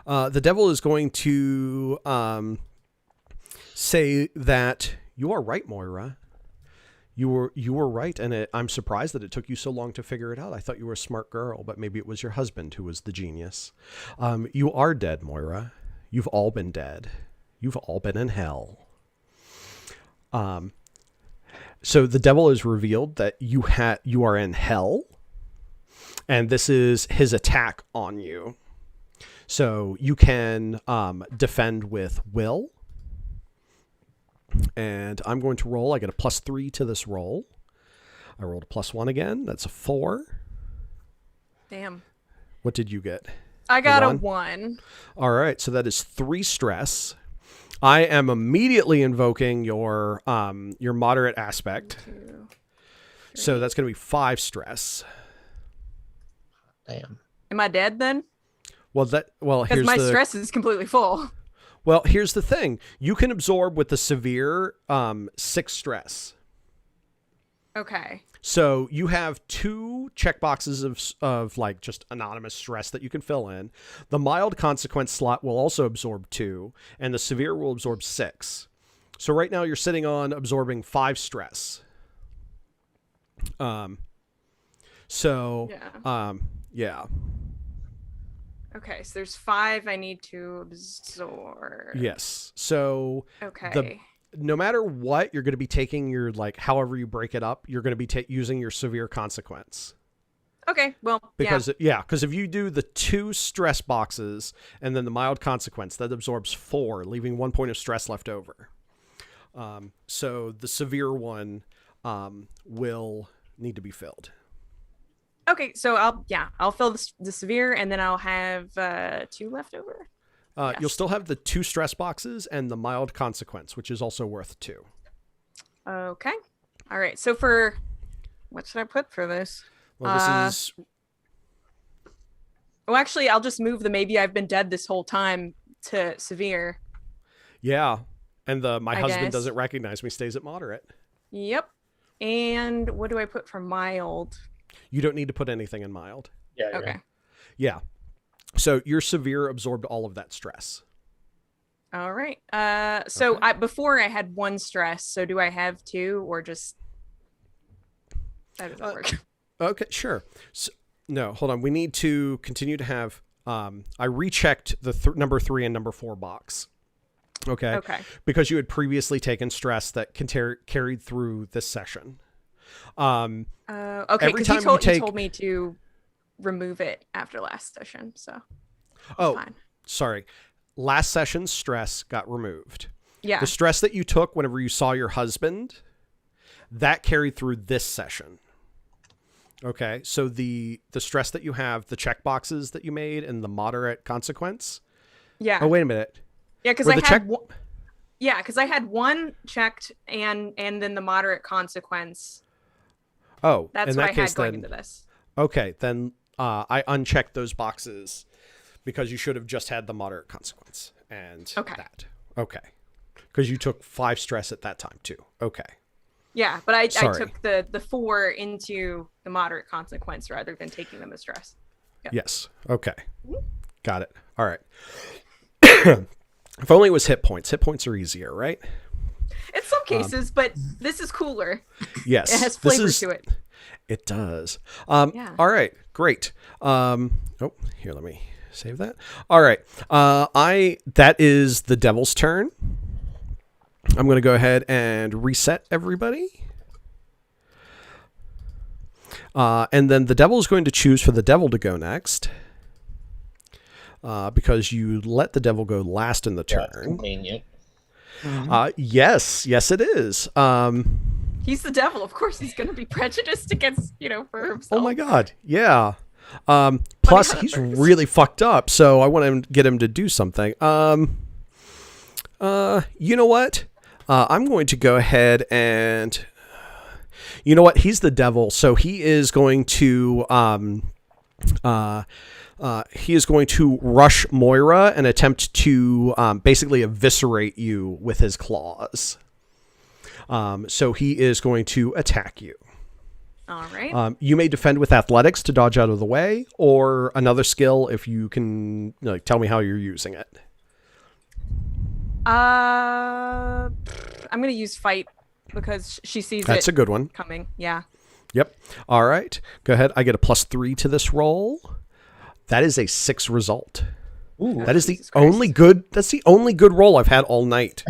The devil is going to say that you are right, Moira. You were right, and I'm surprised that it took you so long to figure it out. I thought you were a smart girl, but maybe it was your husband who was the genius. You are dead, Moira. You've all been dead. You've all been in hell. So the devil has revealed that you are in hell, and this is his attack on you. So you can defend with will. And I'm going to roll. I get a +3 to this roll. I rolled a +1 again. That's a 4. Damn. What did you get? I got a one? 1. All right. So that is 3 stress. I am immediately invoking your moderate aspect. 1, 2, 3. So that's going to be 5 stress. Damn. Am I dead then? Because Because my stress is completely full. Well, here's the thing. You can absorb with the severe 6 stress. Okay. So you have 2 checkboxes of like just anonymous stress that you can fill in. The mild consequence slot will also absorb 2, and the severe will absorb 6. So right now you're sitting on absorbing 5 stress. Yeah. Okay, so there's 5 I need to absorb. Yes. So Okay. no matter what, you're going to be taking your, like, however you break it up, you're going to be using your severe consequence. Okay, well, Because if you do the 2 stress boxes and then the mild consequence, that absorbs 4, leaving 1 point of stress left over. So the severe one will need to be filled. Okay, so I'll fill the severe, and then I'll have 2 left over. You'll still have the 2 stress boxes and the mild consequence, which is also worth 2. Okay. All right. So for what should I put for this? Well, this is Oh, actually, I'll just move the maybe I've been dead this whole time to severe. yeah, and the my I husband guess. doesn't recognize me stays at moderate. Yep. And what do I put for mild? You don't need to put anything in mild. Yeah. Okay. Yeah. So your severe absorbed all of that stress. All right. So Okay. before I had 1 stress. So do I have 2 or just how does that work? Okay, sure. So, no, hold on. We need to continue to have. I rechecked the number 3 and number 4 box. Okay. Okay. Because you had previously taken stress that carried through this session. Okay. every Because time you you take- told me to remove it after last session. So Oh, fine. sorry. Last session's stress got removed. Yeah. The stress that you took whenever you saw your husband, that carried through this session. Okay, so the stress that you have, the check boxes that you made, and the moderate consequence. Yeah. Oh, wait a minute. Yeah, because Were I the had check- one, yeah, because I had 1 checked and then the moderate consequence. Oh, That's in what that I case, had going then into this. okay, then I unchecked those boxes because you should have just had the moderate consequence and Okay. that. Okay, because you took 5 stress at that time too. Okay. Yeah, but I Sorry. took the 4 into the moderate consequence rather than taking them as stress. Yep. Yes. Okay. Got it. All right. If only it was hit points. Hit points are easier, right? In some cases, but this is cooler. Yes. It has this flavor is- to it. It does. Yeah. All right. Great. Oh, here, let me save that. All right. That is the devil's turn. I'm going to go ahead and reset everybody. And then the devil is going to choose for the devil to go next. Because you let the devil go last in the Yeah, it's turn. convenient. Yes, it is. He's the devil. Of course, he's going to be prejudiced against, for himself. Oh my God. Yeah. Plus, how that he's works. really fucked up, so I want to get him to do something. You know what? I'm going to go ahead and. You know what? He's the devil, so he is going to. He is going to rush Moira and attempt to basically eviscerate you with his claws. So he is going to attack you. All right. You may defend with athletics to dodge out of the way, or another skill if you can tell me how you're using it. I'm going to use fight because she sees That's a it good one. coming. Yeah. Yep. All right. Go ahead. I get a +3 to this roll. That is a 6 result. Ooh. That is the Jesus Christ. only good. That's the only good roll I've had all night.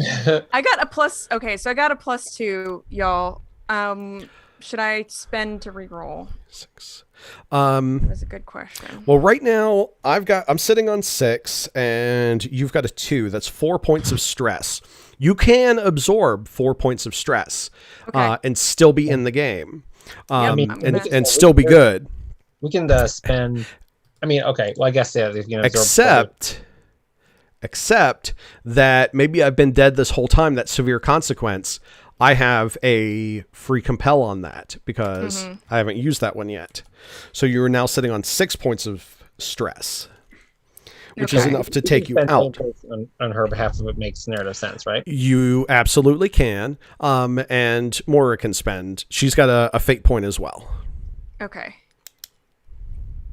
I got a plus. Okay, so I got a +2, y'all. Should I spend to reroll? 6. That's a good question. Well, right now I'm sitting on 6, and you've got a 2. That's 4 points of stress. You can absorb 4 points of stress, Okay. and still be in the game, I'm and gonna- still be good. We can spend. I mean, okay. Well, I guess yeah. If, Except that maybe I've been dead this whole time. That severe consequence. I have a free compel on that because I haven't used that one yet. So you are now sitting on 6 points of stress, which is Okay. enough to take you spend out. on her behalf if it makes narrative sense, right? You absolutely can. And Moira can spend. She's got a fate point as well. Okay.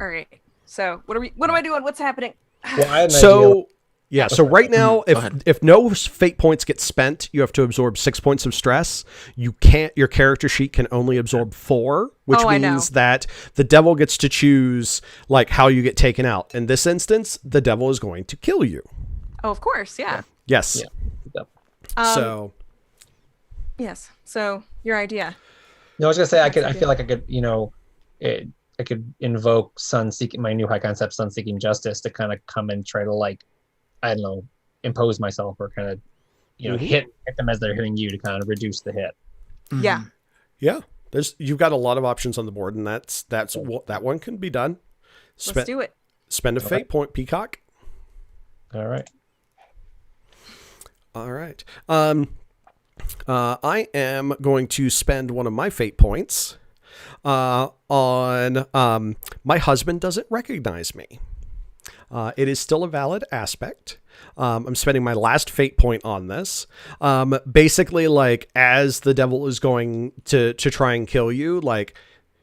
All right. So what am I doing? What's happening? Well, I had an idea. So yeah, so right now, Go ahead. if no fate points get spent, you have to absorb 6 points of stress. You can't. Your character sheet can only absorb 4, which Oh, I know. means that the devil gets to choose how you get taken out. In this instance, the devil is going to kill you. Oh, of course. Yeah. Yes. Yeah. So Yes. So your idea. No, I was gonna say I That's a feel like I could, I could invoke my new high concept sun seeking justice to kind of come and try to I don't know, impose myself or kind of, hit them as they're hitting you to kind of reduce the hit. Yeah. yeah, you've got a lot of options on the board, and that's what that one can be done. Let's do it. Spend a fate point, Peacock. All right. All right. I am going to spend one of my fate points on my husband doesn't recognize me. It is still a valid aspect. I'm spending my last fate point on this. Basically, like, as the devil is going to try and kill you, like,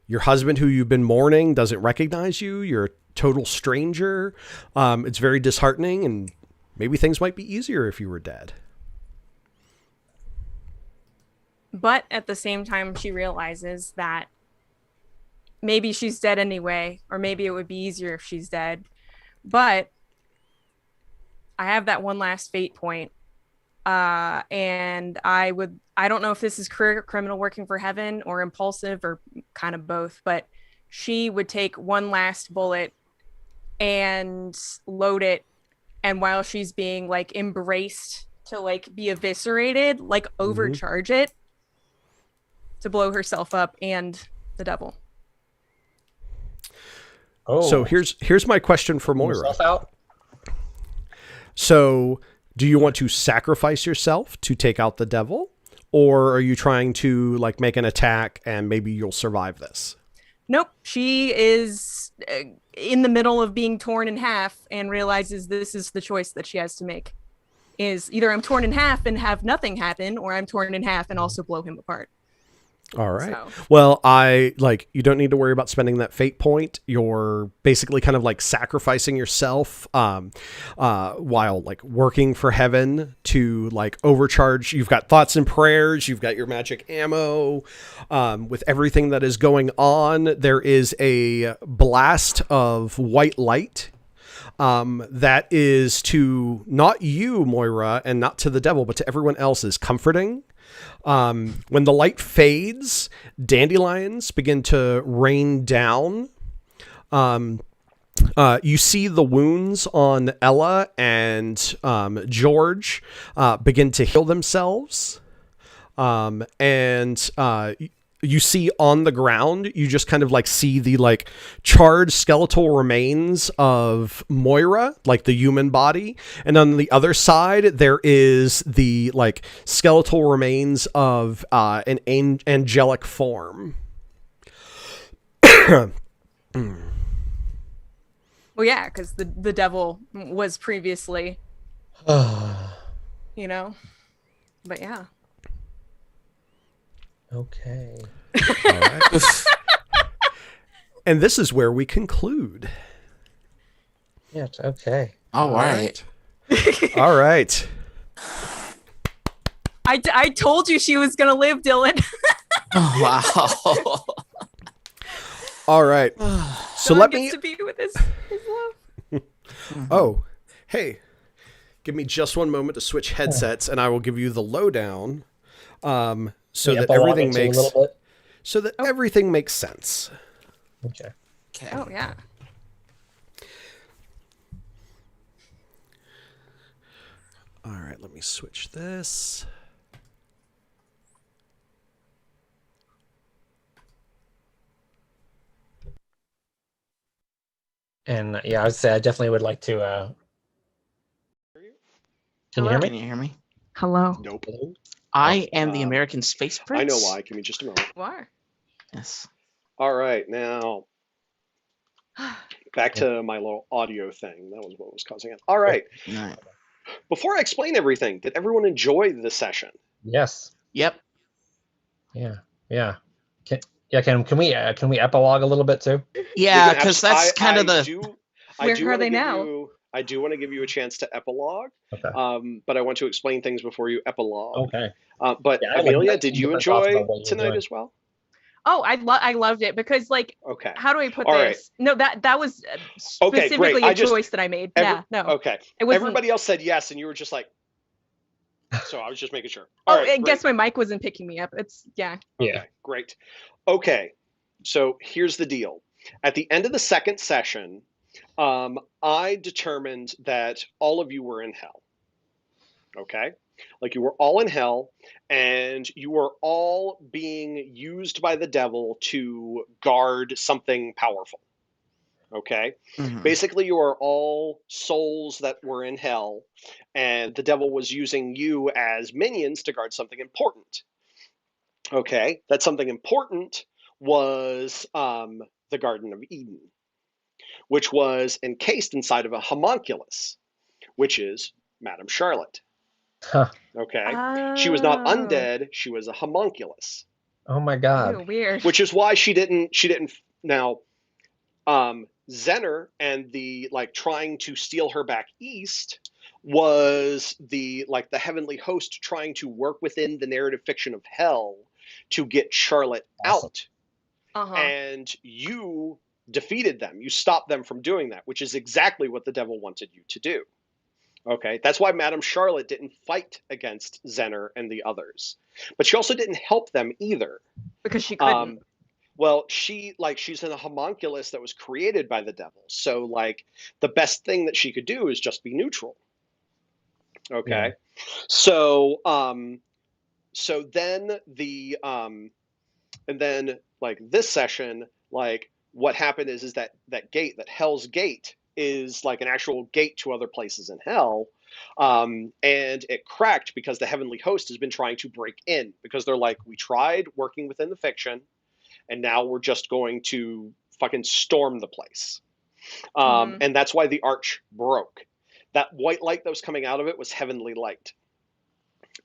your husband who you've been mourning doesn't recognize you. You're a total stranger. It's very disheartening, and maybe things might be easier if you were dead. But at the same time, she realizes that maybe she's dead anyway, or maybe it would be easier if she's dead. But I have that one last fate point. And I don't know if this is career criminal working for heaven or impulsive or kind of both, but she would take one last bullet and load it. And while she's being like embraced to like be eviscerated, like overcharge it to blow herself up and the devil. Oh, So here's my question for Moira. yourself out? So, do you want to sacrifice yourself to take out the devil, or are you trying to like make an attack and maybe you'll survive this? Nope. She is in the middle of being torn in half and realizes this is the choice that she has to make. Is either I'm torn in half and have nothing happen, or I'm torn in half and also blow him apart. All right. So. Well, you don't need to worry about spending that fate point. You're basically kind of like sacrificing yourself while like working for heaven to like overcharge. You've got thoughts and prayers. You've got your magic ammo. With everything that is going on, there is a blast of white light that is to not you, Moira, and not to the devil, but to everyone else is comforting. When the light fades, dandelions begin to rain down. You see the wounds on Ella and George begin to heal themselves. You see on the ground, you just kind of like see the like charred skeletal remains of Moira, like the human body. And on the other side, there is the like skeletal remains of an angelic form. Well, yeah, because the devil was previously, you know, but yeah. Okay. All right. And this is where we conclude. Yeah. Okay. All right. All right. I told you she was gonna live, Dylan. Oh, wow. All right. So Dylan let gets me. to be with his love. Oh, hey. Give me just one moment to switch headsets, and I will give you the lowdown. So that everything makes sense. Okay. Okay. Oh yeah. All right, let me switch this. And yeah, I would say I definitely would like to. Can you hear Can me? you hear me? Hello. Nope. I am the American Space Prince. I know why. Give me just a moment. Why? Yes. All right, now back to my little audio thing. That was what was causing it. All right. All right. Before I explain everything, did everyone enjoy the session? Yes. Yep. Yeah. Yeah. Can we epilogue a little bit too? Yeah, because that's kind of Where are they now? I do want to give you a chance to epilogue, Okay. but I want to explain things before you epilogue. Okay. But Yeah, Amelia, did you different thoughts enjoy about what you tonight enjoyed. as well? Oh, I loved it because like, Okay. how do I put All this? right. No, that was Okay, specifically great. a choice that I made. No. Okay. It wasn't. Everybody else said yes, and you were just like. So I was just making sure. Oh, All right, I great. guess my mic wasn't picking me up. It's yeah. Yeah. Okay, great. Okay, so here's the deal. At the end of the second session, I determined that all of you were in hell. Okay? Like you were all in hell, and you were all being used by the devil to guard something powerful. Okay? Mhm. Basically, you are all souls that were in hell, and the devil was using you as minions to guard something important. Okay? That something important was the Garden of Eden, which was encased inside of a homunculus, which is Madame Charlotte. Huh. Okay? She was not Oh, undead, she was a homunculus, Oh my ew, God. weird. which is why she didn't now Zener and the like trying to steal her back east was the like the heavenly host trying to work within the narrative fiction of hell to get Charlotte Awesome. out, Uh-huh. and you defeated them. You stopped them from doing that, which is exactly what the devil wanted you to do. Okay, that's why Madame Charlotte didn't fight against Zener and the others, but she also didn't help them either. Because she couldn't. Well, she's in a homunculus that was created by the devil. So like the best thing that she could do is just be neutral. Okay. So so then and then like this session, like what happened is that gate, that Hell's Gate is like an actual gate to other places in hell. And it cracked because the heavenly host has been trying to break in because they're like, we tried working within the fiction, and now we're just going to fucking storm the place. Mhm. And that's why the arch broke. That white light that was coming out of it was heavenly light.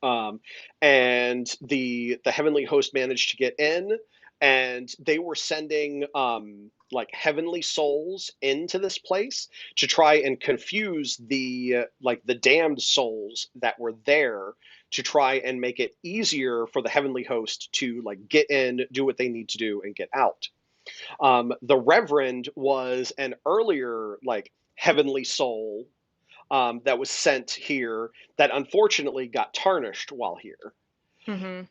And the heavenly host managed to get in, and they were sending like heavenly souls into this place to try and confuse the like the damned souls that were there, to try and make it easier for the heavenly host to like get in, do what they need to do, and get out. The Reverend was an earlier like heavenly soul that was sent here that unfortunately got tarnished while here. Mhm.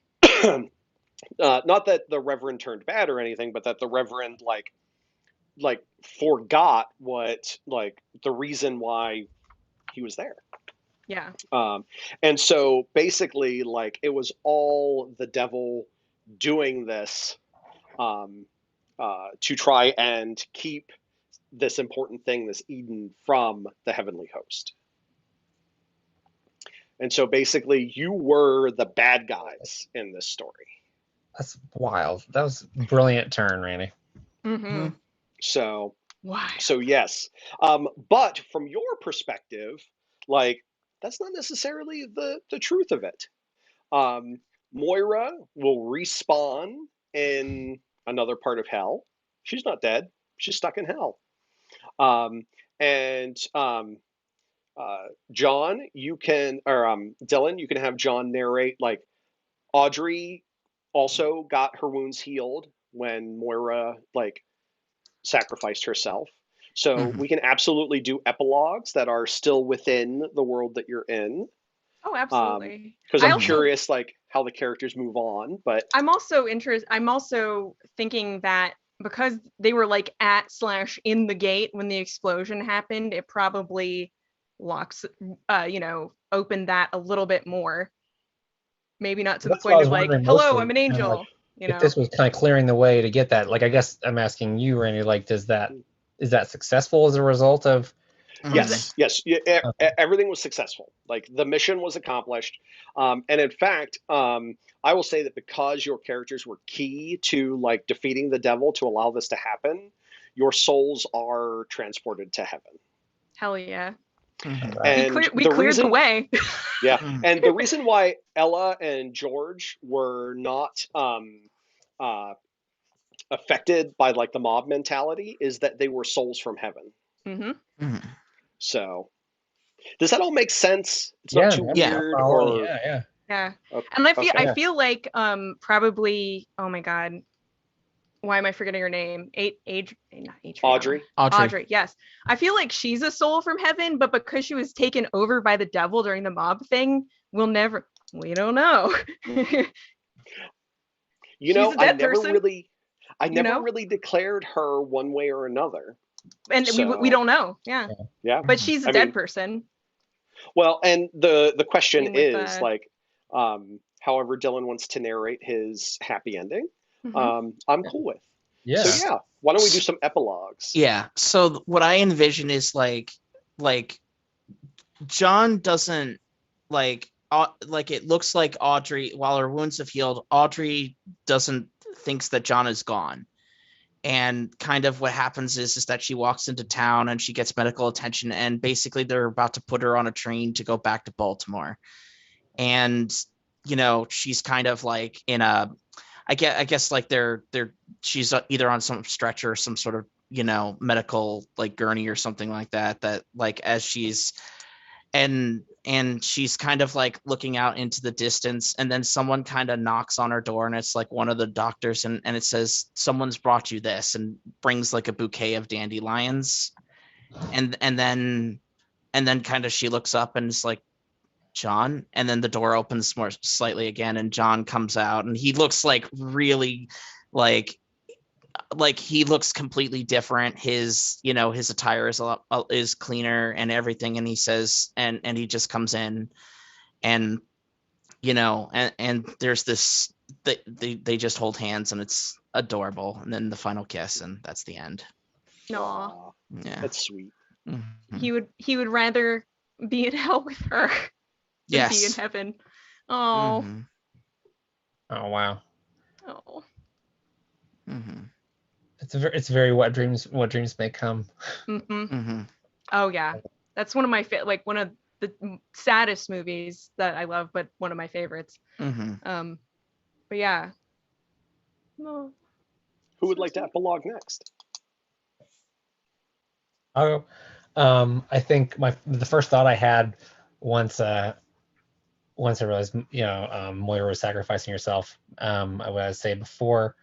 Not that the Reverend turned bad or anything, but that the Reverend like forgot what like the reason why he was there. Yeah. And so basically, like it was all the devil doing this to try and keep this important thing, this Eden, from the heavenly host. And so basically, you were the bad guys in this story. That's wild. That was a brilliant turn, Randy. Mhm. So, Why? so yes. But from your perspective, like that's not necessarily the truth of it. Moira will respawn in another part of hell. She's not dead. She's stuck in hell. And John, you can, or Dylan, you can have John narrate like Audrey also got her wounds healed when Moira like sacrificed herself. So we can absolutely do epilogues that are still within the world that you're in. Oh, absolutely. Because I I'm also curious like how the characters move on, but I'm also thinking that because they were like at / in the gate when the explosion happened, it probably locks opened that a little bit more. Maybe not to the That's what I point was of like, wondering hello, mostly. I'm an Kind of like angel. You if know. this was kind of clearing the way to get that. Like, I guess I'm asking you, Randy. Like, is that successful as a result of? yes, Okay. everything was successful. Like the mission was accomplished, and in fact, I will say that because your characters were key to like defeating the devil to allow this to happen, your souls are transported to heaven. Hell yeah. And We the cleared the reason, way. yeah, and the reason why Ella and George were not uh, affected by like the mob mentality is that they were souls from heaven. Mm-hmm. So does that all make sense? It's not Yeah, too man. Yeah. weird Oh, or yeah. Yeah. okay. And I Okay. feel like probably, oh my God, why am I forgetting her name? Not Adriana. Audrey. Yes. I feel like she's a soul from heaven, but because she was taken over by the devil during the mob thing, we don't know. You She's know, a dead person, I you never know? really declared her one way or another. And we So don't know. Yeah. yeah. But she's a I dead mean, person. well, and the question Same with is like, however Dylan wants to narrate his happy ending, mhm. I'm cool with. Yeah. So yeah, why don't we do some epilogues? Yeah. So what I envision is like John doesn't like it looks like Audrey, while her wounds have healed, Audrey doesn't thinks that John is gone. And kind of what happens is that she walks into town and she gets medical attention, and basically they're about to put her on a train to go back to Baltimore. And she's kind of like in a I guess like she's either on some stretcher or some sort of medical like gurney or something like that like as she's and she's kind of like looking out into the distance, and then someone kind of knocks on her door, and it's like one of the doctors, and it says, "Someone's brought you this," and brings like a bouquet of dandelions. And then kind of she looks up and it's like, "John," and then the door opens more slightly again, and John comes out, and he looks like really like he looks completely different. His attire is cleaner and everything, and he says, and he just comes in, and and there's this, they just hold hands, and it's adorable, and then the final kiss, and that's the end. Aw. Yeah, That's sweet. Mhm. He would rather be in hell with her than be in Yes. heaven. Oh. Mhm. Oh wow. Oh. Mhm. It's very what dreams may come. Mm-hmm. Mhm. Oh yeah, that's one of my one of the saddest movies that I love, but one of my favorites. Mhm. But yeah. No. Who would like to epilogue next? Oh, I think the first thought I had once I realized Moira was sacrificing herself, I would say before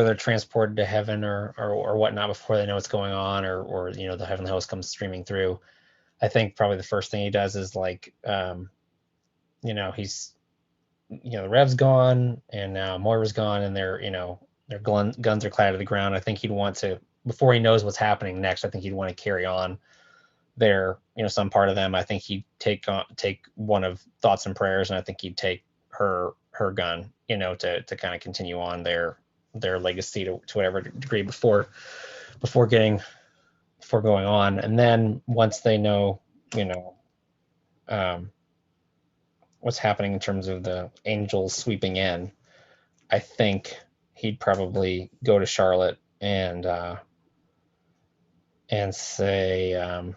they're transported to heaven or whatnot, before they know what's going on, or the heavenly host comes streaming through, I think probably the first thing he does is like he's the Rev's gone, and now Moira's gone, and their guns are clattered to the ground. I think he'd want to, before he knows what's happening next, I think he'd want to carry on their some part of them. I think he'd take one of Thoughts and Prayers, and I think he'd take her gun, to kind of continue on their legacy to whatever degree before going on. And then once they know what's happening in terms of the angels sweeping in, I think he'd probably go to Charlotte and say, I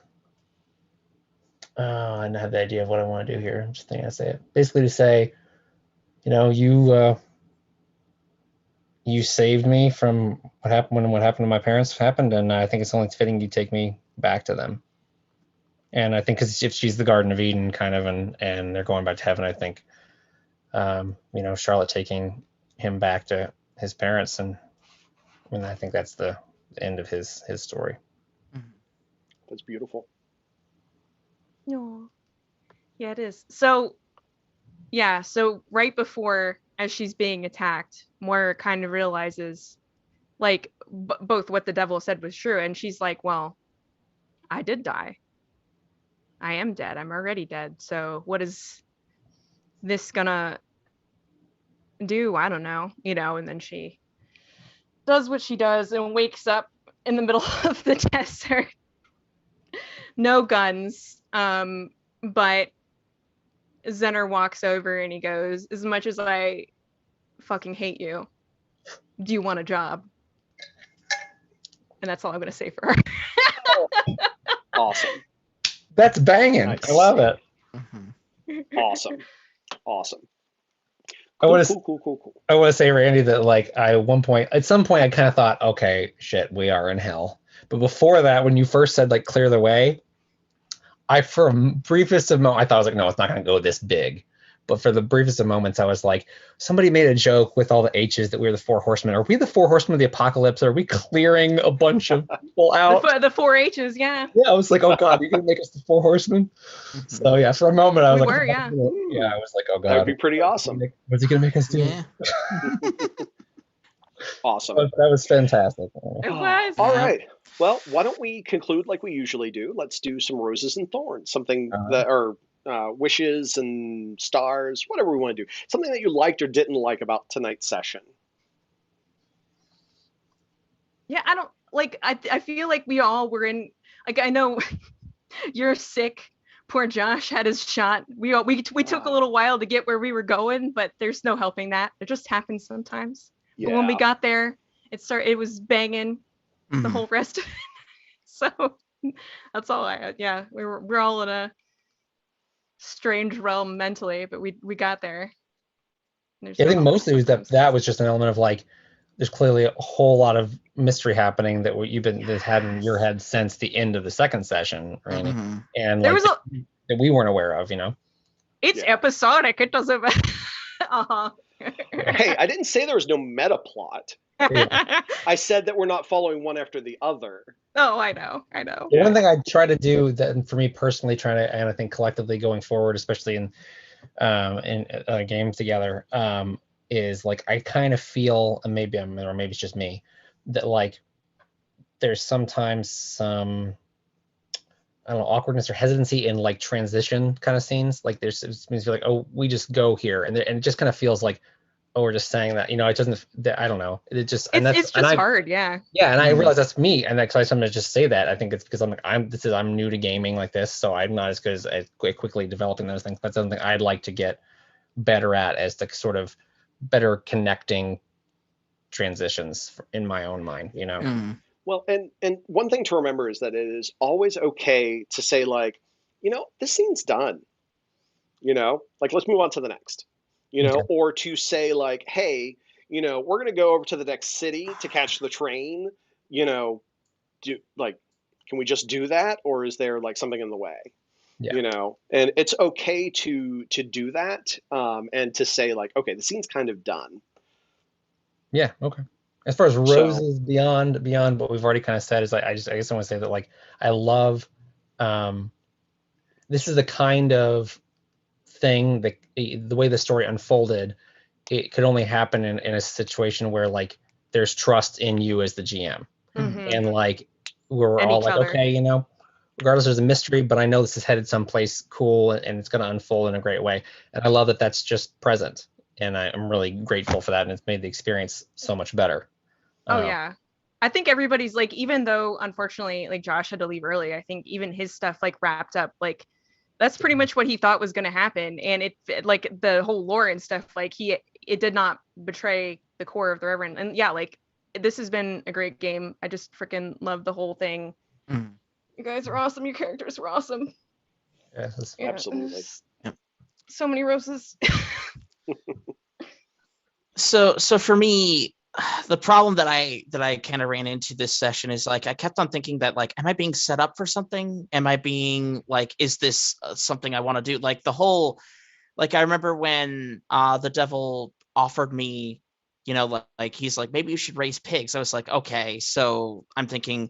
don't have the idea of what I want to do here. I'm just thinking I say it. Basically to say, you saved me from what happened to my parents happened, and I think it's only fitting you take me back to them. And I think because if she's the Garden of Eden kind of, and they're going back to heaven, I think, Charlotte taking him back to his parents, and I think that's the end of his story. That's beautiful. No. Yeah, it is. So right before, as she's being attacked, Moira kind of realizes, like, both what the devil said was true, and she's like, well, I did die. I am dead. I'm already dead. So what is this gonna do? I don't know. And then she does what she does and wakes up in the middle of the desert. No guns. But Zener walks over and he goes, as much as I fucking hate you, do you want a job? And that's all I'm going to say for her. Awesome. That's banging. Nice. I love it. Awesome. Cool, I want to say, Randy, that like at some point I kind of thought, okay, shit, we are in hell. But before that, when you first said like clear the way, for a briefest of moments, I thought, I was like, no, it's not going to go this big. But for the briefest of moments, I was like, somebody made a joke with all the H's that we were the Four Horsemen. Are we the Four Horsemen of the Apocalypse? Are we clearing a bunch of people out? The four H's, yeah. Yeah, I was like, oh God, you're going to make us the Four Horsemen? So yeah, for a moment, I was I was like, oh God. That would be pretty awesome. What's he going to make us do? Yeah. Awesome. That was fantastic. It was. All right. Well, why don't we conclude like we usually do? Let's do some roses and thorns, something that are wishes and stars, whatever we want to do. Something that you liked or didn't like about tonight's session. Yeah, I don't like. I feel like we all were in. Like, I know you're sick. Poor Josh had his shot. We took a little while to get where we were going, but there's no helping that. It just happens sometimes. But when we got there, it was banging the whole rest of it. So that's all I had. Yeah, we're all in a strange realm mentally, but we got there. I think mostly it was that was just an element of like, there's clearly a whole lot of mystery happening that you've been that had in your head since the end of the second session, Randy, and there like was that we weren't aware of, It's episodic. It doesn't matter. Hey, I didn't say there was no meta plot. I said that we're not following one after the other. Oh, I know. The one thing I try to do, that for me personally, trying to, and I think collectively going forward, especially in games together, is like, I kind of feel, and maybe it's just me, that like there's sometimes some, I don't know, awkwardness or hesitancy in like transition kind of scenes. Like there's, it means you're like, oh, we just go here, and it just kind of feels like, oh, we're just saying that, it doesn't. I don't know. It just, it's just hard, yeah. Yeah, and I realize that's me, and I sometimes just say that. I think it's because I'm new to gaming like this, so I'm not as good as quickly developing those things. That's something I'd like to get better at, as to sort of better connecting transitions in my own mind. Well, and one thing to remember is that it is always okay to say, like, this scene's done. Like, let's move on to the next. Okay. Or to say, like, hey, we're going to go over to the next city to catch the train. Can we just do that, or is there like something in the way? Yeah. And it's okay to do that, and to say, like, okay, the scene's kind of done. Yeah. Okay. As far as roses beyond what we've already kind of said, is I guess I want to say that, like, I love, this is the kind of thing that the way the story unfolded, it could only happen in a situation where like there's trust in you as the GM, and like we're all like, okay, regardless, there's a mystery, but I know this is headed someplace cool, and it's going to unfold in a great way. And I love that that's just present, and I'm really grateful for that, and it's made the experience so much better. Oh yeah, I think everybody's like, even though unfortunately like Josh had to leave early, I think even his stuff like wrapped up, like that's pretty much what he thought was going to happen, and it like the whole lore and stuff, like it did not betray the core of the Reverend. And yeah, like this has been a great game. I just freaking love the whole thing. You guys are awesome. Your characters were awesome. Yes, absolutely. So many roses. So for me, the problem that I kind of ran into this session is like, I kept on thinking that, like, am I being set up for something? Am I being like, is this something I want to do? Like the whole, like, I remember when the devil offered me, like he's like, maybe you should raise pigs. I was like, okay. So I'm thinking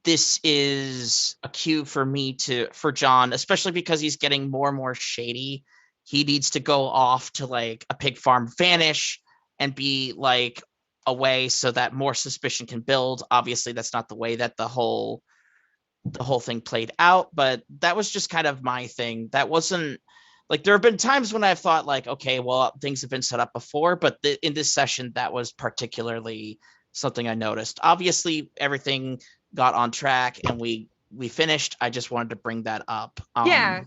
this is a cue for me for John, especially because he's getting more and more shady. He needs to go off to like a pig farm, vanish, and be like away so that more suspicion can build. Obviously, that's not the way that the whole thing played out, but that was just kind of my thing. That wasn't like, there have been times when I've thought like, okay, well, things have been set up before, but in this session, that was particularly something I noticed. Obviously, everything got on track and we finished. I just wanted to bring that up. Yeah.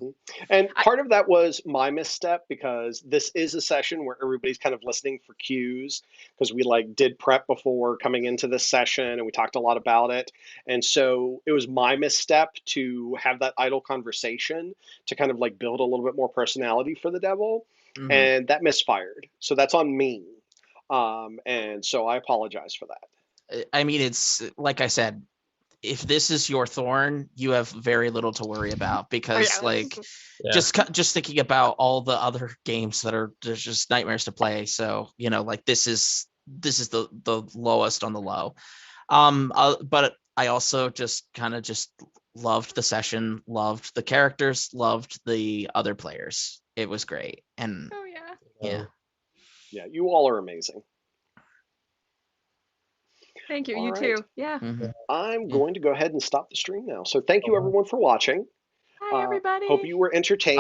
And part of that was my misstep, because this is a session where everybody's kind of listening for cues, because we like did prep before coming into this session and we talked a lot about it. And so it was my misstep to have that idle conversation to kind of like build a little bit more personality for the devil. And that misfired. So that's on me. And so I apologize for that. I mean, it's like I said, if this is your thorn, you have very little to worry about, because just thinking about all the other games that are just nightmares to play. So, like this is the lowest on the low. But I also just kind of just loved the session, loved the characters, loved the other players. It was great. And yeah, you all are amazing. Thank you. All you right. too. Yeah. I'm going to go ahead and stop the stream now. So thank you everyone for watching. Hi everybody. Hope you were entertained.